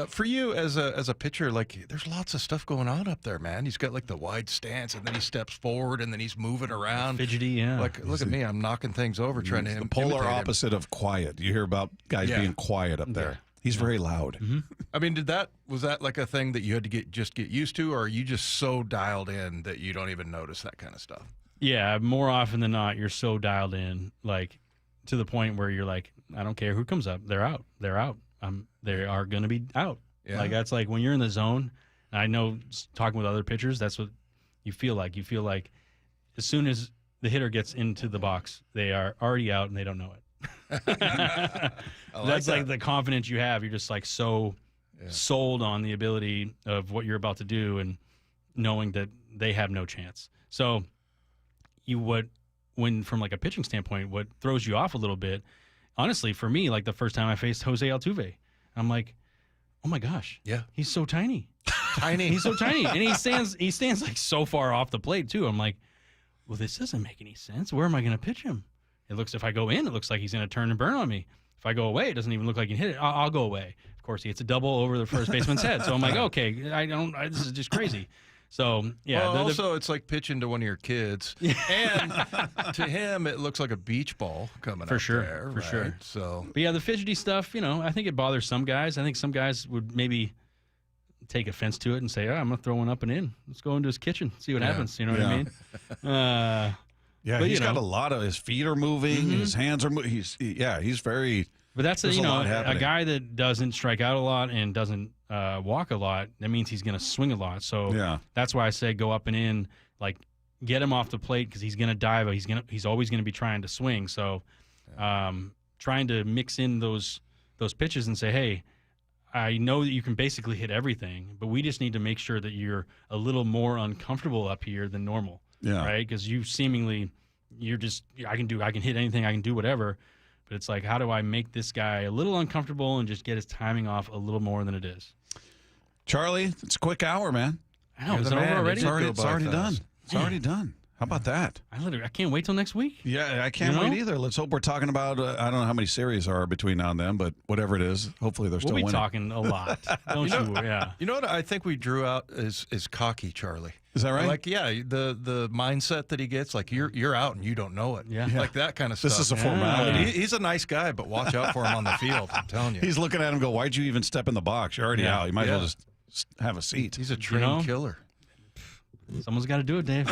S2: for you as a pitcher, like, there's lots of stuff going on up there, man. He's got like the wide stance, and then he steps forward, and then he's moving around.
S4: Fidgety, yeah.
S2: Like, look at me, I'm knocking things over, trying to
S14: the polar opposite of quiet. You hear about guys being quiet up there. He's very loud.
S4: Mm-hmm.
S2: I mean, was that like a thing that you had to get used to, or are you just so dialed in that you don't even notice that kind of stuff?
S4: Yeah, more often than not, you're so dialed in, like, to the point where you're like, I don't care who comes up, they're out. They are going to be out.
S2: Yeah.
S4: Like, that's like when you're in the zone. And I know, talking with other pitchers, that's what you feel like. You feel like as soon as the hitter gets into the box, they are already out and they don't know it. That's like the confidence you have. You're just like so sold on the ability of what you're about to do and knowing that they have no chance. So when from like a pitching standpoint, what throws you off a little bit, honestly, for me, like the first time I faced Jose Altuve, I'm like, oh my gosh, he's so tiny. He's so tiny, and he stands like so far off the plate too. I'm like, well, this doesn't make any sense. Where am I going to pitch him? If I go in, it looks like he's going to turn and burn on me. If I go away, it doesn't even look like you hit it. I'll go away. Of course, he hits a double over the first baseman's head. So I'm like, okay, this is just crazy. So, yeah.
S2: Well, also, it's like pitching to one of your kids. And to him, it looks like a beach ball coming
S4: for
S2: up
S4: sure,
S2: there.
S4: For sure.
S2: So,
S4: but yeah, the fidgety stuff, I think it bothers some guys. I think some guys would maybe take offense to it and say, I'm going to throw one up and in. Let's go into his kitchen, see what happens. You know what I mean?
S14: Yeah,
S4: but,
S14: he's got a lot of his feet are moving, his hands are moving. He's very.
S4: But that's a guy that doesn't strike out a lot and doesn't walk a lot. That means he's going to swing a lot. So that's why I say go up and in, like get him off the plate because he's going to dive. He's always going to be trying to swing. So trying to mix in those pitches and say, hey, I know that you can basically hit everything, but we just need to make sure that you're a little more uncomfortable up here than normal.
S14: Yeah.
S4: Right? Because I can hit anything, I can do whatever. But it's like, how do I make this guy a little uncomfortable and just get his timing off a little more than it is?
S14: Charlie, it's a quick hour, man.
S4: I know. Is it over already?
S14: It's already done. It's already done. How about that?
S4: I can't wait till next week.
S14: Yeah, I can't wait either. Let's hope we're talking about, I don't know how many series are between now and then, but whatever it is, hopefully they're still winning.
S4: We'll be talking a lot. Don't you? Yeah.
S2: You know what I think we drew out is cocky Charlie.
S14: Is that right?
S2: Like, the mindset that he gets, like you're out and you don't know it.
S4: Yeah.
S2: Like that kind of stuff.
S14: This is a formality.
S2: He's a nice guy, but watch out for him on the field. I'm telling you.
S14: He's looking at him and go, why'd you even step in the box? You're already out. You might as well just have a seat.
S2: He's a trained killer.
S4: Someone's got to do it, Dave.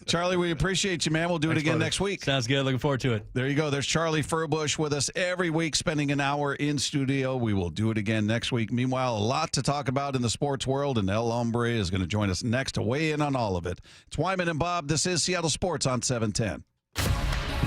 S14: Charlie, we appreciate you, man. We'll do it again next week.
S4: Sounds good. Looking forward to it.
S14: There you go. There's Charlie Furbush with us every week, spending an hour in studio. We will do it again next week. Meanwhile, a lot to talk about in the sports world, and El Hombre is going to join us next to weigh in on all of it. It's Wyman and Bob. This is Seattle Sports on 710.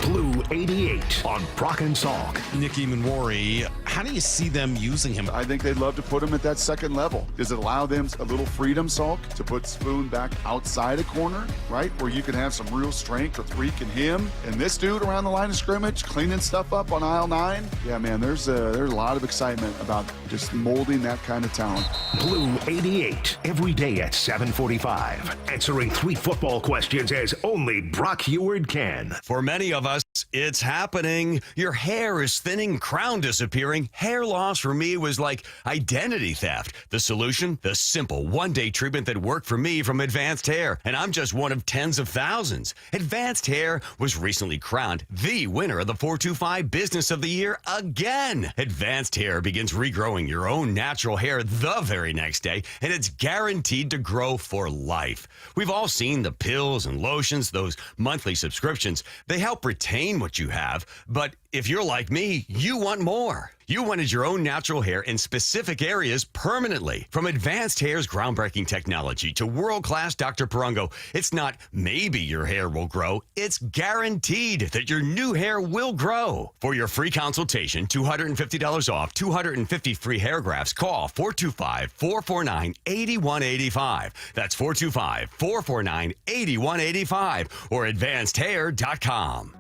S8: Blue 88 on Brock and Salk.
S1: Nicky Manwari, how do you see them using him?
S3: I think they'd love to put him at that second level. Does it allow them a little freedom, Salk, to put Spoon back outside a corner, right? Where you can have some real strength with Reek and him. And this dude around the line of scrimmage, cleaning stuff up on aisle 9. Yeah, man, there's a lot of excitement about just molding that kind of talent.
S8: Blue 88, every day at 7:45. Answering 3 football questions as only Brock Heward can.
S6: For many of us, it's happening. Your hair is thinning, crown disappearing. Hair loss for me was like identity theft. The solution? The simple one-day treatment that worked for me from Advanced Hair. And I'm just one of tens of thousands. Advanced Hair was recently crowned the winner of the 425 Business of the Year again. Advanced Hair begins regrowing your own natural hair the very next day, and it's guaranteed to grow for life. We've all seen the pills and lotions, those monthly subscriptions. They help retain what you have, but if you're like me, you want more. You wanted your own natural hair in specific areas permanently. From Advanced Hair's groundbreaking technology to world-class Dr. Perungo, it's not maybe your hair will grow, it's guaranteed that your new hair will grow. For your free consultation, $250 off, 250 free hair grafts, call 425-449-8185. That's 425-449-8185 or advancedhair.com.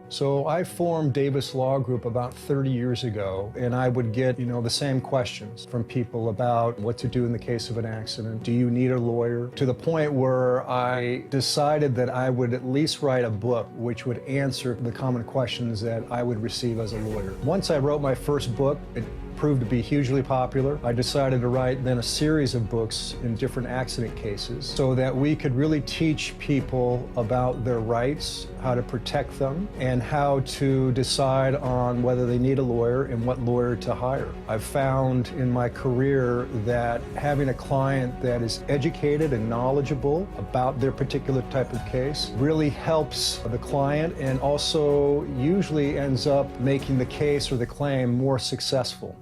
S10: So I formed Davis Law Group about 30 years ago, and I would get, the same questions from people about what to do in the case of an accident. Do you need a lawyer? To the point where I decided that I would at least write a book which would answer the common questions that I would receive as a lawyer. Once I wrote my first book, it proved to be hugely popular. I decided to write then a series of books in different accident cases so that we could really teach people about their rights, how to protect them, and how to decide on whether they need a lawyer and what lawyer to hire. I've found in my career that having a client that is educated and knowledgeable about their particular type of case really helps the client and also usually ends up making the case or the claim more successful.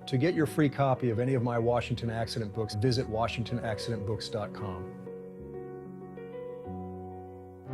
S10: To get your free copy of any of my Washington accident books, visit WashingtonAccidentBooks.com.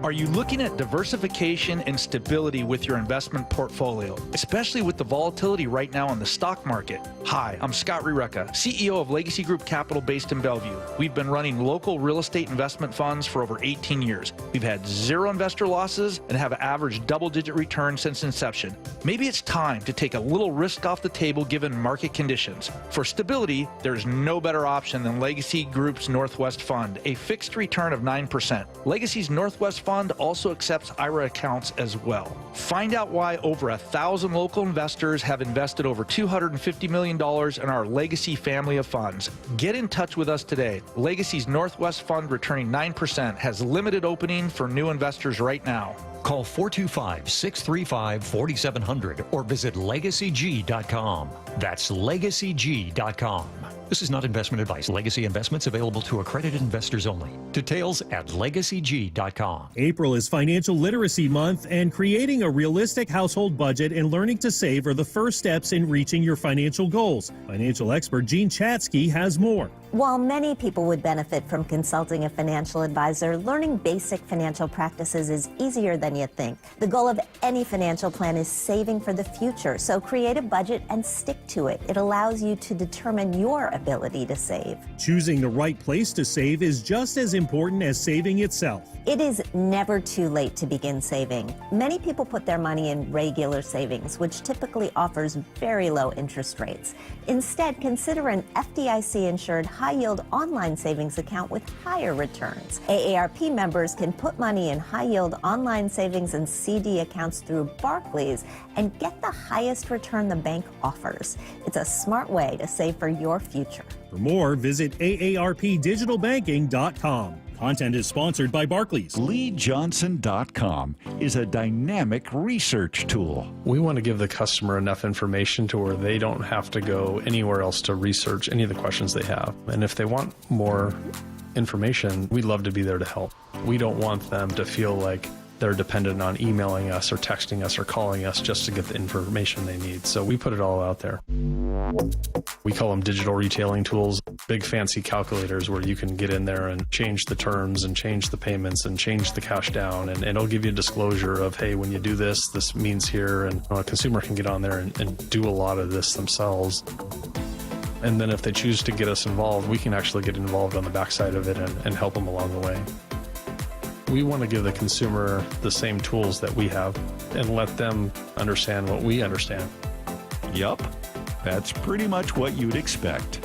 S11: Are you looking at diversification and stability with your investment portfolio, especially with the volatility right now in the stock market? Hi, I'm Scott Rireka, CEO of Legacy Group Capital based in Bellevue. We've been running local real estate investment funds for over 18 years. We've had 0 investor losses and have averaged double-digit returns since inception. Maybe it's time to take a little risk off the table given market conditions. For stability, there's no better option than Legacy Group's Northwest Fund, a fixed return of 9%. Legacy's Northwest Fund fund also accepts IRA accounts as well. Find out why over 1,000 local investors have invested over $250 million in our Legacy family of funds. Get in touch with us today. Legacy's Northwest Fund, returning 9%, has limited opening for new investors right now.
S7: Call 425-635-4700 or visit LegacyG.com. That's LegacyG.com. This is not investment advice. Legacy investments available to accredited investors only. Details at LegacyG.com.
S9: April is Financial Literacy Month, and creating a realistic household budget and learning to save are the first steps in reaching your financial goals. Financial expert Jean Chatsky has more.
S12: While many people would benefit from consulting a financial advisor, learning basic financial practices is easier than you think. The goal of any financial plan is saving for the future, so create a budget and stick to it. It allows you to determine your ability to save.
S9: Choosing the right place to save is just as important as saving itself.
S12: It is never too late to begin saving. Many people put their money in regular savings, which typically offers very low interest rates. Instead, consider an FDIC-insured high-yield online savings account with higher returns. AARP members can put money in high-yield online savings and CD accounts through Barclays and get the highest return the bank offers. It's a smart way to save for your future.
S9: For more, visit aarpdigitalbanking.com. Content is sponsored by Barclays.
S15: LeeJohnson.com is a dynamic research tool.
S16: We want to give the customer enough information to where they don't have to go anywhere else to research any of the questions they have. And if they want more information, we'd love to be there to help. We don't want them to feel like they're dependent on emailing us or texting us or calling us just to get the information they need. So we put it all out there. We call them digital retailing tools, big fancy calculators where you can get in there and change the terms and change the payments and change the cash down. And it'll give you a disclosure of, hey, when you do this, this means here. And a consumer can get on there and do a lot of this themselves. And then if they choose to get us involved, we can actually get involved on the backside of it and help them along the way. We want to give the consumer the same tools that we have and let them understand what we understand.
S15: Yup, that's pretty much what you'd expect.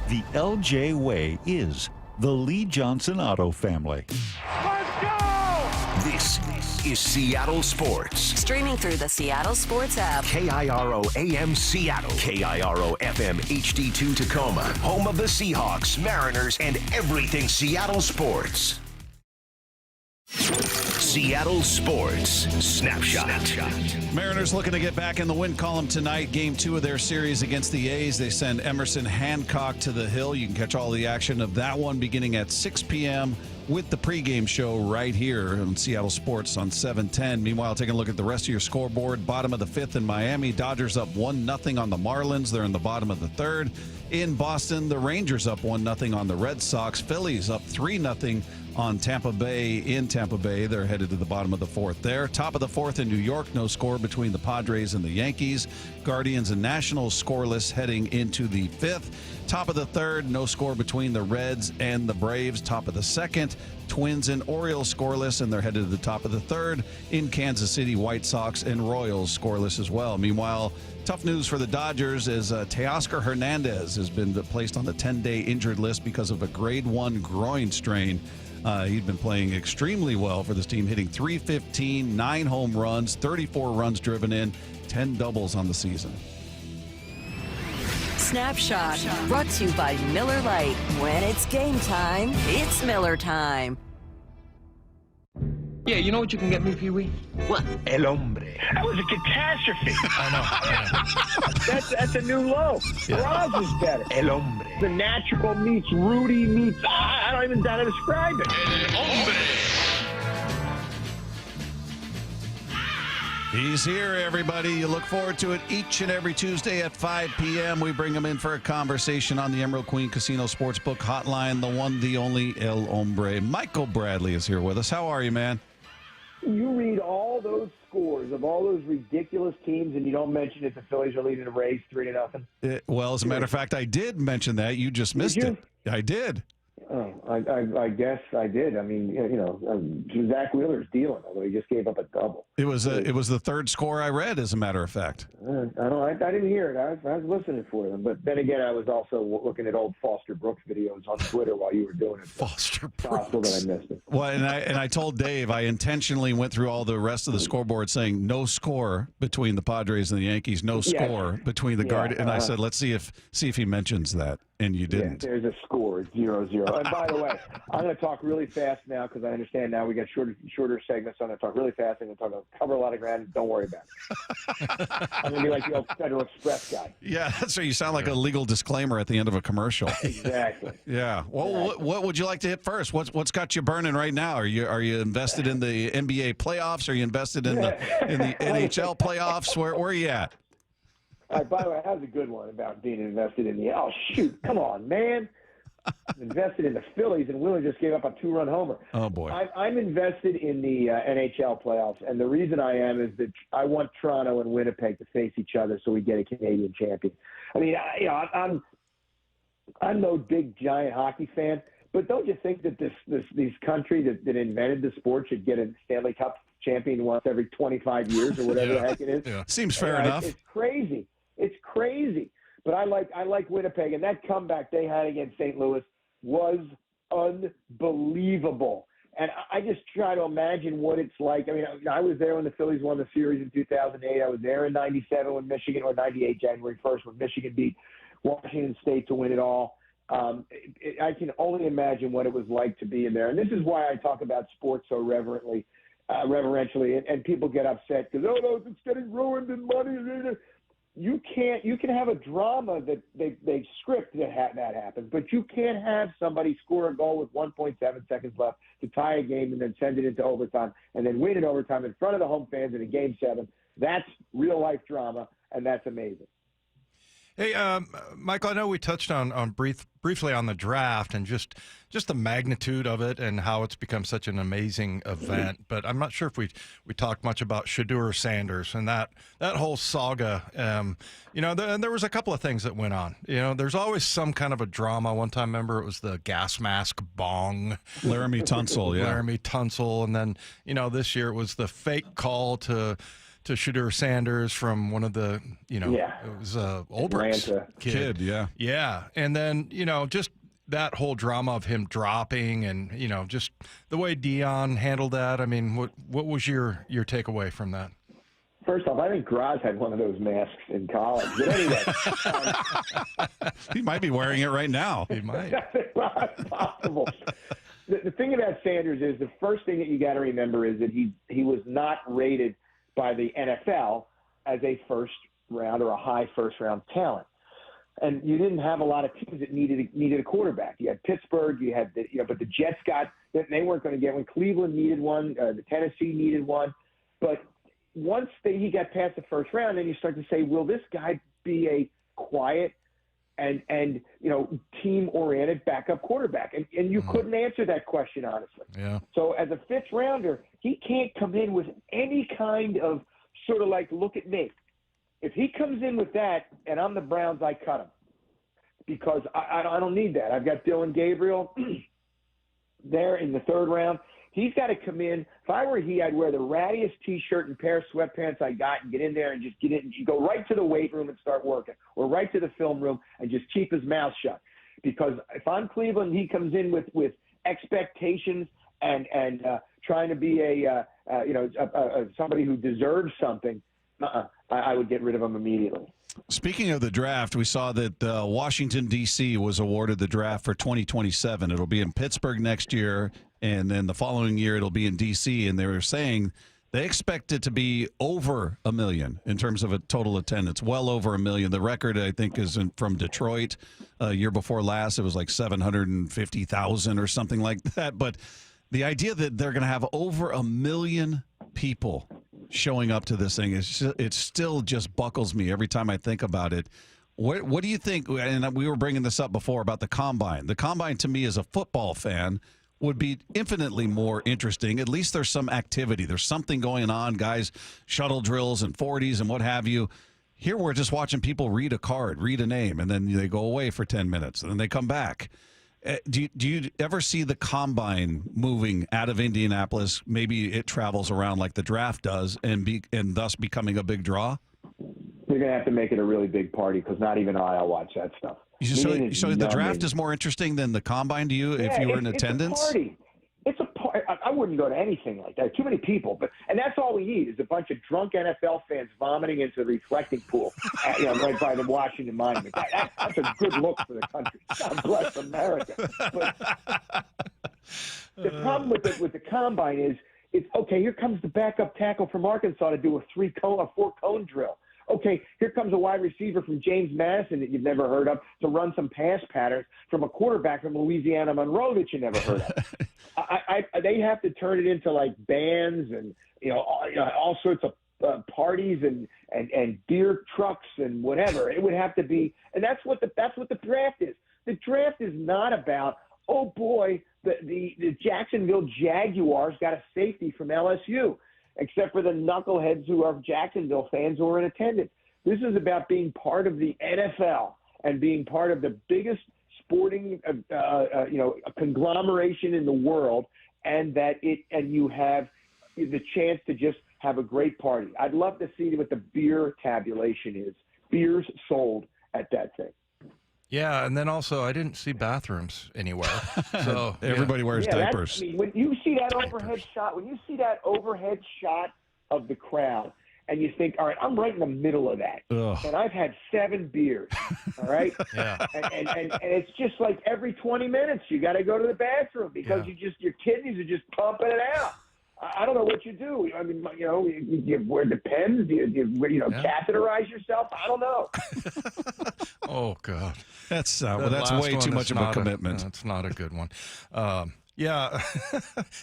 S15: The LJ Way is the Lee Johnson Auto family.
S8: Let's go! This is Seattle Sports.
S13: Streaming through the Seattle Sports app.
S8: KIRO AM Seattle. KIRO FM HD2 Tacoma. Home of the Seahawks, Mariners, and everything Seattle sports. Seattle Sports Snapshot.
S14: Mariners looking to get back in the win column tonight. Game 2 of their series against the A's. They send Emerson Hancock to the hill. You can catch all the action of that one beginning at 6 p.m. with the pregame show right here on Seattle Sports on 710. Meanwhile, taking a look at the rest of your scoreboard. Bottom of the 5th in Miami. Dodgers up 1-0 on the Marlins. They're in the bottom of the 3rd. In Boston, the Rangers up 1-0 on the Red Sox. Phillies up 3-0 on Tampa Bay. In Tampa Bay, they're headed to the bottom of the 4th there. Top of the 4th in New York, no score between the Padres and the Yankees. Guardians and Nationals scoreless heading into the 5th. Top of the 3rd, no score between the Reds and the Braves. Top of the 2nd, Twins and Orioles scoreless, and they're headed to the top of the 3rd. In Kansas City, White Sox and Royals scoreless as well. Meanwhile, tough news for the Dodgers as Teoscar Hernandez has been placed on the 10-day injured list because of a grade 1 groin strain. He'd been playing extremely well for this team, hitting .315, 9 home runs, 34 runs driven in, 10 doubles on the season.
S13: Snapshot, brought to you by Miller Lite. When it's game time, it's Miller time.
S17: Yeah, you know what you can get me, Pee-wee?
S19: What?
S17: El Hombre.
S19: That was a catastrophe.
S17: I know.
S19: That's a new low. Roz is better.
S17: El Hombre.
S19: The natural meets Rudy meets. I don't even know how to describe it. El Hombre.
S14: He's here, everybody. You look forward to it each and every Tuesday at 5 p.m. We bring him in for a conversation on the Emerald Queen Casino Sportsbook Hotline. The one, the only El Hombre. Michael Bradley is here with us. How are you, man?
S22: You read all those scores of all those ridiculous teams, and you don't mention that the Phillies are leading the Rays 3-0.
S14: Well, as a matter of fact, I did mention that. You just missed it. I did.
S22: Oh, I guess I did. I mean, Zach Wheeler's dealing, although he just gave up a double.
S14: It was the third score I read, as a matter of fact.
S22: I didn't hear it. I was listening for them, but then again, I was also looking at old Foster Brooks videos on Twitter while you were doing it.
S14: Foster
S22: Possible that I missed it.
S14: Well, and I told Dave I intentionally went through all the rest of the scoreboard saying no score between the Padres and the Yankees, no score between the Guardians, and I said let's see if he mentions that, and you didn't.
S22: Yeah, there's a score, 0-0. And by the way, I'm going to talk really fast now because I understand now we got shorter segments. So I'm going to talk really fast. I'm going to cover a lot of ground. Don't worry about it. I'm going to be like the old Federal Express guy.
S14: Yeah, that's right. You sound like a legal disclaimer at the end of a commercial.
S22: Exactly.
S14: Yeah. Well, what would you like to hit first? What's got you burning right now? Are you invested in the NBA playoffs? Are you invested in the NHL playoffs? Where are you at?
S22: All right, by the way, that was a good one about being invested in the. Oh shoot! Come on, man. Invested in the Phillies, and Wheeler just gave up a 2-run homer.
S14: Oh boy!
S22: I'm invested in the NHL playoffs, and the reason I am is that I want Toronto and Winnipeg to face each other, so we get a Canadian champion. I mean, I'm no big giant hockey fan, but don't you think that this country that invented the sport should get a Stanley Cup champion once every 25 years or whatever the heck it is?
S14: Yeah. Seems fair enough.
S22: It's crazy. It's crazy. But I like Winnipeg, and that comeback they had against St. Louis was unbelievable. And I just try to imagine what it's like. I mean, I was there when the Phillies won the series in 2008. I was there in 97 when Michigan, or 98, January 1st, when Michigan beat Washington State to win it all. I can only imagine what it was like to be in there. And this is why I talk about sports so reverentially, and people get upset because, oh, no, it's getting ruined and money. You can have a drama that they script that happens, but you can't have somebody score a goal with 1.7 seconds left to tie a game and then send it into overtime and then win in overtime in front of the home fans in a Game 7. That's real life drama, and that's amazing.
S2: Hey, Michael, I know we touched on briefly on the draft and just the magnitude of it and how it's become such an amazing event, but I'm not sure if we talked much about Shedeur Sanders and that whole saga. There was a couple of things that went on. There's always some kind of a drama. One time, remember, it was the gas mask bong.
S14: Laramie Tunsil, yeah.
S2: Laramie Tunsil, and then, this year it was the fake call to Shedeur Sanders from one of the, it was Olbert's kid. Yeah. And then, just that whole drama of him dropping and, just the way Dion handled that. I mean, what was your takeaway from that?
S22: First off, I think Graz had one of those masks in college. But anyway.
S14: He might be wearing it right now.
S2: He might.
S22: That's possible. The thing about Sanders is the first thing that you got to remember is that he was not rated by the NFL as a first round or a high first round talent. And you didn't have a lot of teams that needed a quarterback. You had Pittsburgh, but the Jets they weren't going to get one. Cleveland needed one. The Tennessee needed one. But once he got past the first round, then you start to say, will this guy be a quiet and team-oriented backup quarterback? And you couldn't answer that question, honestly.
S2: Yeah.
S22: So as a fifth rounder, he can't come in with any kind of sort of like, look at me. If he comes in with that, and I'm the Browns, I cut him. Because I don't need that. I've got Dylan Gabriel there in the third round. He's got to come in. If I were he, I'd wear the rattiest T-shirt and pair of sweatpants I got and get in there and just get in. You go right to the weight room and start working, or right to the film room and just keep his mouth shut. Because if I'm Cleveland, he comes in with expectations and trying to be somebody who deserves something. I would get rid of him immediately.
S14: Speaking of the draft, we saw that Washington, D.C. was awarded the draft for 2027. It'll be in Pittsburgh next year, and then the following year it'll be in D.C., and they were saying they expect it to be over 1 million in terms of a total attendance, well over 1 million. The record, I think, is from Detroit. Year before last, it was like 750,000 or something like that. But the idea that they're going to have over 1 million people showing up to this thing, it still just buckles me every time I think about it. What do you think? And we were bringing this up before about the Combine. The Combine, to me, as a football fan, would be infinitely more interesting. At least there's some activity. There's something going on, guys, shuttle drills and 40s and what have you. Here we're just watching people read a card, read a name, and then they go away for 10 minutes, and then they come back. Do you ever see the combine moving out of Indianapolis? Maybe it travels around like the draft does, and thus becoming a big draw.
S22: They're going to have to make it a really big party because not even I'll watch that stuff.
S14: So the draft is more interesting than the combine to you if you were in attendance?
S22: It's a party. It's a party. I wouldn't go to anything like that. Too many people. And that's all we need is a bunch of drunk NFL fans vomiting into the reflecting pool right by the Washington Monument. That's a good look for the country. God bless America. But the problem with the combine is, it's okay, here comes the backup tackle from Arkansas to do a 4-cone drill. Okay, here comes a wide receiver from James Madison that you've never heard of to run some pass patterns from a quarterback from Louisiana Monroe that you never heard of. They have to turn it into like bands and all sorts of parties and beer trucks and whatever. It would have to be, and that's what the draft is. The draft is not about, oh boy, the Jacksonville Jaguars got a safety from LSU. Except for the knuckleheads who are Jacksonville fans who are in attendance. This is about being part of the NFL and being part of the biggest sporting, conglomeration in the world, and you have the chance to just have a great party. I'd love to see what the beer tabulation is. Beers sold at that thing.
S2: Yeah, and then also I didn't see bathrooms anywhere, so
S14: everybody wears diapers.
S22: When you see that overhead shot of the crowd, and you think, all right, I'm right in the middle of that, and I've had 7 beers, all right, and it's just like every 20 minutes you got to go to the bathroom because your kidneys are just pumping it out. I don't know what you do. I mean, you wear Depends. You catheterize yourself. I don't know.
S2: Oh God,
S14: that's way too much of a commitment.
S2: That's not a good one. Yeah.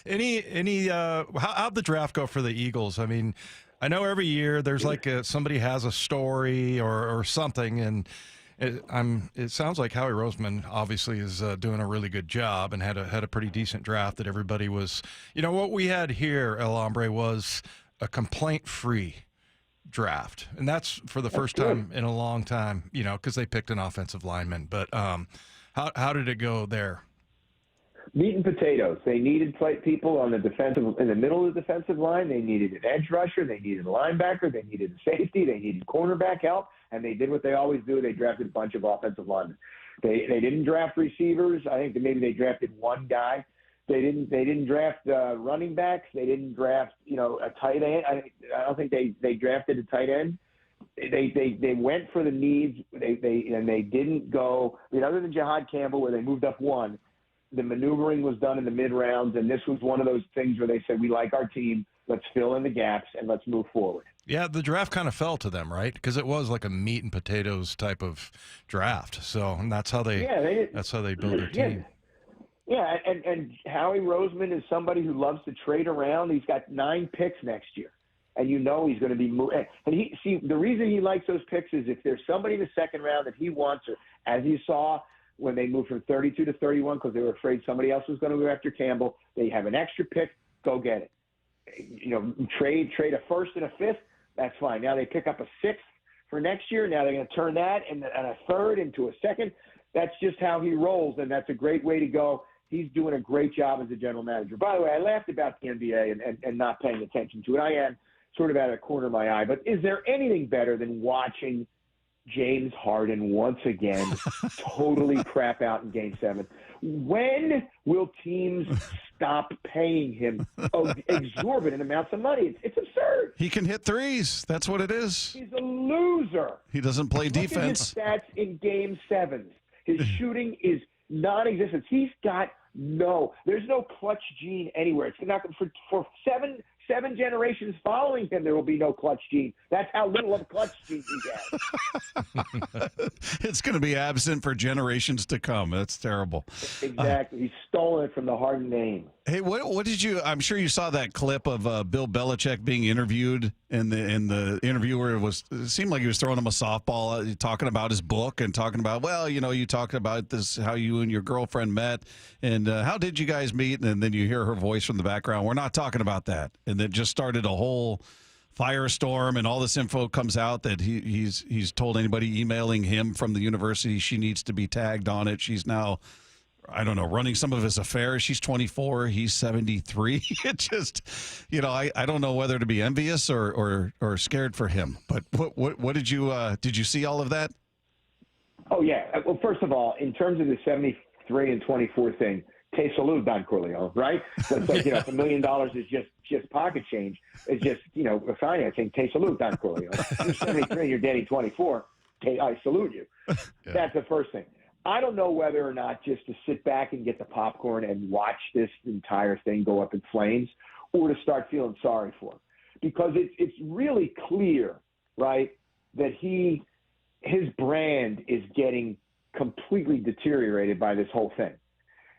S2: How'd the draft go for the Eagles? I mean, I know every year there's like somebody has a story or something, and it sounds like Howie Roseman obviously is doing a really good job and had a pretty decent draft that everybody was. What we had here, El Hombre, was a complaint-free draft, and that's for the first time in a long time. Because they picked an offensive lineman. But how did it go there?
S22: Meat and potatoes. They needed people in the middle of the defensive line. They needed an edge rusher. They needed a linebacker. They needed a safety. They needed cornerback help. And they did what they always do. They drafted a bunch of offensive linemen. They didn't draft receivers. I think that maybe they drafted one guy. They didn't draft running backs. They didn't draft a tight end. I don't think they drafted a tight end. They went for the needs. They didn't go. Other than Jihad Campbell, where they moved up one, the maneuvering was done in the mid rounds, and this was one of those things where they said, we like our team. Let's fill in the gaps and let's move forward.
S2: Yeah, the draft kind of fell to them, right? Because it was like a meat and potatoes type of draft. So and that's how they build their team.
S22: Yeah, and Howie Roseman is somebody who loves to trade around. He's got 9 picks next year, and he's going to be moving. And the reason he likes those picks is if there's somebody in the second round that he wants, or as you saw when they moved from 32 to 31 because they were afraid somebody else was going to go after Campbell, they have an extra pick, go get it. Trade a first and a fifth, that's fine. Now they pick up a 6th for next year. Now they're going to turn that and a 3rd into a 2nd. That's just how he rolls, and that's a great way to go. He's doing a great job as a general manager. By the way, I laughed about the NBA and not paying attention to it. I am sort of out of the corner of my eye. But is there anything better than watching James Harden once again totally crap out in Game 7? When will teams stop paying him exorbitant amounts of money? It's absurd.
S14: He can hit threes. That's what it is.
S22: He's a loser.
S14: He doesn't play defense.
S22: Look at his stats in Game 7s. His shooting is non-existent. There's no clutch gene anywhere. It's not for seven generations following him, there will be no clutch gene. That's how little of a clutch gene he has.
S14: It's going to be absent for generations to come. That's terrible.
S22: Exactly. He's stolen it from the Harden name.
S14: Hey, what did you? I'm sure you saw that clip of Bill Belichick being interviewed, and the interviewer it seemed like he was throwing him a softball, talking about his book and talking about, you talked about this, how you and your girlfriend met, and how did you guys meet? And then you hear her voice from the background. We're not talking about that, and it just started a whole firestorm, and all this info comes out that he's told anybody emailing him from the university she needs to be tagged on it. She's now I don't know, running some of his affairs. She's 24, he's 73. It just, I don't know whether to be envious or scared for him. But what did you see all of that?
S22: Oh, yeah. Well, first of all, in terms of the 73 and 24 thing, te salute, Don Corleone, right? So it's like, if $1 million is just pocket change, it's just, financing, te salute, Don Corleone. You're 73, you're dating 24, I salute you. Yeah. That's the first thing. I don't know whether or not just to sit back and get the popcorn and watch this entire thing go up in flames, or to start feeling sorry for him. Because it's really clear, right, that his brand is getting completely deteriorated by this whole thing.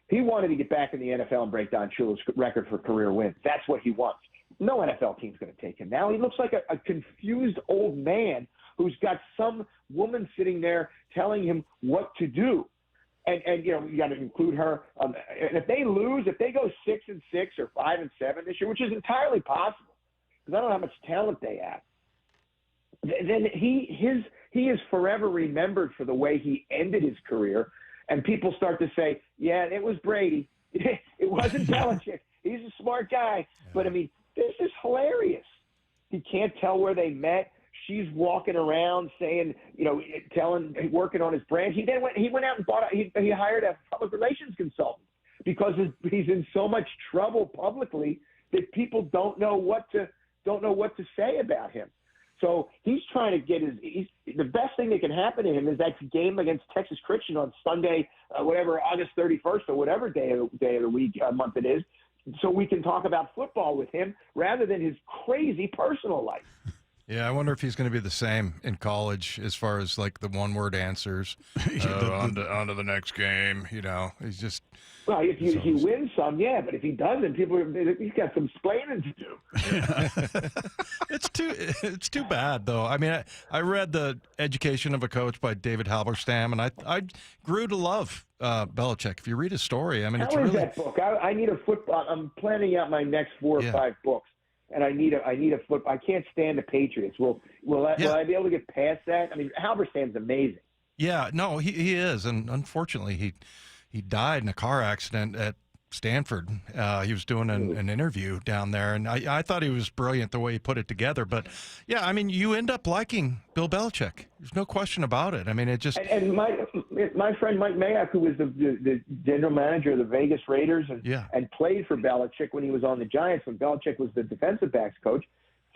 S22: He wanted to get back in the NFL and break Don Shula's record for career wins. That's what he wants. No NFL team's going to take him now. He looks like a confused old man who's got some woman sitting there telling him what to do. And you got to include her. And if they lose, if they go 6-6 or 5-7 this year, which is entirely possible, because I don't know how much talent they have, then he is forever remembered for the way he ended his career. And people start to say, yeah, it was Brady. It wasn't Belichick. He's a smart guy. Yeah. But, this is hilarious. He can't tell where they met. She's walking around saying, working on his brand. He went out and he hired a public relations consultant because he's in so much trouble publicly that people don't know what to say about him. So he's trying to get the best thing that can happen to him is that game against Texas Christian on Sunday, August 31st or whatever day of the week, month it is, so we can talk about football with him rather than his crazy personal life.
S2: Yeah, I wonder if he's going to be the same in college as far as like the one-word answers. On to the next game, he's just.
S22: Well, if he wins some, yeah, but if he doesn't, he's got some explaining to do.
S2: It's too bad though. I read The Education of a Coach by David Halberstam, and I grew to love Belichick. If you read his story,
S22: How is that book? I need a football. I'm planning out my next 4 or 5 books. And I need a foot. I can't stand the Patriots. Will I be able to get past that? Halberstam's amazing.
S2: Yeah, no, he is, and unfortunately, he died in a car accident at Stanford. He was doing an interview down there, and I thought he was brilliant the way he put it together. But yeah, you end up liking Bill Belichick. There's no question about it. It just
S22: and my friend Mike Mayock, who was the general manager of the Vegas Raiders and played for Belichick when he was on the Giants, when Belichick was the defensive backs coach,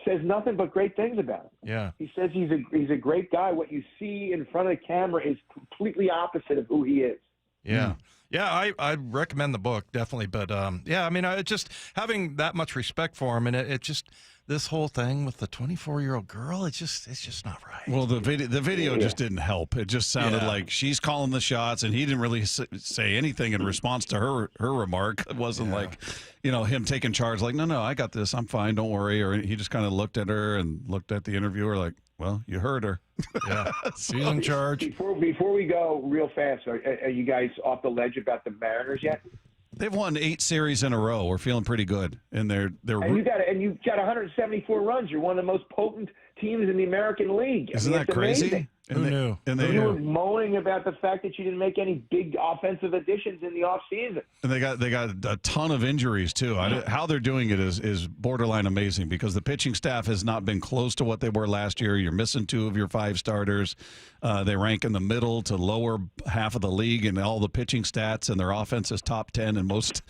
S22: says nothing but great things about him.
S2: Yeah,
S22: he says he's a great guy. What you see in front of the camera is completely opposite of who he is.
S2: Yeah. Yeah, I recommend the book, definitely. But, I just having that much respect for him, and it just, this whole thing with the 24-year-old girl, it's just not right.
S14: Well, the video just didn't help. It just sounded like she's calling the shots, and he didn't really say anything in response to her remark. It wasn't like, him taking charge, like, no, I got this, I'm fine, don't worry. Or he just kind of looked at her and looked at the interviewer like, well, you heard her.
S2: Yeah, she's in charge.
S22: Before we go real fast, are you guys off the ledge about the Mariners yet?
S14: They've won 8 series in a row. We're feeling pretty good, and
S22: you've got 174 runs. You're one of the most potent teams in the American League.
S14: Isn't that crazy?
S22: Amazing.
S2: Who knew?
S22: You were moaning about the fact that you didn't make any big offensive additions in the offseason.
S14: And they got a ton of injuries too. How they're doing it is borderline amazing because the pitching staff has not been close to what they were last year. You're missing 2 of your 5 starters. They rank in the middle to lower half of the league in all the pitching stats, and their offense is top 10 in most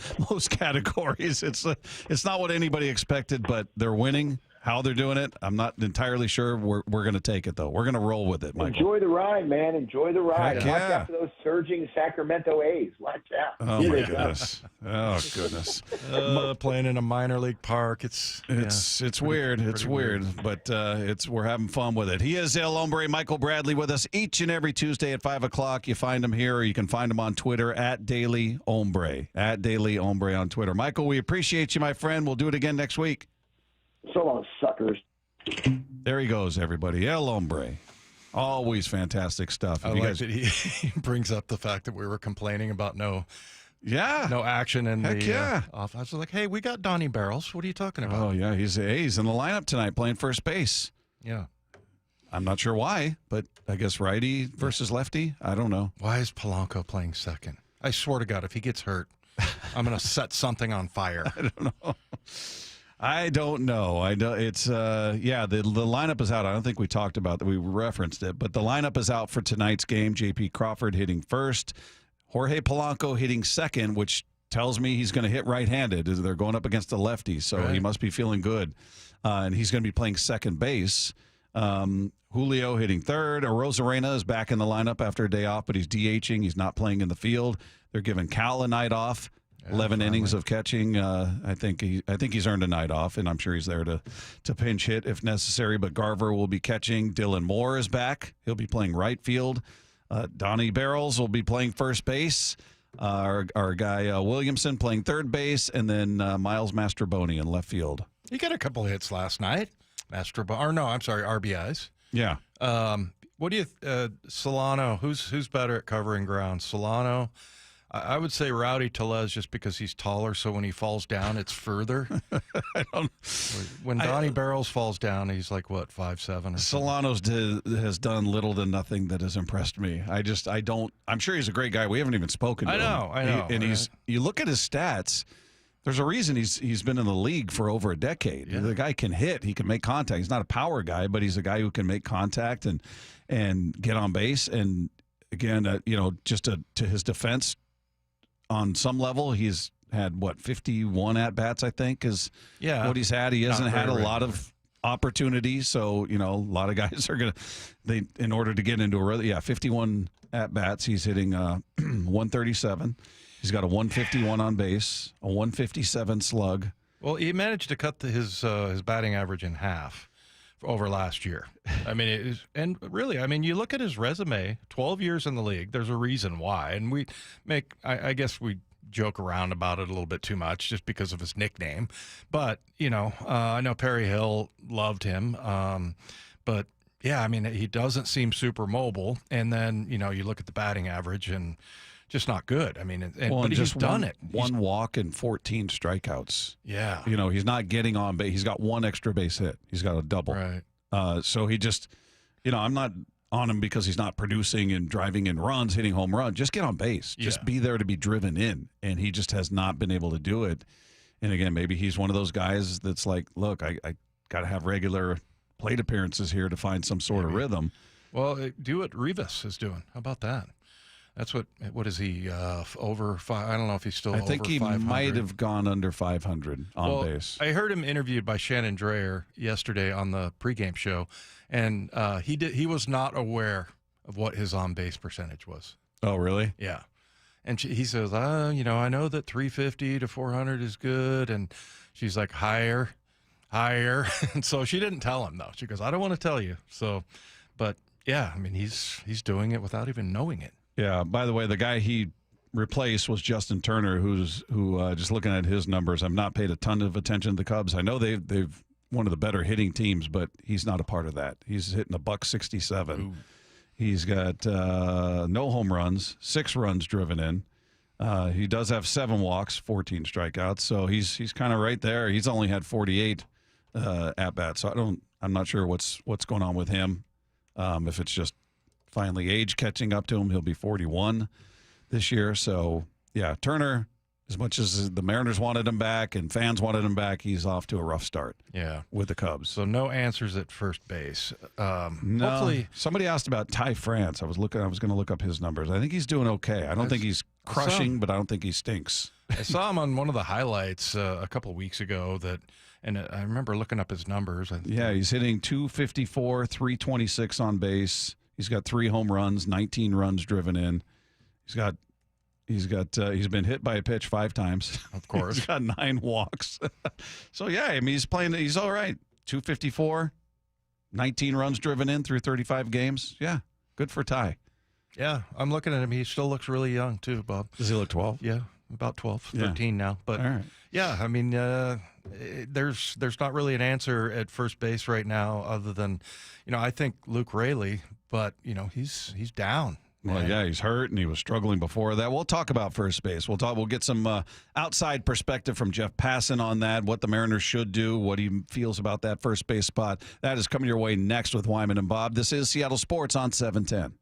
S14: categories. It's not what anybody expected, but they're winning. How they're doing it, I'm not entirely sure. We're going to take it, though. We're going to roll with it, Michael.
S22: Enjoy the ride, man. Enjoy the ride.
S14: Heck
S22: and watch out for those surging Sacramento A's. Watch out.
S14: Oh, my goodness. Oh, goodness.
S2: Playing in a minor league park. It's
S14: weird. It's weird, but we're having fun with it. He is El Hombre, Michael Bradley, with us each and every Tuesday at 5 o'clock. You find him here, or you can find him on Twitter at Daily Hombre. At Daily Hombre on Twitter. Michael, we appreciate you, my friend. We'll do it again next week.
S22: So long, suckers.
S14: There he goes, everybody. El Hombre. Always fantastic stuff.
S2: I like that he brings up the fact that we were complaining about no action in the off. I was like, hey, we got Donnie Barrels. What are you talking about?
S14: Oh, yeah, he's in the lineup tonight playing first base.
S2: Yeah.
S14: I'm not sure why, but I guess righty versus lefty. I don't know.
S2: Why is Polanco playing second? I swear to God, if he gets hurt, I'm going to set something on fire.
S14: I don't know. It's the lineup is out. I don't think we talked about that. We referenced it, but the lineup is out for tonight's game. J.P. Crawford hitting first, Jorge Polanco hitting second, which tells me he's going to hit right-handed. They're going up against the lefty, so he must be feeling good, and he's going to be playing second base. Julio hitting third. Arozarena is back in the lineup after a day off, but he's DHing. He's not playing in the field. They're giving Cal a night off. 11 innings of catching. I think he's earned a night off, and I'm sure he's there to pinch hit if necessary. But Garver will be catching. Dylan Moore is back. He'll be playing right field. Donnie Barrels will be playing first base. Our guy Williamson playing third base, and then Miles Mastroboni in left field.
S2: He got a couple hits last night. RBIs.
S14: Yeah.
S2: What do you Solano? Who's better at covering ground? Solano. I would say Rowdy Tellez just because he's taller, so when he falls down, it's further. When Donnie Barrels falls down, he's like, what, 5'7"?
S14: Solano's has done little to nothing that has impressed me. I'm sure he's a great guy. We haven't even spoken to him.
S2: I know.
S14: And you look at his stats, there's a reason he's been in the league for over a decade. Yeah. The guy can hit. He can make contact. He's not a power guy, but he's a guy who can make contact and get on base. And, again, just to his defense, on some level, he's had, 51 at-bats, I think, is what he's had. He hasn't had a lot of opportunities, so, a lot of guys are going to, in order to get into a rhythm, 51 at-bats. He's hitting 137. He's got a 151 on base, a 157 slug.
S2: Well, he managed to cut his batting average in half over last year. I mean, you look at his resume, 12 years in the league. There's a reason why. And I guess we joke around about it a little bit too much just because of his nickname. But, I know Perry Hill loved him. But, yeah, I mean, he doesn't seem super mobile. And then, you look at the batting average and just not good. I mean, but he's done it.
S14: One walk and 14 strikeouts.
S2: Yeah.
S14: He's not getting on base. He's got one extra base hit. He's got a double.
S2: Right.
S14: So he just, I'm not on him because he's not producing and driving in runs, hitting home runs. Just get on base. Just be there to be driven in. And he just has not been able to do it. And again, maybe he's one of those guys that's like, look, I got to have regular plate appearances here to find some sort of rhythm.
S2: Well, do what Rivas is doing. How about that? That's what is he, over 5? I don't know if he's still over 500.
S14: I think he might have gone under 500 on base.
S2: I heard him interviewed by Shannon Dreyer yesterday on the pregame show, and he was not aware of what his on-base percentage was.
S14: Oh, really?
S2: Yeah. And he says, I know that 350 to 400 is good, and she's like, higher. And so she didn't tell him, though. She goes, I don't want to tell you. So, but, yeah, I mean, he's doing it without even knowing it.
S14: Yeah. By the way, the guy he replaced was Justin Turner, who just looking at his numbers, I've not paid a ton of attention to the Cubs. I know they've one of the better hitting teams, but he's not a part of that. He's hitting $167. Ooh. He's got no home runs, 6 runs driven in. He does have 7 walks, 14 strikeouts. So he's kind of right there. He's only had 48 at bats. So I'm not sure what's going on with him. If it's just finally age catching up to him, he'll be 41 this year. So, yeah, Turner, as much as the Mariners wanted him back and fans wanted him back, he's off to a rough start with the Cubs.
S2: So no answers at first base.
S14: No.
S2: Hopefully.
S14: Somebody asked about Ty France. I was going to look up his numbers. I think he's doing okay. I don't think he's crushing, but I don't think he stinks.
S2: I saw him on one of the highlights a couple of weeks ago and I remember looking up his numbers.
S14: He's hitting 254, 326 on base. He's got 3 home runs, 19 runs driven in. He's been hit by a pitch 5 times.
S2: Of course.
S14: He's got 9 walks. So, yeah, I mean, he's all right. 254, 19 runs driven in through 35 games. Yeah, good for Ty.
S2: Yeah, I'm looking at him. He still looks really young, too, Bob.
S14: Does he look 12?
S2: Yeah, about 12, 13 now. But,
S14: all right.
S2: Yeah, I mean, there's not really an answer at first base right now other than, I think Luke Raley, but, he's down.
S14: Well, yeah, he's hurt, and he was struggling before that. We'll talk about first base. We'll get some outside perspective from Jeff Passan on that, what the Mariners should do, what he feels about that first base spot. That is coming your way next with Wyman and Bob. This is Seattle Sports on 710.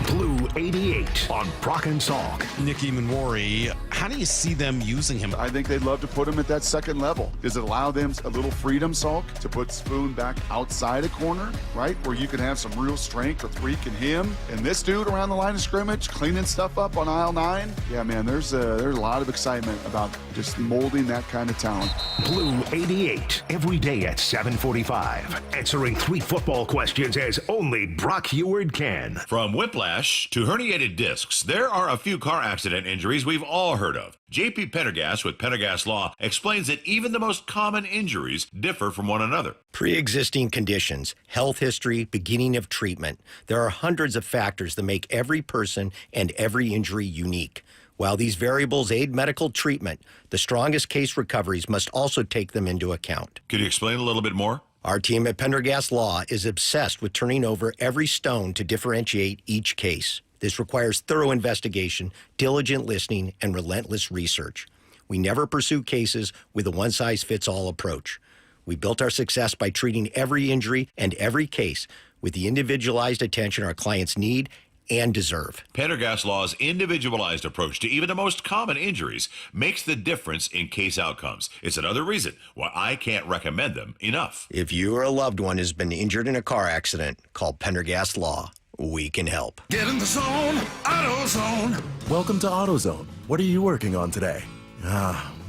S8: Blue 88 on Brock and Salk.
S1: Nicky Manwari, how do you see them using him?
S3: I think they'd love to put him at that second level. Does it allow them a little freedom, Salk, to put Spoon back outside a corner, right? Where you can have some real strength with Freak and him. And this dude around the line of scrimmage, cleaning stuff up on aisle 9. Yeah, man, there's a lot of excitement about just molding that kind of talent.
S8: Blue 88, every day at 7:45. Answering 3 football questions as only Brock Heward can.
S18: From whiplash to herniated discs, there are a few car accident injuries we've all heard of. J.P. Pendergast with Pendergast Law explains that even the most common injuries differ from one another.
S20: Pre-existing conditions, health history, beginning of treatment. There are hundreds of factors that make every person and every injury unique. While these variables aid medical treatment, the strongest case recoveries must also take them into account.
S18: Could you explain a little bit more?
S20: Our team at Pendergast Law is obsessed with turning over every stone to differentiate each case. This requires thorough investigation, diligent listening, and relentless research. We never pursue cases with a one-size-fits-all approach. We built our success by treating every injury and every case with the individualized attention our clients need and deserve.
S18: Pendergast Law's individualized approach to even the most common injuries makes the difference in case outcomes. It's another reason why I can't recommend them enough.
S20: If you or a loved one has been injured in a car accident, call Pendergast Law. We can help.
S8: Get in the zone, AutoZone.
S21: Welcome to AutoZone. What are you working on today?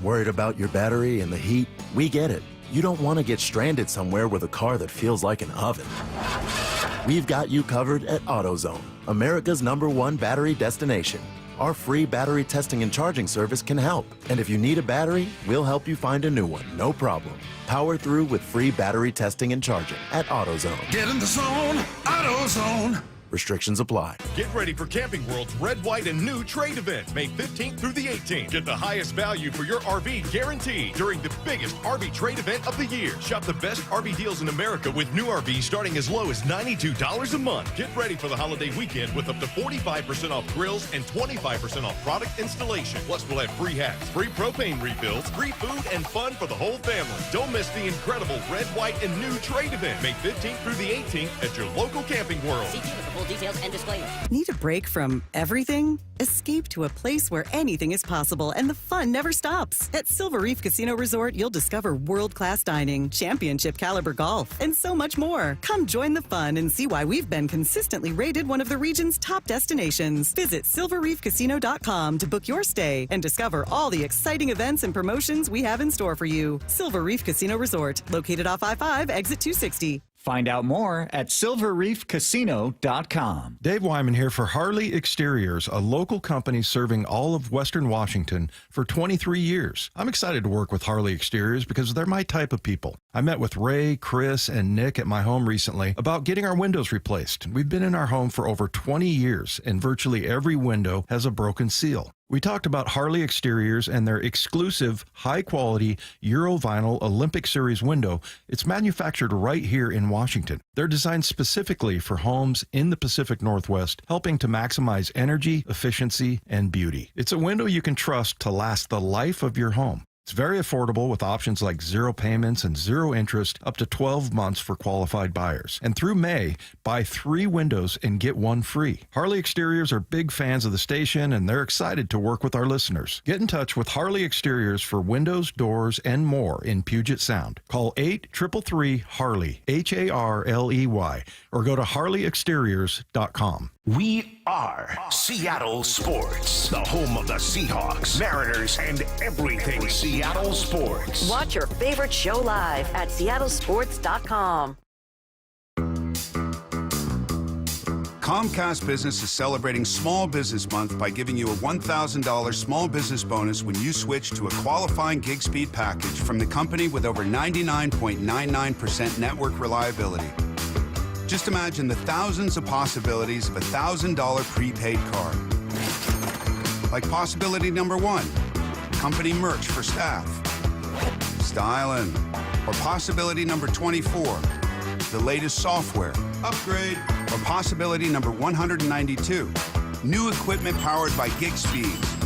S21: Worried about your battery and the heat? We get it. You don't want to get stranded somewhere with a car that feels like an oven. We've got you covered at AutoZone, America's #1 battery destination. Our free battery testing and charging service can help. And if you need a battery, we'll help you find a new one, no problem. Power through with free battery testing and charging at AutoZone.
S8: Get in the zone, AutoZone.
S21: Restrictions apply.
S23: Get ready for Camping World's Red, White, and New Trade event, May 15th through the 18th. Get the highest value for your RV guaranteed during the biggest RV trade event of the year. Shop the best RV deals in America with new RVs starting as low as $92 a month. Get ready for the holiday weekend with up to 45% off grills and 25% off product installation. Plus, we'll have free hats, free propane refills, free food, and fun for the whole family. Don't miss the incredible Red, White, and New Trade event, May 15th through the 18th at your local Camping World.
S24: Details and disclaimer. Need a break from everything? Escape to a place where anything is possible and the fun never stops. At Silver Reef Casino Resort, you'll discover world-class dining, championship caliber golf, and so much more. Come join the fun and see why we've been consistently rated one of the region's top destinations. Visit silverreefcasino.com to book your stay and discover all the exciting events and promotions we have in store for you. Silver Reef Casino Resort, located off I-5, exit 260.
S25: Find out more at silverreefcasino.com.
S2: Dave Wyman here for Harley Exteriors, a local company serving all of Western Washington for 23 years. I'm excited to work with Harley Exteriors because they're my type of people. I met with Ray, Chris, and Nick at my home recently about getting our windows replaced. We've been in our home for over 20 years, and virtually every window has a broken seal. We talked about Harley Exteriors and their exclusive, high-quality Eurovinyl Olympic Series window. It's manufactured right here in Washington. They're designed specifically for homes in the Pacific Northwest, helping to maximize energy, efficiency, and beauty. It's a window you can trust to last the life of your home. It's very affordable with options like 0 payments and 0 interest up to 12 months for qualified buyers. And through May, buy 3 windows and get 1 free. Harley Exteriors are big fans of the station and they're excited to work with our listeners. Get in touch with Harley Exteriors for windows, doors, and more in Puget Sound. Call 833-HARLEY, HARLEY, or go to harleyexteriors.com.
S8: We are Seattle Sports, the home of the Seahawks, Mariners, and everything Seattle sports.
S13: Watch your favorite show live at seattlesports.com.
S26: Comcast Business is celebrating Small Business Month by giving you a $1,000 small business bonus when you switch to a qualifying gig speed package from the company with over 99.99% network reliability. Just imagine the thousands of possibilities of a $1,000 prepaid card. Like possibility number 1, company merch for staff. Styling. Or possibility number 24, the latest software. Upgrade. Or possibility number 192, new equipment powered by gig speeds.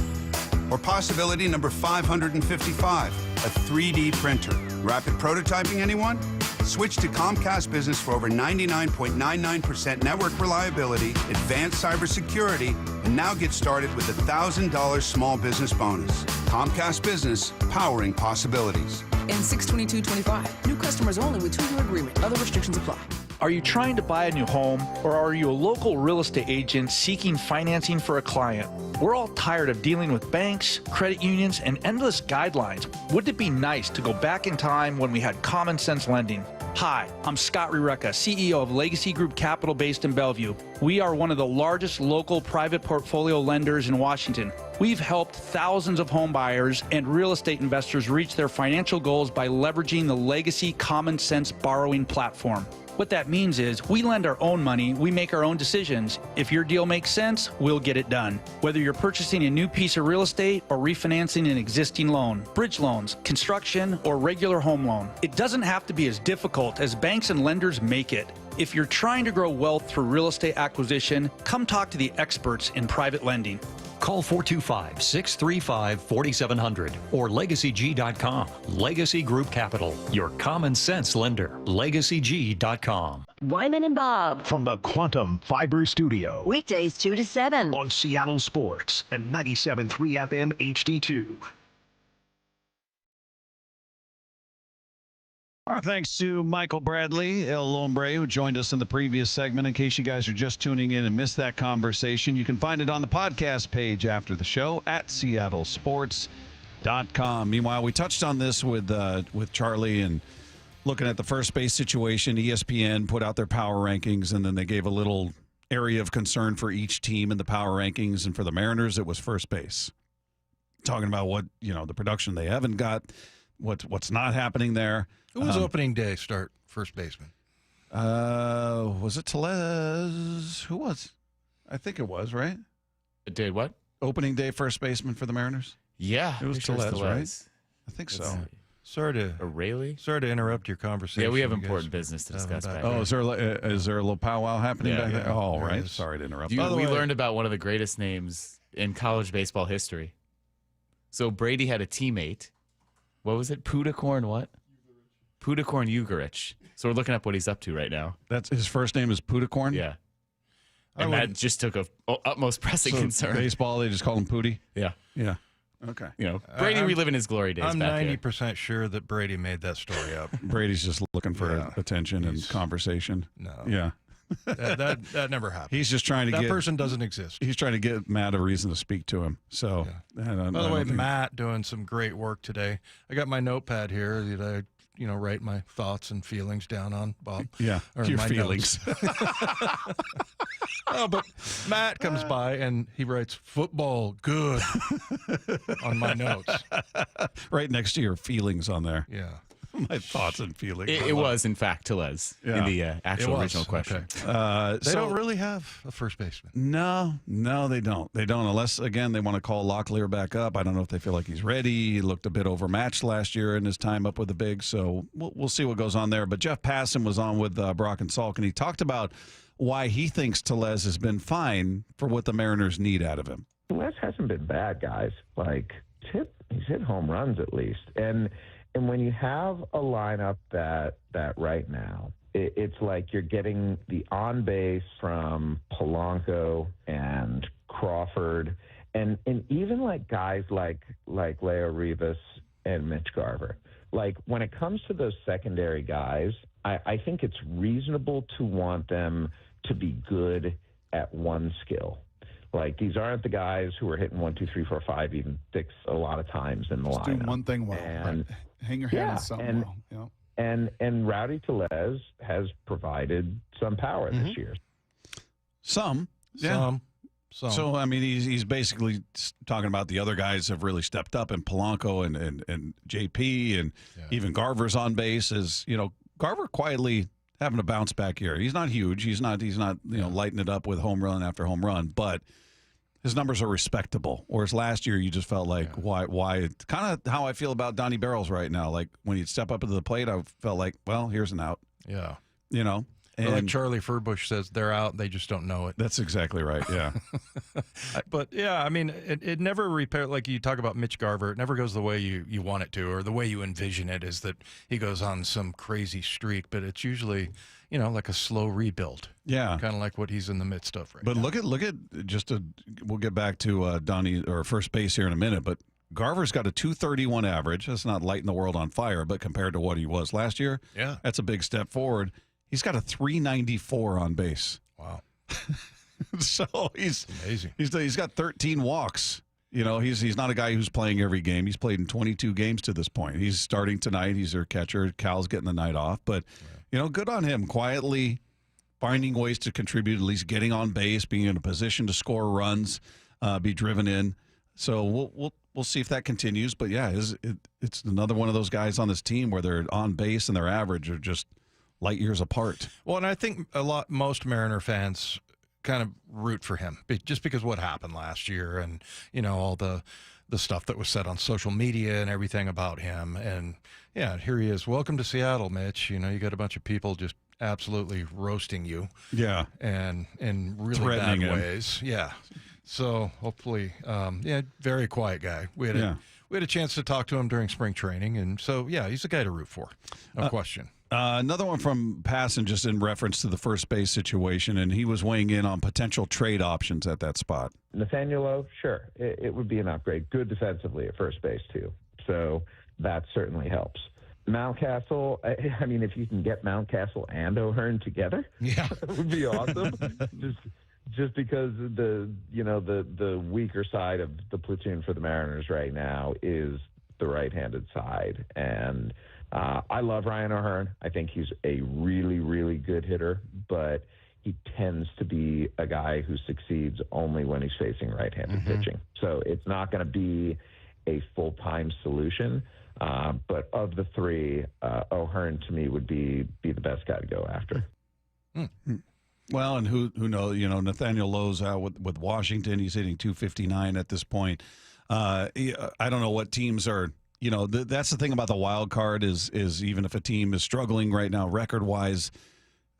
S26: Or possibility number 555, a 3D printer. Rapid prototyping, anyone? Switch to Comcast Business for over 99.99% network reliability, advanced cybersecurity, and now get started with a $1,000 small business bonus. Comcast Business, powering possibilities.
S4: And 6/22/25. New customers only with 2-year agreement. Other restrictions apply.
S5: Are you trying to buy a new home, or are you a local real estate agent seeking financing for a client? We're all tired of dealing with banks, credit unions, and endless guidelines. Wouldn't it be nice to go back in time when we had common sense lending? Hi, I'm Scott Rureka, CEO of Legacy Group Capital based in Bellevue. We are one of the largest local private portfolio lenders in Washington. We've helped thousands of home buyers and real estate investors reach their financial goals by leveraging the Legacy Common Sense borrowing platform. What that means is we lend our own money, we make our own decisions. If your deal makes sense, we'll get it done. Whether you're purchasing a new piece of real estate or refinancing an existing loan, bridge loans, construction, or regular home loan, it doesn't have to be as difficult as banks and lenders make it. If you're trying to grow wealth through real estate acquisition, come talk to the experts in private lending.
S7: Call 425-635-4700 or LegacyG.com. Legacy Group Capital, your common sense lender. LegacyG.com.
S13: Wyman and Bob.
S17: From the Quantum Fiber Studio.
S13: Weekdays 2 to 7.
S17: On Seattle Sports and 97.3 FM HD2.
S14: Our thanks to Michael Bradley, El Hombre, who joined us in the previous segment. In case you guys are just tuning in and missed that conversation, you can find it on the podcast page after the show at seattlesports.com. Meanwhile, we touched on this with Charlie and looking at the first base situation. ESPN put out their power rankings, and then they gave a little area of concern for each team in the power rankings. And for the Mariners, it was first base. Talking about what, the production they haven't got, what's not happening there.
S2: Who was opening day start first baseman?
S14: Was it Tellez? Who was? I think it was, right?
S6: It did what?
S14: Opening day first baseman for the Mariners?
S6: Yeah.
S14: It was Tellez, right? I think so.
S2: Sorry to interrupt your conversation.
S6: Yeah, we have important business to discuss back
S14: there. Is there a little powwow happening back there? Oh, right.
S2: Yes.
S14: Sorry to interrupt.
S6: We learned about one of the greatest names in college baseball history. So Brady had a teammate. What was it? Pudakorn what? Pudakorn Ugarich. So we're looking up what he's up to right now.
S14: That's his first name is Pudakorn?
S6: Yeah. And that just took a utmost pressing concern.
S14: Baseball, they just call him Pooty?
S6: Yeah.
S14: Yeah. Okay.
S6: Brady reliving his glory days.
S2: I'm
S6: back
S2: 90% sure that Brady made that story up.
S14: Brady's just looking for attention and conversation.
S2: No.
S14: Yeah.
S2: That never happened.
S14: He's just trying to
S2: that person doesn't exist.
S14: He's trying to get Matt a reason to speak to him. So,
S2: by the way, Matt doing some great work today. I got my notepad here that I write my thoughts and feelings down on, Bob.
S14: Yeah,
S2: or
S14: your
S2: my
S14: feelings.
S2: Oh, but Matt comes by and he writes "football good" on my notes,
S14: right next to your feelings on there.
S2: Yeah,
S14: my thoughts and feelings.
S6: It was, in fact, Tellez in the actual original question.
S2: Okay. They don't really have a first baseman.
S14: No, they don't. They don't, unless, again, they want to call Locklear back up. I don't know if they feel like he's ready. He looked a bit overmatched last year in his time up with the Bigs, so we'll see what goes on there. But Jeff Passan was on with Brock and Salk, and he talked about why he thinks Tellez has been fine for what the Mariners need out of him.
S10: Tellez hasn't been bad, guys. He's hit home runs at least. And when you have a lineup that right now, it's like you're getting the on base from Polanco and Crawford, and even like guys like Leo Rivas and Mitch Garver. Like when it comes to those secondary guys, I think it's reasonable to want them to be good at one skill. Like these aren't the guys who are hitting 1, 2, 3, 4, 5, even 6 a lot of times in the lineup.
S3: Do one thing well.
S10: And,
S3: hang your hand on something well.
S10: And Rowdy Tellez has provided some power this year.
S14: Some. So, I mean, he's basically talking about the other guys have really stepped up, and Polanco and JP and even Garver's on base. Garver quietly having a bounce back year. He's not huge. He's not lighting it up with home run after home run, but his numbers are respectable. Whereas last year, you just felt like, why? Kind of how I feel about Donnie Barrels right now. Like when he'd step up to the plate, I felt like, well, here's an out.
S2: Yeah. And
S14: And
S2: like Charlie Furbush says, they're out. They just don't know it.
S14: that's exactly right. Yeah.
S2: But yeah, I mean, it never repair. Like you talk about Mitch Garver, it never goes the way you want it to, or the way you envision it is that he goes on some crazy streak. But it's usually, like a slow rebuild.
S14: Yeah.
S2: Kind of like what he's in the midst of right
S14: But
S2: now.
S14: look at we'll get back to Donnie or first base here in a minute, but Garver's got a 231 average. That's not lighting the world on fire, but compared to what he was last year,
S2: Yeah.
S14: that's a big step forward. He's got a 394 on base.
S2: Wow.
S14: So he's
S2: amazing.
S14: He's got 13 walks. He's not a guy who's playing every game. He's played in 22 games to this point. He's starting tonight. He's their catcher. Cal's getting the night off, but good on him. Quietly finding ways to contribute, at least getting on base, being in a position to score runs, be driven in. So we'll see if that continues. But yeah, it's another one of those guys on this team where they're on base and their average are just light years apart.
S2: Well, and I think most Mariner fans kind of root for him just because what happened last year and, all the stuff that was said on social media and everything about him. And yeah, here he is. Welcome to Seattle, Mitch. You got a bunch of people just absolutely roasting you.
S14: Yeah.
S2: And in really
S14: Threatening
S2: bad
S14: him.
S2: ways. Yeah. So hopefully, very quiet guy. We had a chance to talk to him during spring training. And so, yeah, he's a guy to root for. No question.
S14: Another one from Passan, just in reference to the first base situation, and he was weighing in on potential trade options at that spot.
S10: Nathaniel Lowe, sure, it would be an upgrade. Good defensively at first base, too. So that certainly helps. Mountcastle, I mean, if you can get Mountcastle and O'Hearn together, that would be awesome. Just because the weaker side of the platoon for the Mariners right now is the right-handed side. And I love Ryan O'Hearn. I think he's a really, really good hitter, but he tends to be a guy who succeeds only when he's facing right-handed pitching. So it's not going to be a full-time solution. But of the three, O'Hearn to me would be the best guy to go after.
S14: Well, and who knows? Nathaniel Lowe's out with Washington. He's hitting 259 at this point. I don't know what teams are. That's the thing about the wild card is even if a team is struggling right now record-wise,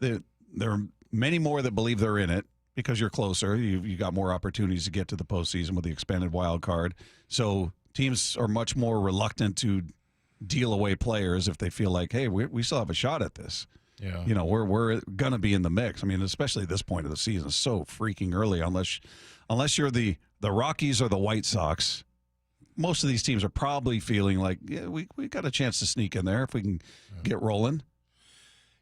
S14: there are many more that believe they're in it because you're closer. You got more opportunities to get to the postseason with the expanded wild card. So teams are much more reluctant to deal away players if they feel like, hey, we still have a shot at this.
S2: Yeah.
S14: We're going to be in the mix. I mean, especially at this point of the season, so freaking early. Unless you're the Rockies or the White Sox, most of these teams are probably feeling like, yeah, we got a chance to sneak in there if we can get rolling.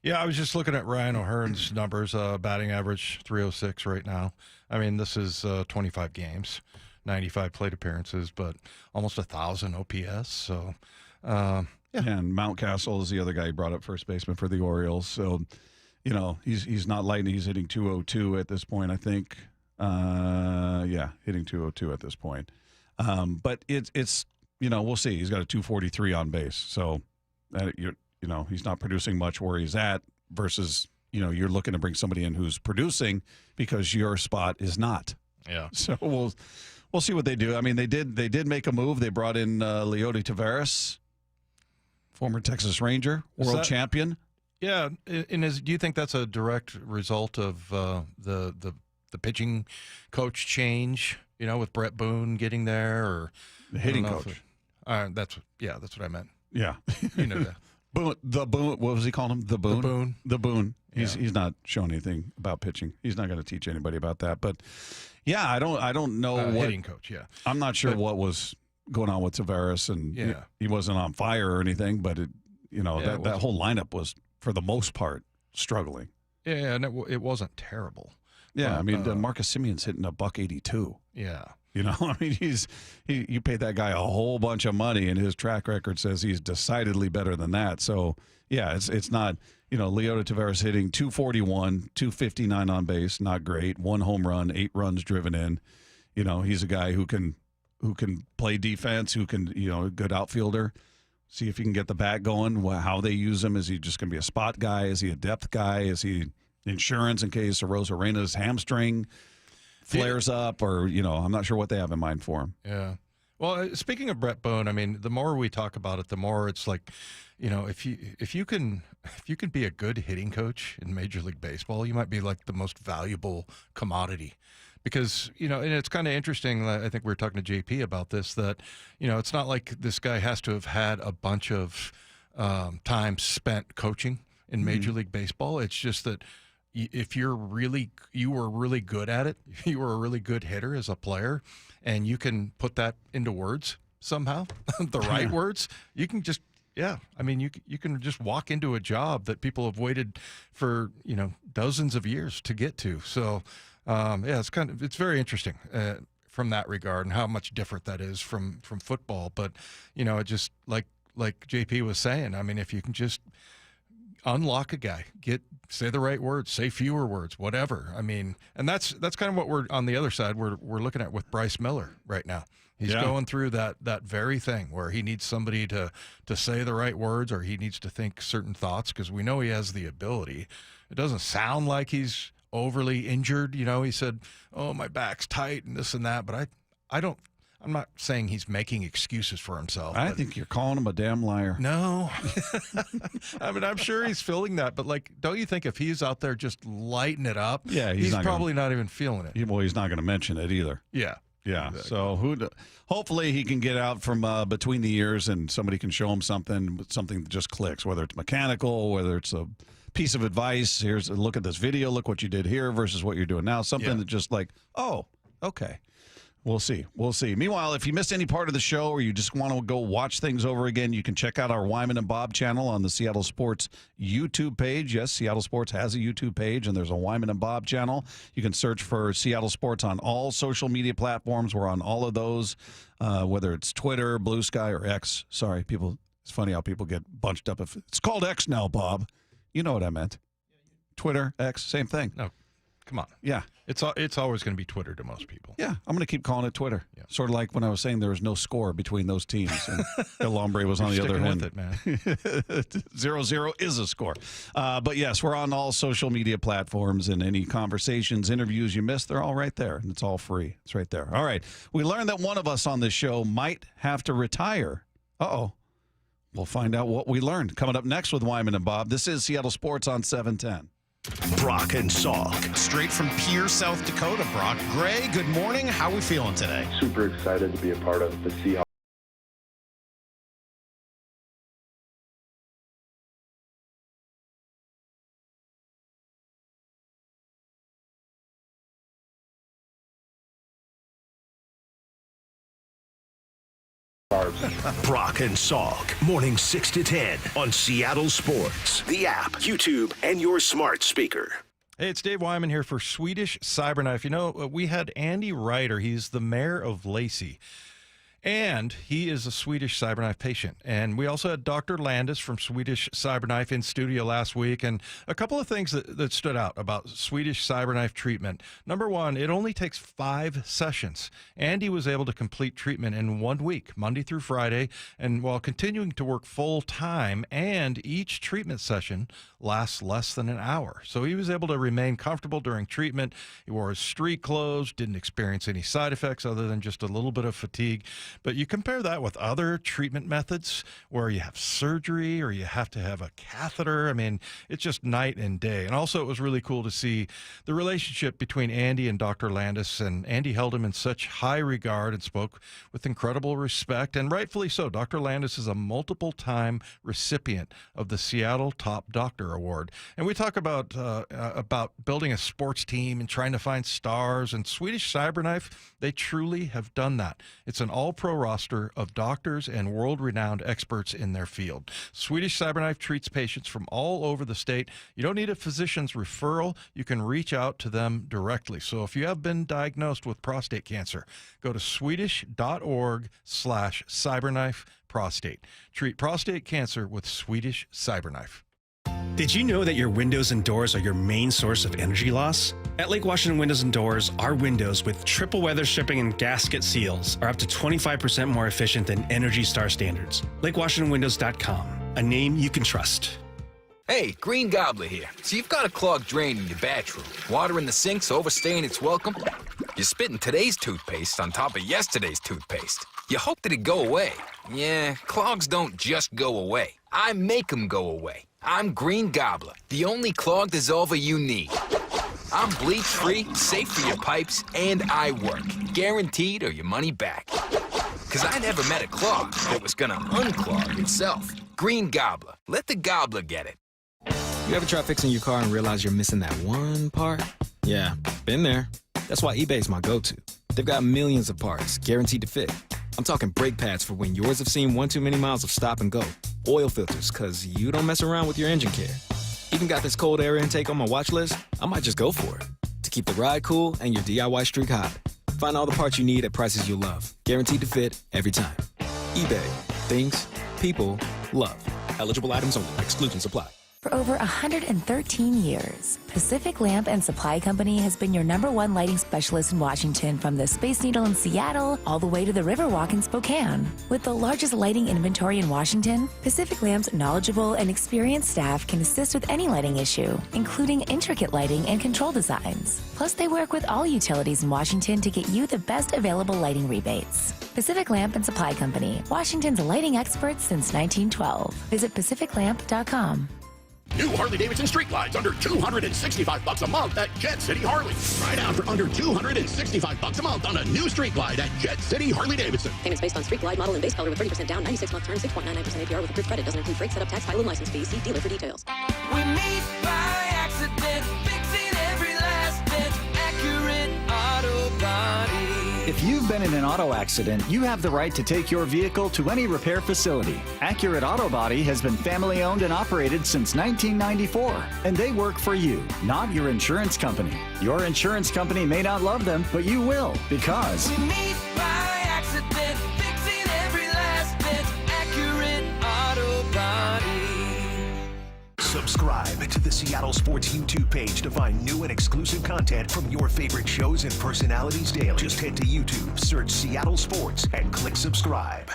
S2: Yeah, I was just looking at Ryan O'Hearn's numbers, batting average 306 right now. I mean, this is 25 games, 95 plate appearances, but almost 1,000 OPS. So, yeah.
S14: And Mountcastle is the other guy you brought up, first baseman for the Orioles. So, he's not lighting. He's hitting 202 at this point, I think. Hitting 202 at this point. But it's we'll see. He's got a 243 on base. So, he's not producing much where he's at versus, you're looking to bring somebody in who's producing because your spot is not.
S2: Yeah.
S14: So we'll see what they do. I mean, they did make a move. They brought in Leody Taveras, former Texas Ranger, world champion.
S2: Yeah, and do you think that's a direct result of the pitching coach change? With Brett Boone getting there, or
S14: the hitting coach.
S2: That's what I meant.
S14: Yeah,
S2: that.
S14: Boone. What was he calling him? The Boone.
S2: The Boone.
S14: He's not showing anything about pitching. He's not going to teach anybody about that. But yeah, I don't know what
S2: hitting coach. Yeah,
S14: I'm not sure what was going on with Taveras, and he wasn't on fire or anything. But that whole lineup was for the most part struggling.
S2: Yeah, and it wasn't terrible.
S14: Yeah, I mean, Marcus Simeon's hitting $182.
S2: Yeah.
S14: I mean, you paid that guy a whole bunch of money, and his track record says he's decidedly better than that. So, yeah, it's not, Leody Taveras hitting 241, 259 on base, not great. 1 home run, 8 runs driven in. He's a guy who can play defense, who can, a good outfielder. See if he can get the bat going, how they use him. Is he just going to be a spot guy? Is he a depth guy? Is he insurance in case Rosarena's hamstring flares up, or I'm not sure what they have in mind for him.
S2: Yeah. Well, speaking of Brett Bone, I mean, the more we talk about it, the more it's like, if you can be a good hitting coach in Major League Baseball, you might be like the most valuable commodity. Because, and it's kind of interesting, I think we were talking to JP about this, that, it's not like this guy has to have had a bunch of time spent coaching in Major League Baseball. It's just that if you were really good at it, you were a really good hitter as a player, and you can put that into words somehow, the right words, you can just, you can just walk into a job that people have waited for, dozens of years to get to. So, it's very interesting from that regard and how much different that is from football. But, it just like JP was saying, I mean, if you can just unlock a guy, say the right words, say fewer words, whatever. I mean, and that's kind of what we're on the other side. We're looking at with Bryce Miller right now. He's going through that very thing where he needs somebody to say the right words, or he needs to think certain thoughts, because we know he has the ability. It doesn't sound like he's overly injured. He said, "Oh, my back's tight and this and that," but I'm not saying he's making excuses for himself.
S14: I think you're calling him a damn liar.
S2: No. I mean, I'm sure he's feeling that, but don't you think if he's out there just lighting it up, he's probably not even feeling it.
S14: Well, he's not going to mention it either.
S2: Yeah.
S14: Yeah. Exactly. So hopefully he can get out from between the ears and somebody can show him something that just clicks, whether it's mechanical, whether it's a piece of advice. Here's a look at this video. Look what you did here versus what you're doing now. Something that just oh, okay. We'll see. Meanwhile, if you missed any part of the show or you just want to go watch things over again, you can check out our Wyman and Bob channel on the Seattle Sports YouTube page. Yes, Seattle Sports has a YouTube page, and there's a Wyman and Bob channel. You can search for Seattle Sports on all social media platforms. We're on all of those, whether it's Twitter, Blue Sky, or X. Sorry, people. It's funny how people get bunched up. It's called X now, Bob. You know what I meant. Twitter, X, same thing.
S2: No, come on.
S14: Yeah.
S2: It's always going to be Twitter to most people.
S14: Yeah, I'm going to keep calling it Twitter. Yeah. Sort of like when I was saying there was no score between those teams, and El Hombre was on the other end.
S2: With it, man.
S14: 0-0 is a score. But yes, we're on all social media platforms, and any conversations, interviews you missed, they're all right there, and it's all free. It's right there. All right. We learned that one of us on this show might have to retire. Uh-oh. We'll find out what we learned. Coming up next with Wyman and Bob. This is Seattle Sports on 710.
S8: Brock and Salk.
S1: Straight from Pierre, South Dakota, Brock. Gray, good morning. How are we feeling today?
S9: Super excited to be a part of the Seahawks.
S8: Brock and Salk, morning 6 to 10 on Seattle Sports, the app, YouTube, and your smart speaker.
S2: Hey, it's Dave Wyman here for Swedish Cyberknife. We had Andy Ryder. He's the mayor of Lacey, and he is a Swedish Cyberknife patient. And we also had Dr. Landis from Swedish Cyberknife in studio last week, and a couple of things that stood out about Swedish Cyberknife treatment. Number one, it only takes 5 sessions. Andy was able to complete treatment in 1 week, Monday through Friday, and while continuing to work full time, and each treatment session lasts less than an hour. So he was able to remain comfortable during treatment. He wore his street clothes, didn't experience any side effects other than just a little bit of fatigue. But you compare that with other treatment methods where you have surgery or you have to have a catheter. I mean, it's just night and day. And also it was really cool to see the relationship between Andy and Dr. Landis. And Andy held him in such high regard and spoke with incredible respect. And rightfully so. Dr. Landis is a multiple-time recipient of the Seattle Top Doctor Award. And we talk about building a sports team and trying to find stars. And Swedish Cyberknife, they truly have done that. It's an all-pro roster of doctors and world-renowned experts in their field. Swedish Cyberknife treats patients from all over the state. You don't need a physician's referral. You can reach out to them directly. So if you have been diagnosed with prostate cancer, go to swedish.org/cyberknife prostate. Treat prostate cancer with Swedish Cyberknife.
S11: Did you know that your windows and doors are your main source of energy loss? At Lake Washington Windows and Doors, our windows with triple weather stripping and gasket seals are up to 25% more efficient than Energy Star standards. LakeWashingtonWindows.com, a name you can trust.
S12: Hey, Green Gobbler here. So you've got a clogged drain in your bathroom. Water in the sink's overstaying its welcome. You're spitting today's toothpaste on top of yesterday's toothpaste. You hope that it go away. Yeah, clogs don't just go away. I make them go away. I'm Green Gobbler, the only clog dissolver you need. I'm bleach-free, safe for your pipes, and I work. Guaranteed or your money back. Because I never met a clog that was gonna unclog itself. Green Gobbler. Let the gobbler get it.
S15: You ever try fixing your car and realize you're missing that one part? Yeah, been there. That's why eBay's my go-to. They've got millions of parts, guaranteed to fit. I'm talking brake pads for when yours have seen one too many miles of stop and go. Oil filters, because you don't mess around with your engine care. Even got this cold air intake on my watch list. I might just go for it. To keep the ride cool and your DIY streak hot. Find all the parts you need at prices you'll love. Guaranteed to fit every time. eBay. Things people love. Eligible items only. Exclusions apply.
S16: For over 113 years, Pacific Lamp and Supply Company has been your #1 lighting specialist in Washington, from the Space Needle in Seattle all the way to the Riverwalk in Spokane. With the largest lighting inventory in Washington, Pacific Lamp's knowledgeable and experienced staff can assist with any lighting issue, including intricate lighting and control designs. Plus, they work with all utilities in Washington to get you the best available lighting rebates. Pacific Lamp and Supply Company, Washington's lighting experts since 1912. Visit pacificlamp.com.
S18: New Harley-Davidson street glides under $265 a month at Jet City Harley. Try it out for under $265 a month on a new street glide at Jet City Harley-Davidson.
S4: Payments based on street glide model and base color with 30% down, 96-month term, 6.99% APR with approved credit. Doesn't include freight, setup, tax, title, and license fees. See dealer for details.
S19: We meet by accident, fixing every last bit. Accurate Auto Body.
S22: If you've been in an auto accident, you have the right to take your vehicle to any repair facility. Accurate Auto Body has been family owned and operated since 1994, and they work for you, not your insurance company. Your insurance company may not love them, but you will, because
S19: We meet by accident, fixing every last bit. Accurate Auto Body.
S8: Subscribe to the Seattle Sports YouTube page to find new and exclusive content from your favorite shows and personalities daily. Just head to YouTube, search Seattle Sports, and click subscribe.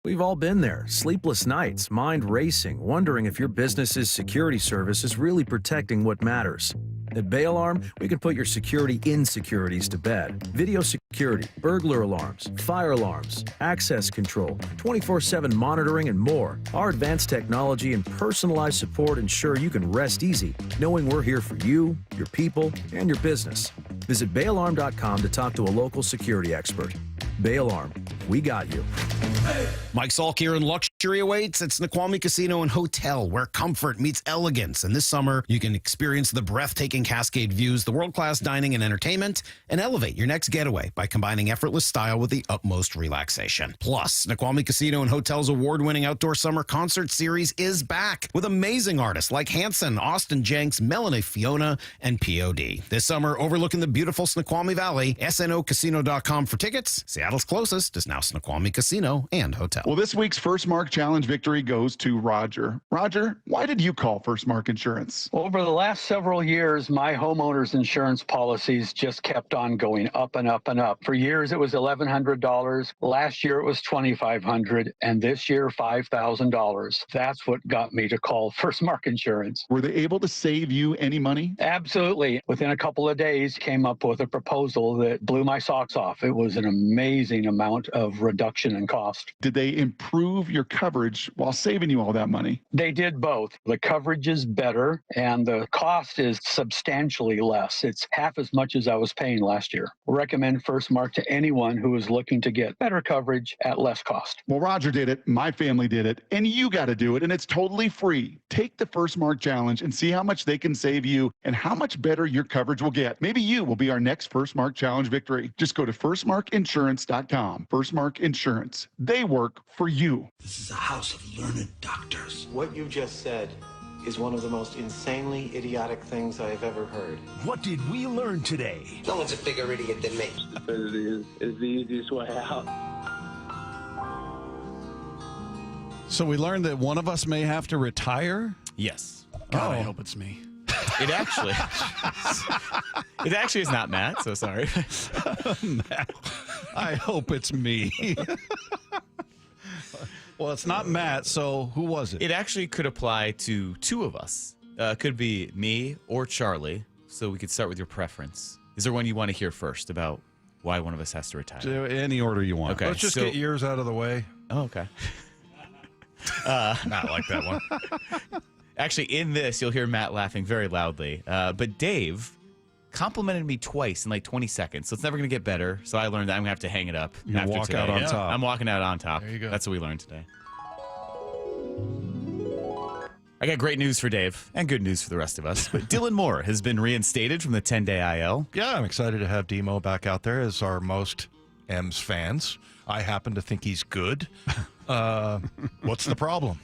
S25: We've all been there. Sleepless nights, mind racing, wondering if your business's security service is really protecting what matters. At Bay Alarm, we can put your security insecurities to bed. Video security, burglar alarms, fire alarms, access control, 24/7 monitoring, and more. Our advanced technology and personalized support ensure you can rest easy, knowing we're here for you, your people, and your business. Visit bayalarm.com to talk to a local security expert. Bay Alarm, we got you.
S27: Mike Salk here, and luxury awaits at Snoqualmie Casino and Hotel, where comfort meets elegance. And this summer, you can experience the breathtaking Cascade views, the world-class dining and entertainment, and elevate your next getaway by combining effortless style with the utmost relaxation. Plus, Snoqualmie Casino and Hotel's award-winning outdoor summer concert series is back with amazing artists like Hanson, Austin Jenks, Melanie Fiona, and POD. This summer, overlooking the beautiful Snoqualmie Valley, snocasino.com for tickets. Seattle's closest is now Snoqualmie Casino and Hotel.
S3: Well, this week's First Mark Challenge victory goes to Roger. Roger, why did you call First Mark Insurance?
S28: Over the last several years, my homeowner's insurance policies just kept on going up and up and up. For years, it was $1,100. Last year, it was $2,500. And this year, $5,000. That's what got me to call First Mark Insurance.
S3: Were they able to save you any money?
S28: Absolutely. Within a couple of days, came up with a proposal that blew my socks off. It was an amazing amount of reduction in cost.
S3: Did they improve your coverage while saving you all that money?
S28: They did both. The coverage is better and the cost is substantially less. It's half as much as I was paying last year. Recommend First Mark to anyone who is looking to get better coverage at less cost.
S3: Well, Roger did it, my family did it, and you got to do it, and it's totally free. Take the First Mark Challenge and see how much they can save you and how much better your coverage will get. Maybe you will be our next First Mark Challenge victory. Just go to firstmarkinsurance.com. First Mark Insurance. They work for you.
S29: This is a house of learned doctors. What you just said is one of the most insanely idiotic things I have ever heard.
S8: What did we learn today?
S29: No one's a bigger idiot than me.
S9: Stupidity is the easiest way out.
S14: So we learned that one of us may have to retire?
S6: Yes.
S14: God, I hope it's me.
S6: It actually is not Matt, so sorry.
S14: Matt, I hope it's me. Well, it's not Matt, so who was it?
S6: It actually could apply to two of us. Could be me or Charlie, so we could start with your preference. Is there one you want to hear first about why one of us has to retire.
S14: Any order you want.
S6: Okay,
S2: Let's just get yours out of the way.
S6: Oh, okay.
S2: Not like that one.
S6: Actually, in this, you'll hear Matt laughing very loudly. But Dave complimented me twice in like 20 seconds, so it's never going to get better. So I learned that I'm going to have to hang it up.
S14: You
S6: after
S14: walk
S6: today.
S14: out on top.
S6: I'm walking out on top.
S2: There you go.
S6: That's what we learned today. I got great news for Dave and good news for the rest of us. But Dylan Moore has been reinstated from the 10-day IL.
S2: Yeah, I'm excited to have Demo back out there as our most M's fans. I happen to think he's good. What's the problem?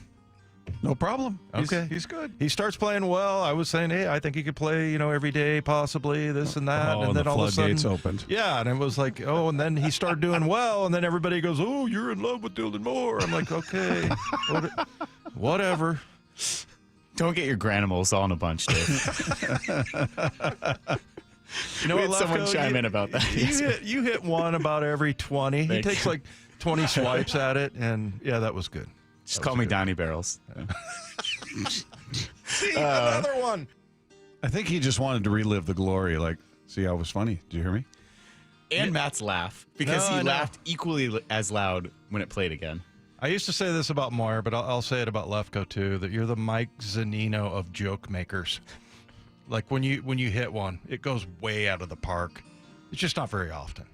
S14: No problem.
S2: Okay.
S14: He's good.
S2: He starts playing well. I was saying, hey, I think he could play, every day, possibly, this and that.
S14: Oh,
S2: and then
S14: the
S2: all of a sudden,
S14: floodgates opened.
S2: Yeah, and it was like, oh, and then he started doing well, and then everybody goes, oh, you're in love with Dylan Moore. I'm like, okay, whatever.
S6: Don't get your granimals all in a bunch, Dave.
S2: You know
S6: we
S2: what,
S6: had someone
S2: Lefko,
S6: chime in about that.
S2: You hit one about every 20. He
S6: Thank
S2: takes
S6: you.
S2: like 20 swipes at it, and yeah, that was good.
S6: Just call me Donnie Barrels.
S2: See, another one.
S14: I think he just wanted to relive the glory. Like, see how it was funny? Did you hear me?
S6: And Matt's laugh, because
S2: No, I
S6: he
S2: know.
S6: laughed equally as loud when it played again.
S2: I used to say this about Moyer, but I'll say it about Lefko too, that you're the Mike Zanino of joke makers. Like when you hit one, it goes way out of the park. It's just not very often.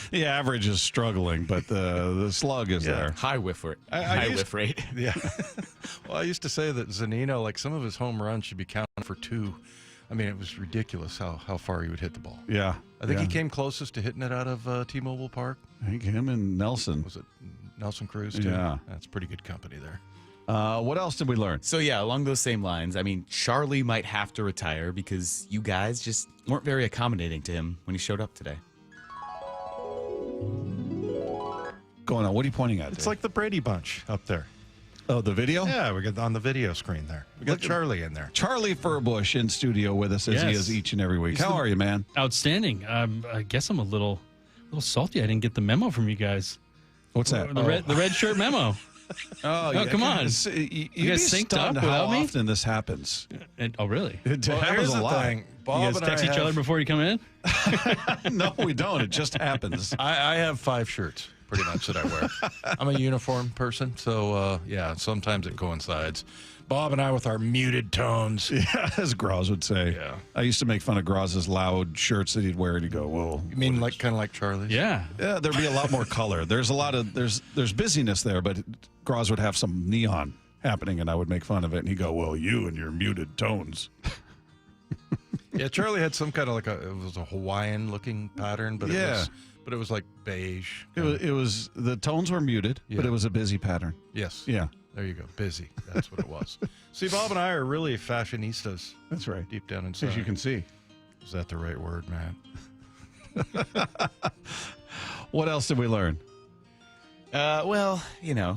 S14: The average is struggling, but the slug is there.
S6: High whiff rate. Whiff rate.
S2: Yeah. Well, I used to say that Zanino, like some of his home runs should be counted for 2. I mean, it was ridiculous how far he would hit the ball.
S14: Yeah.
S2: I think he came closest to hitting it out of T-Mobile Park.
S14: I think him and Nelson.
S2: Was it Nelson Cruz, too?
S14: Yeah.
S2: That's pretty good company there.
S14: What else did we learn?
S6: So, yeah, along those same lines, I mean, Charlie might have to retire because you guys just weren't very accommodating to him when he showed up today.
S14: Going on. What are you pointing at?
S2: It's
S14: Dave?
S2: like the Brady Bunch up there.
S14: Oh, the video?
S2: Yeah, we got on the video screen there. We got Charlie in there.
S14: Charlie Furbush in studio with us as he
S5: Yes.
S14: is each and every week. How are you, man?
S5: Outstanding. I guess I'm a little salty. I didn't get the memo from you guys.
S14: What's that?
S5: The red shirt memo.
S14: Oh,
S5: come on.
S14: You
S5: guys synced up
S14: how
S5: without me?
S14: often this happens.
S5: Oh, really?
S14: It
S2: Well,
S14: happens
S2: here's
S14: a
S2: the
S14: lot.
S2: thing.
S5: You
S2: Bob
S5: guys
S2: and
S5: text
S2: I
S5: each
S2: have,
S5: other before you come in?
S14: No, we don't. It just happens.
S2: I have 5 shirts, pretty much, that I wear. I'm a uniform person, so, yeah, sometimes it coincides. Bob and I with our muted tones.
S14: Yeah, as Groz would say.
S2: Yeah.
S14: I used to make fun of Groz's loud shirts that he'd wear, and he'd go, "Whoa."
S2: You mean like kind of like Charlie's?
S5: Yeah.
S14: Yeah, there'd be a lot more color. There's a lot of there's busyness there, but Groz would have some neon happening, and I would make fun of it, and he'd go, "Well, you and your muted tones."
S2: Yeah, Charlie had some kind of like it was a Hawaiian looking pattern, but it was like beige.
S14: It was the tones were muted, but
S2: Yeah.
S14: it was a busy pattern.
S2: Yes.
S14: Yeah.
S2: There you go. Busy. That's what it was. See, Bob and I are really fashionistas.
S14: That's right.
S2: Deep down inside.
S14: As you can see.
S2: Is that the right word, man?
S14: What else did we learn?
S6: Well,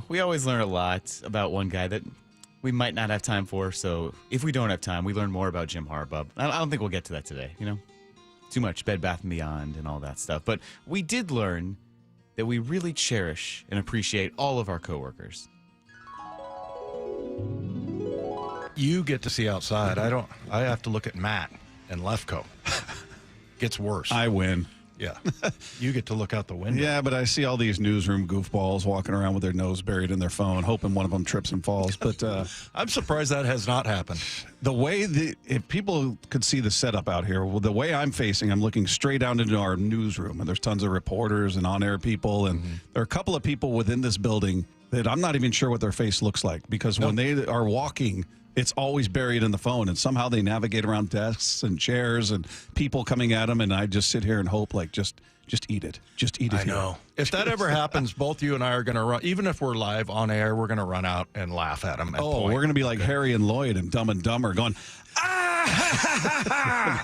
S6: we always learn a lot about one guy that we might not have time for. So if we don't have time, we learn more about Jim Harbaugh. I don't think we'll get to that today, Too much Bed Bath & Beyond and all that stuff. But we did learn that we really cherish and appreciate all of our coworkers.
S2: You get to see outside. I have to look at Matt and Lefko. Gets worse.
S14: I win.
S2: Yeah. You get to look out the window.
S14: Yeah, but I see all these newsroom goofballs walking around with their nose buried in their phone, hoping one of them trips and falls. But
S2: I'm surprised that has not happened.
S14: The way if people could see the setup out here, well, the way I'm facing, I'm looking straight out into our newsroom, and there's tons of reporters and on-air people, and there are a couple of people within this building that I'm not even sure what their face looks like, because when they are walking, it's always buried in the phone, and somehow they navigate around desks and chairs and people coming at them, and I just sit here and hope, like, just eat it. Just eat it.
S2: I know. If that ever happens, both you and I are going to run, even if we're live on air, we're going to run out and laugh at them.
S14: We're going to be like Harry and Lloyd and Dumb and Dumber going, ah!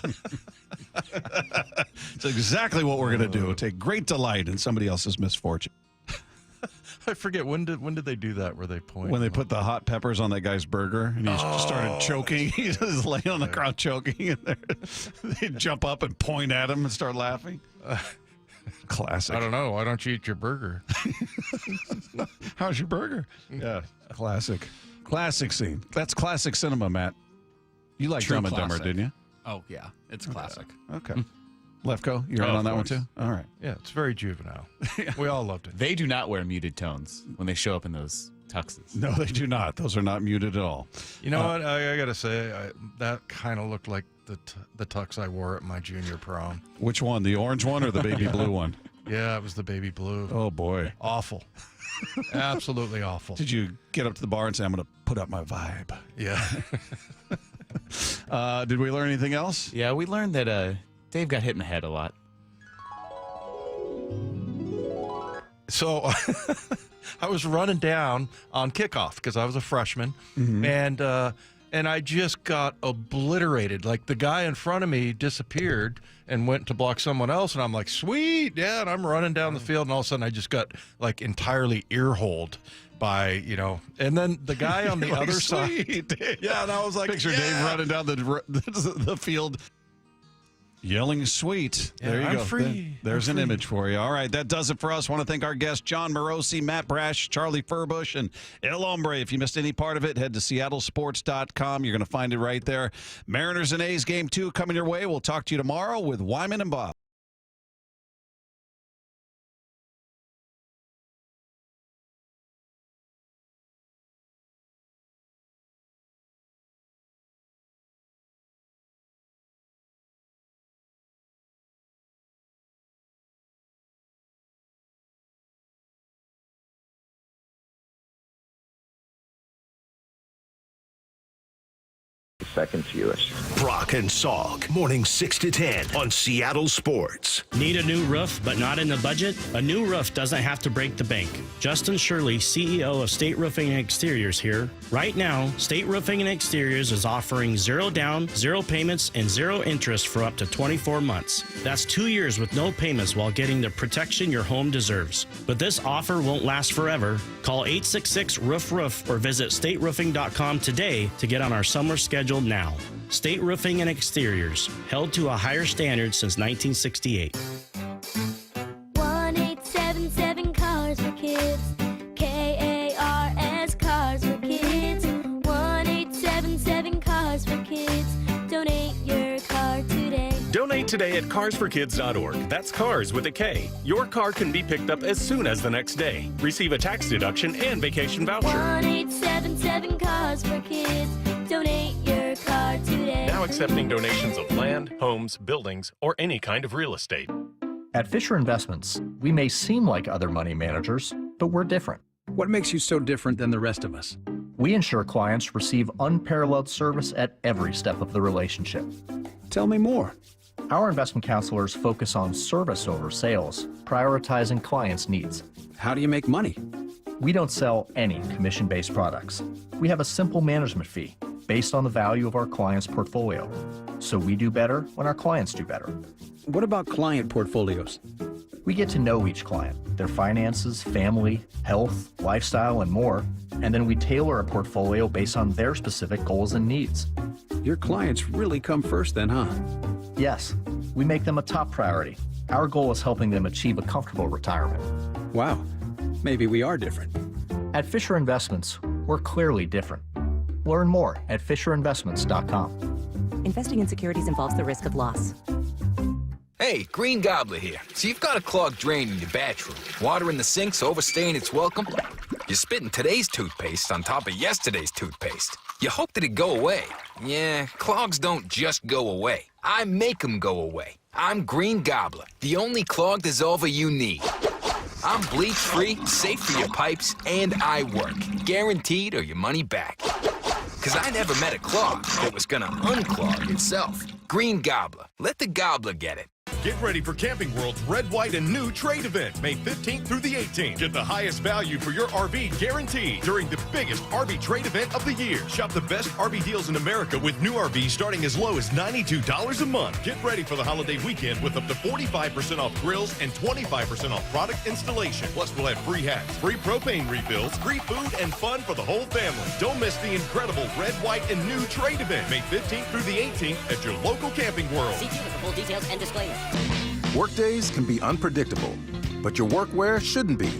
S14: It's exactly what we're going to do. Take great delight in somebody else's misfortune.
S2: I forget, when did they do that where they point?
S14: When they put the hot peppers on that guy's burger and he just started choking. He's just laying on the ground choking. And they jump up and point at him and start laughing. Classic.
S2: I don't know. Why don't you eat your burger?
S14: How's your burger? Yeah. Classic. Classic scene. That's classic cinema, Matt. You like
S7: True
S14: Dumb and Dumber,
S7: classic.
S14: didn't you?
S7: Oh, yeah. It's classic.
S14: Okay. Lefko, you're in on that one too? All right.
S2: Yeah, it's very juvenile. We all loved it.
S6: They do not wear muted tones when they show up in those tuxes.
S14: No, they do not. Those are not muted at all.
S2: You know what? I got to say, that kind of looked like the tux I wore at my junior prom.
S14: Which one? The orange one or the baby blue one?
S2: Yeah, it was the baby blue.
S14: Oh, boy.
S2: Awful. Absolutely awful.
S14: Did you get up to the bar and say, I'm going to put up my vibe?
S2: Yeah.
S14: Did we learn anything else?
S6: Yeah, we learned that Dave got hit in the head a lot.
S2: So I was running down on kickoff because I was a freshman, and I just got obliterated. Like the guy in front of me disappeared and went to block someone else, and I'm like, sweet, yeah, and I'm running down the field, and all of a sudden I just got like entirely ear-holed by, and then the guy on the other side. Yeah, and I was like,
S14: picture Dave running down the field. Yelling sweet.
S2: Yeah,
S14: there you
S2: I'm
S14: go.
S2: free.
S14: There's
S2: I'm
S14: an
S2: free.
S14: image for you. All right, that does it for us. Want to thank our guests, Jon Morosi, Matt Brash, Charlie Furbush, and El Hombre. If you missed any part of it, head to seattlesports.com. You're going to find it right there. Mariners and A's Game 2 coming your way. We'll talk to you tomorrow with Wyman and Bob.
S8: Second to you. Brock and Salk, morning 6 to 10 on Seattle Sports.
S7: Need a new roof but not in the budget? A new roof doesn't have to break the bank. Justin Shirley, CEO of State Roofing and Exteriors here. Right now, State Roofing and Exteriors is offering 0 down, 0 payments, and 0 interest for up to 24 months. That's 2 years with no payments while getting the protection your home deserves. But this offer won't last forever. Call 866-ROOF-ROOF or visit stateroofing.com today to get on our summer schedule now. State Roofing and Exteriors, held to a higher standard since 1968.
S10: 1877 Cars for Kids. KARS Cars for Kids. 1877 Cars for Kids. Donate your car today.
S13: Donate today at carsforkids.org. That's cars with a K. Your car can be picked up as soon as the next day. Receive a tax deduction and vacation voucher.
S10: 1877 Cars for Kids. Donate your car today.
S13: Now accepting donations of land, homes, buildings, or any kind of real estate.
S17: At Fisher Investments, we may seem like other money managers, but we're different.
S20: What makes you so different than the rest of us?
S17: We ensure clients receive unparalleled service at every step of the relationship.
S20: Tell me more.
S17: Our investment counselors focus on service over sales, prioritizing clients' needs.
S20: How do you make money?
S17: We don't sell any commission-based products. We have a simple management fee based on the value of our client's portfolio. So we do better when our clients do better.
S20: What about client portfolios?
S17: We get to know each client, their finances, family, health, lifestyle, and more, and then we tailor a portfolio based on their specific goals and needs.
S20: Your clients really come first then, huh?
S17: Yes, we make them a top priority. Our goal is helping them achieve a comfortable retirement.
S20: Wow, maybe we are different.
S17: At Fisher Investments, we're clearly different. Learn more at FisherInvestments.com.
S4: Investing in securities involves the risk of loss.
S12: Hey, Green Gobbler here. So you've got a clogged drain in your bathroom. Water in the sink's overstaying its welcome. You're spitting today's toothpaste on top of yesterday's toothpaste. You hope that it'd go away. Yeah, clogs don't just go away. I make them go away. I'm Green Gobbler, the only clog dissolver you need. I'm bleach-free, safe for your pipes, and I work. Guaranteed or your money back. Because I never met a clog that was gonna unclog itself. Green Gobbler. Let the gobbler get it.
S21: Get ready for Camping World's Red, White, and New Trade event, May 15th through the 18th. Get the highest value for your RV guaranteed during the biggest RV trade event of the year. Shop the best RV deals in America with new RVs starting as low as $92 a month. Get ready for the holiday weekend with up to 45% off grills and 25% off product installation. Plus, we'll have free hats, free propane refills, free food, and fun for the whole family. Don't miss the incredible Red, White, and New Trade event, May 15th through the 18th at your local Camping World.
S4: See you with the full details and disclaimer.
S23: Workdays can be unpredictable, but your workwear shouldn't be.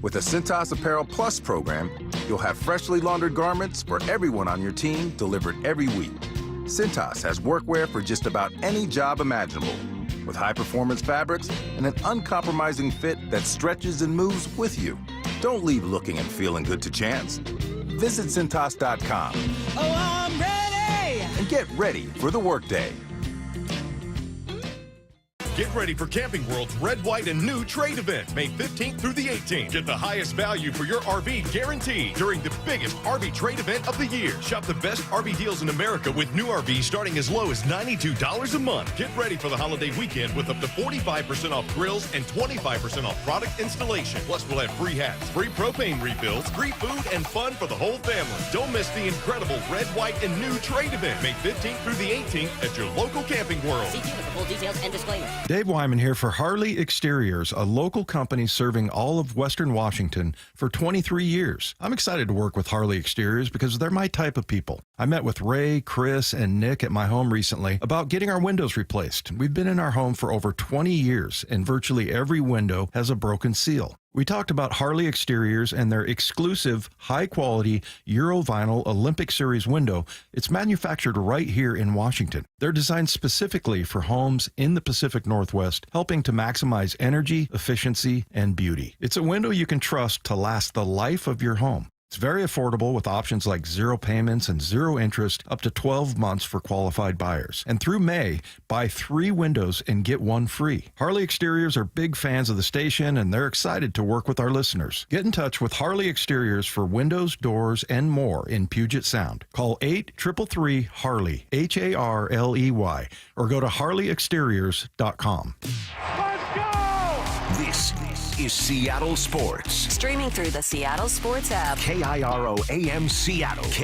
S23: With the Cintas Apparel Plus program, you'll have freshly laundered garments for everyone on your team delivered every week. Cintas has workwear for just about any job imaginable, with high-performance fabrics and an uncompromising fit that stretches and moves with you. Don't leave looking and feeling good to chance. Visit Cintas.com.
S1: Oh, I'm ready!
S23: And get ready for the workday.
S21: Get ready for Camping World's Red, White, and New trade event, May 15th through the 18th. Get the highest value for your RV guaranteed during the biggest RV trade event of the year. Shop the best RV deals in America with new RVs starting as low as $92 a month. Get ready for the holiday weekend with up to 45% off grills and 25% off product installation. Plus, we'll have free hats, free propane refills, free food, and fun for the whole family. Don't miss the incredible Red, White, and New trade event, May 15th through the 18th at your local Camping World.
S4: See dealer for full details and disclaimer.
S2: Dave Wyman here for Harley Exteriors, a local company serving all of Western Washington for 23 years. I'm excited to work with Harley Exteriors because they're my type of people. I met with Ray, Chris, and Nick at my home recently about getting our windows replaced. We've been in our home for over 20 years, and virtually every window has a broken seal. We talked about Harley Exteriors and their exclusive, high-quality Eurovinyl Olympic Series window. It's manufactured right here in Washington. They're designed specifically for homes in the Pacific Northwest, helping to maximize energy, efficiency, and beauty. It's a window you can trust to last the life of your home. It's very affordable with options like 0 payments and 0 interest up to 12 months for qualified buyers. And through May, buy 3 windows and get 1 free. Harley Exteriors are big fans of the station, and they're excited to work with our listeners. Get in touch with Harley Exteriors for windows, doors, and more in Puget Sound. Call 833-HARLEY, HARLEY, or go to harleyexteriors.com.
S8: This is Seattle Sports.
S4: Streaming through the Seattle Sports app.
S8: KIRO AM Seattle.